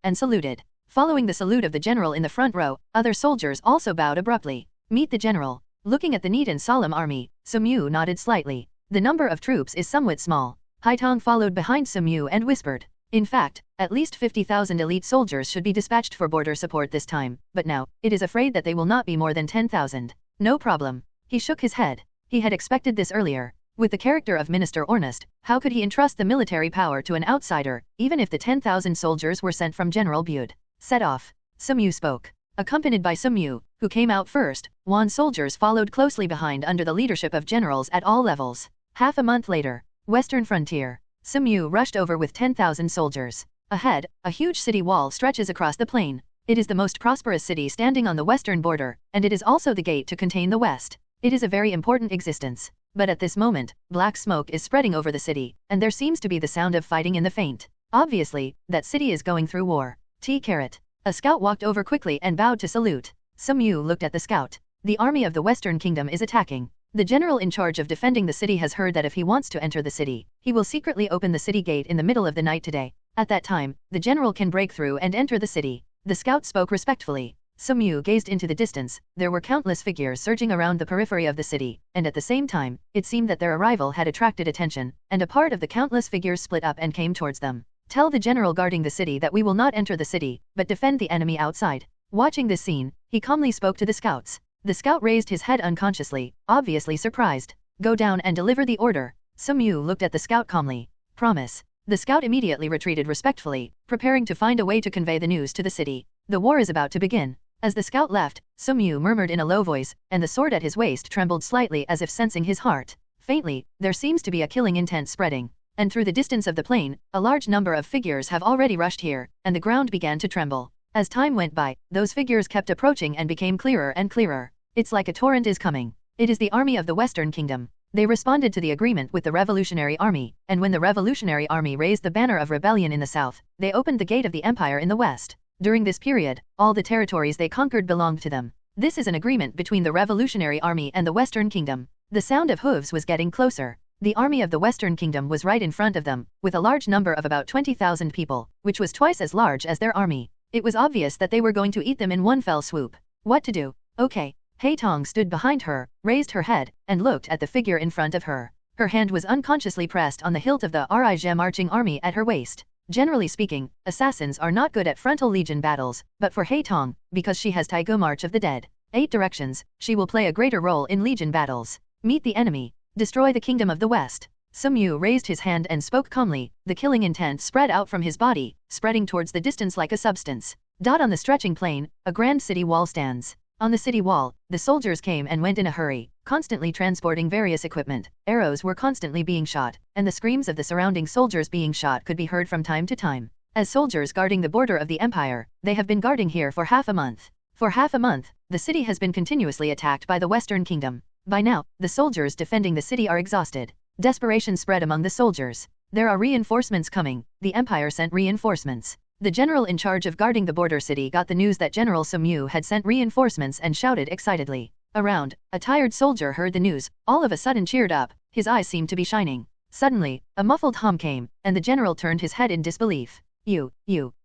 and saluted. Following the salute of the general in the front row, other soldiers also bowed abruptly. Meet the general. Looking at the neat and solemn army, Sumyu nodded slightly. The number of troops is somewhat small. Haitong followed behind Sumyu and whispered. In fact, at least 50,000 elite soldiers should be dispatched for border support this time, but now, it is afraid that they will not be more than 10,000. No problem. He shook his head. He had expected this earlier. With the character of Minister Ernest, how could he entrust the military power to an outsider, even if the 10,000 soldiers were sent from General Bud? Set off. Sumyu spoke. Accompanied by Sumyu, who came out first, Wan soldiers followed closely behind under the leadership of generals at all levels. Half a month later, Western Frontier. Sumyu rushed over with 10,000 soldiers. Ahead, a huge city wall stretches across the plain. It is the most prosperous city standing on the western border, and it is also the gate to contain the west. It is a very important existence. But at this moment, black smoke is spreading over the city, and there seems to be the sound of fighting in the faint. Obviously, that city is going through war. T-Carat. A scout walked over quickly and bowed to salute. Sumyu looked at the scout. The army of the Western Kingdom is attacking. The general in charge of defending the city has heard that if he wants to enter the city, he will secretly open the city gate in the middle of the night today. At that time, the general can break through and enter the city. The scout spoke respectfully. Sumyu gazed into the distance. There were countless figures surging around the periphery of the city, and at the same time, it seemed that their arrival had attracted attention, and a part of the countless figures split up and came towards them. Tell the general guarding the city that we will not enter the city, but defend the enemy outside. Watching this scene, he calmly spoke to the scouts. The scout raised his head unconsciously, obviously surprised. Go down and deliver the order. Sumyu looked at the scout calmly. Promise. The scout immediately retreated respectfully, preparing to find a way to convey the news to the city. The war is about to begin. As the scout left, Sumyu murmured in a low voice, and the sword at his waist trembled slightly as if sensing his heart. Faintly, there seems to be a killing intent spreading. And through the distance of the plain, a large number of figures have already rushed here, and the ground began to tremble. As time went by, those figures kept approaching and became clearer and clearer. It's like a torrent is coming. It is the army of the Western Kingdom. They responded to the agreement with the Revolutionary Army, and when the Revolutionary Army raised the banner of rebellion in the south, they opened the gate of the empire in the west. During this period, all the territories they conquered belonged to them. This is an agreement between the Revolutionary Army and the Western Kingdom. The sound of hooves was getting closer. The army of the Western Kingdom was right in front of them, with a large number of about 20,000 people, which was twice as large as their army. It was obvious that they were going to eat them in one fell swoop. What to do? Okay. Hei Tong stood behind her, raised her head, and looked at the figure in front of her. Her hand was unconsciously pressed on the hilt of the Rij marching army at her waist. Generally speaking, assassins are not good at frontal legion battles, but for Hei Tong, because she has Taigu March of the Dead, 8 directions, she will play a greater role in legion battles. Meet the enemy. Destroy the kingdom of the West. Sumyu raised his hand and spoke calmly. The killing intent spread out from his body, spreading towards the distance like a substance. On the stretching plain, a grand city wall stands. On the city wall, the soldiers came and went in a hurry, constantly transporting various equipment. Arrows were constantly being shot, and the screams of the surrounding soldiers being shot could be heard from time to time. As soldiers guarding the border of the empire, they have been guarding here for half a month. For half a month, the city has been continuously attacked by the Western Kingdom. By now, the soldiers defending the city are exhausted. Desperation spread among the soldiers. There are reinforcements coming. The empire sent reinforcements. The general in charge of guarding the border city got the news that General Sumyu had sent reinforcements and shouted excitedly. Around, a tired soldier heard the news, all of a sudden cheered up, his eyes seemed to be shining. Suddenly, a muffled hum came, and the general turned his head in disbelief.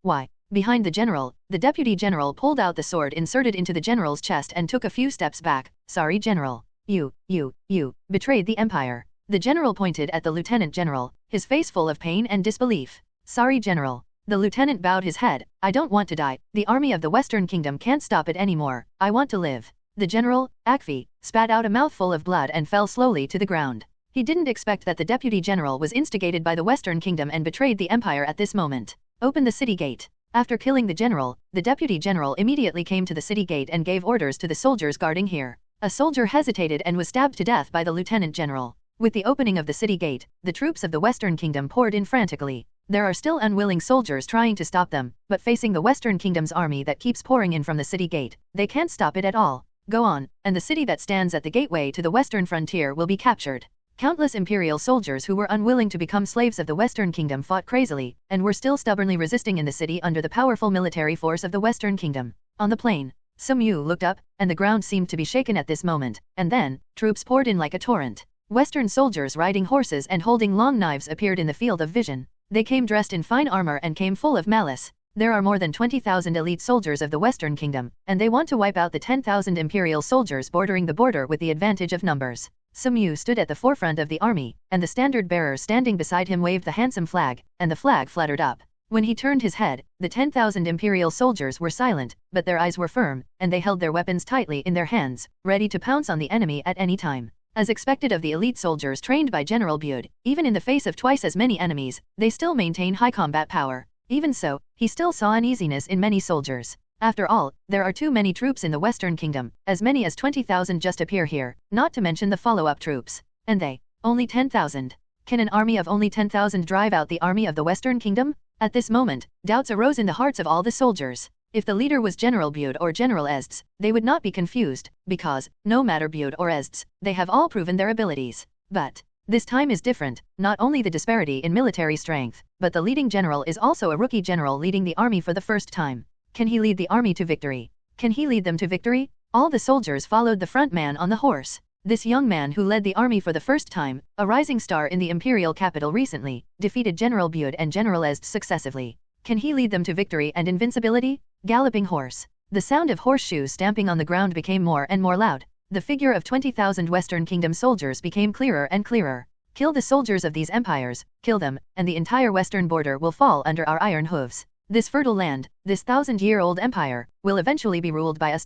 Why? Behind the general, the deputy general pulled out the sword inserted into the general's chest and took a few steps back. Sorry, general. You betrayed the empire. The general pointed at the lieutenant general, his face full of pain and disbelief. Sorry, general. The lieutenant bowed his head. I don't want to die. The army of the Western Kingdom can't stop it anymore. I want to live. The general, Akfi, spat out a mouthful of blood and fell slowly to the ground. He didn't expect that the deputy general was instigated by the Western Kingdom and betrayed the empire at this moment. Open the city gate. After killing the general, the deputy general immediately came to the city gate and gave orders to the soldiers guarding here. A soldier hesitated and was stabbed to death by the lieutenant general. With the opening of the city gate, the troops of the Western Kingdom poured in frantically. There are still unwilling soldiers trying to stop them, but facing the Western Kingdom's army that keeps pouring in from the city gate, they can't stop it at all. Go on, and the city that stands at the gateway to the western frontier will be captured. Countless imperial soldiers who were unwilling to become slaves of the Western Kingdom fought crazily, and were still stubbornly resisting in the city under the powerful military force of the Western Kingdom. On the plain, Sumyu looked up, and the ground seemed to be shaken at this moment, and then, troops poured in like a torrent. Western soldiers riding horses and holding long knives appeared in the field of vision. They came dressed in fine armor and came full of malice. There are more than 20,000 elite soldiers of the Western Kingdom, and they want to wipe out the 10,000 imperial soldiers bordering the border with the advantage of numbers. Sumyu stood at the forefront of the army, and the standard bearer standing beside him waved the handsome flag, and the flag fluttered up. When he turned his head, the 10,000 imperial soldiers were silent, but their eyes were firm, and they held their weapons tightly in their hands, ready to pounce on the enemy at any time. As expected of the elite soldiers trained by General Bude, even in the face of twice as many enemies, they still maintain high combat power. Even so, he still saw uneasiness in many soldiers. After all, there are too many troops in the Western Kingdom, as many as 20,000 just appear here, not to mention the follow-up troops. And they, only 10,000. Can an army of only 10,000 drive out the army of the Western Kingdom? At this moment, doubts arose in the hearts of all the soldiers. If the leader was General Bude or General Estes, they would not be confused, because, no matter Bude or Estes, they have all proven their abilities. But this time is different, not only the disparity in military strength, but the leading general is also a rookie general leading the army for the first time. Can he lead the army to victory? Can he lead them to victory? All the soldiers followed the front man on the horse. This young man who led the army for the first time, a rising star in the imperial capital recently, defeated General Bude and General Estes successively. Can he lead them to victory and invincibility? Galloping horse. The sound of horseshoes stamping on the ground became more and more loud. The figure of 20,000 Western Kingdom soldiers became clearer and clearer. Kill the soldiers of these empires, kill them, and the entire western border will fall under our iron hooves. This fertile land, this 1,000-year-old empire, will eventually be ruled by us.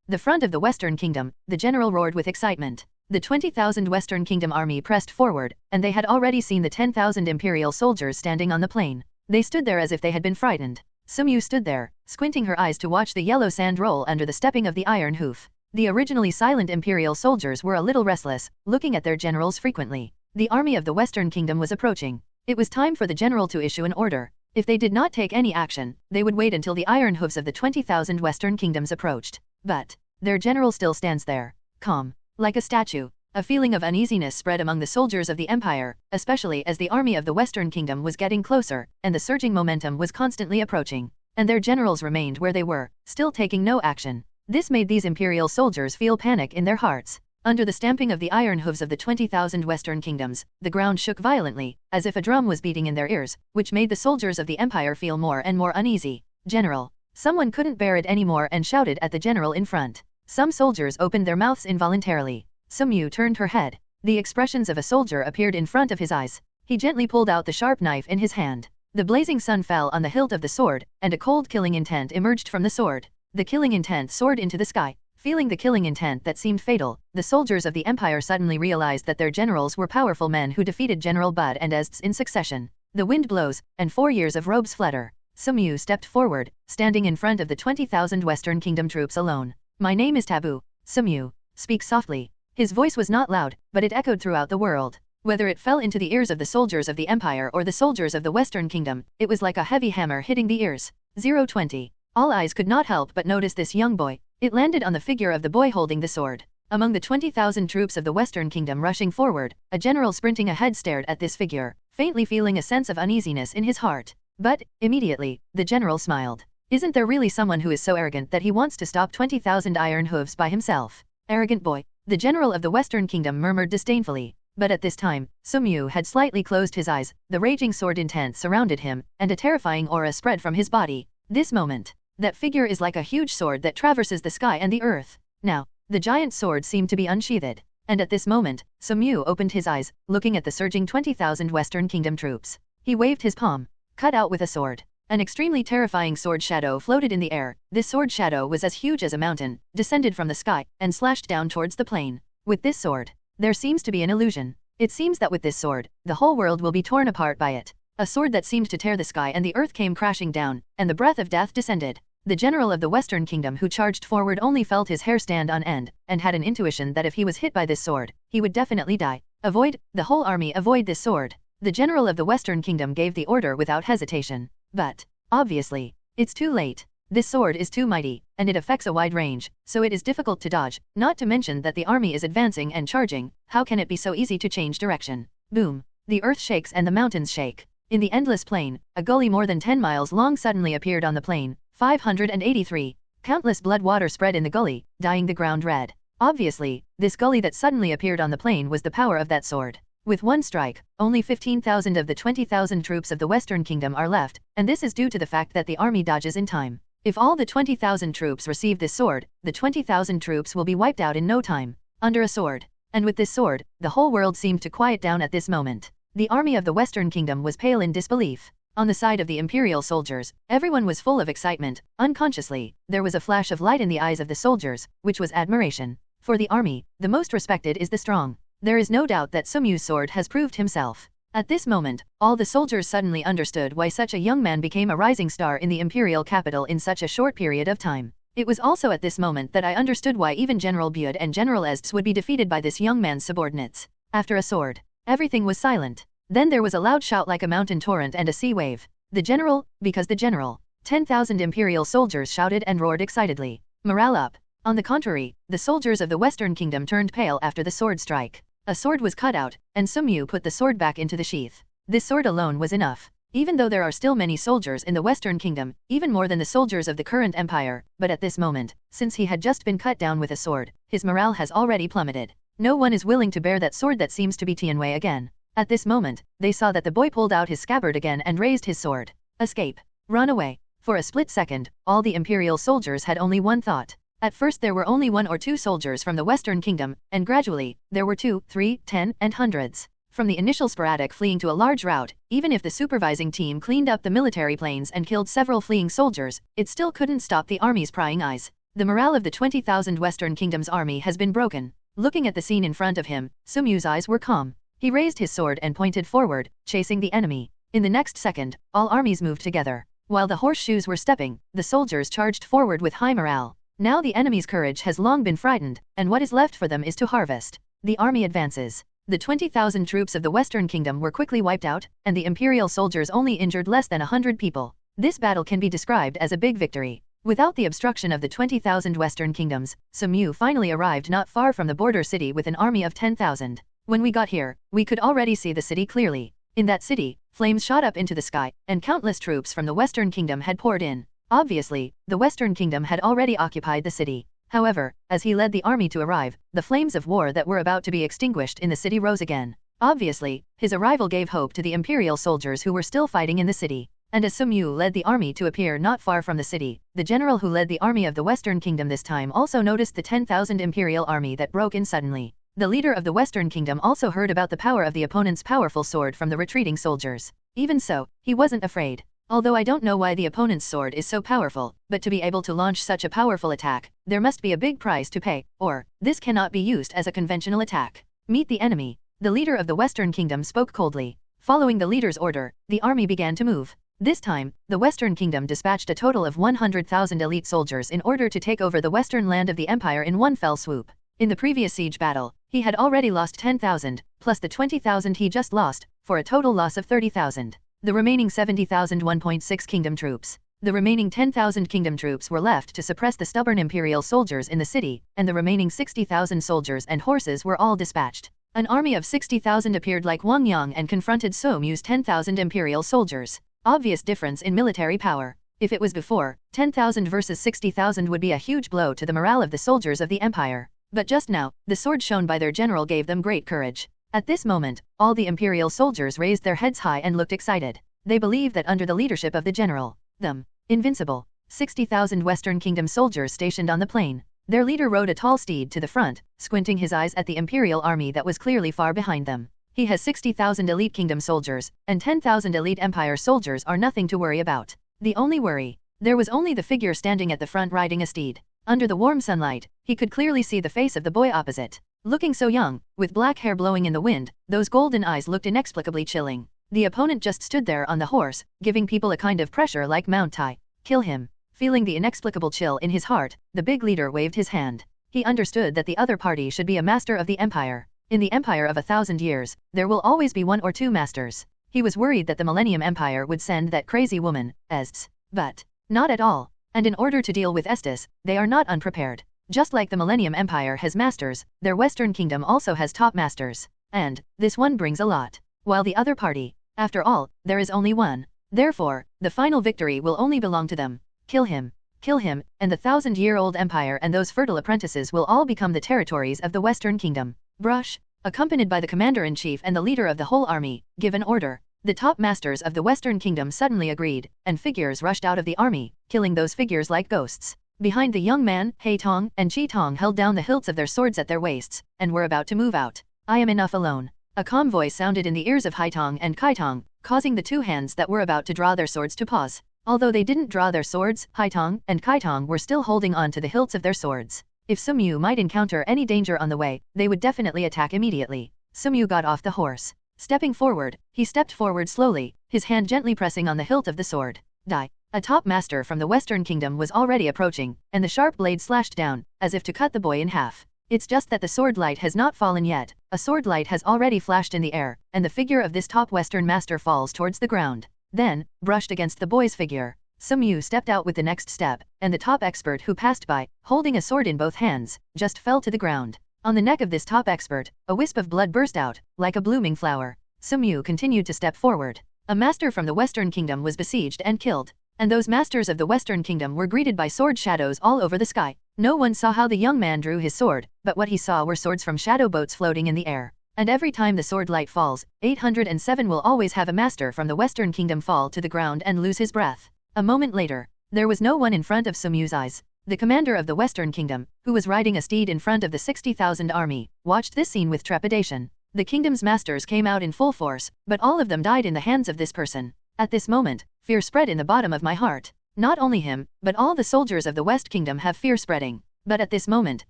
The front of the Western Kingdom, the general roared with excitement. The 20,000 Western Kingdom army pressed forward, and they had already seen the 10,000 imperial soldiers standing on the plain. They stood there as if they had been frightened. Sumyu stood there, squinting her eyes to watch the yellow sand roll under the stepping of the iron hoof. The originally silent imperial soldiers were a little restless, looking at their generals frequently. The army of the Western Kingdom was approaching. It was time for the general to issue an order. If they did not take any action, they would wait until the iron hooves of the 20,000 Western Kingdoms approached. But their general still stands there, calm, like a statue. A feeling of uneasiness spread among the soldiers of the Empire, especially as the army of the Western Kingdom was getting closer, and the surging momentum was constantly approaching. And their generals remained where they were, still taking no action. This made these imperial soldiers feel panic in their hearts. Under the stamping of the iron hooves of the 20,000 Western Kingdoms, the ground shook violently, as if a drum was beating in their ears, which made the soldiers of the Empire feel more and more uneasy. General! Someone couldn't bear it anymore and shouted at the general in front. Some soldiers opened their mouths involuntarily. Sumyu turned her head. The expressions of a soldier appeared in front of his eyes. He gently pulled out the sharp knife in his hand. The blazing sun fell on the hilt of the sword, and a cold killing intent emerged from the sword. The killing intent soared into the sky. Feeling the killing intent that seemed fatal, the soldiers of the Empire suddenly realized that their generals were powerful men who defeated General Bud and Ests in succession. The wind blows, and 4 years of robes flutter. Sumyu stepped forward, standing in front of the 20,000 Western Kingdom troops alone. My name is Taboo. Sumyu, speak softly. His voice was not loud, but it echoed throughout the world. Whether it fell into the ears of the soldiers of the Empire or the soldiers of the Western Kingdom, it was like a heavy hammer hitting the ears. 020. All eyes could not help but notice this young boy. It landed on the figure of the boy holding the sword. Among the 20,000 troops of the Western Kingdom rushing forward, a general sprinting ahead stared at this figure, faintly feeling a sense of uneasiness in his heart. But, immediately, the general smiled. Isn't there really someone who is so arrogant that he wants to stop 20,000 iron hooves by himself? Arrogant boy. The general of the Western Kingdom murmured disdainfully. But at this time, Sumyu had slightly closed his eyes, the raging sword intent surrounded him, and a terrifying aura spread from his body. This moment, that figure is like a huge sword that traverses the sky and the earth. Now, the giant sword seemed to be unsheathed. And at this moment, Sumyu opened his eyes, looking at the surging 20,000 Western Kingdom troops. He waved his palm, cut out with a sword. An extremely terrifying sword shadow floated in the air. This sword shadow was as huge as a mountain, descended from the sky, and slashed down towards the plain. With this sword, there seems to be an illusion. It seems that with this sword, the whole world will be torn apart by it. A sword that seemed to tear the sky and the earth came crashing down, and the breath of death descended. The general of the Western Kingdom who charged forward only felt his hair stand on end, and had an intuition that if he was hit by this sword, he would definitely die. Avoid, the whole army avoid this sword. The general of the Western Kingdom gave the order without hesitation. But, obviously, it's too late. This sword is too mighty, and it affects a wide range, so it is difficult to dodge, not to mention that the army is advancing and charging. How can it be so easy to change direction? Boom. The earth shakes and the mountains shake. In the endless plain, a gully more than 10 miles long suddenly appeared on the plain. 583. Countless blood water spread in the gully, dyeing the ground red. Obviously, this gully that suddenly appeared on the plain was the power of that sword. With one strike, only 15,000 of the 20,000 troops of the Western Kingdom are left, and this is due to the fact that the army dodges in time. If all the 20,000 troops receive this sword, the 20,000 troops will be wiped out in no time. Under a sword. And with this sword, the whole world seemed to quiet down at this moment. The army of the Western Kingdom was pale in disbelief. On the side of the imperial soldiers, everyone was full of excitement. Unconsciously, there was a flash of light in the eyes of the soldiers, which was admiration. For the army, the most respected is the strong. There is no doubt that Sumyu's sword has proved himself. At this moment, all the soldiers suddenly understood why such a young man became a rising star in the imperial capital in such a short period of time. It was also at this moment that I understood why even General Bud and General Ests would be defeated by this young man's subordinates. After a sword, everything was silent. Then there was a loud shout like a mountain torrent and a sea wave. The general, because the general. 10,000 imperial soldiers shouted and roared excitedly. Morale up. On the contrary, the soldiers of the Western Kingdom turned pale after the sword strike. A sword was cut out, and Sumyu put the sword back into the sheath. This sword alone was enough. Even though there are still many soldiers in the Western Kingdom, even more than the soldiers of the current empire, but at this moment, since he had just been cut down with a sword, his morale has already plummeted. No one is willing to bear that sword that seems to be Tianwei again. At this moment, they saw that the boy pulled out his scabbard again and raised his sword. Escape. Run away. For a split second, all the imperial soldiers had only one thought. At first there were only 1 or 2 soldiers from the Western Kingdom, and gradually, there were 2, 3, 10, and hundreds. From the initial sporadic fleeing to a large rout, even if the supervising team cleaned up the military planes and killed several fleeing soldiers, it still couldn't stop the army's prying eyes. The morale of the 20,000 Western Kingdom's army has been broken. Looking at the scene in front of him, Sumyu's eyes were calm. He raised his sword and pointed forward, chasing the enemy. In the next second, all armies moved together. While the horseshoes were stepping, the soldiers charged forward with high morale. Now the enemy's courage has long been frightened, and what is left for them is to harvest. The army advances. The 20,000 troops of the Western Kingdom were quickly wiped out, and the imperial soldiers only injured less than 100 people. This battle can be described as a big victory. Without the obstruction of the 20,000 Western Kingdoms, Tsuyuri finally arrived not far from the border city with an army of 10,000. When we got here, we could already see the city clearly. In that city, flames shot up into the sky, and countless troops from the Western Kingdom had poured in. Obviously, the Western Kingdom had already occupied the city. However, as he led the army to arrive, the flames of war that were about to be extinguished in the city rose again. Obviously, his arrival gave hope to the imperial soldiers who were still fighting in the city. And as Tsuyuri led the army to appear not far from the city, the general who led the army of the Western Kingdom this time also noticed the 10,000 imperial army that broke in suddenly. The leader of the Western Kingdom also heard about the power of the opponent's powerful sword from the retreating soldiers. Even so, he wasn't afraid. Although I don't know why the opponent's sword is so powerful, but to be able to launch such a powerful attack, there must be a big price to pay, or this cannot be used as a conventional attack. Meet the enemy. The leader of the Western Kingdom spoke coldly. Following the leader's order, the army began to move. This time, the Western Kingdom dispatched a total of 100,000 elite soldiers in order to take over the western land of the empire in one fell swoop. In the previous siege battle, he had already lost 10,000, plus the 20,000 he just lost, for a total loss of 30,000. The remaining 70,000 1.6 kingdom troops. The remaining 10,000 kingdom troops were left to suppress the stubborn imperial soldiers in the city, and the remaining 60,000 soldiers and horses were all dispatched. An army of 60,000 appeared like Wang Yang and confronted Tsuyuri's 10,000 imperial soldiers. Obvious difference in military power. If it was before, 10,000 versus 60,000 would be a huge blow to the morale of the soldiers of the empire. But just now, the sword shown by their general gave them great courage. At this moment, all the imperial soldiers raised their heads high and looked excited. They believed that under the leadership of the general, them, invincible, 60,000 Western Kingdom soldiers stationed on the plain. Their leader rode a tall steed to the front, squinting his eyes at the imperial army that was clearly far behind them. He has 60,000 elite kingdom soldiers, and 10,000 elite empire soldiers are nothing to worry about. The only worry. There was only the figure standing at the front riding a steed. Under the warm sunlight, he could clearly see the face of the boy opposite. Looking so young, with black hair blowing in the wind, those golden eyes looked inexplicably chilling. The opponent just stood there on the horse, giving people a kind of pressure like Mount Tai. Kill him. Feeling the inexplicable chill in his heart, the big leader waved his hand. He understood that the other party should be a master of the empire. In the empire of 1,000 years, there will always be one or two masters. He was worried that the Millennium Empire would send that crazy woman, Estes. But not at all. And in order to deal with Estes, they are not unprepared. Just like the Millennium Empire has masters, their Western Kingdom also has top masters. And this one brings a lot. While the other party, after all, there is only one. Therefore, the final victory will only belong to them. Kill him, and the 1,000-year-old empire and those fertile apprentices will all become the territories of the Western Kingdom. Brush, accompanied by the commander-in-chief and the leader of the whole army, give an order. The top masters of the Western Kingdom suddenly agreed, and figures rushed out of the army, killing those figures like ghosts. Behind the young man, Hei Tong and Chi Tong held down the hilts of their swords at their waists, and were about to move out. I am enough alone. A calm voice sounded in the ears of Hai Tong and Kai Tong, causing the two hands that were about to draw their swords to pause. Although they didn't draw their swords, Hai Tong and Kai Tong were still holding on to the hilts of their swords. If Tsuyuri might encounter any danger on the way, they would definitely attack immediately. Tsuyuri got off the horse. Stepping forward, he stepped forward slowly, his hand gently pressing on the hilt of the sword. Die. A top master from the Western Kingdom was already approaching, and the sharp blade slashed down, as if to cut the boy in half. It's just that the sword light has not fallen yet. A sword light has already flashed in the air, and the figure of this top Western master falls towards the ground. Then, brushed against the boy's figure, Tsuyuri stepped out with the next step, and the top expert who passed by, holding a sword in both hands, just fell to the ground. On the neck of this top expert, a wisp of blood burst out, like a blooming flower. Tsuyuri continued to step forward. A master from the Western Kingdom was besieged and killed, and those masters of the Western Kingdom were greeted by sword shadows all over the sky. No one saw how the young man drew his sword, but what he saw were swords from shadow boats floating in the air. And every time the sword light falls, 807 will always have a master from the Western Kingdom fall to the ground and lose his breath. A moment later, there was no one in front of Tsuyuri's eyes. The commander of the Western Kingdom, who was riding a steed in front of the 60,000 army, watched this scene with trepidation. The kingdom's masters came out in full force, but all of them died in the hands of this person. At this moment, fear spread in the bottom of my heart. Not only him, but all the soldiers of the West Kingdom have fear spreading. But at this moment,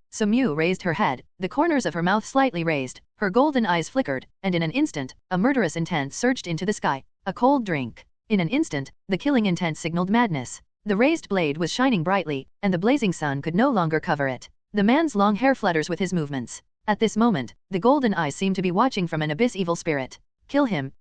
Tsuyuri raised her head, the corners of her mouth slightly raised, her golden eyes flickered, and in an instant, a murderous intent surged into the sky. A cold drink. In an instant, the killing intent signaled madness. The raised blade was shining brightly, and the blazing sun could no longer cover it. The man's long hair flutters with his movements. At this moment, the golden eyes seem to be watching from an abyss evil spirit. Kill him,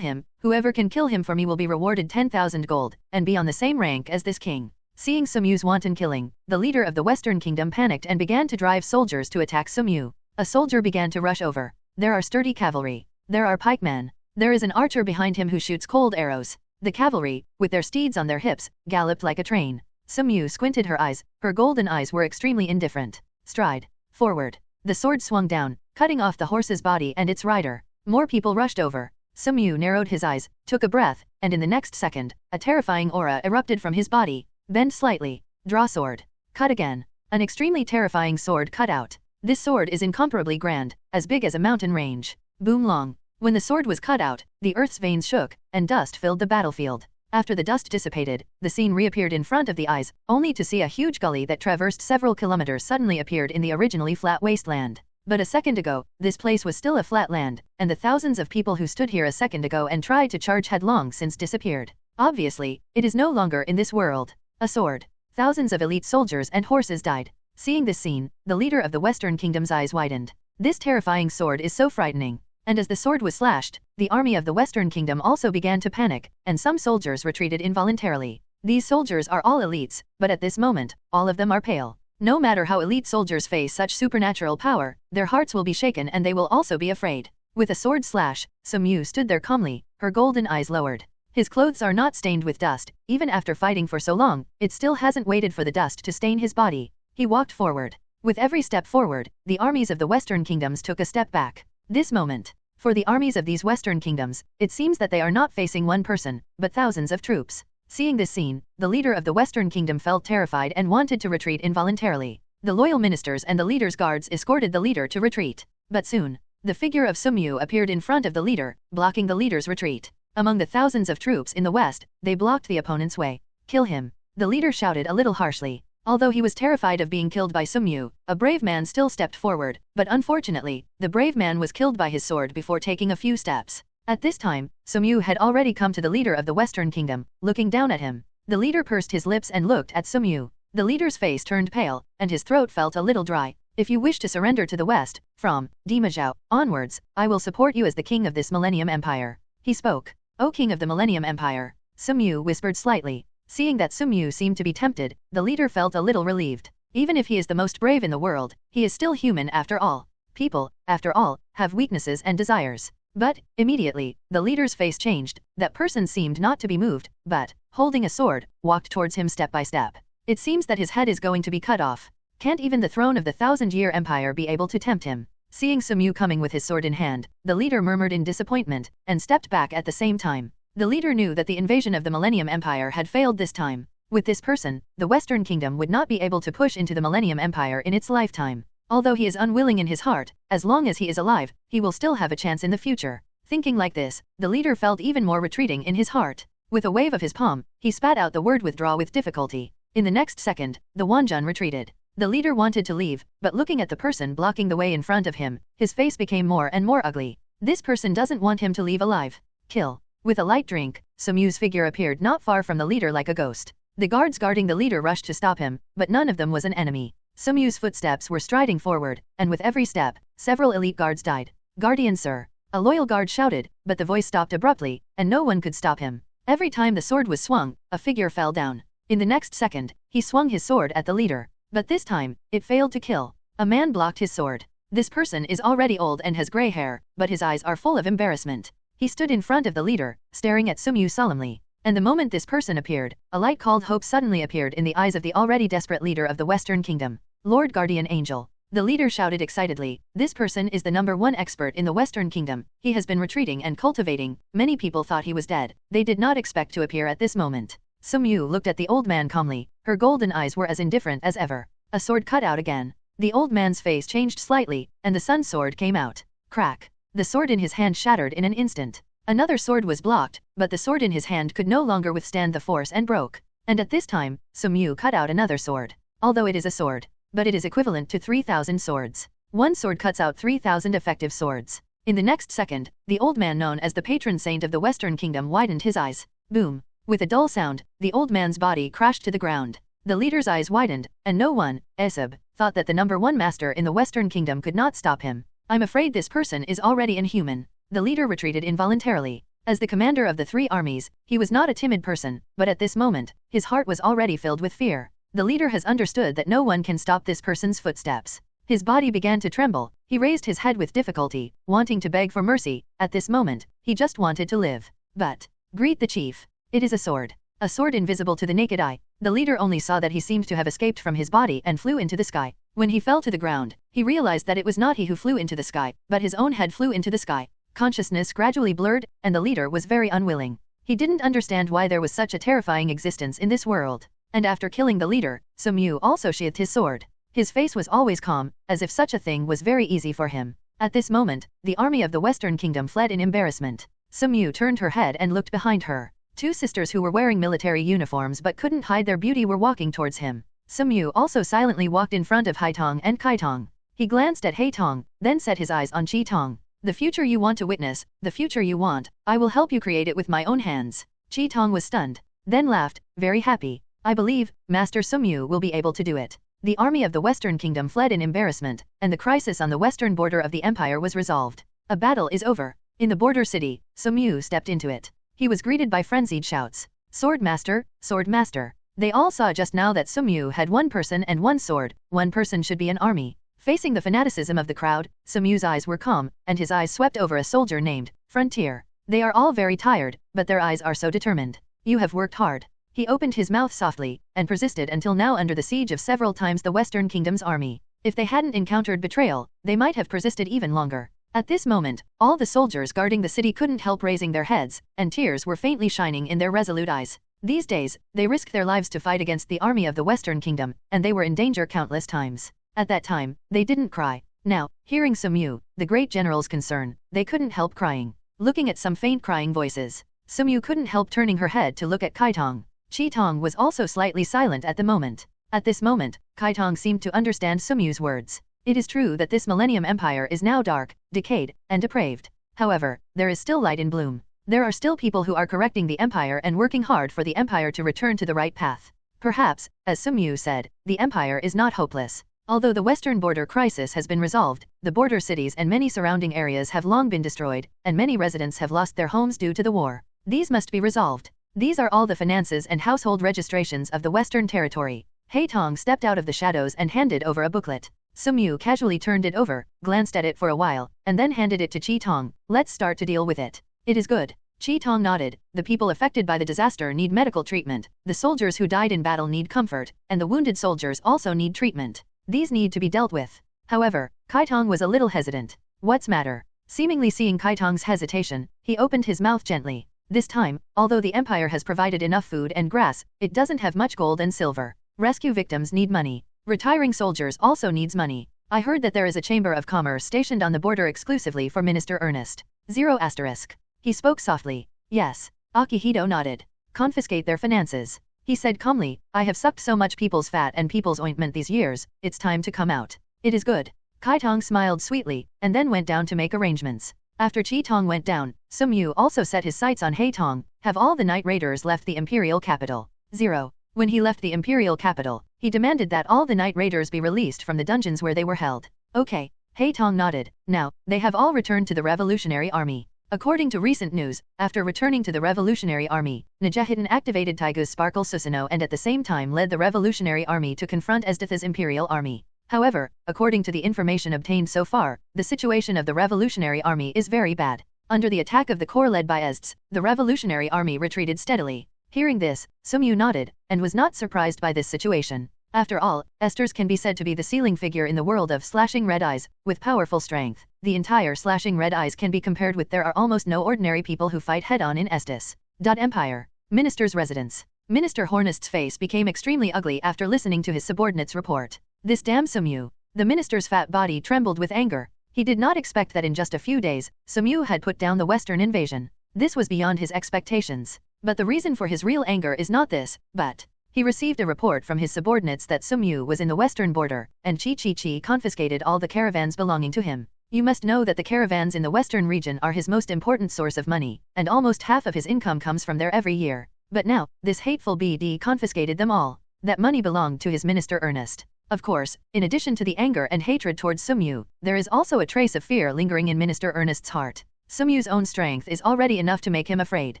whoever can kill him for me will be rewarded 10,000 gold, and be on the same rank as this king. Seeing Sumyu's wanton killing, the leader of the Western Kingdom panicked and began to drive soldiers to attack Sumyu. A soldier began to rush over. There are sturdy cavalry. There are pikemen. There is an archer behind him who shoots cold arrows. The cavalry, with their steeds on their hips, galloped like a train. Sumyu squinted her eyes, her golden eyes were extremely indifferent. Stride. Forward. The sword swung down, cutting off the horse's body and its rider. More people rushed over. Sumyu narrowed his eyes, took a breath, and in the next second, a terrifying aura erupted from his body. Bend slightly. Draw sword. Cut again. An extremely terrifying sword cut out. This sword is incomparably grand, as big as a mountain range. Boom long. When the sword was cut out, the earth's veins shook, and dust filled the battlefield. After the dust dissipated, the scene reappeared in front of the eyes, only to see a huge gully that traversed several kilometers suddenly appeared in the originally flat wasteland. But a second ago, this place was still a flat land, and the thousands of people who stood here a second ago and tried to charge had long since disappeared. Obviously, it is no longer in this world. A sword. Thousands of elite soldiers and horses died. Seeing this scene, the leader of the Western Kingdom's eyes widened. This terrifying sword is so frightening. And as the sword was slashed, the army of the Western Kingdom also began to panic, and some soldiers retreated involuntarily. These soldiers are all elites, but at this moment, all of them are pale. No matter how elite soldiers face such supernatural power, their hearts will be shaken and they will also be afraid. With a sword slash, Sumyu stood there calmly, her golden eyes lowered. His clothes are not stained with dust, even after fighting for so long, it still hasn't waited for the dust to stain his body. He walked forward. With every step forward, the armies of the Western Kingdoms took a step back. This moment. For the armies of these Western Kingdoms, it seems that they are not facing one person, but thousands of troops. Seeing this scene, the leader of the Western Kingdom felt terrified and wanted to retreat involuntarily. The loyal ministers and the leader's guards escorted the leader to retreat. But soon, the figure of Sumyu appeared in front of the leader, blocking the leader's retreat. Among the thousands of troops in the west, they blocked the opponent's way. Kill him. The leader shouted a little harshly. Although he was terrified of being killed by Sumyu, a brave man still stepped forward, but unfortunately, the brave man was killed by his sword before taking a few steps. At this time, Sumyu had already come to the leader of the Western Kingdom, looking down at him. The leader pursed his lips and looked at Sumyu. The leader's face turned pale, and his throat felt a little dry. If you wish to surrender to the West, from Dimajao onwards, I will support you as the king of this Millennium Empire. He spoke. O king of the Millennium Empire, Sumyu whispered slightly. Seeing that Sumyu seemed to be tempted, the leader felt a little relieved. Even if he is the most brave in the world, he is still human after all. People, after all, have weaknesses and desires. But, immediately, the leader's face changed. That person seemed not to be moved, but, holding a sword, walked towards him step by step. It seems that his head is going to be cut off. Can't even the throne of the 1,000-year empire be able to tempt him? Seeing Sumyu coming with his sword in hand, the leader murmured in disappointment, and stepped back at the same time. The leader knew that the invasion of the Millennium Empire had failed this time. With this person, the Western Kingdom would not be able to push into the Millennium Empire in its lifetime. Although he is unwilling in his heart, as long as he is alive, he will still have a chance in the future. Thinking like this, the leader felt even more retreating in his heart. With a wave of his palm, he spat out the word withdraw with difficulty. In the next second, the Wanjun retreated. The leader wanted to leave, but looking at the person blocking the way in front of him, his face became more and more ugly. This person doesn't want him to leave alive. Kill. With a light drink, Sumyu's figure appeared not far from the leader like a ghost. The guards guarding the leader rushed to stop him, but none of them was an enemy. Sumyu's footsteps were striding forward, and with every step, several elite guards died. Guardian sir. A loyal guard shouted, but the voice stopped abruptly, and no one could stop him. Every time the sword was swung, a figure fell down. In the next second, he swung his sword at the leader. But this time, it failed to kill. A man blocked his sword. This person is already old and has gray hair, but his eyes are full of embarrassment. He stood in front of the leader, staring at Sumyu solemnly. And the moment this person appeared, a light called hope suddenly appeared in the eyes of the already desperate leader of the Western Kingdom. Lord Guardian Angel. The leader shouted excitedly, this person is the #1 expert in the Western Kingdom. He has been retreating and cultivating. Many people thought he was dead. They did not expect to appear at this moment. Sumyu looked at the old man calmly. Her golden eyes were as indifferent as ever. A sword cut out again. The old man's face changed slightly, and the sun sword came out. Crack. The sword in his hand shattered in an instant. Another sword was blocked, but the sword in his hand could no longer withstand the force and broke. And at this time, Sumyu cut out another sword. Although it is a sword, but it is equivalent to 3,000 swords. One sword cuts out 3,000 effective swords. In the next second, the old man known as the patron saint of the Western Kingdom widened his eyes. Boom. With a dull sound, the old man's body crashed to the ground. The leader's eyes widened, and no one, Esab, thought that the #1 master in the Western Kingdom could not stop him. I'm afraid this person is already inhuman. The leader retreated involuntarily. As the commander of the 3 armies, he was not a timid person, but at this moment, his heart was already filled with fear. The leader has understood that no one can stop this person's footsteps. His body began to tremble. He raised his head with difficulty, wanting to beg for mercy. At this moment, he just wanted to live. But, greet the chief. It is a sword. A sword invisible to the naked eye. The leader only saw that he seemed to have escaped from his body and flew into the sky. When he fell to the ground, he realized that it was not he who flew into the sky, but his own head flew into the sky. Consciousness gradually blurred, and the leader was very unwilling. He didn't understand why there was such a terrifying existence in this world. And after killing the leader, Tsuyuri also sheathed his sword. His face was always calm, as if such a thing was very easy for him. At this moment, the army of the Western Kingdom fled in embarrassment. Tsuyuri turned her head and looked behind her. 2 sisters who were wearing military uniforms but couldn't hide their beauty were walking towards him. Tsuyuri also silently walked in front of Haitong and Kaitong. He glanced at Haitong, then set his eyes on Chitong. The future you want to witness, the future you want, I will help you create it with my own hands. Chitong was stunned, then laughed, very happy. I believe, Master Tsuyuri will be able to do it. The army of the Western Kingdom fled in embarrassment, and the crisis on the western border of the empire was resolved. A battle is over. In the border city, Tsuyuri stepped into it. He was greeted by frenzied shouts. Sword master, sword master. They all saw just now that Tsuyuri had 1 person and 1 sword. 1 person should be an army. Facing the fanaticism of the crowd, Tsuyuri's eyes were calm, and his eyes swept over a soldier named Frontier. They are all very tired, but their eyes are so determined. You have worked hard. He opened his mouth softly, and persisted until now under the siege of several times the Western Kingdom's army. If they hadn't encountered betrayal, they might have persisted even longer. At this moment, all the soldiers guarding the city couldn't help raising their heads, and tears were faintly shining in their resolute eyes. These days, they risked their lives to fight against the army of the Western Kingdom, and they were in danger countless times. At that time, they didn't cry. Now, hearing Tsuyuri, the great general's concern, they couldn't help crying. Looking at some faint crying voices, Tsuyuri couldn't help turning her head to look at Kaitong. Chitong was also slightly silent at the moment. At this moment, Kaitong seemed to understand Tsuyuri's words. It is true that this Millennium Empire is now dark, decayed, and depraved. However, there is still light in bloom. There are still people who are correcting the empire and working hard for the empire to return to the right path. Perhaps, as Tsuyuri said, the empire is not hopeless. Although the western border crisis has been resolved, the border cities and many surrounding areas have long been destroyed, and many residents have lost their homes due to the war. These must be resolved. These are all the finances and household registrations of the Western Territory. Haitong stepped out of the shadows and handed over a booklet. Tsuyuri casually turned it over, glanced at it for a while, and then handed it to Chitong. Let's start to deal with it. It is good. Chitong nodded. The people affected by the disaster need medical treatment, the soldiers who died in battle need comfort, and the wounded soldiers also need treatment. These need to be dealt with. However, Kaitong was a little hesitant. What's matter? Seemingly seeing Kaitong's hesitation, he opened his mouth gently. This time, although the empire has provided enough food and grass, it doesn't have much gold and silver. Rescue victims need money. Retiring soldiers also needs money. I heard that there is a chamber of commerce stationed on the border exclusively for Minister Ernest. 0*. He spoke softly. Yes. Akihito nodded. Confiscate their finances. He said calmly, I have sucked so much people's fat and people's ointment these years, it's time to come out. It is good. Kaitong smiled sweetly, and then went down to make arrangements. After Chitong went down, Tsuyuri also set his sights on Haitong. Have all the night raiders left the imperial capital? 0. When he left the imperial capital, he demanded that all the night raiders be released from the dungeons where they were held. Okay. Haitong nodded. Now, they have all returned to the Revolutionary Army. According to recent news, after returning to the Revolutionary Army, Najehitan activated Taigu's Sparkle Susanoo and at the same time led the Revolutionary Army to confront Esdatha's Imperial Army. However, according to the information obtained so far, the situation of the Revolutionary Army is very bad. Under the attack of the corps led by Esdatha, the Revolutionary Army retreated steadily. Hearing this, Tsuyuri nodded, and was not surprised by this situation. After all, Esdatha can be said to be the ceiling figure in the world of slashing red eyes, with powerful strength. The entire slashing red eyes can be compared with there are almost no ordinary people who fight head-on in Esdatha. Empire. Minister's residence. Minister Hornest's face became extremely ugly after listening to his subordinate's report. This damn Tsuyuri. The minister's fat body trembled with anger. He did not expect that in just a few days, Tsuyuri had put down the western invasion. This was beyond his expectations. But the reason for his real anger is not this, but he received a report from his subordinates that Tsuyuri was in the western border, and Chi confiscated all the caravans belonging to him. You must know that the caravans in the western region are his most important source of money, and almost half of his income comes from there every year. But now, this hateful BD confiscated them all. That money belonged to his minister Ernest. Of course, in addition to the anger and hatred towards Sumyu, there is also a trace of fear lingering in Minister Ernest's heart. Sumyu's own strength is already enough to make him afraid.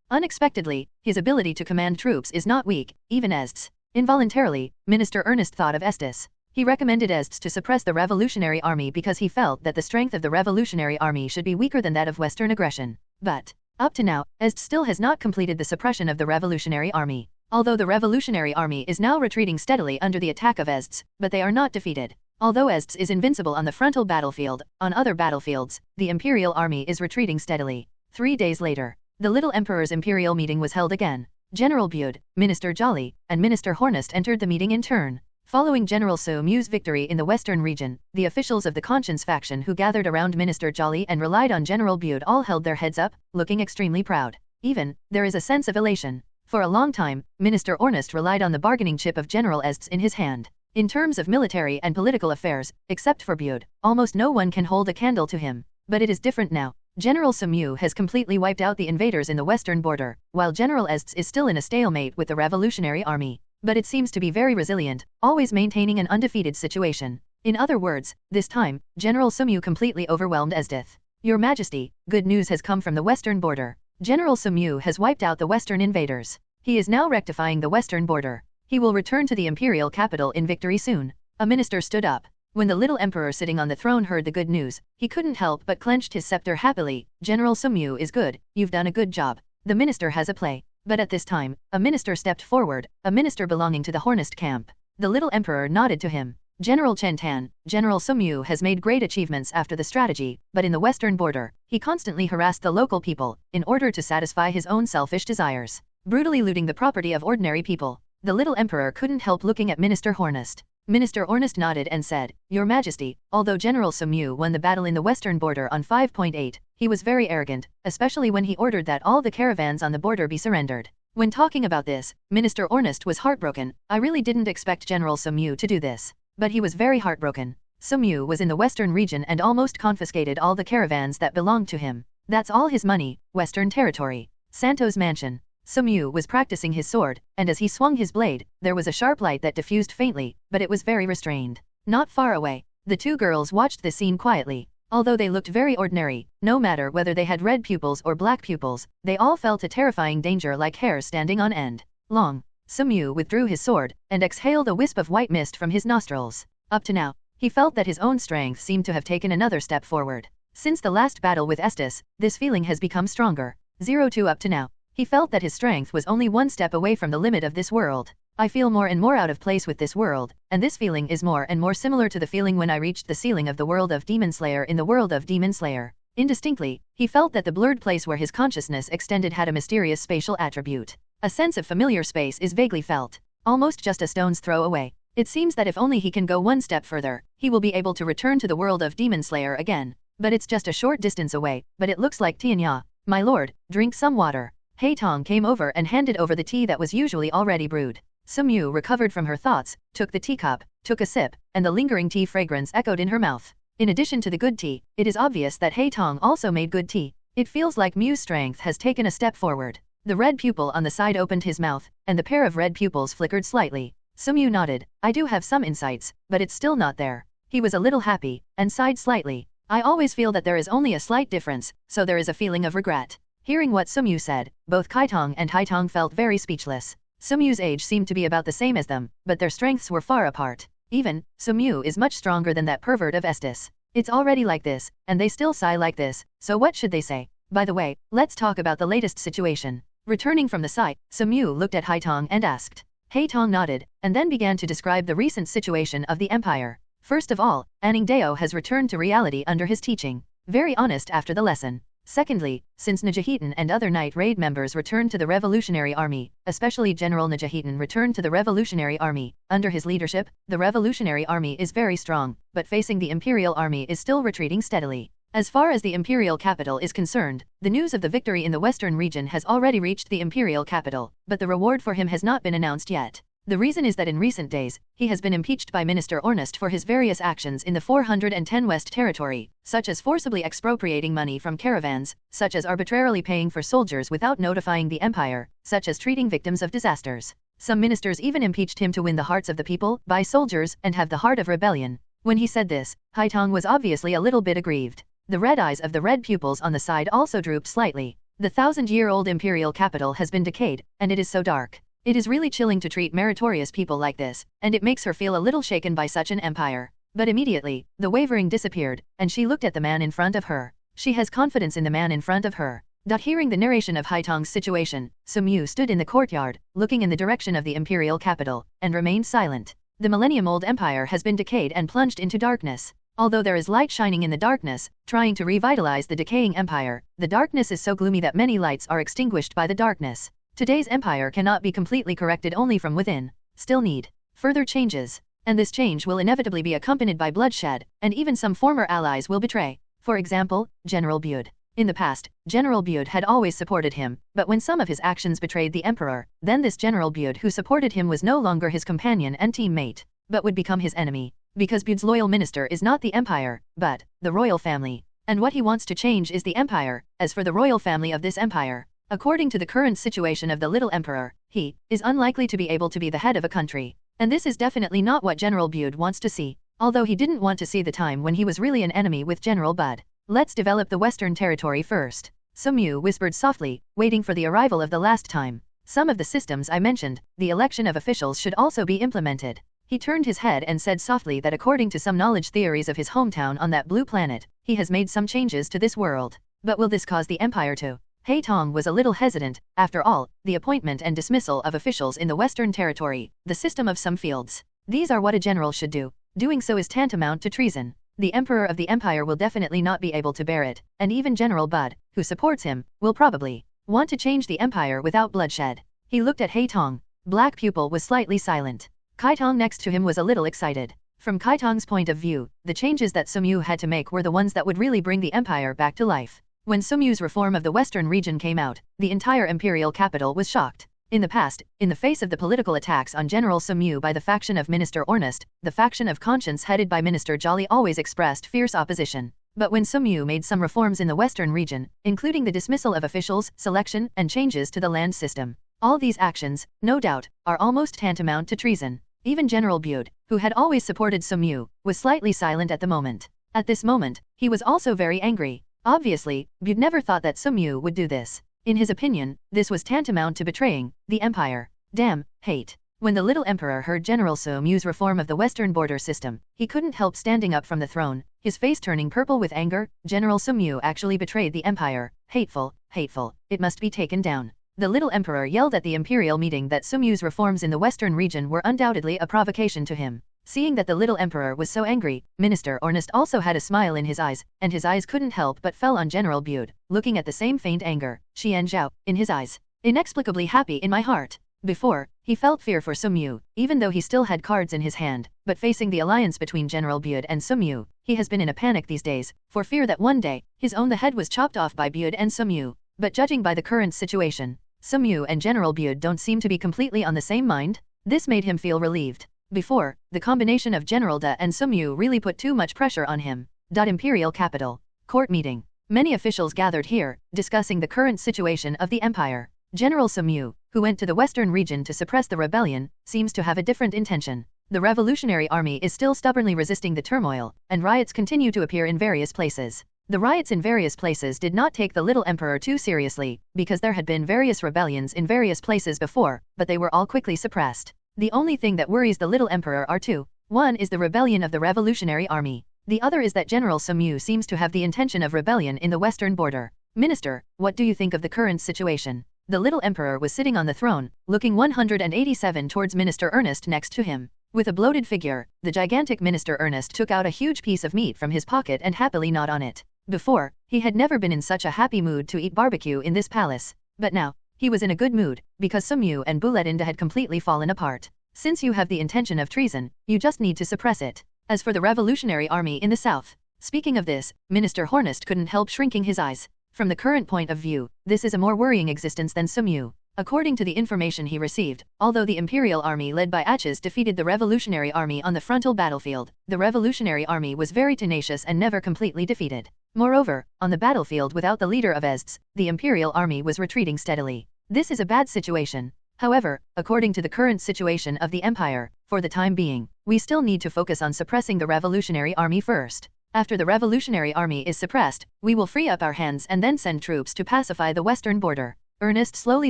Unexpectedly, his ability to command troops is not weak, even Estes. Involuntarily, Minister Ernest thought of Estes. He recommended Estes to suppress the revolutionary army because he felt that the strength of the revolutionary army should be weaker than that of Western aggression. But, up to now, Estes still has not completed the suppression of the revolutionary army. Although the revolutionary army is now retreating steadily under the attack of Estes, but they are not defeated. Although Estes is invincible on the frontal battlefield, on other battlefields, the imperial army is retreating steadily. 3 days later, the little emperor's imperial meeting was held again. General Bude, Minister Jolly, and Minister Hornist entered the meeting in turn. Following General Sumyu's victory in the western region, the officials of the Conscience faction who gathered around Minister Jolly and relied on General Bude all held their heads up, looking extremely proud. Even, there is a sense of elation. For a long time, Minister Hornist relied on the bargaining chip of General Estes in his hand. In terms of military and political affairs, except for Bude, almost no one can hold a candle to him. But it is different now. General Sumyu has completely wiped out the invaders in the western border, while General Estes is still in a stalemate with the revolutionary army. But it seems to be very resilient, always maintaining an undefeated situation. In other words, this time, General Sumyu completely overwhelmed Estes. Your Majesty, good news has come from the western border. General Sumyu has wiped out the western invaders. He is now rectifying the western border. He will return to the imperial capital in victory soon. A minister stood up. When the little emperor sitting on the throne heard the good news, he couldn't help but clenched his scepter happily. General Sumyu is good, you've done a good job. The minister has a play. But at this time, a minister stepped forward, a minister belonging to the Hornist camp. The little emperor nodded to him. General Chen Tan, General Sumyu has made great achievements after the strategy, but in the western border, he constantly harassed the local people, in order to satisfy his own selfish desires, brutally looting the property of ordinary people. The little emperor couldn't help looking at Minister Hornist. Minister Hornist nodded and said, Your Majesty, although General Sumyu won the battle in the western border on 5.8, he was very arrogant, especially when he ordered that all the caravans on the border be surrendered. When talking about this, Minister Hornist was heartbroken. I really didn't expect General Sumyu to do this. But he was very heartbroken. Sumyu was in the western region and almost confiscated all the caravans that belonged to him. That's all his money, western territory. Santo's mansion. Sumyu was practicing his sword, and as he swung his blade, there was a sharp light that diffused faintly, but it was very restrained. Not far away, the two girls watched the scene quietly. Although they looked very ordinary, no matter whether they had red pupils or black pupils, they all felt a terrifying danger like hairs standing on end. Long. Sumyu withdrew his sword, and exhaled a wisp of white mist from his nostrils. Up to now, he felt that his own strength seemed to have taken another step forward. Since the last battle with Estes, this feeling has become stronger. 02 up to now, he felt that his strength was only one step away from the limit of this world. I feel more and more out of place with this world, and this feeling is more and more similar to the feeling when I reached the ceiling of the world of Demon Slayer in the world of Demon Slayer. Indistinctly, he felt that the blurred place where his consciousness extended had a mysterious spatial attribute. A sense of familiar space is vaguely felt, almost just a stone's throw away. It seems that if only he can go one step further, he will be able to return to the world of Demon Slayer again. But it's just a short distance away, but it looks like Tianya. My lord, drink some water. Hei Tong came over and handed over the tea that was usually already brewed. Sumyu recovered from her thoughts, took the teacup, took a sip, and the lingering tea fragrance echoed in her mouth. In addition to the good tea, it is obvious that Hei Tong also made good tea. It feels like Mu's strength has taken a step forward. The red pupil on the side opened his mouth, and the pair of red pupils flickered slightly. Sumyu nodded. I do have some insights, but it's still not there. He was a little happy, and sighed slightly. I always feel that there is only a slight difference, so there is a feeling of regret. Hearing what Sumyu said, both Kaitong and Haitong felt very speechless. Sumyu's age seemed to be about the same as them, but their strengths were far apart. Even, Sumyu is much stronger than that pervert of Estes. It's already like this, and they still sigh like this, so what should they say? By the way, let's talk about the latest situation. Returning from the site, Sumyu looked at Haitong and asked. Haitong nodded, and then began to describe the recent situation of the empire. First of all, Anningdao has returned to reality under his teaching. Very honest after the lesson. Secondly, since Najahitan and other Night Raid members returned to the Revolutionary Army, especially General Najahitan returned to the Revolutionary Army, under his leadership, the Revolutionary Army is very strong, but facing the Imperial Army is still retreating steadily. As far as the Imperial capital is concerned, the news of the victory in the western region has already reached the Imperial capital, but the reward for him has not been announced yet. The reason is that in recent days, he has been impeached by Minister Ornest for his various actions in the 410 West Territory, such as forcibly expropriating money from caravans, such as arbitrarily paying for soldiers without notifying the empire, such as treating victims of disasters. Some ministers even impeached him to win the hearts of the people, buy soldiers, and have the heart of rebellion. When he said this, Haitong was obviously a little bit aggrieved. The red eyes of the red pupils on the side also drooped slightly. The 1,000-year-old imperial capital has been decayed, and it is so dark. It is really chilling to treat meritorious people like this, and it makes her feel a little shaken by such an empire. But immediately, the wavering disappeared, and she looked at the man in front of her. She has confidence in the man in front of her. Hearing the narration of Haitong's situation, Sumyu stood in the courtyard, looking in the direction of the imperial capital, and remained silent. The millennium-old empire has been decayed and plunged into darkness. Although there is light shining in the darkness, trying to revitalize the decaying empire, the darkness is so gloomy that many lights are extinguished by the darkness. Today's empire cannot be completely corrected only from within. Still need further changes. And this change will inevitably be accompanied by bloodshed, and even some former allies will betray. For example, General Bude. In the past, General Bude had always supported him, but when some of his actions betrayed the emperor, then this General Bude who supported him was no longer his companion and teammate, but would become his enemy. Because Bude's loyal minister is not the empire, but the royal family. And what he wants to change is the empire. As for the royal family of this empire, according to the current situation of the little emperor, he is unlikely to be able to be the head of a country. And this is definitely not what General Bude wants to see, although he didn't want to see the time when he was really an enemy with General Bud. Let's develop the Western Territory first. Sumyu whispered softly, waiting for the arrival of the last time. Some of the systems I mentioned, the election of officials should also be implemented. He turned his head and said softly that according to some knowledge theories of his hometown on that blue planet, he has made some changes to this world. But will this cause the empire to? Haitong was a little hesitant. After all, the appointment and dismissal of officials in the Western Territory, the system of some fields. These are what a general should do. Doing so is tantamount to treason. The emperor of the empire will definitely not be able to bear it, and even General Bud, who supports him, will probably want to change the empire without bloodshed. He looked at Haitong. Black pupil was slightly silent. Kaitong next to him was a little excited. From Kaitong's point of view, the changes that Sumyu had to make were the ones that would really bring the empire back to life. When Sumyu's reform of the western region came out, the entire imperial capital was shocked. In the past, in the face of the political attacks on General Sumyu by the faction of Minister Ornest, the faction of Conscience headed by Minister Jolly always expressed fierce opposition. But when Sumyu made some reforms in the western region, including the dismissal of officials, selection, and changes to the land system, all these actions, no doubt, are almost tantamount to treason. Even General Bude, who had always supported Sumyu, was slightly silent at the moment. At this moment, he was also very angry. Obviously, Bude never thought that Sumyu would do this. In his opinion, this was tantamount to betraying the empire. Damn, hate. When the little emperor heard General Sumyu's reform of the western border system, he couldn't help standing up from the throne, his face turning purple with anger. General Sumyu actually betrayed the empire. Hateful, hateful. It must be taken down. The little emperor yelled at the imperial meeting that Sumyu's reforms in the western region were undoubtedly a provocation to him. Seeing that the little emperor was so angry, Minister Ornest also had a smile in his eyes, and his eyes couldn't help but fell on General Bude, looking at the same faint anger, Xian Zhao, in his eyes. Inexplicably happy in my heart. Before, he felt fear for Sumyu, even though he still had cards in his hand, but facing the alliance between General Bude and Sumyu, he has been in a panic these days, for fear that one day, his own the head was chopped off by Bude and Sumyu. But judging by the current situation, Sumyu and General Bude don't seem to be completely on the same mind. This made him feel relieved. Before, the combination of General Da and Sumyu really put too much pressure on him. Imperial capital. Court meeting. Many officials gathered here, discussing the current situation of the empire. General Sumyu, who went to the western region to suppress the rebellion, seems to have a different intention. The revolutionary army is still stubbornly resisting the turmoil, and riots continue to appear in various places. The riots in various places did not take the little emperor too seriously, because there had been various rebellions in various places before, but they were all quickly suppressed. The only thing that worries the little emperor are two. One is the rebellion of the revolutionary army. The other is that General Sumyu seems to have the intention of rebellion in the western border. Minister, what do you think of the current situation? The little emperor was sitting on the throne, looking 187 towards Minister Ernest next to him. With a bloated figure, the gigantic Minister Ernest took out a huge piece of meat from his pocket and happily gnawed on it. Before, he had never been in such a happy mood to eat barbecue in this palace. But now, he was in a good mood, because Sumyu and Buletinda had completely fallen apart. Since you have the intention of treason, you just need to suppress it. As for the revolutionary army in the south, speaking of this, Minister Hornist couldn't help shrinking his eyes. From the current point of view, this is a more worrying existence than Sumyu. According to the information he received, although the Imperial Army led by etched defeated the Revolutionary Army on the frontal battlefield, the Revolutionary Army was very tenacious and never completely defeated. Moreover, on the battlefield without the leader of etched, the Imperial Army was retreating steadily. This is a bad situation. However, according to the current situation of the Empire, for the time being, we still need to focus on suppressing the Revolutionary Army first. After the Revolutionary Army is suppressed, we will free up our hands and then send troops to pacify the western border. Ernest slowly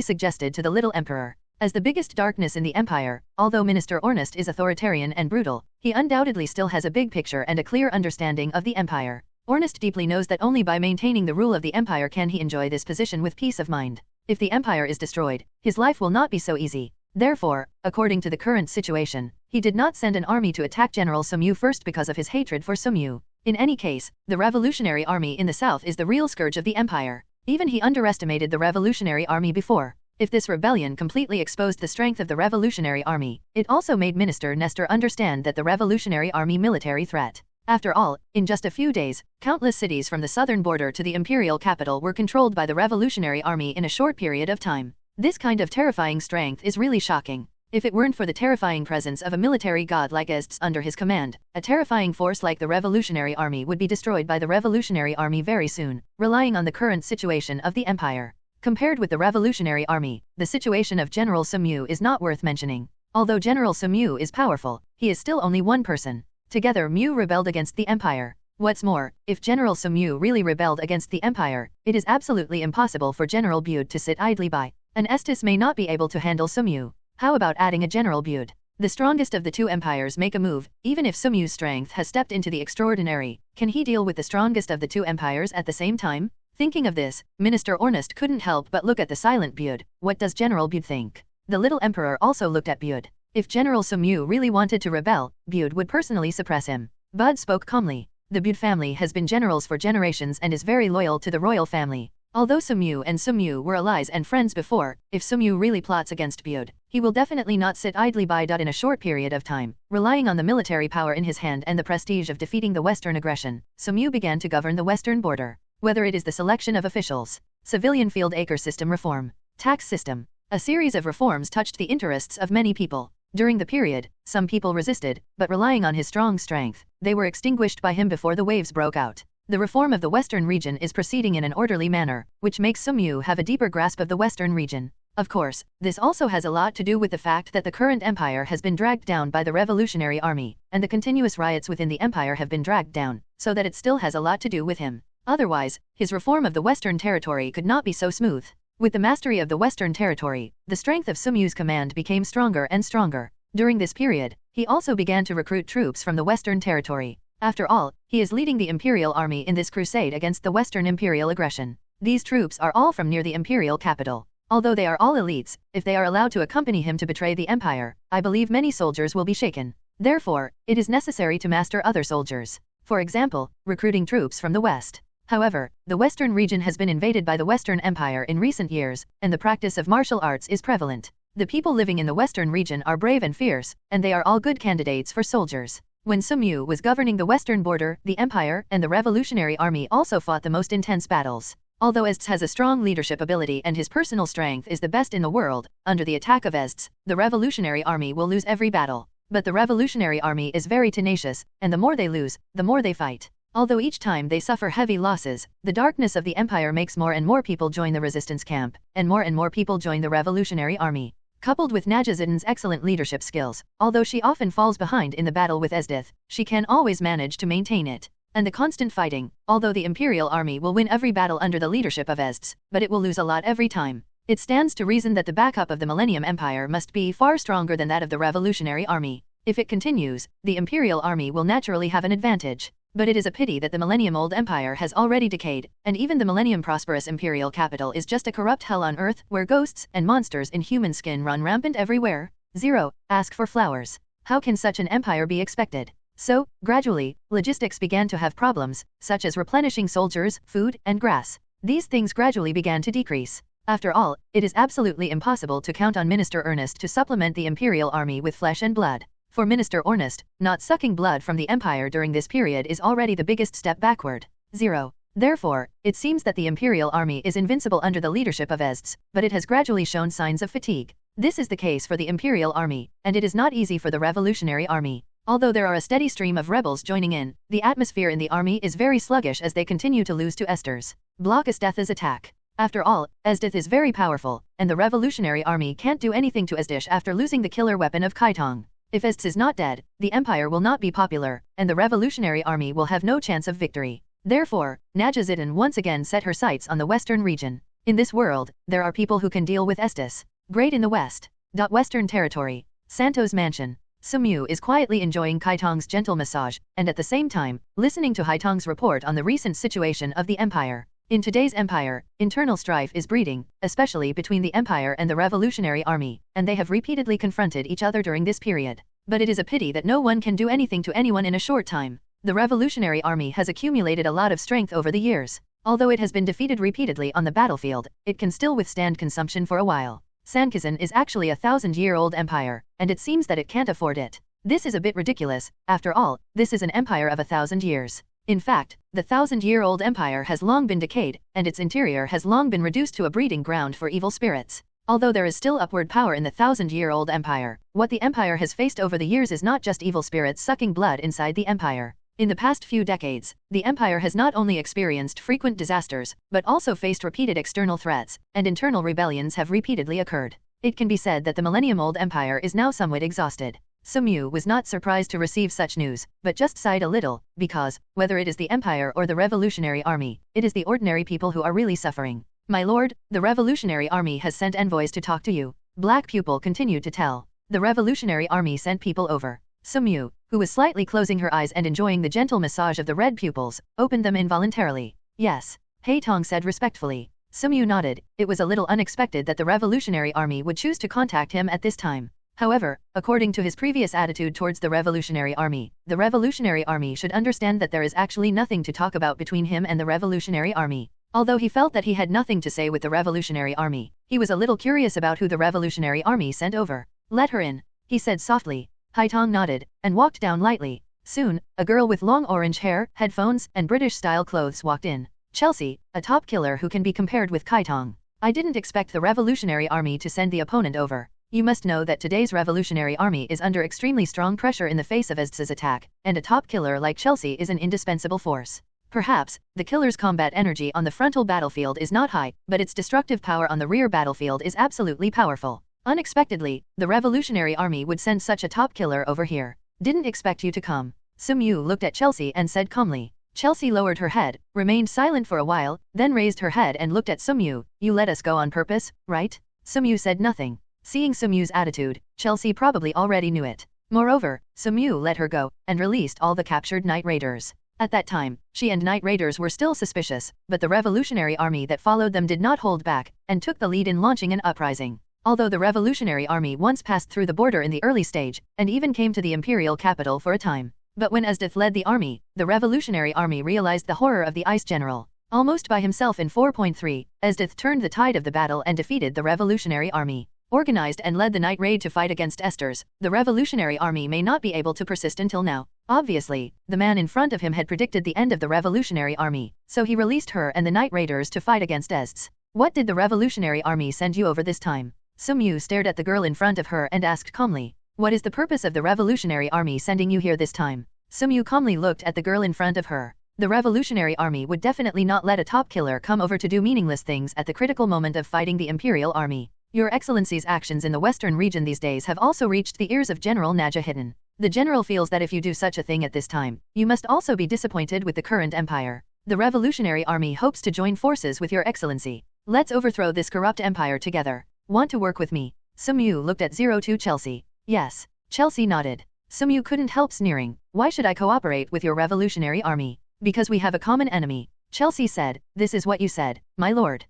suggested to the little emperor. As the biggest darkness in the empire, although Minister Ernest is authoritarian and brutal, he undoubtedly still has a big picture and a clear understanding of the empire. Ernest deeply knows that only by maintaining the rule of the empire can he enjoy this position with peace of mind. If the empire is destroyed, his life will not be so easy. Therefore, according to the current situation, he did not send an army to attack General Sumyu first because of his hatred for Sumyu. In any case, the Revolutionary Army in the south is the real scourge of the empire. Even he underestimated the Revolutionary Army before. If this rebellion completely exposed the strength of the Revolutionary Army, it also made Minister Nestor understand that the Revolutionary Army military threat. After all, in just a few days, countless cities from the southern border to the imperial capital were controlled by the Revolutionary Army in a short period of time. This kind of terrifying strength is really shocking. If it weren't for the terrifying presence of a military god like etched under his command, a terrifying force like the Revolutionary Army would be destroyed by the Revolutionary Army very soon, relying on the current situation of the empire. Compared with the Revolutionary Army, the situation of General Sumyu is not worth mentioning. Although General Sumyu is powerful, he is still only one person. Together Mu rebelled against the empire. What's more, if General Sumyu really rebelled against the empire, it is absolutely impossible for General Bude to sit idly by. An Estes may not be able to handle Sumyu. How about adding a General Bude? The strongest of the two empires make a move, even if Sumyu's strength has stepped into the extraordinary. Can he deal with the strongest of the two empires at the same time? Thinking of this, Minister Ernest couldn't help but look at the silent Bude. What does General Bude think? The little emperor also looked at Bude. If General Sumyu really wanted to rebel, Bude would personally suppress him. Bud spoke calmly. The Bude family has been generals for generations and is very loyal to the royal family. Although Sumyu and Sumyu were allies and friends before, if Sumyu really plots against Bude, he will definitely not sit idly by. In a short period of time, relying on the military power in his hand and the prestige of defeating the Western aggression, Sumyu began to govern the western border. Whether it is the selection of officials, civilian field acre system reform, tax system, a series of reforms touched the interests of many people. During the period, some people resisted, but relying on his strong strength, they were extinguished by him before the waves broke out. The reform of the western region is proceeding in an orderly manner, which makes Sumyu have a deeper grasp of the western region. Of course, this also has a lot to do with the fact that the current empire has been dragged down by the Revolutionary Army, and the continuous riots within the empire have been dragged down, so that it still has a lot to do with him. Otherwise, his reform of the western territory could not be so smooth. With the mastery of the western territory, the strength of Sumyu's command became stronger and stronger. During this period, he also began to recruit troops from the western territory. After all, he is leading the Imperial Army in this crusade against the Western Imperial aggression. These troops are all from near the Imperial capital. Although they are all elites, if they are allowed to accompany him to betray the Empire, I believe many soldiers will be shaken. Therefore, it is necessary to master other soldiers. For example, recruiting troops from the West. However, the Western region has been invaded by the Western Empire in recent years, and the practice of martial arts is prevalent. The people living in the Western region are brave and fierce, and they are all good candidates for soldiers. When Sumyu was governing the western border, the Empire and the Revolutionary Army also fought the most intense battles. Although etched has a strong leadership ability and his personal strength is the best in the world, under the attack of etched, the Revolutionary Army will lose every battle. But the Revolutionary Army is very tenacious, and the more they lose, the more they fight. Although each time they suffer heavy losses, the darkness of the Empire makes more and more people join the resistance camp, and more people join the Revolutionary Army. Coupled with Najazidan's excellent leadership skills, although she often falls behind in the battle with Esdith, she can always manage to maintain it. And the constant fighting, although the Imperial Army will win every battle under the leadership of Esdith, but it will lose a lot every time. It stands to reason that the backup of the Millennium Empire must be far stronger than that of the Revolutionary Army. If it continues, the Imperial Army will naturally have an advantage. But it is a pity that the Millennium Old Empire has already decayed, and even the Millennium Prosperous Imperial Capital is just a corrupt hell on Earth, where ghosts and monsters in human skin run rampant everywhere. 0. Ask for flowers. How can such an empire be expected? So, gradually, logistics began to have problems, such as replenishing soldiers, food, and grass. These things gradually began to decrease. After all, it is absolutely impossible to count on Minister Ernest to supplement the Imperial Army with flesh and blood. For Minister Ernest, not sucking blood from the Empire during this period is already the biggest step backward. 0. Therefore, it seems that the Imperial Army is invincible under the leadership of etched, but it has gradually shown signs of fatigue. This is the case for the Imperial Army, and it is not easy for the Revolutionary Army. Although there are a steady stream of rebels joining in, the atmosphere in the army is very sluggish as they continue to lose to Esther's. Block Estetha's attack. After all, Esdith is very powerful, and the Revolutionary Army can't do anything to Esdish after losing the killer weapon of Kaitong. If Estes is not dead, the Empire will not be popular, and the Revolutionary Army will have no chance of victory. Therefore, Najazidin once again set her sights on the western region. In this world, there are people who can deal with Estes. Great in the west. Western territory. Santo's mansion. Sumyu is quietly enjoying Kaitong's gentle massage, and at the same time, listening to Haitong's report on the recent situation of the Empire. In today's Empire, internal strife is breeding, especially between the Empire and the Revolutionary Army, and they have repeatedly confronted each other during this period. But it is a pity that no one can do anything to anyone in a short time. The Revolutionary Army has accumulated a lot of strength over the years. Although it has been defeated repeatedly on the battlefield, it can still withstand consumption for a while. Sankizan is actually a 1,000-year-old empire, and it seems that it can't afford it. This is a bit ridiculous. After all, this is an empire of 1,000 years. In fact, the 1,000-year-old empire has long been decayed, and its interior has long been reduced to a breeding ground for evil spirits. Although there is still upward power in the 1,000-year-old empire, what the empire has faced over the years is not just evil spirits sucking blood inside the empire. In the past few decades, the empire has not only experienced frequent disasters, but also faced repeated external threats, and internal rebellions have repeatedly occurred. It can be said that the millennium-old empire is now somewhat exhausted. Sumyu was not surprised to receive such news, but just sighed a little, because, whether it is the empire or the Revolutionary Army, it is the ordinary people who are really suffering. My lord, the Revolutionary Army has sent envoys to talk to you. Black Pupil continued to tell. The Revolutionary Army sent people over. Sumyu, who was slightly closing her eyes and enjoying the gentle massage of the red pupils, opened them involuntarily. Yes. Haitong said respectfully. Sumyu nodded. It was a little unexpected that the Revolutionary Army would choose to contact him at this time. However, according to his previous attitude towards the Revolutionary Army, the Revolutionary Army should understand that there is actually nothing to talk about between him and the Revolutionary Army. Although he felt that he had nothing to say with the Revolutionary Army, he was a little curious about who the Revolutionary Army sent over. Let her in, he said softly. Haitong nodded, and walked down lightly. Soon, a girl with long orange hair, headphones, and British-style clothes walked in. Chelsea, a top killer who can be compared with Kaitong. I didn't expect the Revolutionary Army to send the opponent over. You must know that today's Revolutionary Army is under extremely strong pressure in the face of Estes' attack, and a top killer like Chelsea is an indispensable force. Perhaps, the killer's combat energy on the frontal battlefield is not high, but its destructive power on the rear battlefield is absolutely powerful. Unexpectedly, the Revolutionary Army would send such a top killer over here. Didn't expect you to come. Sumyu looked at Chelsea and said calmly. Chelsea lowered her head, remained silent for a while, then raised her head and looked at Sumyu. You let us go on purpose, right? Sumyu said nothing. Seeing Sumyu's attitude, Chelsea probably already knew it. Moreover, Sumyu let her go, and released all the captured Night Raiders. At that time, she and Night Raiders were still suspicious, but the Revolutionary Army that followed them did not hold back, and took the lead in launching an uprising. Although the Revolutionary Army once passed through the border in the early stage, and even came to the imperial capital for a time. But when Esdith led the army, the Revolutionary Army realized the horror of the Ice General. Almost by himself in 4.3, Esdith turned the tide of the battle and defeated the Revolutionary Army. Organized and led the Night Raid to fight against Esther's, the Revolutionary Army may not be able to persist until now. Obviously, the man in front of him had predicted the end of the Revolutionary Army, so he released her and the Night Raiders to fight against Estes. What did the Revolutionary Army send you over this time? Sumyu stared at the girl in front of her and asked calmly. What is the purpose of the Revolutionary Army sending you here this time? Sumyu calmly looked at the girl in front of her. The Revolutionary Army would definitely not let a top killer come over to do meaningless things at the critical moment of fighting the Imperial Army. Your Excellency's actions in the western region these days have also reached the ears of General Najahidin. The general feels that if you do such a thing at this time, you must also be disappointed with the current empire. The Revolutionary Army hopes to join forces with your Excellency. Let's overthrow this corrupt empire together. Want to work with me? Sumyu looked at 02 Chelsea. Yes. Chelsea nodded. Sumyu couldn't help sneering. Why should I cooperate with your Revolutionary Army? Because we have a common enemy. Chelsea said. This is what you said, my lord.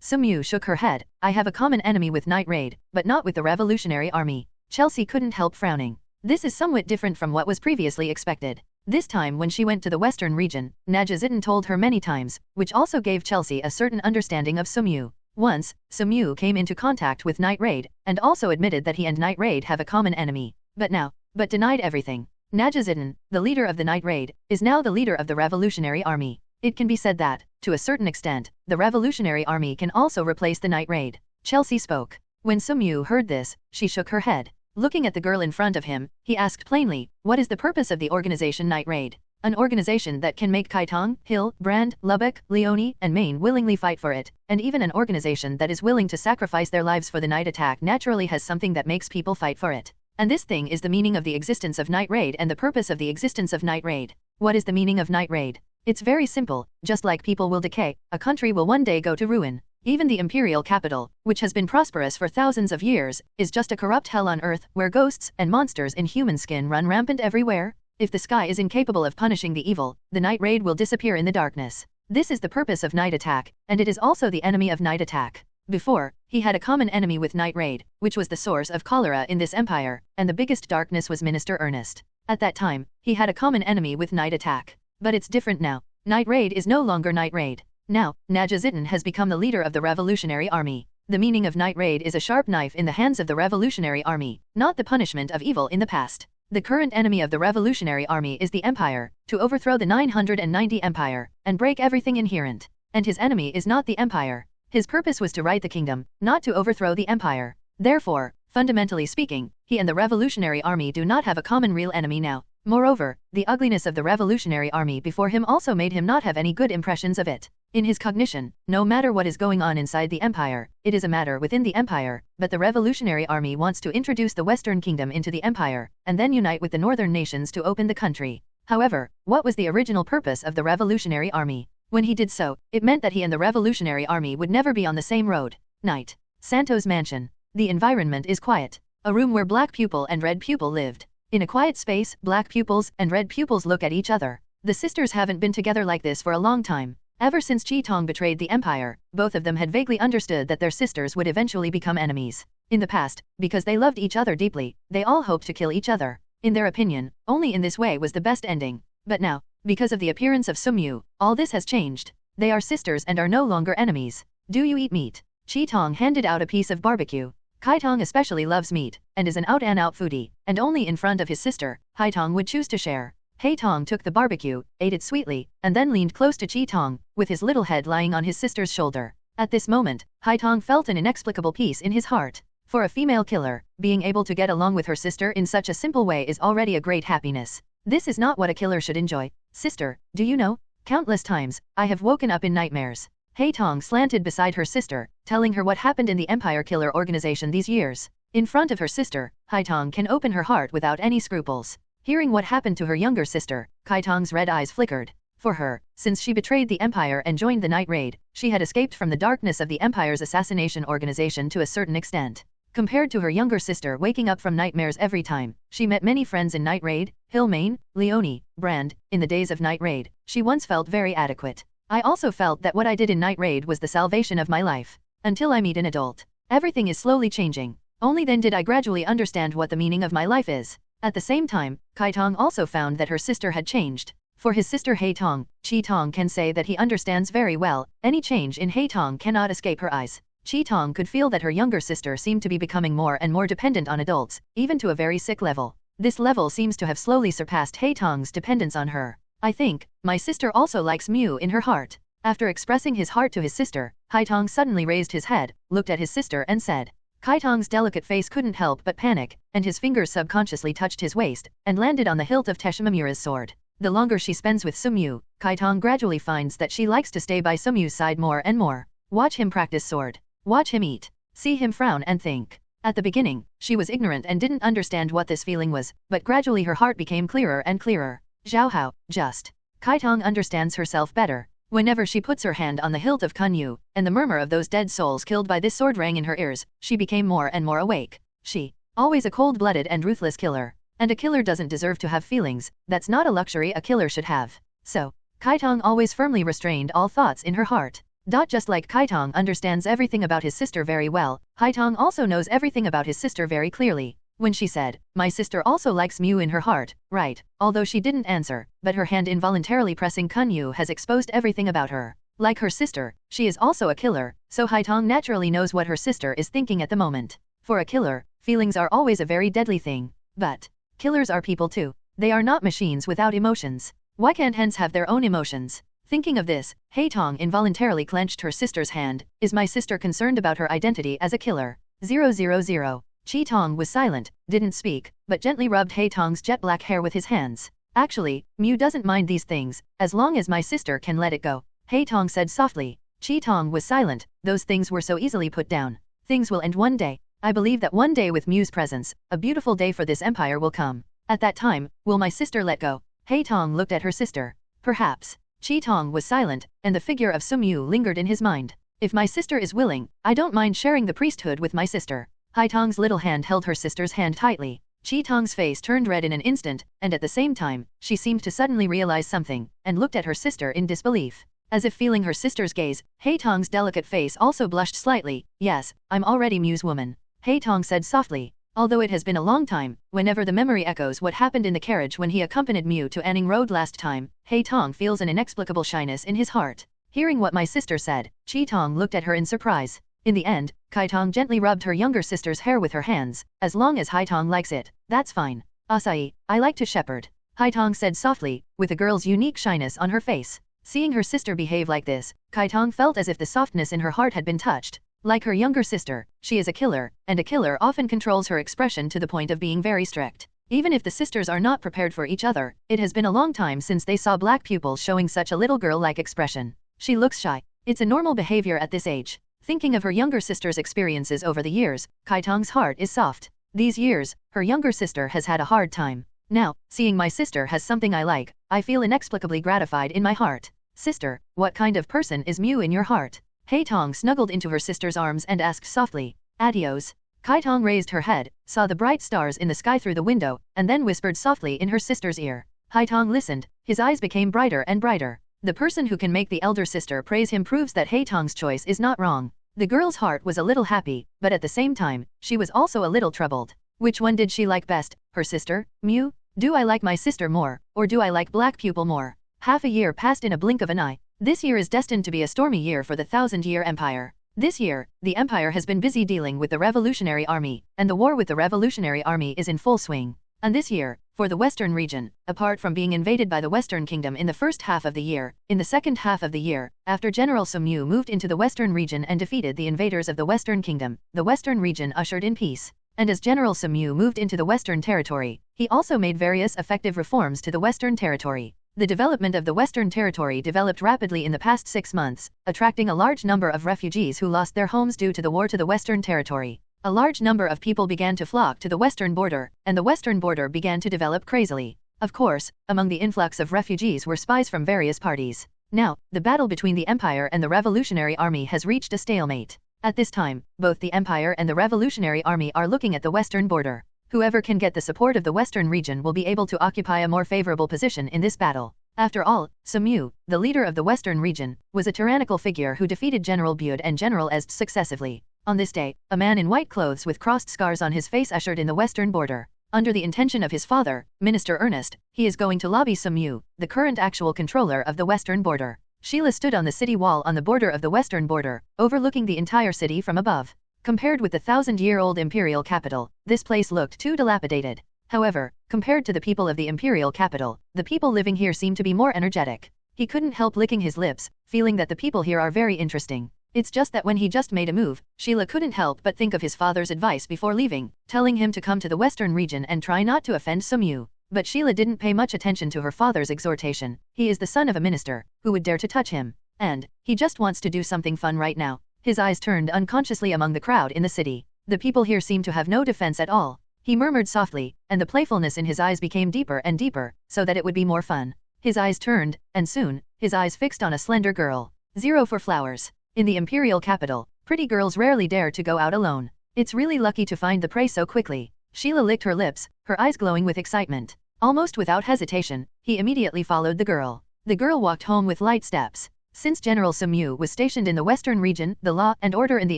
Sumyu shook her head. I have a common enemy with Night Raid, but not with the Revolutionary Army. Chelsea couldn't help frowning. This is somewhat different from what was previously expected. This time when she went to the western region, Najazidin told her many times, which also gave Chelsea a certain understanding of Sumyu. Once, Sumyu came into contact with Night Raid, and also admitted that he and Night Raid have a common enemy. But denied everything. Najazidin, the leader of the Night Raid, is now the leader of the Revolutionary Army. It can be said that, to a certain extent, the Revolutionary Army can also replace the night raid. Chelsea spoke. When Sumyu heard this, she shook her head. Looking at the girl in front of him, he asked plainly, what is the purpose of the organization Night Raid? An organization that can make Kaitong, Hill, Brand, Lubbock, Leone, and Maine willingly fight for it, and even an organization that is willing to sacrifice their lives for the night attack naturally has something that makes people fight for it. And this thing is the meaning of the existence of Night Raid and the purpose of the existence of Night Raid. What is the meaning of Night Raid? It's very simple. Just like people will decay, a country will one day go to ruin. Even the imperial capital, which has been prosperous for thousands of years, is just a corrupt hell on earth where ghosts and monsters in human skin run rampant everywhere. If the sky is incapable of punishing the evil, the night raid will disappear in the darkness. This is the purpose of night attack, and it is also the enemy of night attack. Before, he had a common enemy with night raid, which was the source of cholera in this empire, and the biggest darkness was Minister Ernest. At that time, he had a common enemy with night attack. But it's different now. Night raid is no longer night raid. Now, Najazitan has become the leader of the Revolutionary Army. The meaning of night raid is a sharp knife in the hands of the Revolutionary Army, not the punishment of evil in the past. The current enemy of the Revolutionary Army is the Empire, to overthrow the 990 Empire, and break everything inherent. And his enemy is not the Empire. His purpose was to right the kingdom, not to overthrow the Empire. Therefore, fundamentally speaking, he and the Revolutionary Army do not have a common real enemy now. Moreover, the ugliness of the Revolutionary Army before him also made him not have any good impressions of it. In his cognition, no matter what is going on inside the Empire, it is a matter within the Empire, but the Revolutionary Army wants to introduce the Western Kingdom into the Empire, and then unite with the Northern nations to open the country. However, what was the original purpose of the Revolutionary Army? When he did so, it meant that he and the Revolutionary Army would never be on the same road. Night. Santo's mansion. The environment is quiet. A room where black pupil and red pupil lived. In a quiet space, black pupils and red pupils look at each other. The sisters haven't been together like this for a long time. Ever since Chi Tong betrayed the Empire, both of them had vaguely understood that their sisters would eventually become enemies. In the past, because they loved each other deeply, they all hoped to kill each other. In their opinion, only in this way was the best ending. But now, because of the appearance of Sumyu, all this has changed. They are sisters and are no longer enemies. Do you eat meat? Chi Tong handed out a piece of barbecue. Kai Tong especially loves meat, and is an out-and-out foodie, and only in front of his sister, Hai Tong would choose to share. Hai Tong took the barbecue, ate it sweetly, and then leaned close to Chi Tong, with his little head lying on his sister's shoulder. At this moment, Hai Tong felt an inexplicable peace in his heart. For a female killer, being able to get along with her sister in such a simple way is already a great happiness. This is not what a killer should enjoy. Sister, do you know? Countless times, I have woken up in nightmares. Hai Tong slanted beside her sister, telling her what happened in the Empire Killer organization these years. In front of her sister, Hai Tong can open her heart without any scruples. Hearing what happened to her younger sister, Kai Tong's red eyes flickered. For her, since she betrayed the Empire and joined the Night Raid, she had escaped from the darkness of the Empire's assassination organization to a certain extent. Compared to her younger sister waking up from nightmares every time, she met many friends in Night Raid, Hill Maine, Leone, Brand. In the days of Night Raid, she once felt very adequate. I also felt that what I did in Night Raid was the salvation of my life. Until I meet an adult. Everything is slowly changing. Only then did I gradually understand what the meaning of my life is. At the same time, Kai Tong also found that her sister had changed. For his sister Hai Tong, Chi Tong can say that he understands very well. Any change in Hai Tong cannot escape her eyes. Chi Tong could feel that her younger sister seemed to be becoming more and more dependent on adults, even to a very sick level. This level seems to have slowly surpassed Hai Tong's dependence on her. I think, my sister also likes Mew in her heart. After expressing his heart to his sister, Hai Tong suddenly raised his head, looked at his sister and said. Kai Tong's delicate face couldn't help but panic, and his fingers subconsciously touched his waist, and landed on the hilt of Teshimamura's sword. The longer she spends with Sumyu, Kai Tong gradually finds that she likes to stay by Sumyu's side more and more. Watch him practice sword. Watch him eat. See him frown and think. At the beginning, she was ignorant and didn't understand what this feeling was, but gradually her heart became clearer and clearer. Zhao Hao, just. Kai Tong understands herself better. Whenever she puts her hand on the hilt of Kunyu, and the murmur of those dead souls killed by this sword rang in her ears, she became more and more awake. She, always a cold-blooded and ruthless killer. And a killer doesn't deserve to have feelings, that's not a luxury a killer should have. So, Kai Tong always firmly restrained all thoughts in her heart. Just like Kai Tong understands everything about his sister very well, Hai Tong also knows everything about his sister very clearly. When she said, my sister also likes Mew in her heart, right, although she didn't answer, but her hand involuntarily pressing Kunyu has exposed everything about her. Like her sister, she is also a killer, so Hai Tong naturally knows what her sister is thinking at the moment. For a killer, feelings are always a very deadly thing. But, killers are people too. They are not machines without emotions. Why can't hens have their own emotions? Thinking of this, Haitong involuntarily clenched her sister's hand. Is my sister concerned about her identity as a killer? 000. Chi Tong was silent, didn't speak, but gently rubbed Haitong's jet black hair with his hands. Actually, Mew doesn't mind these things, as long as my sister can let it go, Haitong said softly. Chi Tong was silent, those things were so easily put down. Things will end one day. I believe that one day with Mew's presence, a beautiful day for this empire will come. At that time, will my sister let go? Haitong looked at her sister. Perhaps. Chi Tong was silent, and the figure of Mew lingered in his mind. If my sister is willing, I don't mind sharing the priesthood with my sister. Haitong's little hand held her sister's hand tightly. Chi Tong's face turned red in an instant, and at the same time, she seemed to suddenly realize something, and looked at her sister in disbelief. As if feeling her sister's gaze, Haitong's delicate face also blushed slightly. Yes, I'm already Mew's woman, Haitong said softly. Although it has been a long time, whenever the memory echoes what happened in the carriage when he accompanied Mew to Anning Road last time, Haitong feels an inexplicable shyness in his heart. Hearing what my sister said, Chi Tong looked at her in surprise. In the end, Haitong gently rubbed her younger sister's hair with her hands. As long as Haitong likes it, that's fine. Asai, I like to shepherd, Haitong said softly, with a girl's unique shyness on her face. Seeing her sister behave like this, Haitong felt as if the softness in her heart had been touched. Like her younger sister, she is a killer, and a killer often controls her expression to the point of being very strict. Even if the sisters are not prepared for each other, it has been a long time since they saw black pupils showing such a little girl-like expression. She looks shy. It's a normal behavior at this age. Thinking of her younger sister's experiences over the years, Haitong's heart is soft. These years, her younger sister has had a hard time. Now, seeing my sister has something I like, I feel inexplicably gratified in my heart. Sister, what kind of person is Mew in your heart? Haitong snuggled into her sister's arms and asked softly. Adios. Haitong raised her head, saw the bright stars in the sky through the window, and then whispered softly in her sister's ear. Haitong listened, his eyes became brighter and brighter. The person who can make the elder sister praise him proves that Haitong's choice is not wrong. The girl's heart was a little happy, but at the same time, she was also a little troubled. Which one did she like best, her sister, Mew? Do I like my sister more, or do I like Black Pupil more? Half a year passed in a blink of an eye. This year is destined to be a stormy year for the 1,000-year empire. This year, the empire has been busy dealing with the Revolutionary Army, and the war with the Revolutionary Army is in full swing. And this year, for the Western region, apart from being invaded by the Western Kingdom in the first half of the year, in the second half of the year, after General Mew moved into the Western region and defeated the invaders of the Western Kingdom, the Western region ushered in peace. And as General Mew moved into the Western Territory, he also made various effective reforms to the Western Territory. The development of the Western Territory developed rapidly in the past 6 months, attracting a large number of refugees who lost their homes due to the war to the Western Territory. A large number of people began to flock to the western border, and the western border began to develop crazily. Of course, among the influx of refugees were spies from various parties. Now, the battle between the Empire and the Revolutionary Army has reached a stalemate. At this time, both the Empire and the Revolutionary Army are looking at the western border. Whoever can get the support of the western region will be able to occupy a more favorable position in this battle. After all, Mew, the leader of the western region, was a tyrannical figure who defeated General Bud and General Est successively. On this day, a man in white clothes with crossed scars on his face ushered in the western border. Under the intention of his father, Minister Ernest, he is going to lobby Mew, the current actual controller of the western border. Sheila stood on the city wall on the border of the western border, overlooking the entire city from above. Compared with the 1,000-year-old imperial capital, this place looked too dilapidated. However, compared to the people of the imperial capital, the people living here seem to be more energetic. He couldn't help licking his lips, feeling that the people here are very interesting. It's just that when he just made a move, Sheila couldn't help but think of his father's advice before leaving, telling him to come to the western region and try not to offend Mew. But Sheila didn't pay much attention to her father's exhortation. He is the son of a minister, who would dare to touch him? And he just wants to do something fun right now. His eyes turned unconsciously among the crowd in the city. The people here seem to have no defense at all. He murmured softly, and the playfulness in his eyes became deeper and deeper, so that it would be more fun. His eyes turned, and soon, his eyes fixed on a slender girl. 0 for flowers. In the imperial capital, pretty girls rarely dare to go out alone. It's really lucky to find the prey so quickly. Sheila licked her lips, her eyes glowing with excitement. Almost without hesitation, he immediately followed the girl. The girl walked home with light steps. Since General Mew was stationed in the western region, the law and order in the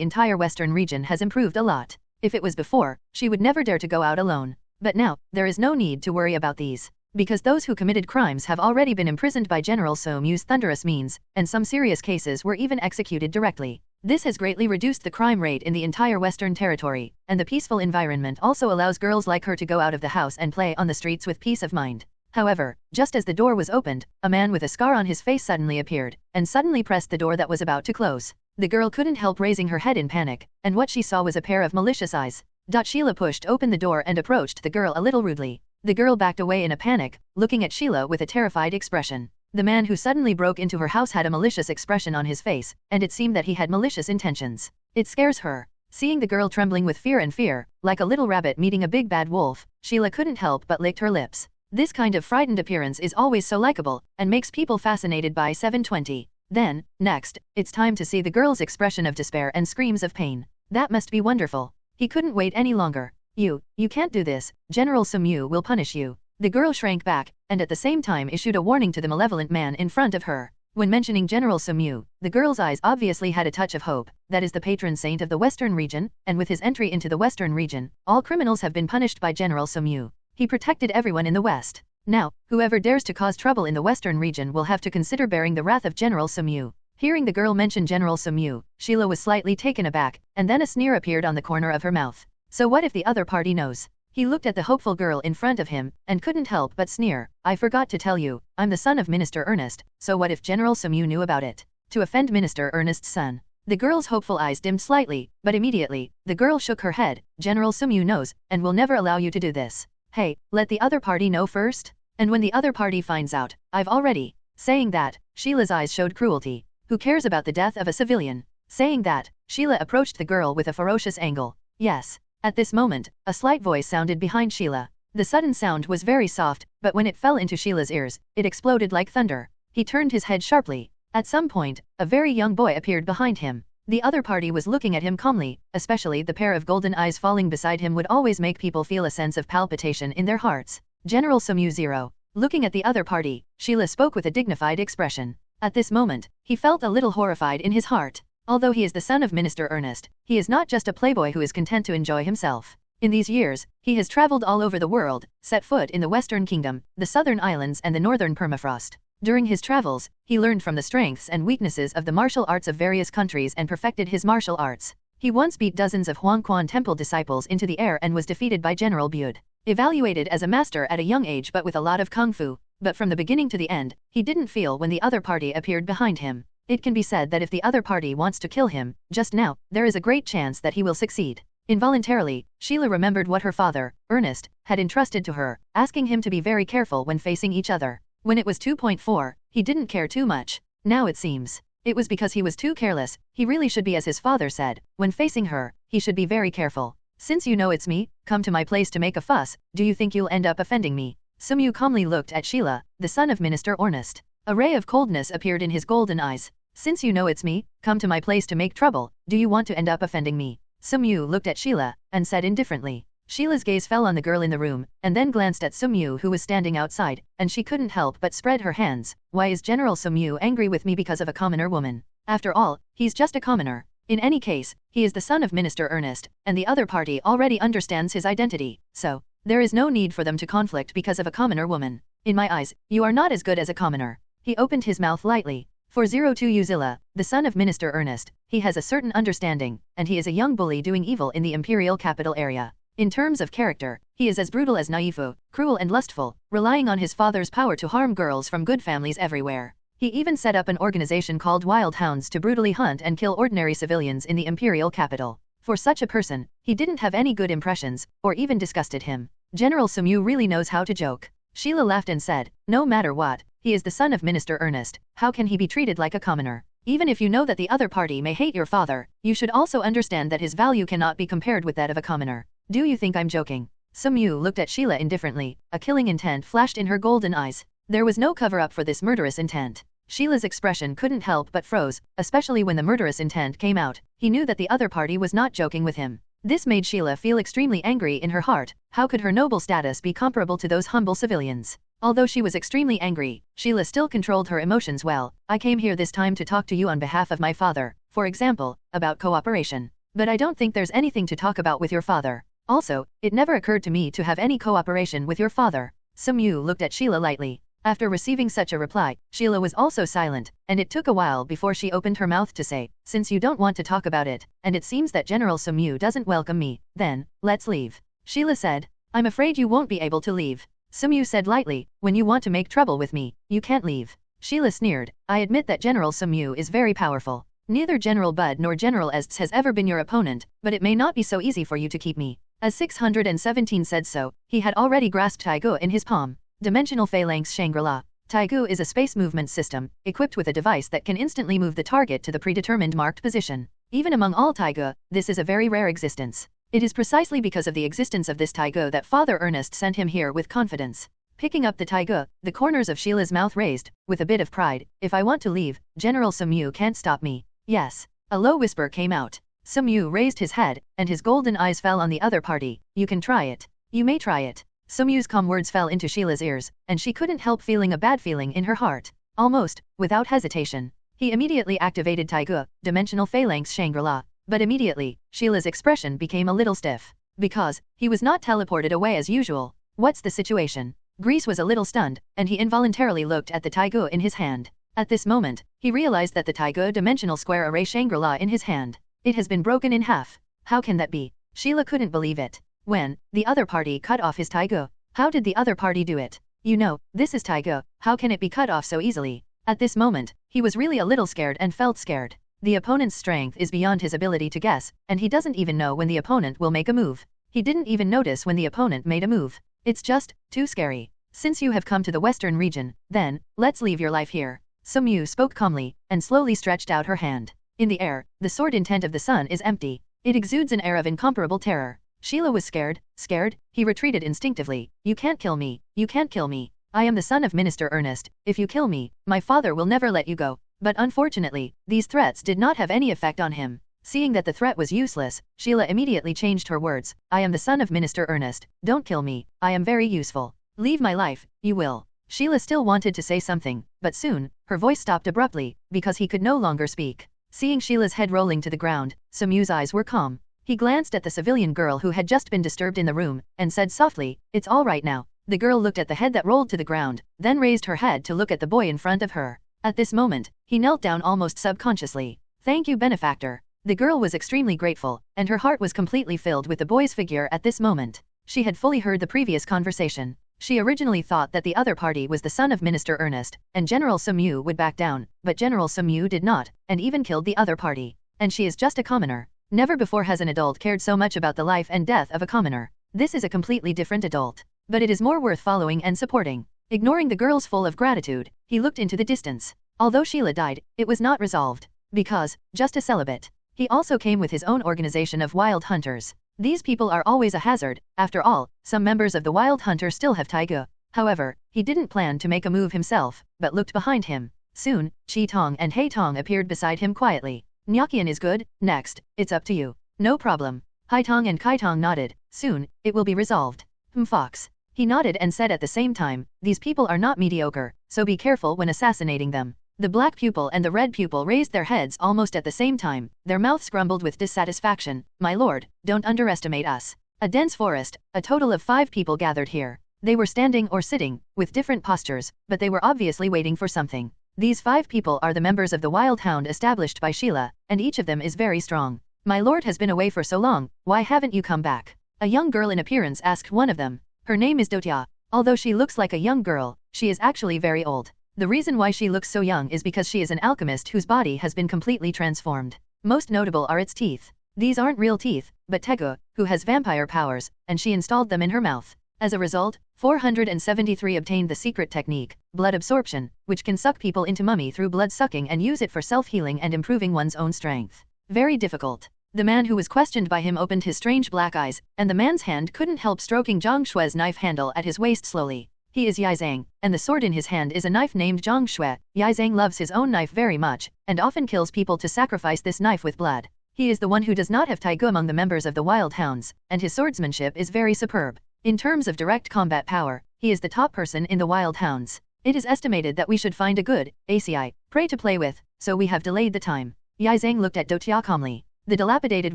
entire western region has improved a lot. If it was before, she would never dare to go out alone. But now, there is no need to worry about these. Because those who committed crimes have already been imprisoned by General Mew's thunderous means, and some serious cases were even executed directly. This has greatly reduced the crime rate in the entire Western Territory, and the peaceful environment also allows girls like her to go out of the house and play on the streets with peace of mind. However, just as the door was opened, a man with a scar on his face suddenly appeared, and suddenly pressed the door that was about to close. The girl couldn't help raising her head in panic, and what she saw was a pair of malicious eyes. Sheila pushed open the door and approached the girl a little rudely. The girl backed away in a panic, looking at Sheila with a terrified expression. The man who suddenly broke into her house had a malicious expression on his face, and it seemed that he had malicious intentions. It scares her. Seeing the girl trembling with fear, like a little rabbit meeting a big bad wolf, Sheila couldn't help but licked her lips. This kind of frightened appearance is always so likable, and makes people fascinated by 720. Then, next, it's time to see the girl's expression of despair and screams of pain. That must be wonderful. He couldn't wait any longer. You can't do this, General Sumyu will punish you. The girl shrank back, and at the same time issued a warning to the malevolent man in front of her. When mentioning General Sumyu, the girl's eyes obviously had a touch of hope. That is the patron saint of the Western region, and with his entry into the Western region, all criminals have been punished by General Sumyu. He protected everyone in the West. Now, whoever dares to cause trouble in the Western region will have to consider bearing the wrath of General Sumyu. Hearing the girl mention General Sumyu, Sheila was slightly taken aback, and then a sneer appeared on the corner of her mouth. So what if the other party knows? He looked at the hopeful girl in front of him, and couldn't help but sneer. I forgot to tell you, I'm the son of Minister Ernest, so what if General Sumyu knew about it? To offend Minister Ernest's son. The girl's hopeful eyes dimmed slightly, but immediately, the girl shook her head. General Sumyu knows, and will never allow you to do this. Hey, let the other party know first? And when the other party finds out, I've already. Saying that, Sheila's eyes showed cruelty. Who cares about the death of a civilian? Saying that, Sheila approached the girl with a ferocious angle. Yes. At this moment, a slight voice sounded behind Sheila. The sudden sound was very soft, but when it fell into Sheila's ears, it exploded like thunder. He turned his head sharply. At some point, a very young boy appeared behind him. The other party was looking at him calmly, especially the pair of golden eyes falling beside him would always make people feel a sense of palpitation in their hearts. General Sumyu 0. Looking at the other party, Sheila spoke with a dignified expression. At this moment, he felt a little horrified in his heart. Although he is the son of Minister Ernest, he is not just a playboy who is content to enjoy himself. In these years, he has traveled all over the world, set foot in the Western Kingdom, the Southern Islands and the Northern Permafrost. During his travels, he learned from the strengths and weaknesses of the martial arts of various countries and perfected his martial arts. He once beat dozens of Huangquan Temple disciples into the air and was defeated by General Bude. Evaluated as a master at a young age but with a lot of kung fu, but from the beginning to the end, he didn't feel when the other party appeared behind him. It can be said that if the other party wants to kill him, just now, there is a great chance that he will succeed. Involuntarily, Sheila remembered what her father, Ernest, had entrusted to her, asking him to be very careful when facing each other. When it was 2.4, he didn't care too much. Now it seems. It was because he was too careless. He really should be as his father said. When facing her, he should be very careful. Since you know it's me, come to my place to make a fuss, do you think you'll end up offending me? Sumyu calmly looked at Sheila, the son of Minister Ernest. A ray of coldness appeared in his golden eyes. Since you know it's me, come to my place to make trouble, do you want to end up offending me? Sumyu looked at Sheila, and said indifferently. Sheila's gaze fell on the girl in the room, and then glanced at Sumyu who was standing outside, and she couldn't help but spread her hands. Why is General Sumyu angry with me because of a commoner woman? After all, he's just a commoner. In any case, he is the son of Minister Ernest, and the other party already understands his identity, so, there is no need for them to conflict because of a commoner woman. In my eyes, you are not as good as a commoner. He opened his mouth lightly. For 02 Uzilla, the son of Minister Ernest, he has a certain understanding, and he is a young bully doing evil in the imperial capital area. In terms of character, he is as brutal as Naifu, cruel and lustful, relying on his father's power to harm girls from good families everywhere. He even set up an organization called Wild Hounds to brutally hunt and kill ordinary civilians in the imperial capital. For such a person, he didn't have any good impressions, or even disgusted him. General Sumyu really knows how to joke. Sheila laughed and said, no matter what, he is the son of Minister Ernest, how can he be treated like a commoner? Even if you know that the other party may hate your father, you should also understand that his value cannot be compared with that of a commoner. Do you think I'm joking? Sumyu looked at Sheila indifferently. A killing intent flashed in her golden eyes. There was no cover-up for this murderous intent. Sheila's expression couldn't help but froze, especially when the murderous intent came out. He knew that the other party was not joking with him. This made Sheila feel extremely angry in her heart. How could her noble status be comparable to those humble civilians? Although she was extremely angry, Sheila still controlled her emotions well. I came here this time to talk to you on behalf of my father, for example, about cooperation. But I don't think there's anything to talk about with your father. Also, it never occurred to me to have any cooperation with your father. Sumyu looked at Sheila lightly. After receiving such a reply, Sheila was also silent, and it took a while before she opened her mouth to say, since you don't want to talk about it, and it seems that General Sumyu doesn't welcome me, then, let's leave. Sheila said, I'm afraid you won't be able to leave. Sumyu said lightly, when you want to make trouble with me, you can't leave. Sheila sneered, I admit that General Sumyu is very powerful. Neither General Bud nor General Estes has ever been your opponent, but it may not be so easy for you to keep me. As 617 said so, he had already grasped Taigu in his palm. Dimensional Phalanx Shangri-La. Taigu is a space movement system, equipped with a device that can instantly move the target to the predetermined marked position. Even among all Taigu, this is a very rare existence. It is precisely because of the existence of this Taigu that Father Ernest sent him here with confidence. Picking up the Taigu, the corners of Sheila's mouth raised, with a bit of pride, if I want to leave, General Sumyu can't stop me. Yes. A low whisper came out. Sumyu raised his head, and his golden eyes fell on the other party. You can try it. You may try it. Sumyu's calm words fell into Sheila's ears, and she couldn't help feeling a bad feeling in her heart. Almost, without hesitation, he immediately activated Taigu, Dimensional Phalanx Shangri-La. But immediately, Sheila's expression became a little stiff. Because, he was not teleported away as usual. What's the situation? Grease was a little stunned, and he involuntarily looked at the Taigu in his hand. At this moment, he realized that the Taigu Dimensional Square Array Shangri-La in his hand. It has been broken in half. How can that be? Sheila couldn't believe it. When, the other party cut off his Taigu. How did the other party do it? You know, this is Taigu, how can it be cut off so easily? At this moment, he was really a little scared and felt scared. The opponent's strength is beyond his ability to guess, and he doesn't even know when the opponent will make a move. He didn't even notice when the opponent made a move. It's just, too scary. Since you have come to the western region, then, let's leave your life here. Sumyu spoke calmly, and slowly stretched out her hand. In the air, the sword intent of the sun is empty. It exudes an air of incomparable terror. Sheila was scared. He retreated instinctively. You can't kill me. You can't kill me. I am the son of Minister Ernest. If you kill me, my father will never let you go. But unfortunately, these threats did not have any effect on him. Seeing that the threat was useless, Sheila immediately changed her words. I am the son of Minister Ernest. Don't kill me. I am very useful. Leave my life, you will. Sheila still wanted to say something, but soon, her voice stopped abruptly, because he could no longer speak. Seeing Sheila's head rolling to the ground, Sumyu's eyes were calm. He glanced at the civilian girl who had just been disturbed in the room, and said softly, it's all right now. The girl looked at the head that rolled to the ground, then raised her head to look at the boy in front of her. At this moment, he knelt down almost subconsciously. Thank you, benefactor. The girl was extremely grateful, and her heart was completely filled with the boy's figure at this moment. She had fully heard the previous conversation. She originally thought that the other party was the son of Minister Ernest, and General Sumyu would back down, but General Sumyu did not, and even killed the other party. And she is just a commoner. Never before has an adult cared so much about the life and death of a commoner. This is a completely different adult. But it is more worth following and supporting. Ignoring the girls full of gratitude, he looked into the distance. Although Sheila died, it was not resolved. Because, just a celibate. He also came with his own organization of wild hunters. These people are always a hazard. After all, some members of the wild hunter still have Taigu. However, he didn't plan to make a move himself, but looked behind him. Soon, Chi Tong and Hei Tong appeared beside him quietly. Nyakian is good, next, it's up to you. No problem. Hai Tong and Kai Tong nodded. Soon, it will be resolved. Fox. He nodded and said at the same time, these people are not mediocre, so be careful when assassinating them. The black pupil and the red pupil raised their heads almost at the same time, their mouths grumbled with dissatisfaction. My lord, don't underestimate us. A dense forest, a total of 5 people gathered here. They were standing or sitting, with different postures, but they were obviously waiting for something. These 5 people are the members of the Wild Hound established by Sheila, and each of them is very strong. My lord has been away for so long, why haven't you come back? A young girl in appearance asked one of them. Her name is Dotia. Although she looks like a young girl, she is actually very old. The reason why she looks so young is because she is an alchemist whose body has been completely transformed. Most notable are its teeth. These aren't real teeth, but Tegu, who has vampire powers, and she installed them in her mouth. As a result, 473 obtained the secret technique, blood absorption, which can suck people into mummy through blood sucking and use it for self-healing and improving one's own strength. Very difficult. The man who was questioned by him opened his strange black eyes, and the man's hand couldn't help stroking Zhang Shue's knife handle at his waist slowly. He is Yaizang, and the sword in his hand is a knife named Zhang Shue. Yaizang loves his own knife very much, and often kills people to sacrifice this knife with blood. He is the one who does not have Taigu among the members of the Wild Hounds, and his swordsmanship is very superb. In terms of direct combat power, he is the top person in the Wild Hounds. It is estimated that we should find a good ACI prey to play with, so we have delayed the time. Yaizang looked at Dotia calmly. The dilapidated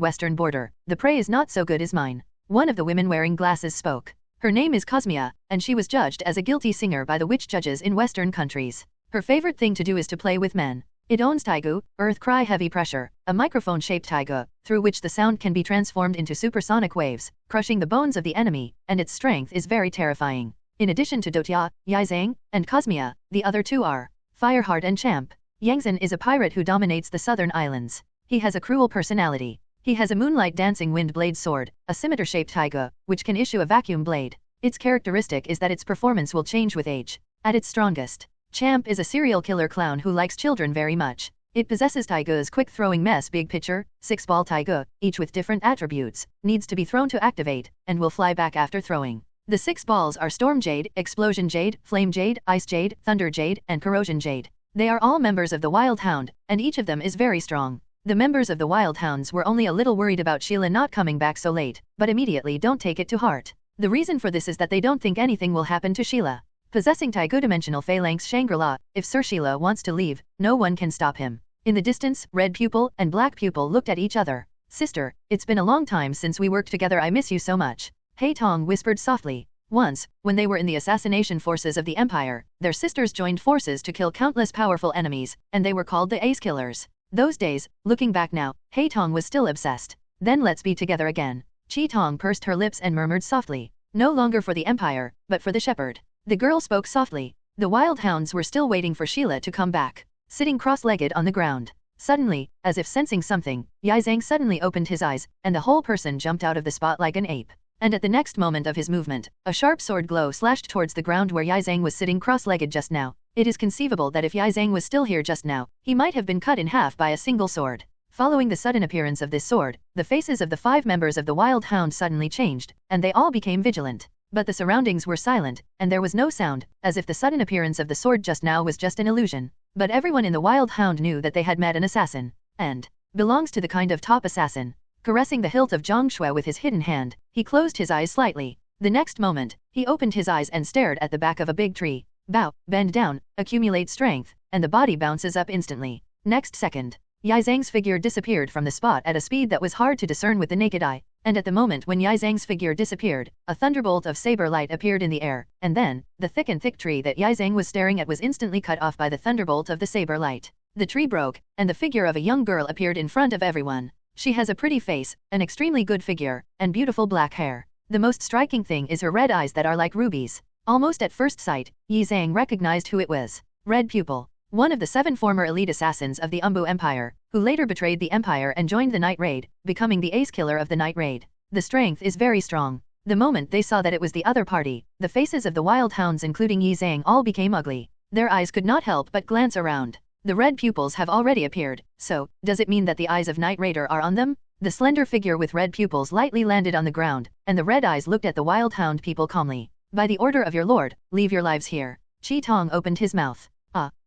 western border, the prey is not so good as mine. One of the women wearing glasses spoke. Her name is Cosmia, and she was judged as a guilty singer by the witch judges in western countries. Her favorite thing to do is to play with men. It owns Taigu, Earth Cry Heavy Pressure, a microphone-shaped Taigu, through which the sound can be transformed into supersonic waves, crushing the bones of the enemy, and its strength is very terrifying. In addition to Dotia, Yizang, and Cosmia, the other two are Fireheart and Champ. Yangzhen is a pirate who dominates the southern islands. He has a cruel personality. He has a moonlight dancing wind blade sword, a scimitar-shaped taiga, which can issue a vacuum blade. Its characteristic is that its performance will change with age. At its strongest, Champ is a serial killer clown who likes children very much. It possesses Taiga's quick-throwing mess big pitcher, 6-ball Taiga, each with different attributes, needs to be thrown to activate, and will fly back after throwing. The 6 balls are Storm Jade, Explosion Jade, Flame Jade, Ice Jade, Thunder Jade, and Corrosion Jade. They are all members of the Wild Hound, and each of them is very strong. The members of the Wild Hounds were only a little worried about Sheila not coming back so late, but immediately don't take it to heart. The reason for this is that they don't think anything will happen to Sheila. Possessing Taiga-dimensional phalanx Shangri-La, if Sir Sheila wants to leave, no one can stop him. In the distance, Red Pupil and Black Pupil looked at each other. Sister, it's been a long time since we worked together. I miss you so much. Hei Tong whispered softly. Once, when they were in the assassination forces of the Empire, their sisters joined forces to kill countless powerful enemies, and they were called the Ace Killers. Those days, looking back now, Hei Tong was still obsessed. Then let's be together again. Chi Tong pursed her lips and murmured softly. No longer for the Empire, but for the shepherd. The girl spoke softly. The Wild Hounds were still waiting for Sheila to come back. Sitting cross-legged on the ground. Suddenly, as if sensing something, Yizang suddenly opened his eyes, and the whole person jumped out of the spot like an ape. And at the next moment of his movement, a sharp sword glow slashed towards the ground where Yizang was sitting cross-legged just now. It is conceivable that if Yizang was still here just now, he might have been cut in half by a single sword. Following the sudden appearance of this sword, the faces of the 5 members of the Wild Hound suddenly changed, and they all became vigilant. But the surroundings were silent, and there was no sound, as if the sudden appearance of the sword just now was just an illusion. But everyone in the Wild Hound knew that they had met an assassin, and belongs to the kind of top assassin. Caressing the hilt of Zhang Shui with his hidden hand, he closed his eyes slightly. The next moment, he opened his eyes and stared at the back of a big tree. Bow, bend down, accumulate strength, and the body bounces up instantly. Next second, Yizang's figure disappeared from the spot at a speed that was hard to discern with the naked eye, and at the moment when Yizang's figure disappeared, a thunderbolt of saber light appeared in the air, and then, the thick tree that Yizang was staring at was instantly cut off by the thunderbolt of the saber light. The tree broke, and the figure of a young girl appeared in front of everyone. She has a pretty face, an extremely good figure, and beautiful black hair. The most striking thing is her red eyes that are like rubies. Almost at first sight, Yizang recognized who it was. Red Pupil, one of the 7 former elite assassins of the Umbu Empire, who later betrayed the Empire and joined the Night Raid, becoming the ace killer of the Night Raid. The strength is very strong. The moment they saw that it was the other party, the faces of the Wild Hounds including Yizang all became ugly. Their eyes could not help but glance around. The red pupils have already appeared, so, does it mean that the eyes of Night Raider are on them? The slender figure with red pupils lightly landed on the ground, and the red eyes looked at the Wild Hound people calmly. By the order of your lord, leave your lives here. Chi Tong opened his mouth.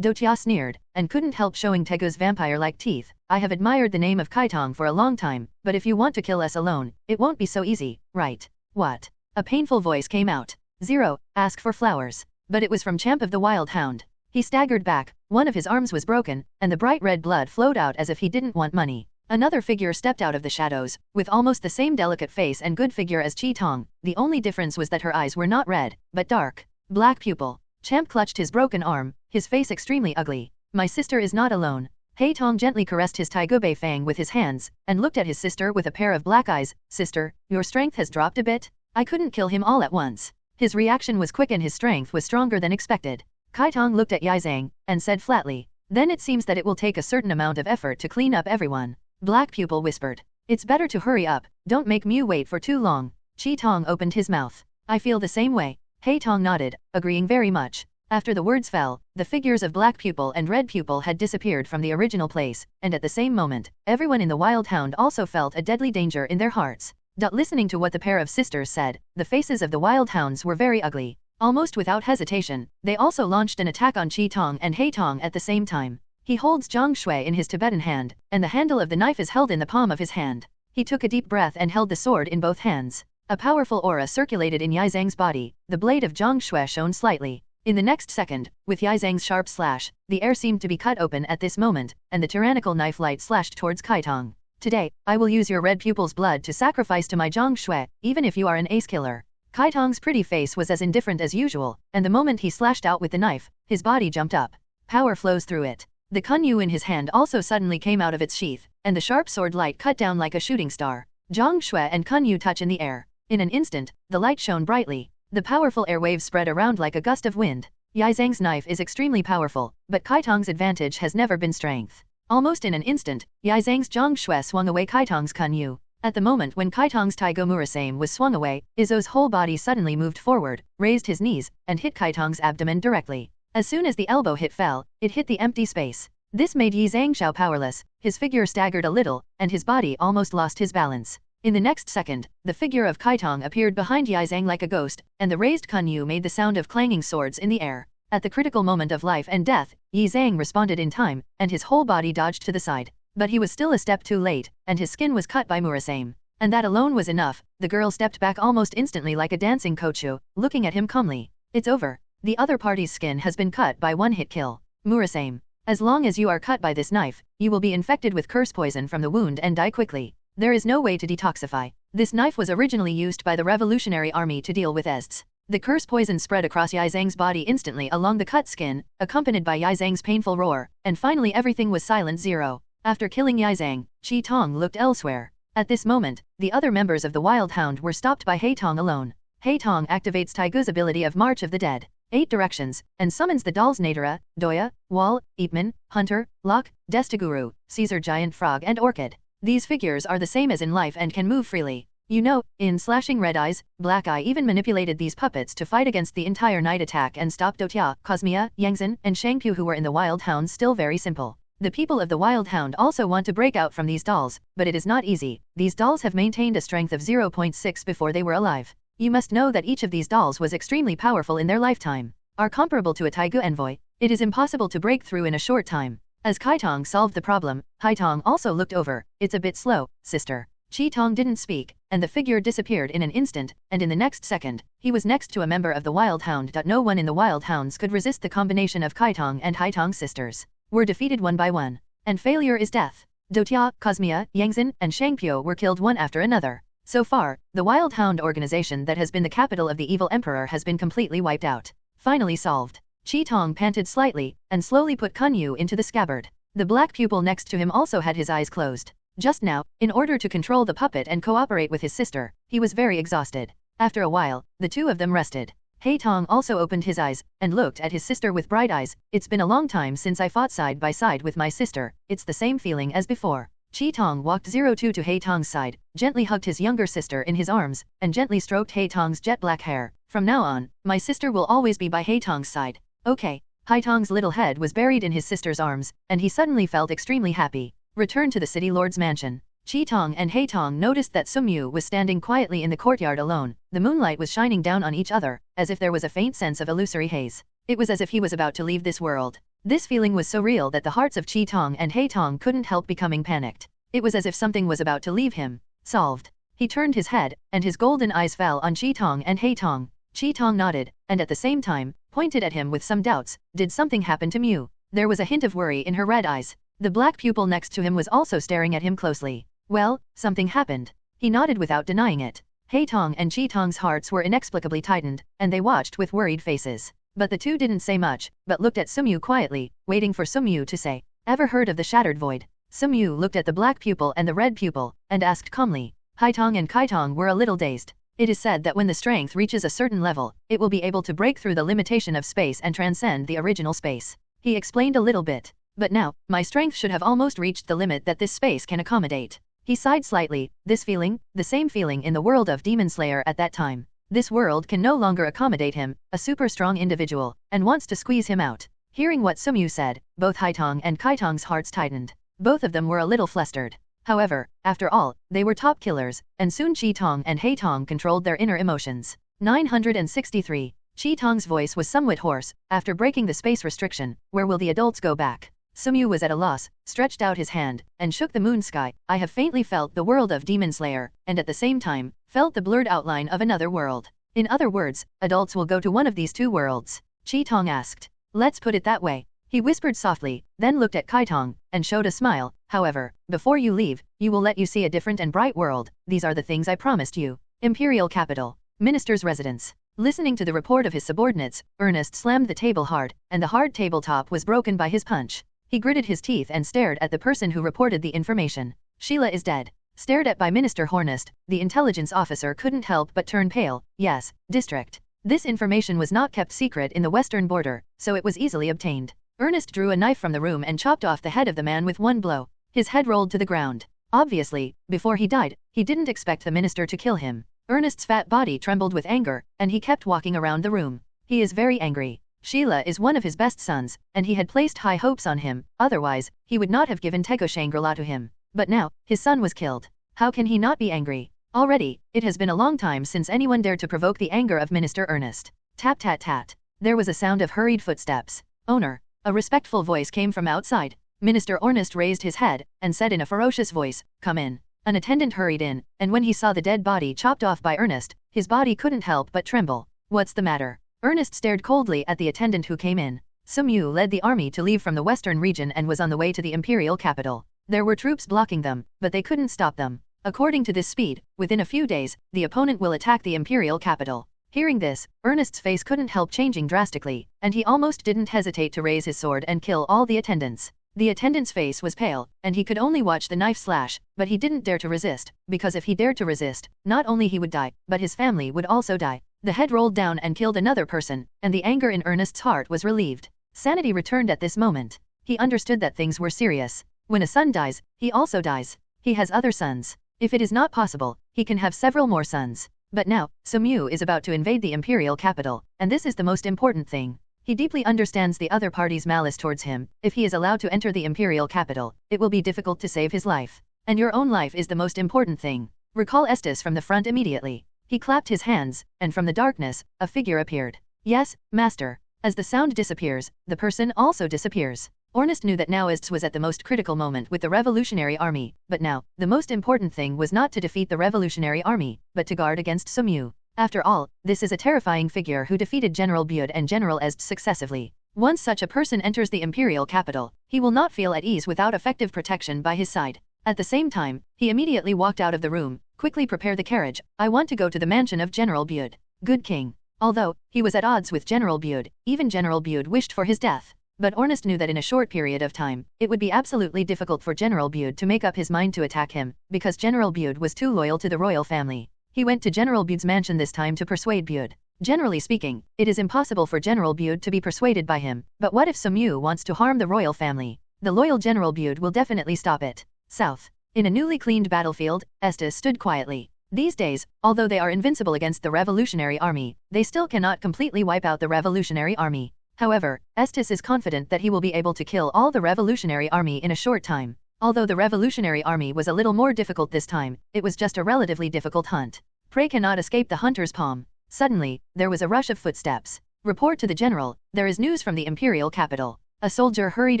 Dotia sneered, and couldn't help showing Tegu's vampire-like teeth. I have admired the name of Kaitong for a long time, but if you want to kill us alone, it won't be so easy, right? What? A painful voice came out. 0, ask for flowers. But it was from Champ of the Wild Hound. He staggered back, one of his arms was broken, and the bright red blood flowed out as if he didn't want money. Another figure stepped out of the shadows, with almost the same delicate face and good figure as Chi Tong. The only difference was that her eyes were not red, but dark. Black pupil. Champ clutched his broken arm, his face extremely ugly. My sister is not alone. Hei Tong gently caressed his Taigubei fang with his hands, and looked at his sister with a pair of black eyes. Sister, your strength has dropped a bit? I couldn't kill him all at once. His reaction was quick and his strength was stronger than expected. Kaitong looked at Yizang, and said flatly, then it seems that it will take a certain amount of effort to clean up everyone. Black pupil whispered, it's better to hurry up, don't make Mew wait for too long. Chi Tong opened his mouth. I feel the same way. Hei Tong nodded, agreeing very much. After the words fell, the figures of Black Pupil and Red Pupil had disappeared from the original place, and at the same moment, everyone in the Wild Hound also felt a deadly danger in their hearts. Listening to what the pair of sisters said, the faces of the Wild Hounds were very ugly. Almost without hesitation, they also launched an attack on Chi Tong and Hei Tong at the same time. He holds Zhang Shui in his Tibetan hand, and the handle of the knife is held in the palm of his hand. He took a deep breath and held the sword in both hands. A powerful aura circulated in Yizang's body. The blade of Zhang Shui shone slightly. In the next second, with Yizang's sharp slash, the air seemed to be cut open at this moment, and the tyrannical knife light slashed towards Kaitong. Today, I will use your red pupil's blood to sacrifice to my Zhang Shui, even if you are an ace killer. Kaitong's pretty face was as indifferent as usual, and the moment he slashed out with the knife, his body jumped up. Power flows through it. The kunyu in his hand also suddenly came out of its sheath, and the sharp sword light cut down like a shooting star. Zhang Shui and kunyu touch in the air. In an instant, the light shone brightly. The powerful airwaves spread around like a gust of wind. Yi Zhang's knife is extremely powerful, but Kaitong's advantage has never been strength. Almost in an instant, Yi Zhang's Zhang Shui swung away Kaitong's Kunyu. At the moment when Kaitong's Taigo Murasame was swung away, Izzo's whole body suddenly moved forward, raised his knees, and hit Kaitong's abdomen directly. As soon as the elbow hit fell, it hit the empty space. This made Yi Zhangxiao powerless, his figure staggered a little, and his body almost lost his balance. In the next second, the figure of Kaitong appeared behind Yi Zhang like a ghost, and the raised Kunyu made the sound of clanging swords in the air. At the critical moment of life and death, Yi Zhang responded in time, and his whole body dodged to the side. But he was still a step too late, and his skin was cut by Murasame. And that alone was enough. The girl stepped back almost instantly like a dancing kochu, looking at him calmly. It's over. The other party's skin has been cut by one hit kill. Murasame. As long as you are cut by this knife, you will be infected with curse poison from the wound and die quickly. There is no way to detoxify. This knife was originally used by the Revolutionary Army to deal with etched. The curse poison spread across Yi Zhang's body instantly along the cut skin, accompanied by Yi Zhang's painful roar, and finally everything was silent zero. After killing Yi Zhang, Qi Tong looked elsewhere. At this moment, the other members of the Wild Hound were stopped by He Tong alone. He Tong activates Taigu's ability of March of the Dead, 8 directions, and summons the dolls Natara, Doya, Wall, Eatman, Hunter, Locke, Destiguru, Caesar Giant Frog and Orchid. These figures are the same as in life and can move freely. You know, in Slashing Red Eyes, Black Eye even manipulated these puppets to fight against the entire night attack and stop Dotia, Cosmia, Yangzhen, and Shangpu who were in the Wild Hound. Still very simple. The people of the Wild Hound also want to break out from these dolls, but it is not easy. These dolls have maintained a strength of 0.6 before they were alive. You must know that each of these dolls was extremely powerful in their lifetime. Are comparable to a Taigu envoy. It is impossible to break through in a short time. As Kaitong solved the problem, Haitong also looked over. It's a bit slow, sister. Qi Tong didn't speak, and the figure disappeared in an instant, and in the next second, he was next to a member of the Wild Hound. No one in the Wild Hounds could resist the combination of Kaitong and Haitong's sisters. Were defeated one by one. And failure is death. Dotia, Cosmia, Yangzhen, and Shangpyo were killed one after another. So far, the Wild Hound organization that has been the capital of the evil emperor has been completely wiped out. Finally solved. Qi Tong panted slightly, and slowly put Kunyu into the scabbard. The black pupil next to him also had his eyes closed. Just now, in order to control the puppet and cooperate with his sister, he was very exhausted. After a while, the two of them rested. He Tong also opened his eyes, and looked at his sister with bright eyes. It's been a long time since I fought side by side with my sister, it's the same feeling as before. Qi Tong walked 02 to He Tong's side, gently hugged his younger sister in his arms, and gently stroked He Tong's jet black hair. From now on, my sister will always be by He Tong's side. Okay. He Tong's little head was buried in his sister's arms, and he suddenly felt extremely happy. Returned to the city lord's mansion. Qi Tong and He Tong noticed that Sumyu was standing quietly in the courtyard alone. The moonlight was shining down on each other, as if there was a faint sense of illusory haze. It was as if he was about to leave this world. This feeling was so real that the hearts of Qi Tong and He Tong couldn't help becoming panicked. It was as if something was about to leave him. Solved. He turned his head, and his golden eyes fell on Qi Tong and He Tong. Qi Tong nodded, and at the same time, pointed at him with some doubts. Did something happen to Mew? There was a hint of worry in her red eyes. The black pupil next to him was also staring at him closely. Well, something happened. He nodded without denying it. He Tong and Qi Tong's hearts were inexplicably tightened, and they watched with worried faces. But the two didn't say much, but looked at Sumyu quietly, waiting for Sumyu to say, "Ever heard of the Shattered Void?" Sumyu looked at the black pupil and the red pupil, and asked calmly. Haitong and Kaitong were a little dazed. It is said that when the strength reaches a certain level, it will be able to break through the limitation of space and transcend the original space. He explained a little bit. But now, my strength should have almost reached the limit that this space can accommodate. He sighed slightly. This feeling, the same feeling in the world of Demon Slayer at that time. This world can no longer accommodate him, a super strong individual, and wants to squeeze him out. Hearing what Sumyu said, both Haitong and Kaitong's hearts tightened. Both of them were a little flustered. However, after all, they were top killers, and soon Qi Tong and He Tong controlled their inner emotions. 963. Qi Tong's voice was somewhat hoarse. After breaking the space restriction, where will the adults go back? Sumyu was at a loss, stretched out his hand, and shook the moon sky. I have faintly felt the world of Demon Slayer, and at the same time, felt the blurred outline of another world. In other words, adults will go to one of these two worlds. Qi Tong asked. Let's put it that way. He whispered softly, then looked at Kaitong, and showed a smile. However, before you leave, you will let you see a different and bright world. These are the things I promised you. Imperial capital. Minister's residence. Listening to the report of his subordinates, Ernest slammed the table hard, and the hard tabletop was broken by his punch. He gritted his teeth and stared at the person who reported the information. Sheila is dead. Stared at by Minister Hornest, the intelligence officer couldn't help but turn pale. Yes, district. This information was not kept secret in the western border, so it was easily obtained. Ernest drew a knife from the room and chopped off the head of the man with one blow. His head rolled to the ground. Obviously, before he died, he didn't expect the minister to kill him. Ernest's fat body trembled with anger, and he kept walking around the room. He is very angry. Sheila is one of his best sons, and he had placed high hopes on him, otherwise, he would not have given Tego Shangri-La to him. But now, his son was killed. How can he not be angry? Already, it has been a long time since anyone dared to provoke the anger of Minister Ernest. Tap tat tat. There was a sound of hurried footsteps. Owner. A respectful voice came from outside. Minister Ernest raised his head, and said in a ferocious voice, "Come in." An attendant hurried in, and when he saw the dead body chopped off by Ernest, his body couldn't help but tremble. What's the matter? Ernest stared coldly at the attendant who came in. Sumyu led the army to leave from the western region and was on the way to the imperial capital. There were troops blocking them, but they couldn't stop them. According to this speed, within a few days, the opponent will attack the imperial capital. Hearing this, Ernest's face couldn't help changing drastically, and he almost didn't hesitate to raise his sword and kill all the attendants. The attendant's face was pale, and he could only watch the knife slash, but he didn't dare to resist, because if he dared to resist, not only he would die, but his family would also die. The head rolled down and killed another person, and the anger in Ernest's heart was relieved. Sanity returned at this moment. He understood that things were serious. When a son dies, he also dies. He has other sons. If it is not possible, he can have several more sons. But now, Sumyu is about to invade the imperial capital, and this is the most important thing. He deeply understands the other party's malice towards him. If he is allowed to enter the imperial capital, it will be difficult to save his life. And your own life is the most important thing. Recall Estes from the front immediately. He clapped his hands, and from the darkness, a figure appeared. Yes, master. As the sound disappears, the person also disappears. Ernest knew that now Estes was at the most critical moment with the revolutionary army, but now, the most important thing was not to defeat the revolutionary army, but to guard against Sumyu. After all, this is a terrifying figure who defeated General Bud and General Estes successively. Once such a person enters the imperial capital, he will not feel at ease without effective protection by his side. At the same time, he immediately walked out of the room. Quickly prepare the carriage. I want to go to the mansion of General Bud. Good king. Although, he was at odds with General Bud, even General Bud wished for his death. But Ernest knew that in a short period of time, it would be absolutely difficult for General Bud to make up his mind to attack him, because General Bud was too loyal to the royal family. He went to General Bud's mansion this time to persuade Bud. Generally speaking, it is impossible for General Bud to be persuaded by him, but what if Sumyu wants to harm the royal family? The loyal General Bud will definitely stop it. South. In a newly cleaned battlefield, Estes stood quietly. These days, although they are invincible against the revolutionary army, they still cannot completely wipe out the revolutionary army. However, Estes is confident that he will be able to kill all the revolutionary army in a short time. Although the revolutionary army was a little more difficult this time, it was just a relatively difficult hunt. Prey cannot escape the hunter's palm. Suddenly, there was a rush of footsteps. Report to the general, there is news from the imperial capital. A soldier hurried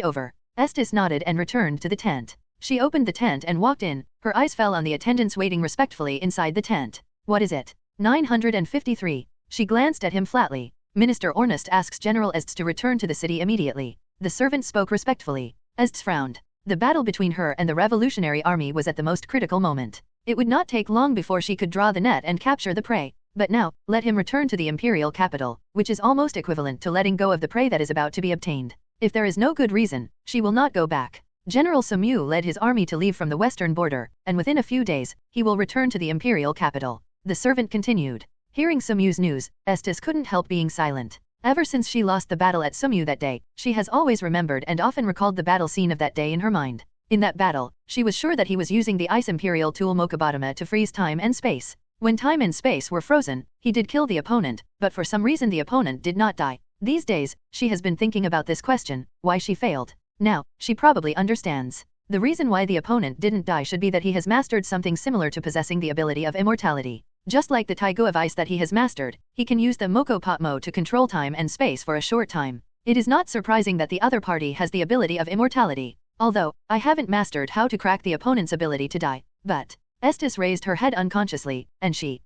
over. Estes nodded and returned to the tent. She opened the tent and walked in. Her eyes fell on the attendants waiting respectfully inside the tent. What is it? 953. She glanced at him flatly. Minister Ernest asks General Estes to return to the city immediately. The servant spoke respectfully. Estes frowned. The battle between her and the revolutionary army was at the most critical moment. It would not take long before she could draw the net and capture the prey. But now, let him return to the imperial capital, which is almost equivalent to letting go of the prey that is about to be obtained. If there is no good reason, she will not go back. General Sumyu led his army to leave from the western border, and within a few days, he will return to the imperial capital. The servant continued. Hearing Sumyu's news, Estes couldn't help being silent. Ever since she lost the battle at Sumyu that day, she has always remembered and often recalled the battle scene of that day in her mind. In that battle, she was sure that he was using the ice imperial tool Mokubatama to freeze time and space. When time and space were frozen, he did kill the opponent, but for some reason the opponent did not die. These days, she has been thinking about this question, why she failed. Now, she probably understands. The reason why the opponent didn't die should be that he has mastered something similar to possessing the ability of immortality. Just like the Taigu of ice that he has mastered, he can use the Moko Potmo to control time and space for a short time. It is not surprising that the other party has the ability of immortality. Although, I haven't mastered how to crack the opponent's ability to die, but... Estes raised her head unconsciously, and she,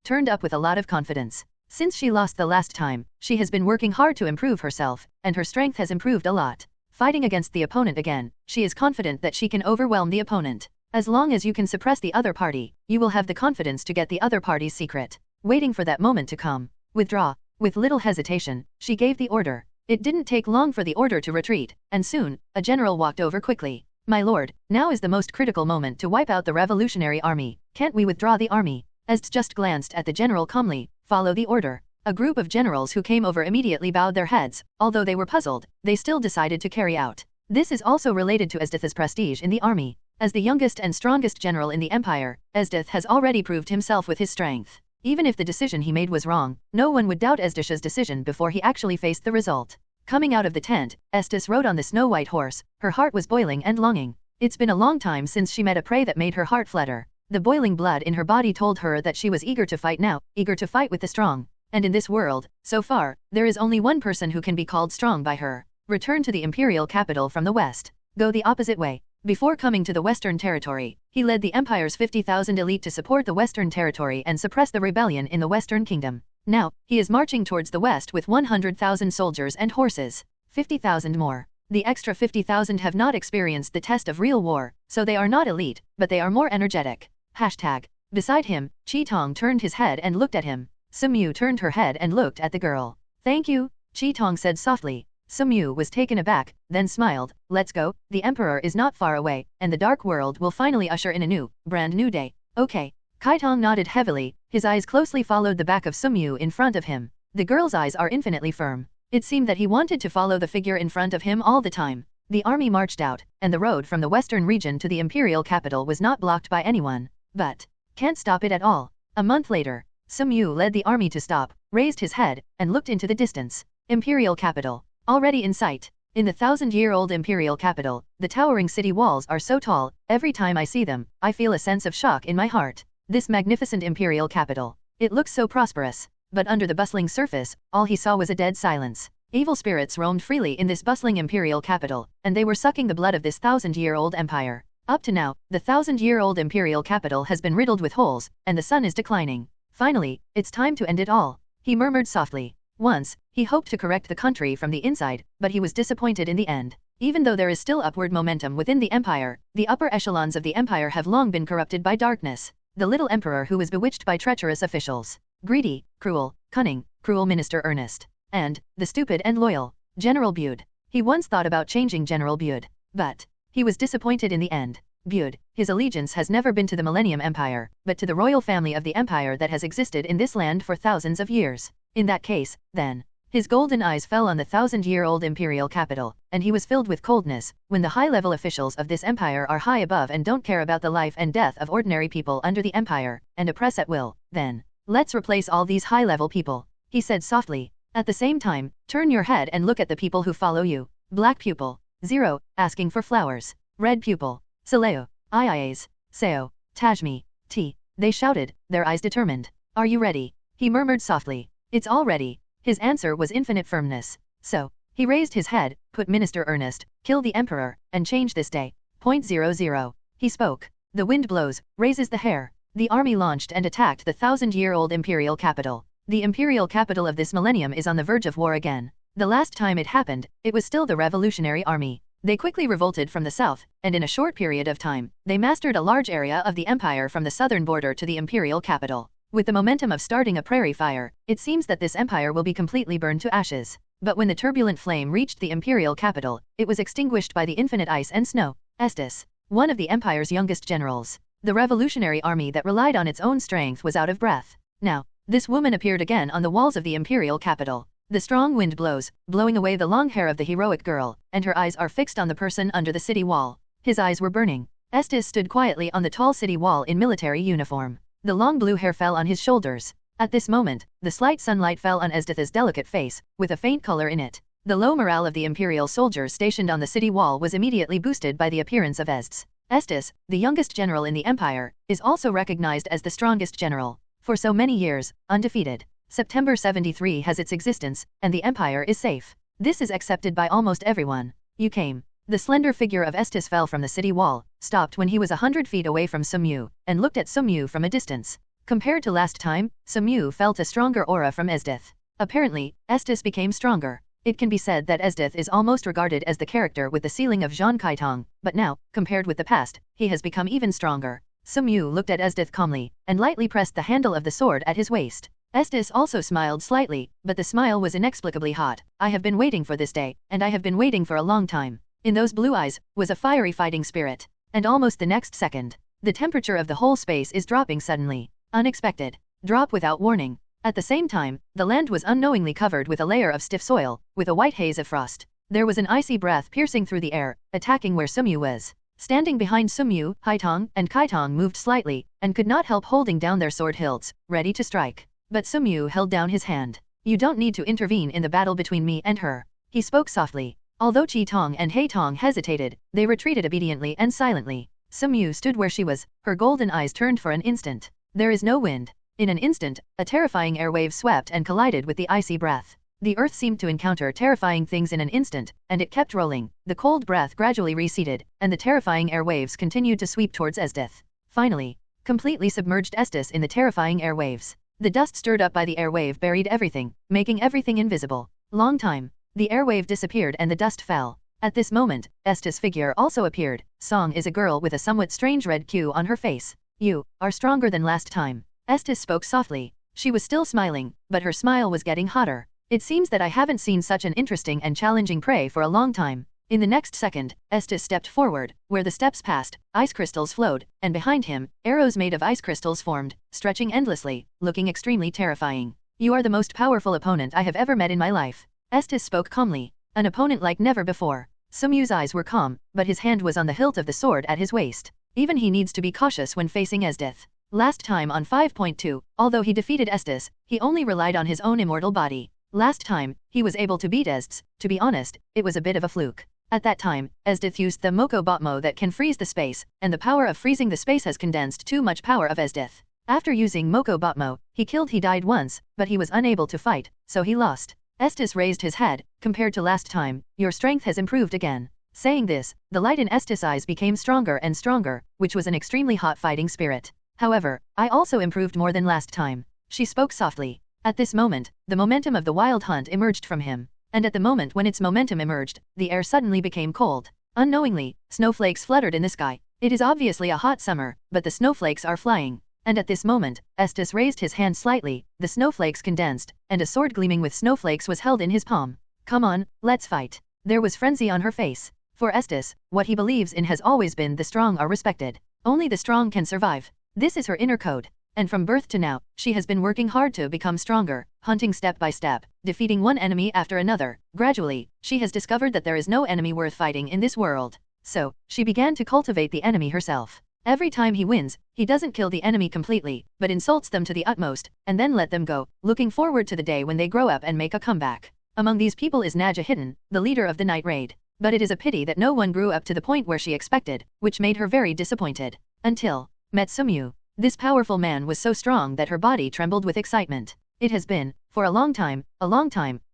turned up with a lot of confidence. Since she lost the last time, she has been working hard to improve herself, and her strength has improved a lot. Fighting against the opponent again, she is confident that she can overwhelm the opponent. As long as you can suppress the other party, you will have the confidence to get the other party's secret. Waiting for that moment to come. Withdraw. With little hesitation, she gave the order. It didn't take long for the order to retreat, and soon, a general walked over quickly. My lord, now is the most critical moment to wipe out the revolutionary army. Can't we withdraw the army? Estes just glanced at the general calmly. Follow the order. A group of generals who came over immediately bowed their heads. Although they were puzzled, they still decided to carry out. This is also related to Esdith's prestige in the army. As the youngest and strongest general in the empire, Esdith has already proved himself with his strength. Even if the decision he made was wrong, no one would doubt Esdith's decision before he actually faced the result. Coming out of the tent, Esdith rode on the snow-white horse. Her heart was boiling and longing. It's been a long time since she met a prey that made her heart flutter. The boiling blood in her body told her that she was eager to fight now, eager to fight with the strong. And in this world, so far, there is only one person who can be called strong by her. Return to the imperial capital from the west. Go the opposite way. Before coming to the Western Territory, he led the Empire's 50,000 elite to support the Western Territory and suppress the rebellion in the Western Kingdom. Now, he is marching towards the west with 100,000 soldiers and horses. 50,000 more. The extra 50,000 have not experienced the test of real war, so they are not elite, but they are more energetic. Hashtag. Beside him, Chi Tong turned his head and looked at him. Sumyu turned her head and looked at the girl. Thank you, Chi Tong said softly. Sumyu was taken aback, then smiled. Let's go, the emperor is not far away, and the dark world will finally usher in a new, brand new day. Okay. Kai Tong nodded heavily, his eyes closely followed the back of Sumyu in front of him. The girl's eyes are infinitely firm. It seemed that he wanted to follow the figure in front of him all the time. The army marched out, and the road from the western region to the imperial capital was not blocked by anyone. But can't stop it at all. A month later, Sumyu led the army to stop, raised his head, and looked into the distance. Imperial capital. Already in sight. In the 1,000-year-old imperial capital, the towering city walls are so tall, every time I see them, I feel a sense of shock in my heart. This magnificent imperial capital. It looks so prosperous. But under the bustling surface, all he saw was a dead silence. Evil spirits roamed freely in this bustling imperial capital, and they were sucking the blood of this 1,000-year-old empire. Up to now, the 1,000-year-old imperial capital has been riddled with holes, and the sun is declining. Finally, it's time to end it all. He murmured softly. Once, he hoped to correct the country from the inside, but he was disappointed in the end. Even though there is still upward momentum within the empire, the upper echelons of the empire have long been corrupted by darkness. The little emperor who was bewitched by treacherous officials. Greedy, cruel, cunning, cruel Minister Ernest. And, the stupid and loyal, General Bude. He once thought about changing General Bude. But he was disappointed in the end. Bude, his allegiance has never been to the Millennium Empire, but to the royal family of the empire that has existed in this land for thousands of years. In that case, then, his golden eyes fell on the 1,000-year-old imperial capital, and he was filled with coldness. When the high-level officials of this empire are high above and don't care about the life and death of ordinary people under the empire, and oppress at will, then, let's replace all these high-level people, he said softly. At the same time, turn your head and look at the people who follow you. Black pupil. 0, asking for flowers. Red pupil. Saleo. Ias. Seo. Tajmi. T. They shouted, their eyes determined. Are you ready? He murmured softly. It's all ready. His answer was infinite firmness. So, he raised his head, put Minister Ernest, kill the emperor, and change this day. .00. He spoke. The wind blows, raises the hair. The army launched and attacked the 1,000-year-old imperial capital. The imperial capital of this millennium is on the verge of war again. The last time it happened, it was still the revolutionary army. They quickly revolted from the south, and in a short period of time, they mastered a large area of the empire from the southern border to the imperial capital. With the momentum of starting a prairie fire, it seems that this empire will be completely burned to ashes. But when the turbulent flame reached the imperial capital, it was extinguished by the infinite ice and snow. Estes, one of the empire's youngest generals. The revolutionary army that relied on its own strength was out of breath. Now, this woman appeared again on the walls of the imperial capital. The strong wind blows, blowing away the long hair of the heroic girl, and her eyes are fixed on the person under the city wall. His eyes were burning. Estes stood quietly on the tall city wall in military uniform. The long blue hair fell on his shoulders. At this moment, the slight sunlight fell on Esdith's delicate face, with a faint color in it. The low morale of the imperial soldiers stationed on the city wall was immediately boosted by the appearance of Estes. Estes, the youngest general in the empire, is also recognized as the strongest general. For so many years, undefeated. September 73 has its existence, and the empire is safe. This is accepted by almost everyone. You came. The slender figure of Estes fell from the city wall, stopped when he was 100 feet away from Sumyu, and looked at Sumyu from a distance. Compared to last time, Sumyu felt a stronger aura from Esdith. Apparently, Estes became stronger. It can be said that Esdith is almost regarded as the character with the ceiling of Jean Kaitong, but now, compared with the past, he has become even stronger. Sumyu looked at Esdith calmly, and lightly pressed the handle of the sword at his waist. Estes also smiled slightly, but the smile was inexplicably hot. I have been waiting for this day, and I have been waiting for a long time. In those blue eyes, was a fiery fighting spirit. And almost the next second, the temperature of the whole space is dropping suddenly. Unexpected. Drop without warning. At the same time, the land was unknowingly covered with a layer of stiff soil, with a white haze of frost. There was an icy breath piercing through the air, attacking where Sumyu was. Standing behind Sumyu, Haitong and Kaitong moved slightly, and could not help holding down their sword hilts, ready to strike. But Sumyu held down his hand. You don't need to intervene in the battle between me and her. He spoke softly. Although Chi-Tong and Haitong hesitated, they retreated obediently and silently. Sumyu stood where she was, her golden eyes turned for an instant. There is no wind. In an instant, a terrifying airwave swept and collided with the icy breath. The earth seemed to encounter terrifying things in an instant, and it kept rolling. The cold breath gradually receded, and the terrifying airwaves continued to sweep towards Esdith. Finally, completely submerged Estes in the terrifying airwaves. The dust stirred up by the airwave buried everything, making everything invisible. Long time. The airwave disappeared and the dust fell. At this moment, Estes' figure also appeared. Song is a girl with a somewhat strange red Q on her face. You are stronger than last time. Estes spoke softly. She was still smiling, but her smile was getting hotter. It seems that I haven't seen such an interesting and challenging prey for a long time. In the next second, Estes stepped forward. Where the steps passed, ice crystals flowed, and behind him, arrows made of ice crystals formed, stretching endlessly, looking extremely terrifying. You are the most powerful opponent I have ever met in my life. Estes spoke calmly. An opponent like never before. Sumyu's eyes were calm, but his hand was on the hilt of the sword at his waist. Even he needs to be cautious when facing Esdith. Last time on 5.2, although he defeated Estes, he only relied on his own immortal body. Last time, he was able to beat Estes. To be honest, it was a bit of a fluke. At that time, Esdith used the Moko Botmo that can freeze the space, and the power of freezing the space has condensed too much power of Esdith. After using Moko Botmo, he died once, but he was unable to fight, so he lost. Estes raised his head. Compared to last time, your strength has improved again. Saying this, the light in Estes' eyes became stronger and stronger, which was an extremely hot fighting spirit. However, I also improved more than last time. She spoke softly. At this moment, the momentum of the wild hunt emerged from him. And at the moment when its momentum emerged, the air suddenly became cold. Unknowingly, snowflakes fluttered in the sky. It is obviously a hot summer, but the snowflakes are flying. And at this moment, Estes raised his hand slightly, the snowflakes condensed, and a sword gleaming with snowflakes was held in his palm. Come on, let's fight. There was frenzy on her face. For Estes, what he believes in has always been the strong are respected. Only the strong can survive. This is her inner code. And from birth to now, she has been working hard to become stronger, hunting step by step, defeating one enemy after another. Gradually, she has discovered that there is no enemy worth fighting in this world. So, she began to cultivate the enemy herself. Every time he wins, he doesn't kill the enemy completely, but insults them to the utmost, and then let them go, looking forward to the day when they grow up and make a comeback. Among these people is Naja Hidden, the leader of the night raid. But it is a pity that no one grew up to the point where she expected, which made her very disappointed. Until met Sumyu. This powerful man was so strong that her body trembled with excitement. It has been, for a long time,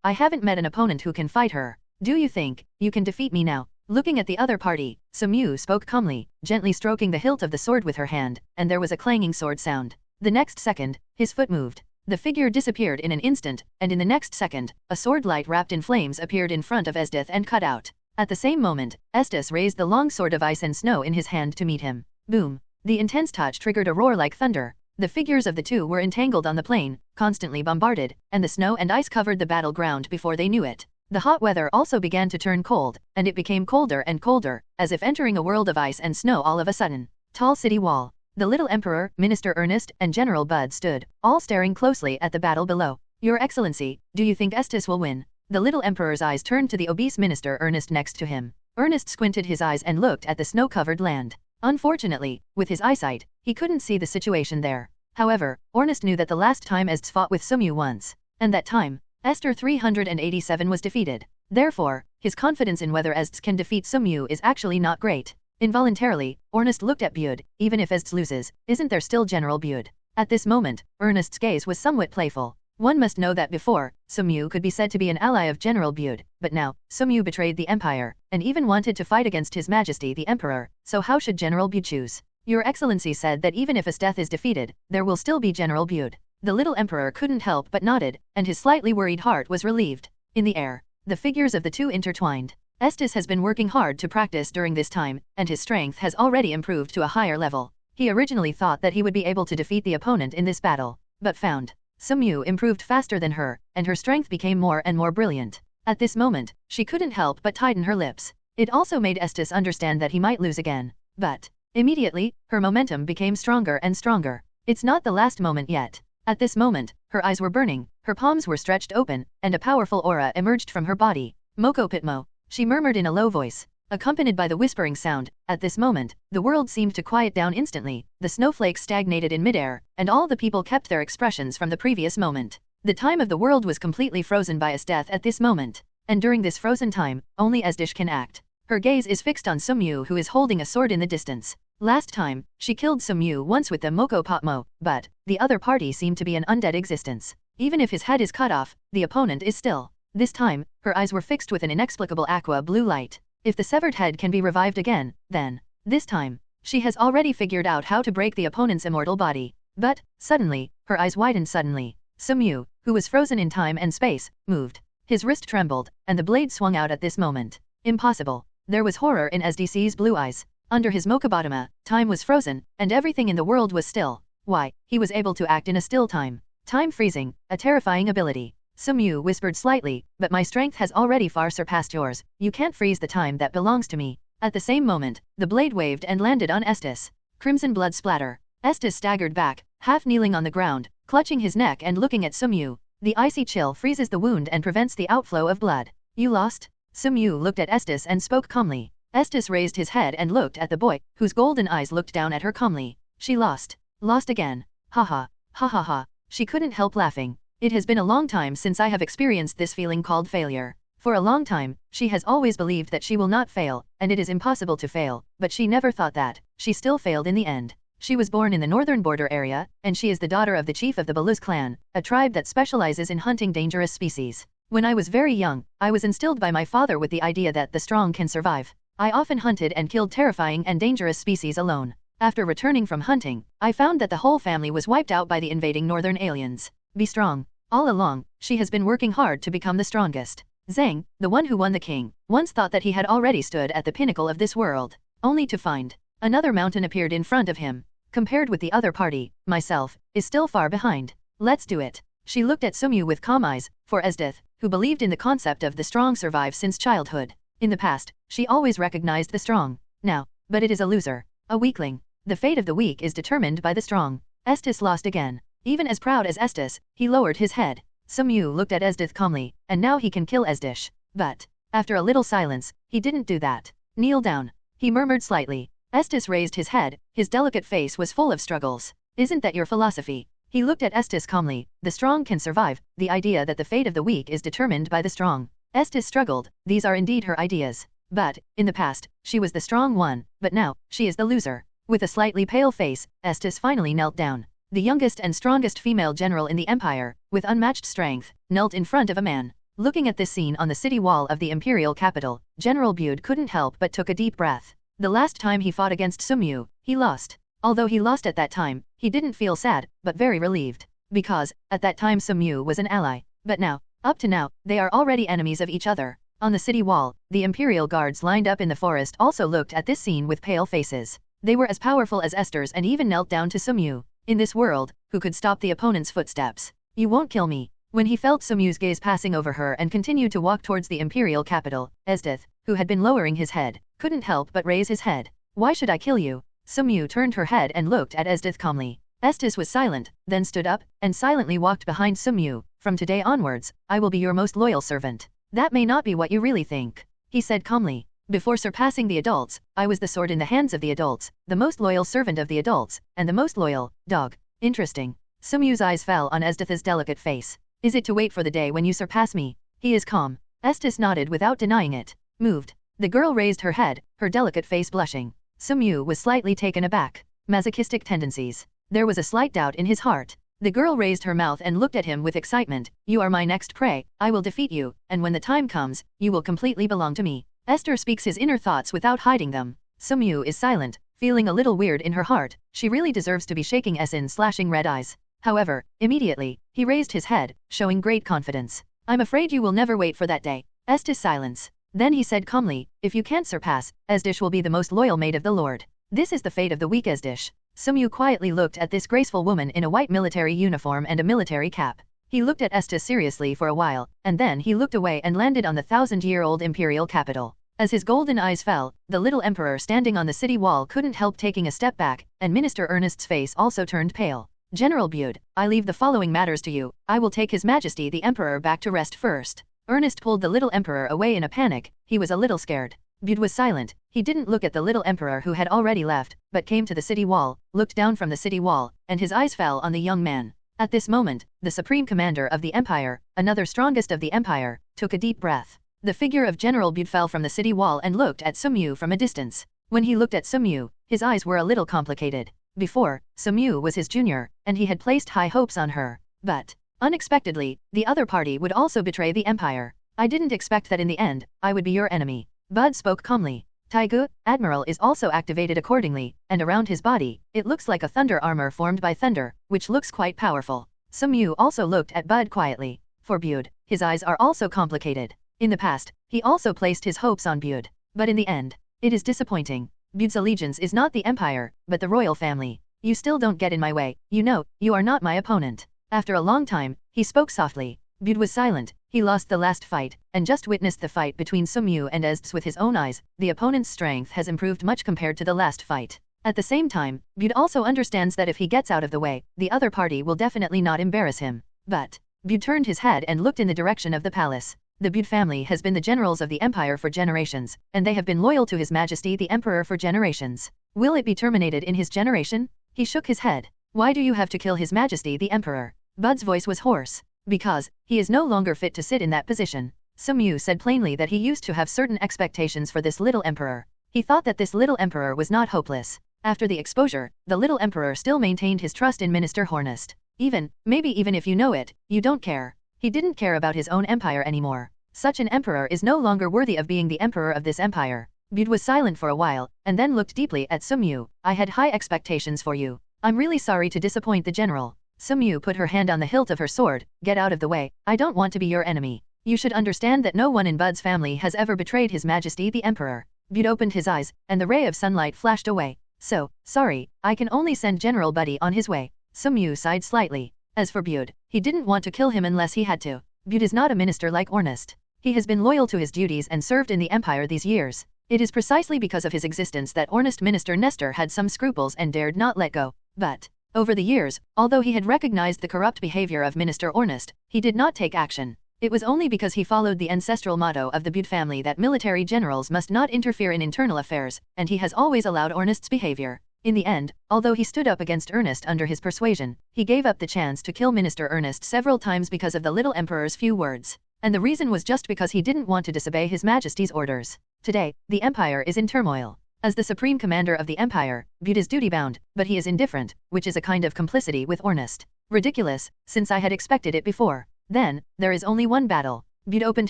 I haven't met an opponent who can fight her. Do you think you can defeat me now? Looking at the other party, Sumyu spoke calmly, gently stroking the hilt of the sword with her hand, and there was a clanging sword sound. The next second, his foot moved. The figure disappeared in an instant, and in the next second, a sword light wrapped in flames appeared in front of Esdith and cut out. At the same moment, Estes raised the long sword of ice and snow in his hand to meet him. Boom! The intense touch triggered a roar like thunder. The figures of the two were entangled on the plain, constantly bombarded, and the snow and ice covered the battleground before they knew it. The hot weather also began to turn cold, and it became colder and colder, as if entering a world of ice and snow all of a sudden. Tall city wall. The little emperor, Minister Ernest, and General Bud stood, all staring closely at the battle below. Your Excellency, do you think Estes will win? The little emperor's eyes turned to the obese Minister Ernest next to him. Ernest squinted his eyes and looked at the snow-covered land. Unfortunately, with his eyesight, he couldn't see the situation there. However, Ernest knew that the last time Estes fought with Sumyu once, and that time, Esther 387 was defeated. Therefore, his confidence in whether Estes can defeat Sumyu is actually not great. Involuntarily, Ernest looked at Bud. Even if Estes loses, isn't there still General Bud? At this moment, Ernest's gaze was somewhat playful. One must know that before, Sumyu could be said to be an ally of General Bud, but now, Sumyu betrayed the Empire, and even wanted to fight against His Majesty the Emperor, so how should General Bud choose? Your Excellency said that even if Esdith is defeated, there will still be General Bud. The little Emperor couldn't help but nodded, and his slightly worried heart was relieved. In the air, the figures of the two intertwined. Estes has been working hard to practice during this time, and his strength has already improved to a higher level. He originally thought that he would be able to defeat the opponent in this battle, but found Sumyu improved faster than her, and her strength became more and more brilliant. At this moment, she couldn't help but tighten her lips. It also made Estes understand that he might lose again. But immediately, her momentum became stronger and stronger. It's not the last moment yet. At this moment, her eyes were burning, her palms were stretched open, and a powerful aura emerged from her body. Moko Pitmo, she murmured in a low voice, accompanied by the whispering sound. At this moment, the world seemed to quiet down instantly, the snowflakes stagnated in midair, and all the people kept their expressions from the previous moment. The time of the world was completely frozen by his death at this moment. And during this frozen time, only Esdish can act. Her gaze is fixed on Sumyu, who is holding a sword in the distance. Last time, she killed Sumyu once with the Moko Patmo, but the other party seemed to be an undead existence. Even if his head is cut off, the opponent is still. This time, her eyes were fixed with an inexplicable aqua blue light. If the severed head can be revived again, then, this time, she has already figured out how to break the opponent's immortal body. But, suddenly, her eyes widened suddenly. Sumyu, who was frozen in time and space, moved. His wrist trembled, and the blade swung out at this moment. Impossible. There was horror in SDC's blue eyes. Under his Mokobatama, time was frozen, and everything in the world was still. Why, he was able to act in a still time. Time freezing, a terrifying ability. Sumyu whispered slightly, but my strength has already far surpassed yours. You can't freeze the time that belongs to me. At the same moment, the blade waved and landed on Estes. Crimson blood splatter. Estes staggered back, half kneeling on the ground, clutching his neck and looking at Sumyu. The icy chill freezes the wound and prevents the outflow of blood. You lost? Sumyu looked at Estes and spoke calmly. Estes raised his head and looked at the boy, whose golden eyes looked down at her calmly. She lost. Lost again. Haha. Ha ha ha. She couldn't help laughing. It has been a long time since I have experienced this feeling called failure. For a long time, she has always believed that she will not fail, and it is impossible to fail, but she never thought that. She still failed in the end. She was born in the northern border area, and she is the daughter of the chief of the Baluz clan, a tribe that specializes in hunting dangerous species. When I was very young, I was instilled by my father with the idea that the strong can survive. I often hunted and killed terrifying and dangerous species alone. After returning from hunting, I found that the whole family was wiped out by the invading northern aliens. Be strong. All along, she has been working hard to become the strongest. Zhang, the one who won the king, once thought that he had already stood at the pinnacle of this world, only to find another mountain appeared in front of him. Compared with the other party, myself, is still far behind. Let's do it. She looked at Sumyu with calm eyes, for Esdith, who believed in the concept of the strong survive since childhood. In the past, she always recognized the strong. Now, but it is a loser. A weakling. The fate of the weak is determined by the strong. Estes lost again. Even as proud as Estes, he lowered his head. Sumyu looked at Esdith calmly, and now he can kill Esdish. But, after a little silence, he didn't do that. Kneel down. He murmured slightly. Estes raised his head, his delicate face was full of struggles. Isn't that your philosophy? He looked at Estes calmly. The strong can survive, the idea that the fate of the weak is determined by the strong. Estes struggled. These are indeed her ideas. But, in the past, she was the strong one, but now, she is the loser. With a slightly pale face, Estes finally knelt down. The youngest and strongest female general in the empire, with unmatched strength, knelt in front of a man. Looking at this scene on the city wall of the imperial capital, General Bude couldn't help but took a deep breath. The last time he fought against Sumyu, he lost. Although he lost at that time, he didn't feel sad, but very relieved. Because, at that time Sumyu was an ally. But now, up to now, they are already enemies of each other. On the city wall, the imperial guards lined up in the forest also looked at this scene with pale faces. They were as powerful as Esther's and even knelt down to Sumyu. In this world, who could stop the opponent's footsteps? You won't kill me. When he felt Sumyu's gaze passing over her and continued to walk towards the imperial capital, Esdith, who had been lowering his head, couldn't help but raise his head. Why should I kill you? Sumyu turned her head and looked at Esdith calmly. Estes was silent, then stood up, and silently walked behind Sumyu. From today onwards, I will be your most loyal servant. That may not be what you really think, he said calmly. Before surpassing the adults, I was the sword in the hands of the adults, the most loyal servant of the adults, and the most loyal dog. Interesting. Sumyu's eyes fell on Esdith's delicate face. Is it to wait for the day when you surpass me? He is calm. Estes nodded without denying it. Moved. The girl raised her head, her delicate face blushing. Sumyu was slightly taken aback. Masochistic tendencies. There was a slight doubt in his heart. The girl raised her mouth and looked at him with excitement. You are my next prey, I will defeat you, and when the time comes, you will completely belong to me. Esther speaks his inner thoughts without hiding them. Sumyu is silent, feeling a little weird in her heart. She really deserves to be shaking Essin's slashing red eyes. However, immediately, he raised his head, showing great confidence. I'm afraid you will never wait for that day. Estes silence. Then he said calmly, if you can't surpass, Esdish will be the most loyal maid of the Lord. This is the fate of the weak Esdish. Sumyu quietly looked at this graceful woman in a white military uniform and a military cap. He looked at Estes seriously for a while, and then he looked away and landed on the 1,000-year-old imperial capital. As his golden eyes fell, the little emperor standing on the city wall couldn't help taking a step back, and Minister Ernest's face also turned pale. General Bude, I leave the following matters to you. I will take His Majesty the Emperor back to rest first. Ernest pulled the little emperor away in a panic. He was a little scared. Bude was silent. He didn't look at the little emperor who had already left, but came to the city wall, looked down from the city wall, and his eyes fell on the young man. At this moment, the supreme commander of the empire, another strongest of the empire, took a deep breath. The figure of General Bude fell from the city wall and looked at Tsuyuri from a distance. When he looked at Tsuyuri, his eyes were a little complicated. Before, Tsuyuri was his junior, and he had placed high hopes on her. But, unexpectedly, the other party would also betray the empire. I didn't expect that in the end, I would be your enemy. Bud spoke calmly. Taigu, Admiral is also activated accordingly, and around his body, it looks like a thunder armor formed by thunder, which looks quite powerful. Tsuyuri also looked at Bud quietly. For Bude, his eyes are also complicated. In the past, he also placed his hopes on Bude. But in the end, it is disappointing. Bude's allegiance is not the empire, but the royal family. You still don't get in my way, you know, you are not my opponent. After a long time, he spoke softly. Bude was silent. He lost the last fight, and just witnessed the fight between Tsuyuri and Ezts with his own eyes. The opponent's strength has improved much compared to the last fight. At the same time, Bude also understands that if he gets out of the way, the other party will definitely not embarrass him. But, Bude turned his head and looked in the direction of the palace. The Bude family has been the generals of the empire for generations, and they have been loyal to His Majesty the Emperor for generations. Will it be terminated in his generation? He shook his head. Why do you have to kill His Majesty the Emperor? Bud's voice was hoarse. Because, he is no longer fit to sit in that position. Tsuyuri said plainly that he used to have certain expectations for this little emperor. He thought that this little emperor was not hopeless. After the exposure, the little emperor still maintained his trust in Minister Hornist. Maybe even if you know it, you don't care. He didn't care about his own empire anymore. Such an emperor is no longer worthy of being the emperor of this empire. Bude was silent for a while, and then looked deeply at Tsuyuri. I had high expectations for you. I'm really sorry to disappoint the general. Tsuyuri put her hand on the hilt of her sword. Get out of the way, I don't want to be your enemy. You should understand that no one in Bud's family has ever betrayed His Majesty the Emperor. Bude opened his eyes, and the ray of sunlight flashed away. So, sorry, I can only send General Buddy on his way. Tsuyuri sighed slightly. As for Bude, he didn't want to kill him unless he had to. Bude is not a minister like Ornest. He has been loyal to his duties and served in the empire these years. It is precisely because of his existence that Ornest Minister Nestor had some scruples and dared not let go. But, over the years, although he had recognized the corrupt behavior of Minister Ornest, he did not take action. It was only because he followed the ancestral motto of the Bude family that military generals must not interfere in internal affairs, and he has always allowed Ornest's behavior. In the end, although he stood up against Ernest under his persuasion, he gave up the chance to kill Minister Ernest several times because of the little emperor's few words. And the reason was just because he didn't want to disobey His Majesty's orders. Today, the empire is in turmoil. As the supreme commander of the empire, Bude is duty-bound, but he is indifferent, which is a kind of complicity with Ornest. Ridiculous, since I had expected it before. Then, there is only one battle. Bude opened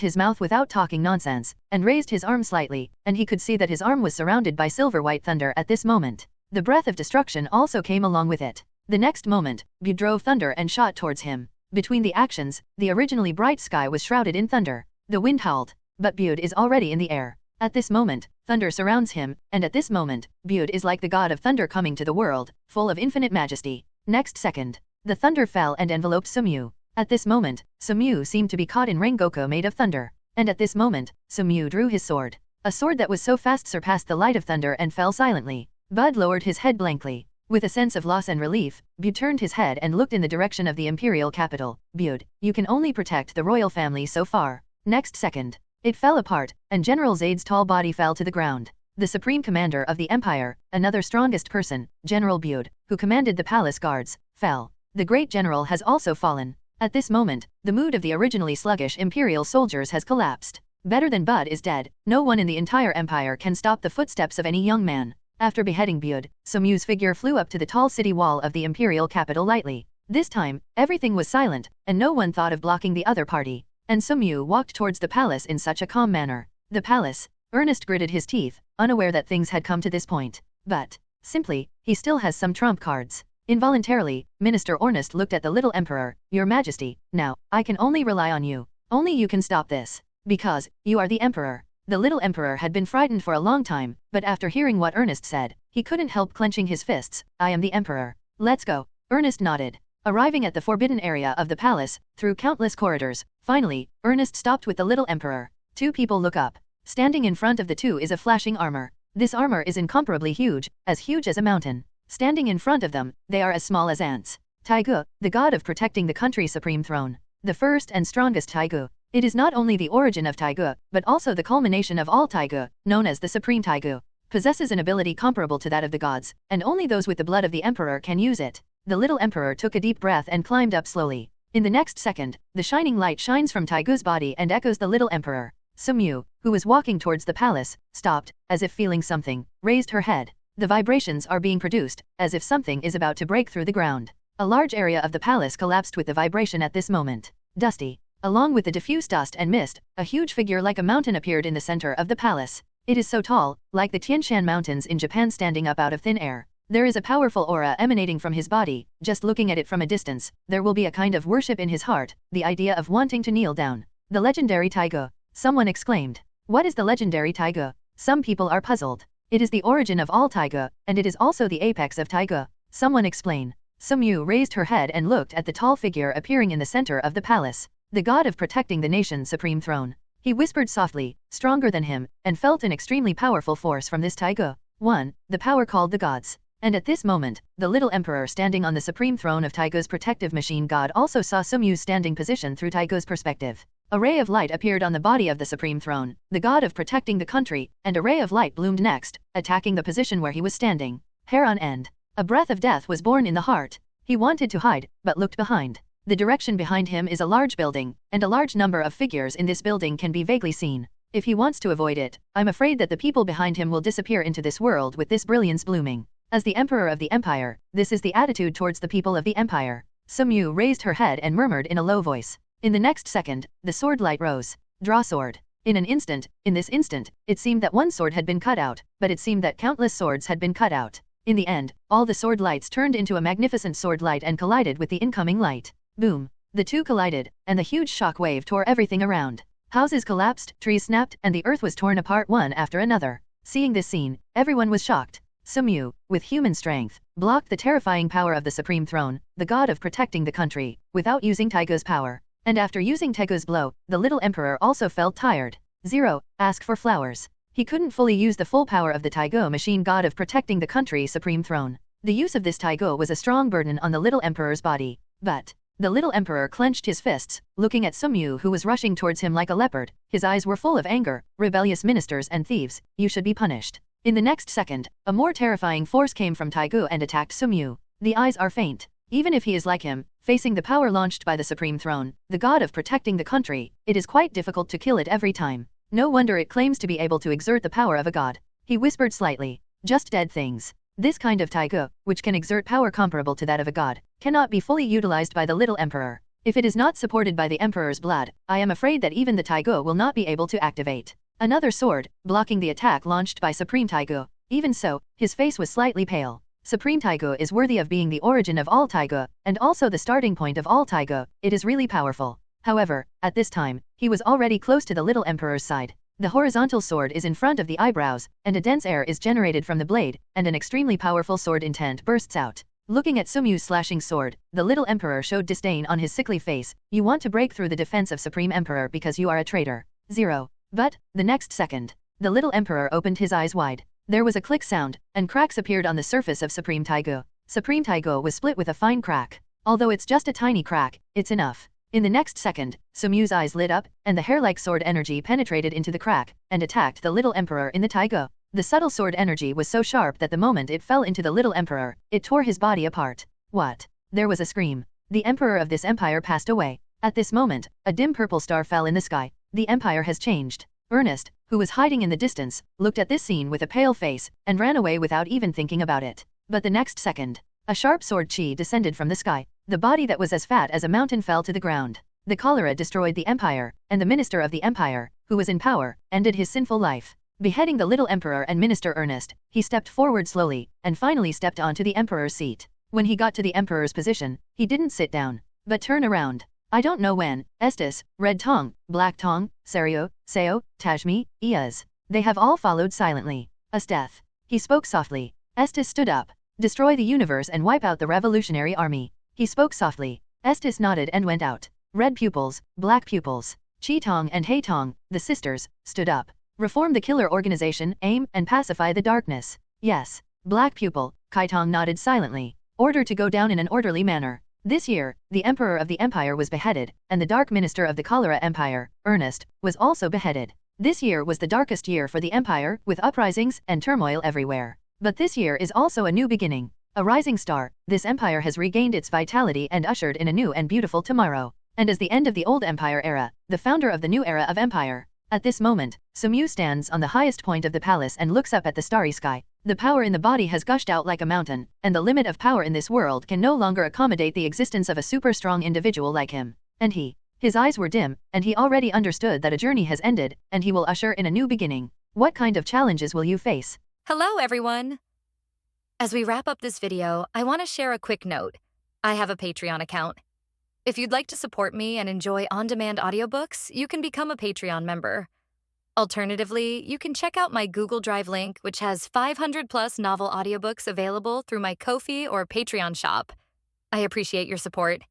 his mouth without talking nonsense, and raised his arm slightly, and he could see that his arm was surrounded by silver-white thunder at this moment. The breath of destruction also came along with it. The next moment, Bude drove thunder and shot towards him. Between the actions, the originally bright sky was shrouded in thunder. The wind howled, but Bude is already in the air. At this moment, thunder surrounds him, and at this moment, Bude is like the god of thunder coming to the world, full of infinite majesty. Next second, the thunder fell and enveloped Tsuyuri. At this moment, Tsuyuri seemed to be caught in Rengoku made of thunder. And at this moment, Tsuyuri drew his sword. A sword that was so fast surpassed the light of thunder and fell silently. Bud lowered his head blankly. With a sense of loss and relief, Bude turned his head and looked in the direction of the imperial capital. Bude, you can only protect the royal family so far. Next second, it fell apart, and General Zaid's tall body fell to the ground. The supreme commander of the empire, another strongest person, General Bude, who commanded the palace guards, fell. The great general has also fallen. At this moment, the mood of the originally sluggish imperial soldiers has collapsed. Better than Bud is dead. No one in the entire empire can stop the footsteps of any young man. After beheading Bude, Tsuyuri's figure flew up to the tall city wall of the imperial capital lightly. This time, everything was silent, and no one thought of blocking the other party. And Tsuyuri walked towards the palace in such a calm manner. The palace. Ernest gritted his teeth, unaware that things had come to this point. But, simply, he still has some trump cards. Involuntarily, Minister Ornest looked at the little emperor. Your Majesty, now, I can only rely on you. Only you can stop this. Because, you are the emperor. The little emperor had been frightened for a long time, but after hearing what Ernest said, he couldn't help clenching his fists. I am the emperor. Let's go. Ernest nodded. Arriving at the forbidden area of the palace, through countless corridors, finally, Ernest stopped with the little emperor. Two people look up. Standing in front of the two is a flashing armor. This armor is incomparably huge as a mountain. Standing in front of them, they are as small as ants. Taigu, the god of protecting the country's supreme throne. The first and strongest Taigu. It is not only the origin of Taigu, but also the culmination of all Taigu, known as the Supreme Taigu. Possesses an ability comparable to that of the gods, and only those with the blood of the emperor can use it. The little emperor took a deep breath and climbed up slowly. In the next second, the shining light shines from Taigu's body and echoes the little emperor. Sumyu, who was walking towards the palace, stopped, as if feeling something, raised her head. The vibrations are being produced, as if something is about to break through the ground. A large area of the palace collapsed with the vibration at this moment. Dusty. Along with the diffuse dust and mist, a huge figure like a mountain appeared in the center of the palace. It is so tall, like the Tian Shan mountains in Japan standing up out of thin air. There is a powerful aura emanating from his body. Just looking at it from a distance, there will be a kind of worship in his heart, the idea of wanting to kneel down. The legendary Taigu. Someone exclaimed. What is the legendary Taigu? Some people are puzzled. It is the origin of all Taigu, and it is also the apex of Taigu. Someone explain. Sumyu raised her head and looked at the tall figure appearing in the center of the palace. The god of protecting the nation's supreme throne. He whispered softly, stronger than him, and felt an extremely powerful force from this Taigu. 1. The power called the gods. And at this moment, the little emperor standing on the supreme throne of Taigu's protective machine god also saw Sumyu's standing position through Taigu's perspective. A ray of light appeared on the body of the supreme throne, the god of protecting the country, and a ray of light bloomed next, attacking the position where he was standing. Hair on end. A breath of death was born in the heart. He wanted to hide, but looked behind. The direction behind him is a large building, and a large number of figures in this building can be vaguely seen. If he wants to avoid it, I'm afraid that the people behind him will disappear into this world with this brilliance blooming. As the emperor of the empire, this is the attitude towards the people of the empire. Sumyu raised her head and murmured in a low voice. In the next second, the sword light rose. Draw sword. In this instant, it seemed that one sword had been cut out, but it seemed that countless swords had been cut out. In the end, all the sword lights turned into a magnificent sword light and collided with the incoming light. Boom. The two collided, and the huge shock wave tore everything around. Houses collapsed, trees snapped, and the earth was torn apart one after another. Seeing this scene, everyone was shocked. Sumyu, with human strength, blocked the terrifying power of the supreme throne, the god of protecting the country, without using Taigu's power. And after using Taigu's blow, the little emperor also felt tired. 0. Ask for flowers. He couldn't fully use the full power of the Taigu machine god of protecting the country's supreme throne. The use of this Taigu was a strong burden on the little emperor's body. But the little emperor clenched his fists, looking at Sumyu who was rushing towards him like a leopard. His eyes were full of anger. Rebellious ministers and thieves, you should be punished. In the next second, a more terrifying force came from Taigu and attacked Sumyu. The eyes are faint. Even if he is like him, facing the power launched by the supreme throne, the god of protecting the country, it is quite difficult to kill it every time. No wonder it claims to be able to exert the power of a god. He whispered slightly. Just dead things. This kind of Taigu, which can exert power comparable to that of a god, cannot be fully utilized by the little emperor. If it is not supported by the emperor's blood, I am afraid that even the Taigu will not be able to activate. Another sword, blocking the attack launched by Supreme Taigu. Even so, his face was slightly pale. Supreme Taigu is worthy of being the origin of all Taigu, and also the starting point of all Taigu. It is really powerful. However, at this time, he was already close to the little emperor's side. The horizontal sword is in front of the eyebrows, and a dense air is generated from the blade, and an extremely powerful sword intent bursts out. Looking at Sumyu's slashing sword, the little emperor showed disdain on his sickly face. You want to break through the defense of Supreme Emperor because you are a traitor. 0. But, the next second, the little emperor opened his eyes wide. There was a click sound, and cracks appeared on the surface of Supreme Taigu. Supreme Taigu was split with a fine crack. Although it's just a tiny crack, it's enough. In the next second, Sumyu's eyes lit up, and the hair-like sword energy penetrated into the crack, and attacked the little emperor in the Taigu. The subtle sword energy was so sharp that the moment it fell into the little emperor, it tore his body apart. What? There was a scream. The emperor of this empire passed away. At this moment, a dim purple star fell in the sky. The empire has changed. Ernest, who was hiding in the distance, looked at this scene with a pale face, and ran away without even thinking about it. But the next second, a sharp sword chi descended from the sky. The body that was as fat as a mountain fell to the ground. The cholera destroyed the empire, and the minister of the empire, who was in power, ended his sinful life. Beheading the little emperor and minister Ernest, he stepped forward slowly, and finally stepped onto the emperor's seat. When he got to the emperor's position, he didn't sit down, but turn around. I don't know when, Estes, Red Tong, Black Tong, Serio, Seo, Tajmi, Iaz. They have all followed silently. As death. He spoke softly. Estes stood up. Destroy the universe and wipe out the revolutionary army. He spoke softly. Estes nodded and went out. Red pupils, black pupils. Chi Tong and Hei Tong, the sisters, stood up. Reform the killer organization, aim, and pacify the darkness. Yes. Black pupil, Kai Tong nodded silently. Order to go down in an orderly manner. This year, the Emperor of the Empire was beheaded, and the Dark Minister of the Cholera Empire, Ernest, was also beheaded. This year was the darkest year for the Empire, with uprisings and turmoil everywhere. But this year is also a new beginning. A rising star, this empire has regained its vitality and ushered in a new and beautiful tomorrow. And as the end of the old empire era, the founder of the new era of empire. At this moment, Tsuyuri stands on the highest point of the palace and looks up at the starry sky. The power in the body has gushed out like a mountain, and the limit of power in this world can no longer accommodate the existence of a super strong individual like him. And his eyes were dim, and he already understood that a journey has ended, and he will usher in a new beginning. What kind of challenges will you face?
Hello, everyone! As we wrap up this video, I want to share a quick note. I have a Patreon account. If you'd like to support me and enjoy on-demand audiobooks, you can become a Patreon member. Alternatively, you can check out my Google Drive link, which has 500+ novel audiobooks available through my Ko-fi or Patreon shop. I appreciate your support.